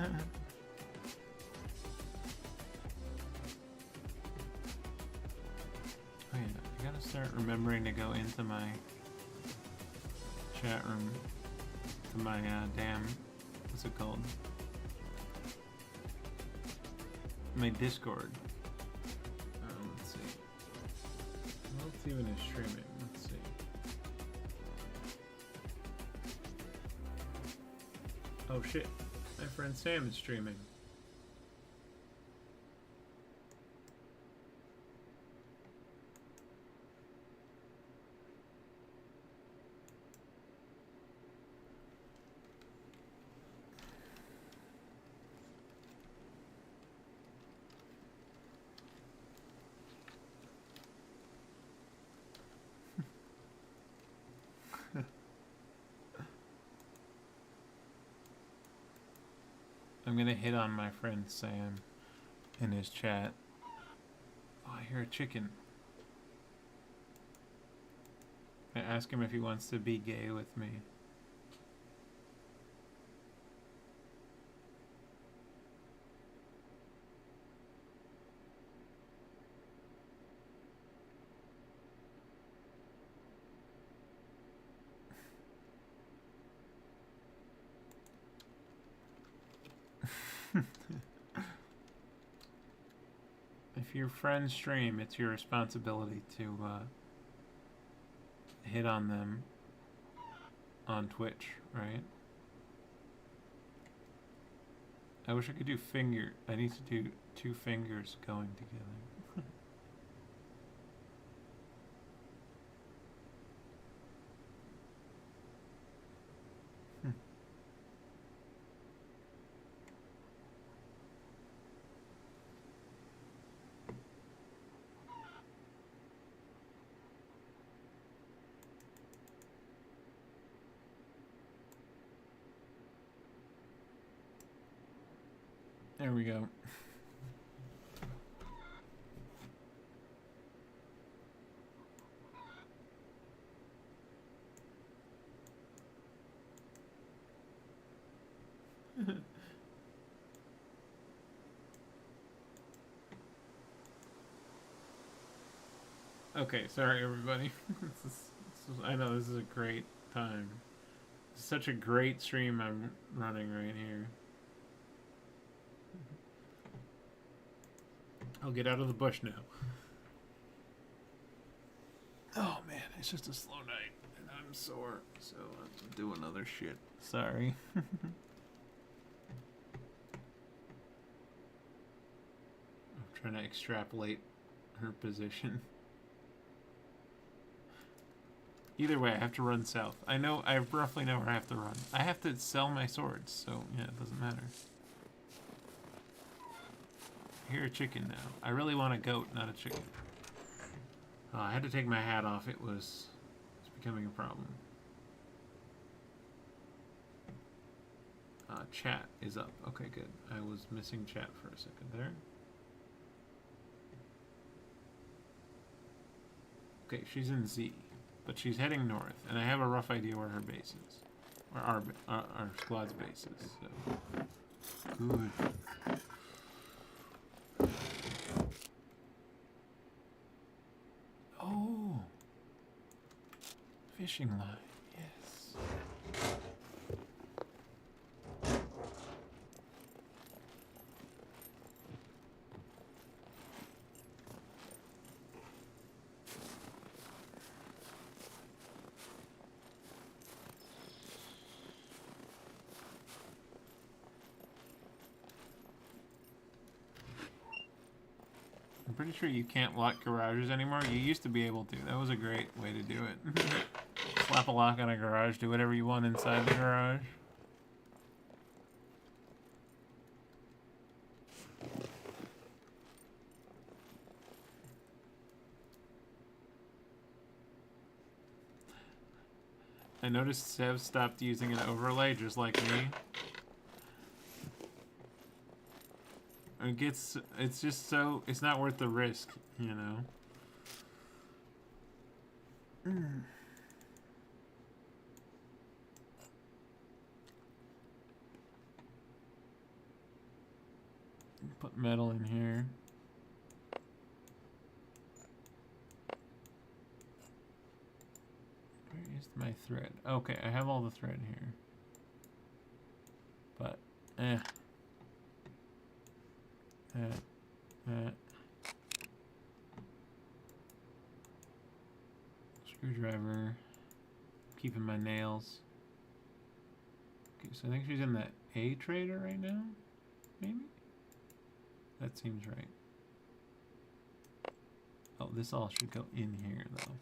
A: yeah, I gotta start remembering to go into my chat room, to my damn, what's it called? My Discord. Let's see. Well, it's even is streaming. Let's see. Oh shit! My friend Sam is streaming. I'm gonna hit on my friend Sam in his chat. Oh, I hear a chicken. I ask him if he wants to be gay with me. If your friends stream, it's your responsibility to hit on them on Twitch, right? I wish I could do finger. I need to do 2 fingers going together. There we go. Okay, sorry everybody. I know this is a great time. It's such a great stream I'm running right here. I'll get out of the bush now. Oh man, it's just a slow night and I'm sore, so I'm doing other shit. Sorry. trying to extrapolate her position. Either way, I have to run south. I roughly know where I have to run. I have to sell my swords, so yeah, it doesn't matter. I hear a chicken now. I really want a goat, not a chicken. Oh, I had to take my hat off. It's becoming a problem. Chat is up. Okay, good. I was missing chat for a second there. Okay, she's in Z, but she's heading north, and I have a rough idea where her base is, or our squad's base is. So good. Oh, fishing line. Yes. I'm pretty sure you can't lock garages anymore. You used to be able to. That was a great way to do it. Slap a lock on a garage, do whatever you want inside the garage. I noticed Sev stopped using an overlay just like me. It's just so, it's not worth the risk, you know? Put metal in here. Where is my thread? Okay, I have all the thread here. But, screwdriver. Keeping my nails. Okay, so I think she's in the A trader right now? Maybe? That seems right. Oh, this all should go in here, though.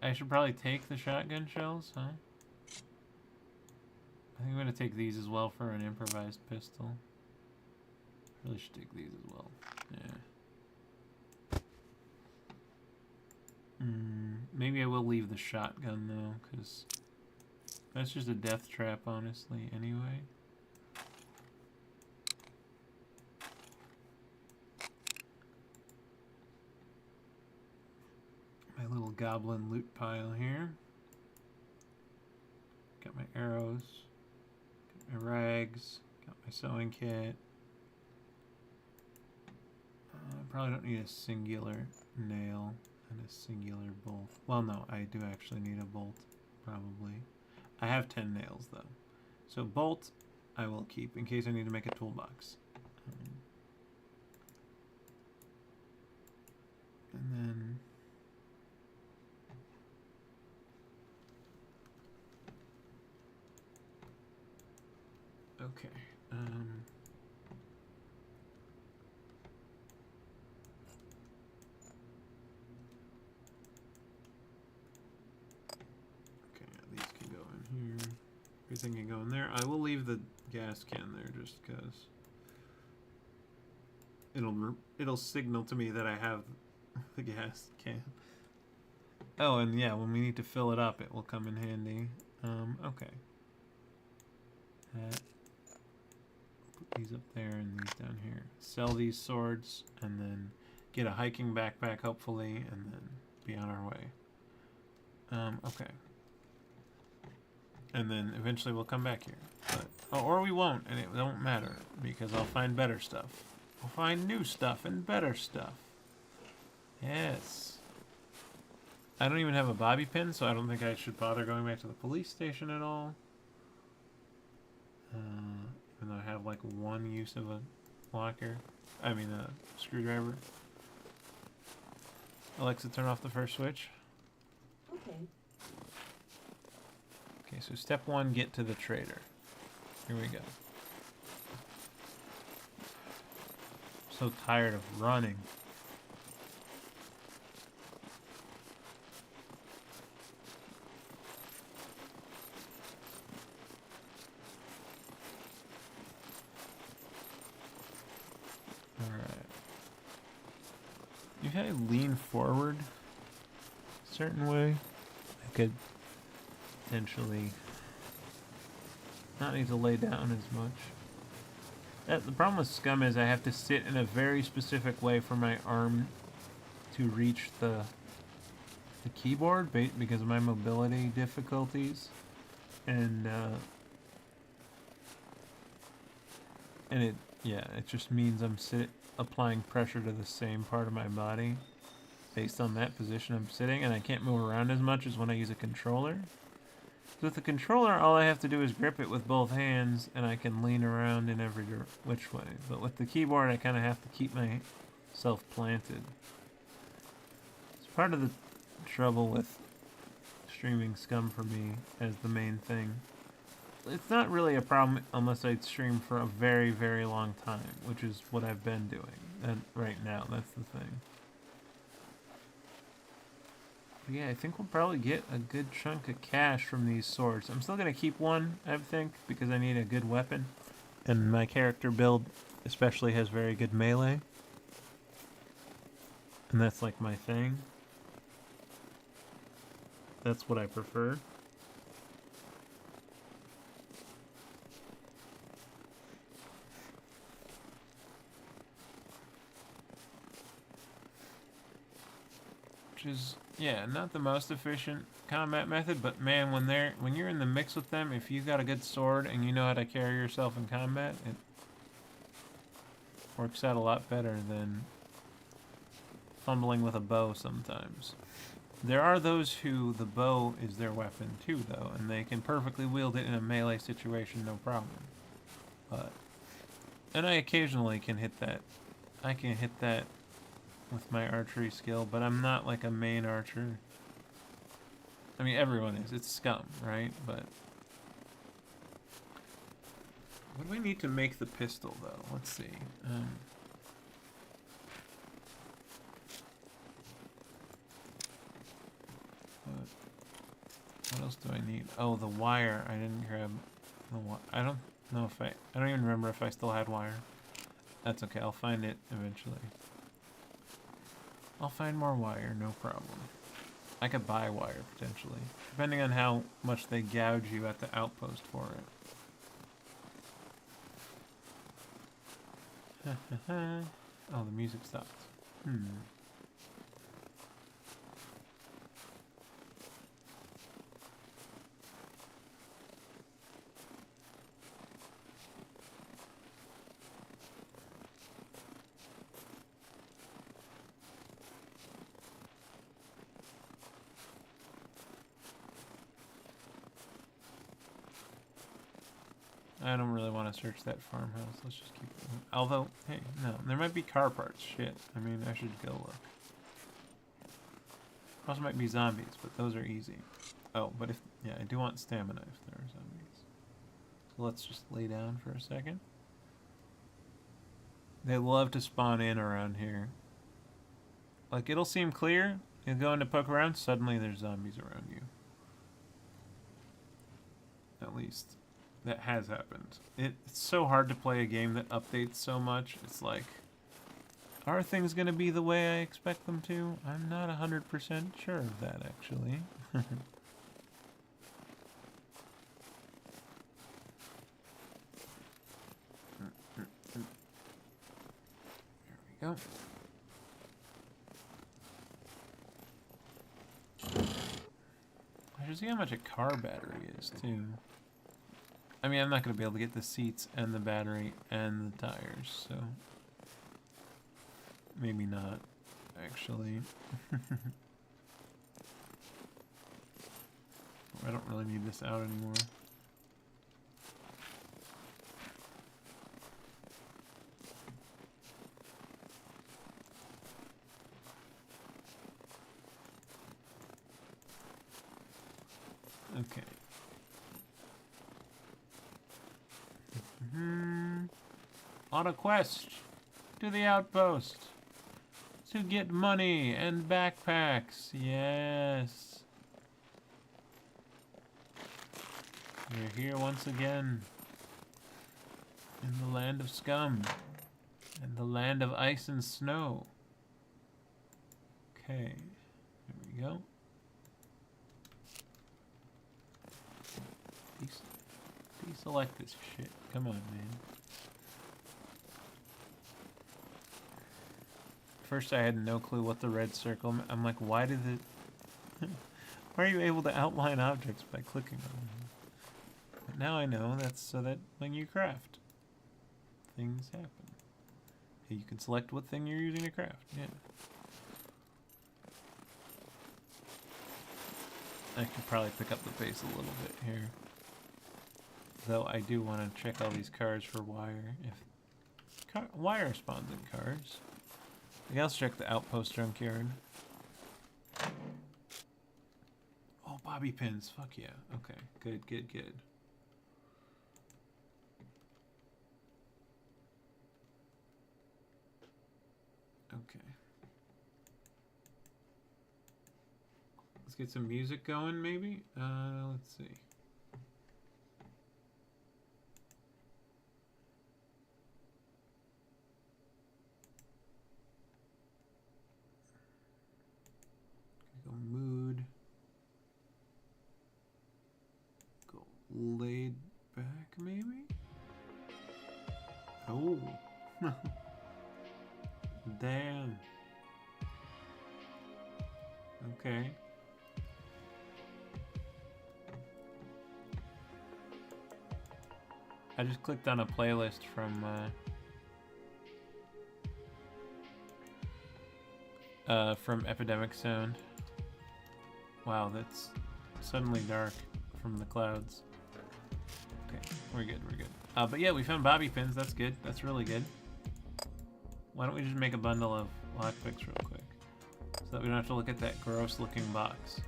A: I should probably take the shotgun shells, huh? I think I'm gonna take these as well for an improvised pistol. Really should take these as well. Yeah. Maybe I will leave the shotgun though, because that's just a death trap, honestly, anyway. My little goblin loot pile here. Got my arrows, got my rags, got my sewing kit. I probably don't need a singular nail and a singular bolt. Well, no, I do actually need a bolt, probably. I have 10 nails, though. So bolt, I will keep in case I need to make a toolbox. And then... Okay. These can go in here. Everything can go in there. I will leave the gas can there just because it'll signal to me that I have the gas can. Oh, and yeah, when we need to fill it up, it will come in handy. Okay. Put these up there and these down here. Sell these swords and then get a hiking backpack, hopefully, and then be on our way. Okay. And then eventually we'll come back here. But, or we won't, and it won't matter, because I'll find better stuff. I'll find new stuff and better stuff. Yes. I don't even have a bobby pin, so I don't think I should bother going back to the police station at all. Even though I have like one use of a locker. I mean a screwdriver. Alexa, turn off the first switch.
I: Okay.
A: Okay, so step one, get to the trader. Here we go. so tired of running. Alright. If I lean forward a certain way, I could potentially not need to lay down as much. The problem with Scum is I have to sit in a very specific way for my arm to reach the keyboard because of my mobility difficulties, and it just means I'm applying pressure to the same part of my body based on that position I'm sitting, and I can't move around as much as when I use a controller. With the controller, all I have to do is grip it with both hands, and I can lean around in every which way. But with the keyboard, I kind of have to keep myself planted. It's part of the trouble with streaming Scum for me as the main thing. It's not really a problem unless I stream for a very, very long time, which is what I've been doing. And right now, that's the thing. Yeah, I think we'll probably get a good chunk of cash from these swords. I'm still going to keep one, I think, because I need a good weapon. And my character build especially has very good melee. And that's like my thing. That's what I prefer. Which is, yeah, not the most efficient combat method, but man, when you're in the mix with them, if you got a good sword and you know how to carry yourself in combat, it works out a lot better than fumbling with a bow sometimes. There are those who the bow is their weapon too, though, and they can perfectly wield it in a melee situation, no problem. And I occasionally can hit that. I can hit that with my archery skill, but I'm not like a main archer. I mean, everyone is. It's Scum, right? But what do I need to make the pistol, though? Let's see. What else do I need? Oh, the wire. I didn't grab the wire. I don't know if I don't even remember if I still had wire. That's okay. I'll find it eventually. I'll find more wire, no problem. I could buy wire, potentially. Depending on how much they gouge you at the outpost for it. Oh, the music stopped. I don't really want to search that farmhouse. Let's just keep going. Although, hey, no, there might be car parts. Shit. I mean, I should go look. Also might be zombies, but those are easy. Oh, but yeah, I do want stamina if there are zombies. So let's just lay down for a second. They love to spawn in around here. Like, it'll seem clear. You'll go in to poke around, suddenly there's zombies around you. At least. That has happened. It's so hard to play a game that updates so much. It's like, are things going to be the way I expect them to? I'm not 100% sure of that, actually. There we go. I should see how much a car battery is, too. I mean, I'm not going to be able to get the seats and the battery and the tires, so maybe not, actually. I don't really need this out anymore. Okay. Auto quest. to the outpost to get money and backpacks. Yes. We're here once again in the land of scum and the land of ice and snow. Okay, there we go. Deselect this shit. Come on, man. First, I had no clue what the red circle meant. I'm like, why did it... Why are you able to outline objects by clicking on them? But now I know that's so that when you craft, things happen. You can select what thing you're using to craft. Yeah. I could probably pick up the pace a little bit here. Though I do want to check all these cards for wire. If wire spawns in cards. I can also check the outpost junkyard. Oh, bobby pins. Fuck yeah. Okay. Good, good, good. Okay. Let's get some music going, maybe? Let's see. Go mood. Go laid back, maybe? Oh. Damn. Okay. I just clicked on a playlist from Epidemic Sound. Wow, that's suddenly dark from the clouds. Okay, we're good, we're good. But yeah, we found bobby pins. That's good. That's really good. Why don't we just make a bundle of lockpicks real quick, so that we don't have to look at that gross-looking box.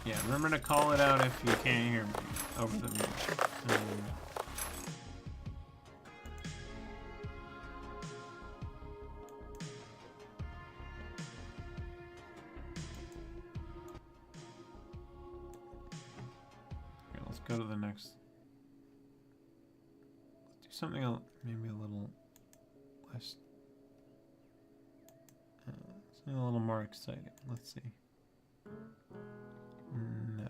A: Yeah, remember to call it out if you can't hear me over the mute. Okay, let's go to the next. Let's do something maybe a little less. Something a little more exciting. Let's see. No.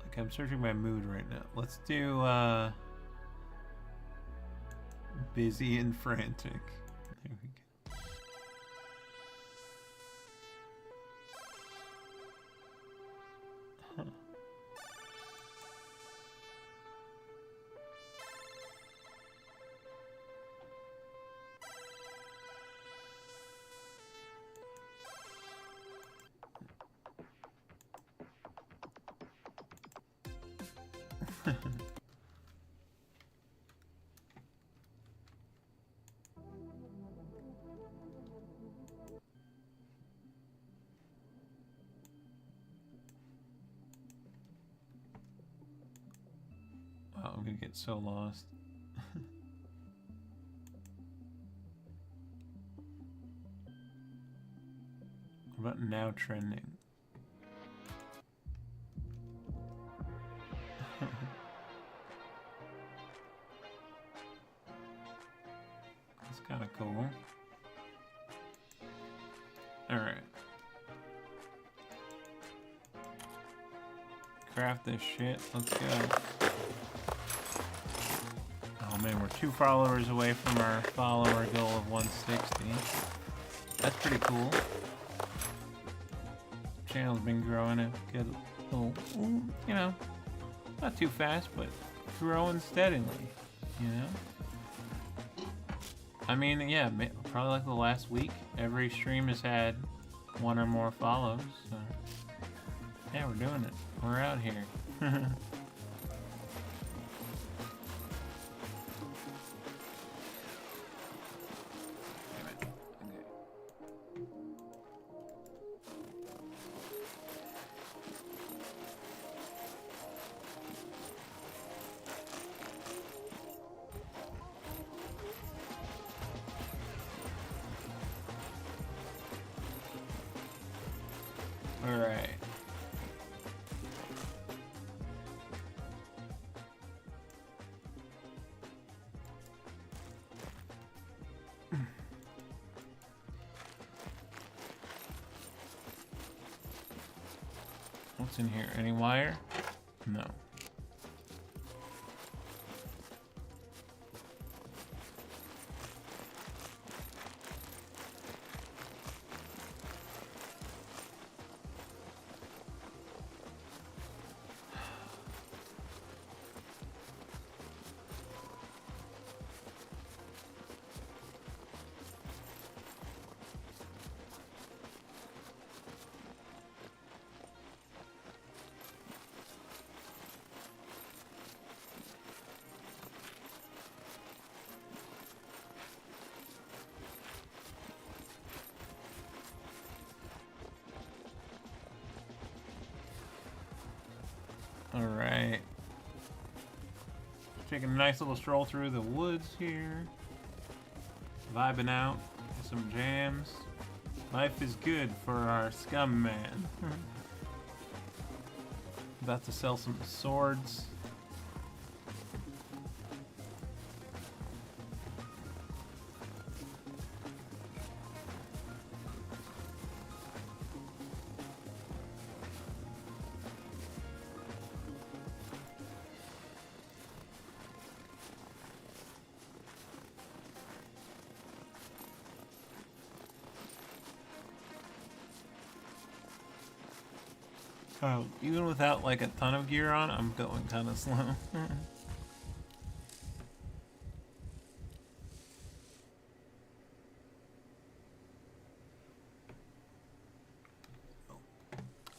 A: Like, I'm searching my mood right now. Let's do busy and frantic. There we go. Huh. Wow, I'm gonna get so lost. What about now trending? That's kind of cool. All right. Craft this shit. Let's go. Oh man, we're 2 followers away from our follower goal of 160. That's pretty cool. Channel's been growing a good little, you know, not too fast, but growing steadily, you know? I mean, yeah, probably like the last week, every stream has had 1 or more follows, so yeah, we're doing it. We're out here. Alright. What's in here? Any wire? No. Alright. Taking a nice little stroll through the woods here. Vibing out with some jams. Life is good for our scum man. About to sell some swords. Oh, even without like a ton of gear on, I'm going kind of slow.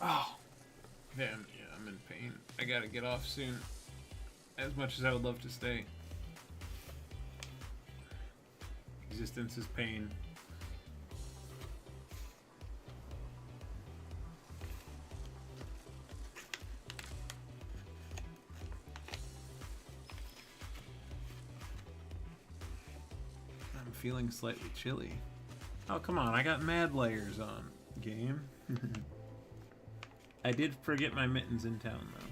A: Oh, damn, yeah, I'm in pain. I gotta get off soon. As much as I would love to stay. Existence is pain. Feeling slightly chilly. Oh, come on, I got mad layers on, game. I did forget my mittens in town, though.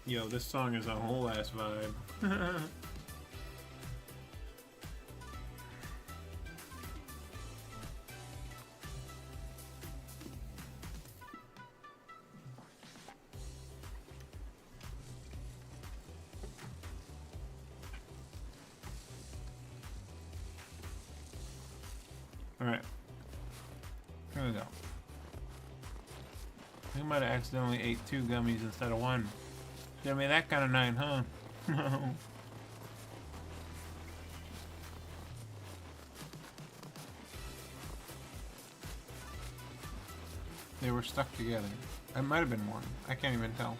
A: Yo, this song is a whole ass vibe. Alright. Here we go. I might have accidentally ate 2 gummies instead of 1. Gonna be that kind of night, huh? No. They were stuck together. It might have been 1. I can't even tell.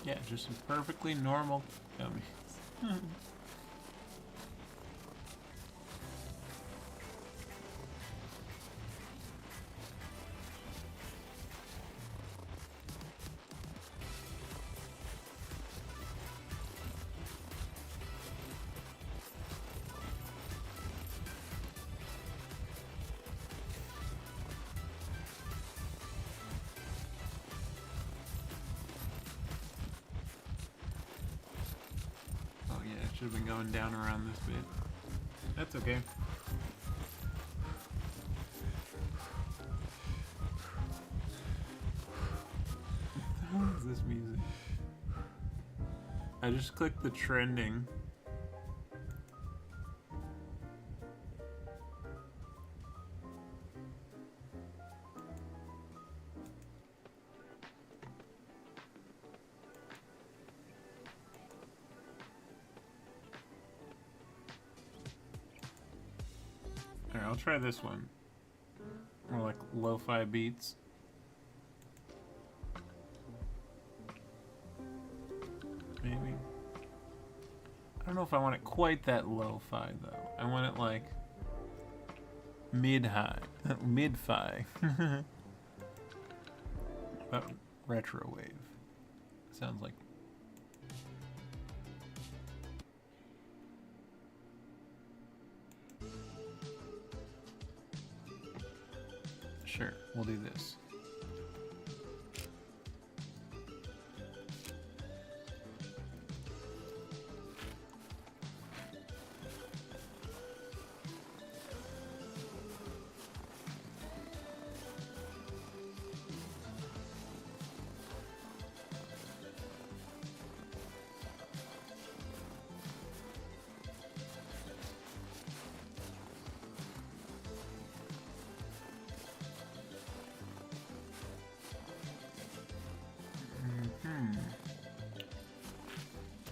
A: Yeah, just some perfectly normal gummies. Should have been going down around this bit. That's okay. What is this music? I just clicked the trending. Alright, I'll try this one. More like lo-fi beats. Maybe. I don't know if I want it quite that lo-fi though. I want it like mid-high, mid-fi. About retro wave. Sounds like. Sure, we'll do this.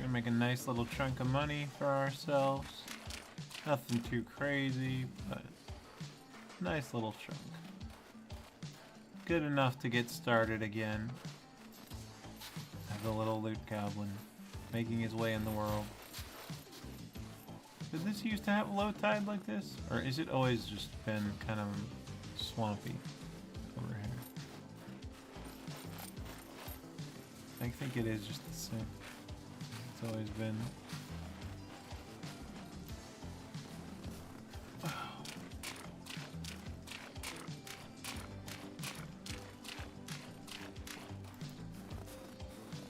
A: Gonna make a nice little chunk of money for ourselves. Nothing too crazy, but nice little chunk. Good enough to get started again. As a little loot goblin, making his way in the world. Did this used to have low tide like this? Or is it always just been kind of swampy over here? I think it is just the same. It's always been.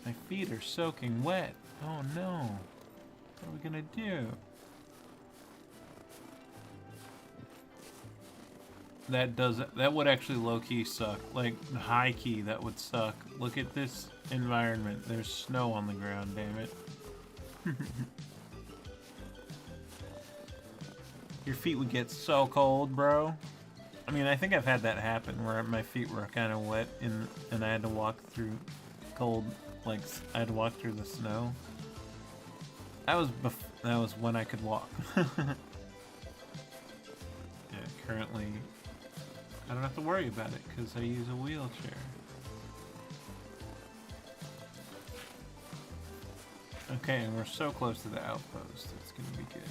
A: My feet are soaking wet. Oh no. What are we gonna do? That would actually low-key suck. Like, high-key, that would suck. Look at this environment. There's snow on the ground, damn it. Your feet would get so cold, bro. I mean, I think I've had that happen where my feet were kind of wet and I had to walk through cold, like, I had to walk through the snow. That was when I could walk. Yeah, currently, I don't have to worry about it because I use a wheelchair. Okay, and we're so close to the outpost. It's gonna be good.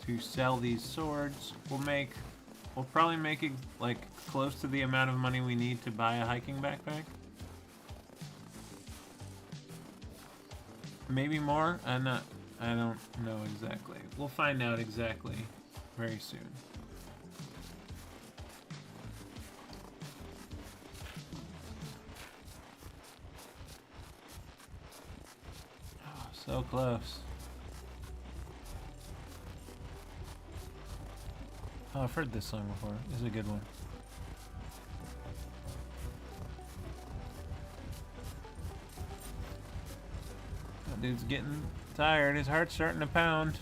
A: To sell these swords, we'll probably make it like close to the amount of money we need to buy a hiking backpack. Maybe more? I don't know exactly. We'll find out exactly very soon. Oh, so close. Oh, I've heard this song before. This is a good one. That dude's getting tired. His heart's starting to pound.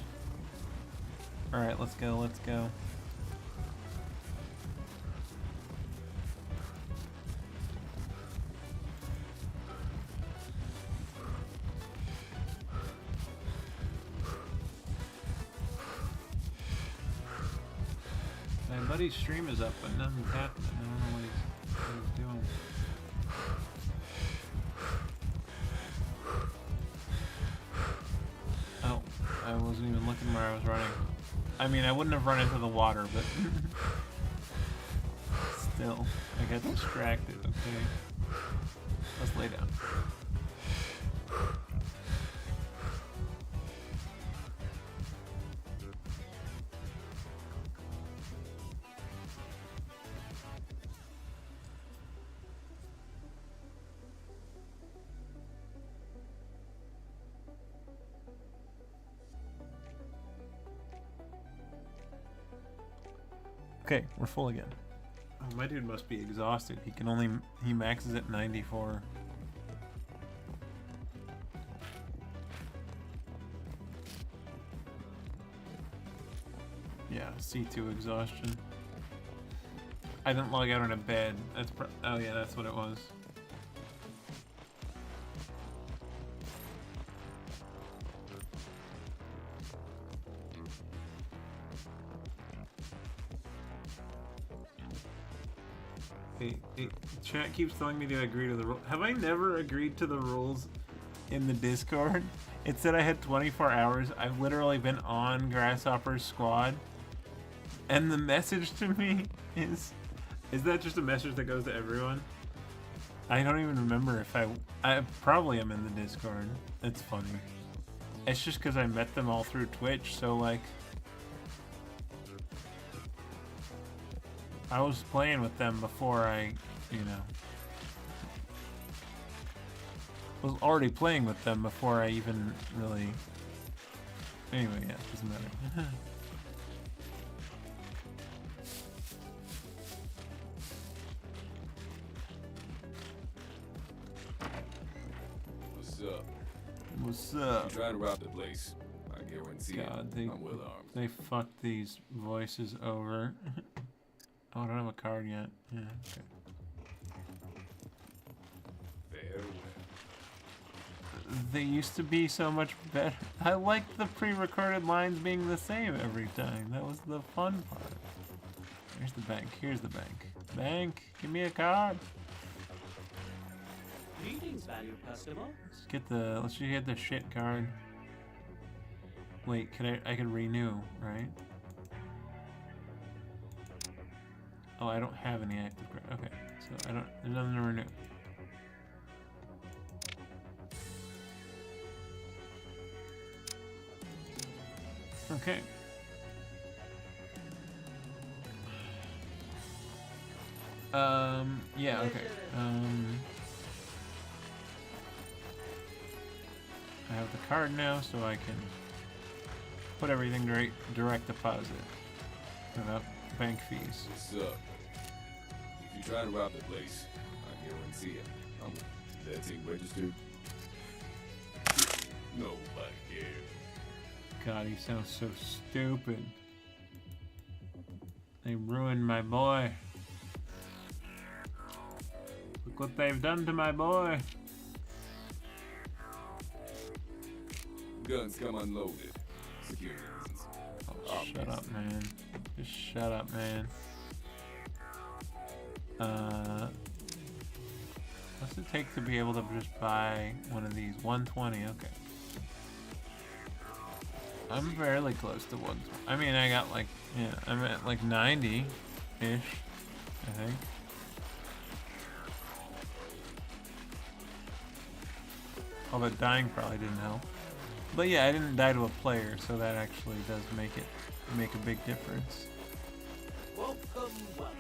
A: Alright, let's go, let's go. My buddy's stream is up, but nothing's happening. I don't know what he's doing. Oh, I wasn't even looking where I was running. I mean, I wouldn't have run into the water, but still, I got distracted, okay? Let's lay down. Okay, we're full again. Oh, my dude must be exhausted. He maxes at 94. Yeah, C2 exhaustion. I didn't log out on a bed. That's oh yeah, that's what it was. Hey, chat keeps telling me to agree to the rule. Have I never agreed to the rules in the Discord? It said I had 24 hours. I've literally been on Grasshopper's squad. And the message to me is that just a message that goes to everyone? I don't even remember if I probably am in the Discord. It's funny. It's just because I met them all through Twitch, so like I was playing with them before I, you know, was already playing with them before I even really. Anyway, yeah, it doesn't matter.
J: What's up?
A: What's up?
J: You try to rob the place. I guarantee
A: God,
J: it. I'm well armed.
A: they fucked these voices over. Oh, I don't have a card yet. Yeah, okay.
J: Very well.
A: They used to be so much better. I liked the pre-recorded lines being the same every time. That was the fun part. Here's the bank. Here's the bank. Bank, give me a card.
K: Greetings, valued customer.
A: Let's just get the shit card. Wait, I could renew, right? Oh, I don't have any active card. Okay, so there's nothing to renew. Okay. Yeah, okay. I have the card now, so I can put everything direct deposit without bank fees.
J: What's up? If you try to rob the place, I guarantee it. I'm that thing registered. Nobody cares.
A: God, he sounds so stupid. They ruined my boy. Look what they've done to my boy.
J: Guns come unloaded. Security reasons.
A: Oh, shut up, man. Just shut up, man. What's it take to be able to just buy one of these? 120, okay. I'm fairly close to 120. I mean, I got like, yeah, I'm at like 90-ish, I think. Although dying probably didn't help. But yeah, I didn't die to a player, so that actually does make a big difference.
K: Welcome, welcome.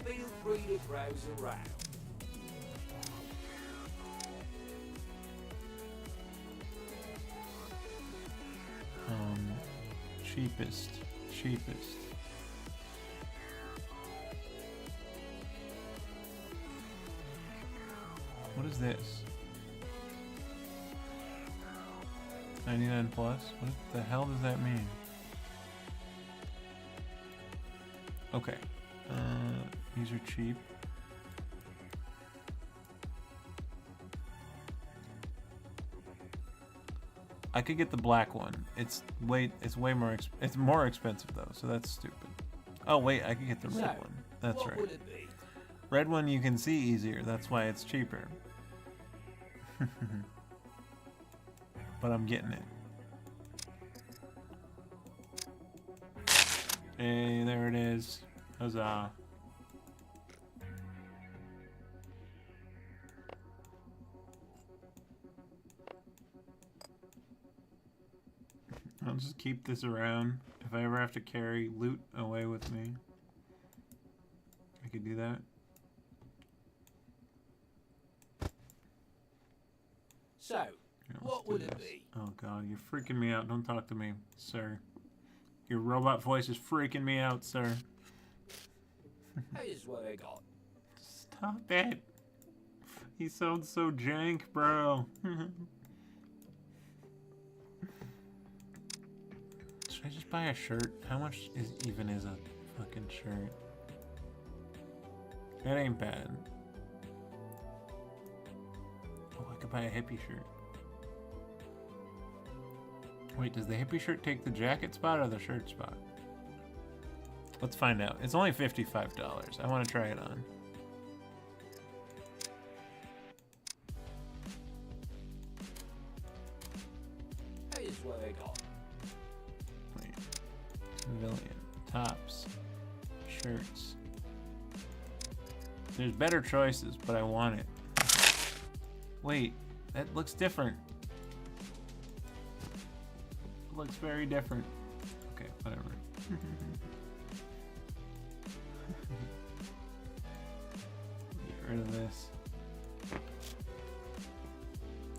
K: Feel free to browse around.
A: Cheapest. What is this? 99 plus? What the hell does that mean? Okay. These are cheap. I could get the black one. It's way more it's more expensive though, so that's stupid. Oh wait, I could get the red one. That's right. Red one you can see easier. That's why it's cheaper. But I'm getting it. Hey, there it is. Huzzah. I'll just keep this around. If I ever have to carry loot away with me, I could do that.
K: So, what would it be?
A: Oh god, you're freaking me out. Don't talk to me, sir. Your robot voice is freaking me out, sir.
K: Here's what I got.
A: Stop it. He sounds so jank, bro. Should I just buy a shirt? How much is a fucking shirt? That ain't bad. Oh, I could buy a hippie shirt. Wait, does the hippie shirt take the jacket spot or the shirt spot? Let's find out. It's only $55. I want to try it on.
K: Here's what I got.
A: Wait. Civilian. Tops. Shirts. There's better choices, but I want it. Wait, that looks different. It looks very different. Okay, whatever. Get rid of this.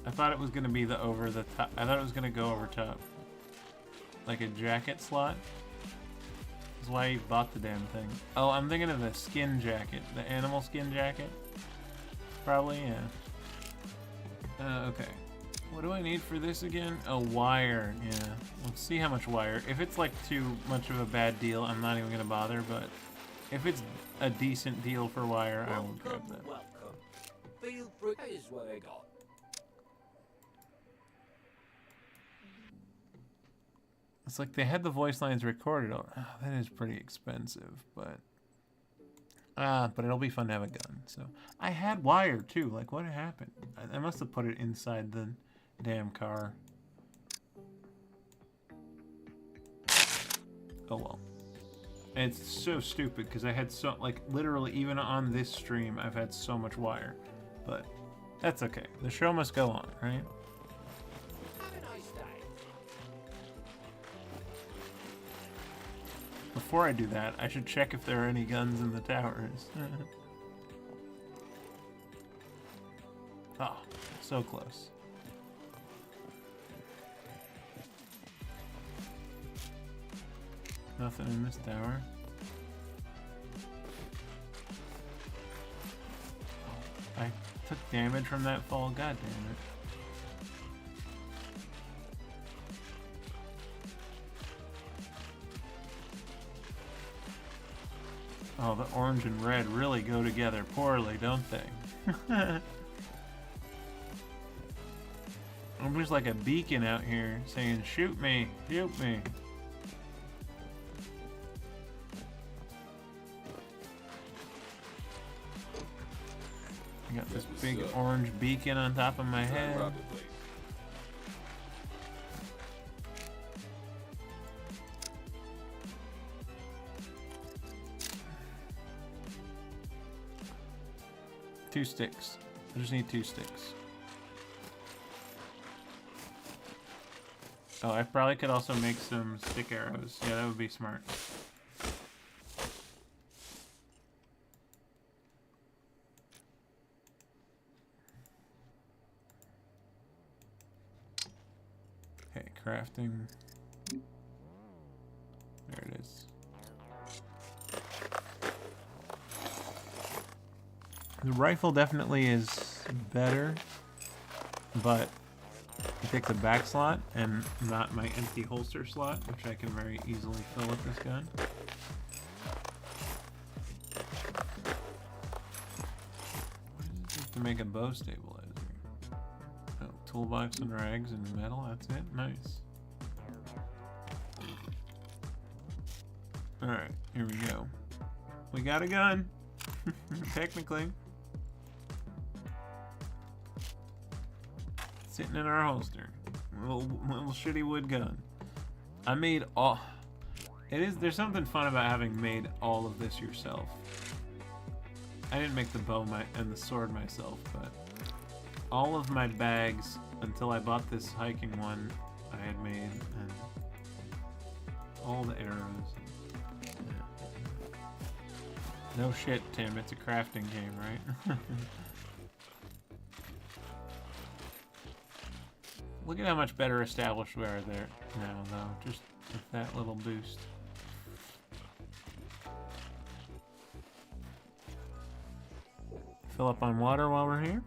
A: I thought it was gonna be the over the top. I thought it was gonna go over top. Like a jacket slot. That's why you bought the damn thing. Oh, I'm thinking of the skin jacket. The animal skin jacket. Probably, yeah. Okay. What do I need for this again? A wire, yeah. Let's see how much wire. If it's like too much of a bad deal, I'm not even gonna bother, but if it's a decent deal for wire, I will grab that.
K: Welcome. Feel free. Here's what I got.
A: It's like they had the voice lines recorded. Oh, that is pretty expensive, but it'll be fun to have a gun. So I had wire too. Like, what happened? I must have put it inside the damn car. Oh well. And it's so stupid because I had so, like, literally even on this stream I've had so much wire, but that's okay. The show must go on, right?
K: Have a nice day.
A: Before I do that, I should check if there are any guns in the towers. Oh, so close. Nothing in this tower. Oh, I took damage from that fall, god damn it. Oh, the orange and red really go together poorly, don't they? I'm just like a beacon out here saying, shoot me, shoot me. I got this big orange beacon on top of my head. Two sticks. I just need 2 sticks. Oh, I probably could also make some stick arrows. Yeah, that would be smart. Okay, crafting. There it is. The rifle definitely is better, but it takes a back slot and not my empty holster slot, which I can very easily fill with this gun. What does it take to make a bow stabilizer? Oh, toolbox and rags and metal, that's it? Nice. Alright, here we go. We got a gun! Technically. Sitting in our holster. Little shitty wood gun. I made all... There's something fun about having made all of this yourself. I didn't make the bow and the sword myself, but all of my bags, until I bought this hiking one, I had made, and all the arrows. No shit, Tim, it's a crafting game, right? Look at how much better established we are there now, though, just with that little boost. Fill up on water while we're here.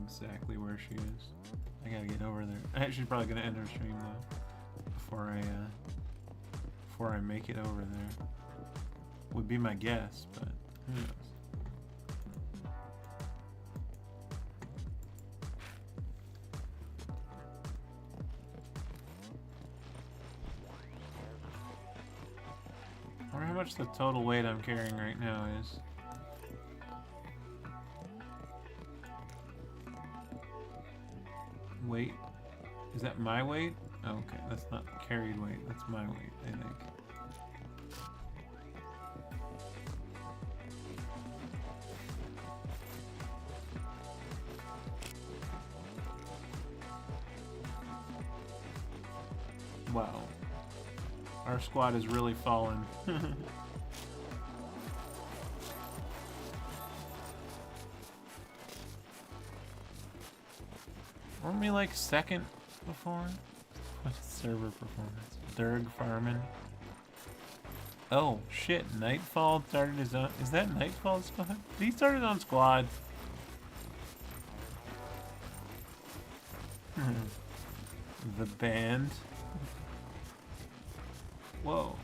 A: exactly where she is. I gotta get over there. She's probably gonna end her stream though before I make it over there. Would be my guess, but who knows? I wonder how much the total weight I'm carrying right now is. Weight? Is that my weight? Okay, that's not carried weight. That's my weight, I think. Wow. Our squad is really fallen. Weren't we like second before? What's server performance? Durg Farman. Oh shit, Nightfall started his own. Is that Nightfall's squad? He started his own squad. The band. Whoa.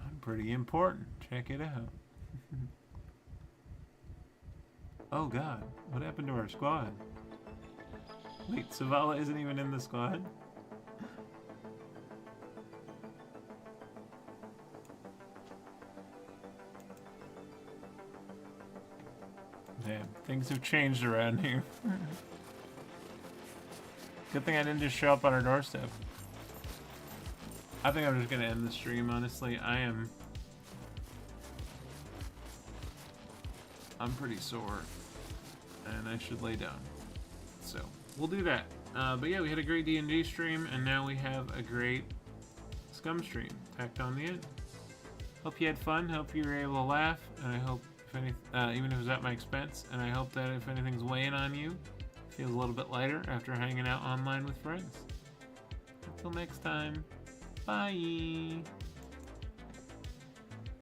A: I'm pretty important. Check it out. Oh god, what happened to our squad? Wait, Savala isn't even in the squad? Damn, things have changed around here. Good thing I didn't just show up on our doorstep. I think I'm just gonna end the stream, honestly. I'm pretty sore, and I should lay down. So, we'll do that. But yeah, we had a great D&D stream, and now we have a great Scum stream tacked on the end. Hope you had fun, hope you were able to laugh, and I hope, if any, even if it was at my expense, and I hope that if anything's weighing on you, it feels a little bit lighter after hanging out online with friends. Until next time, bye!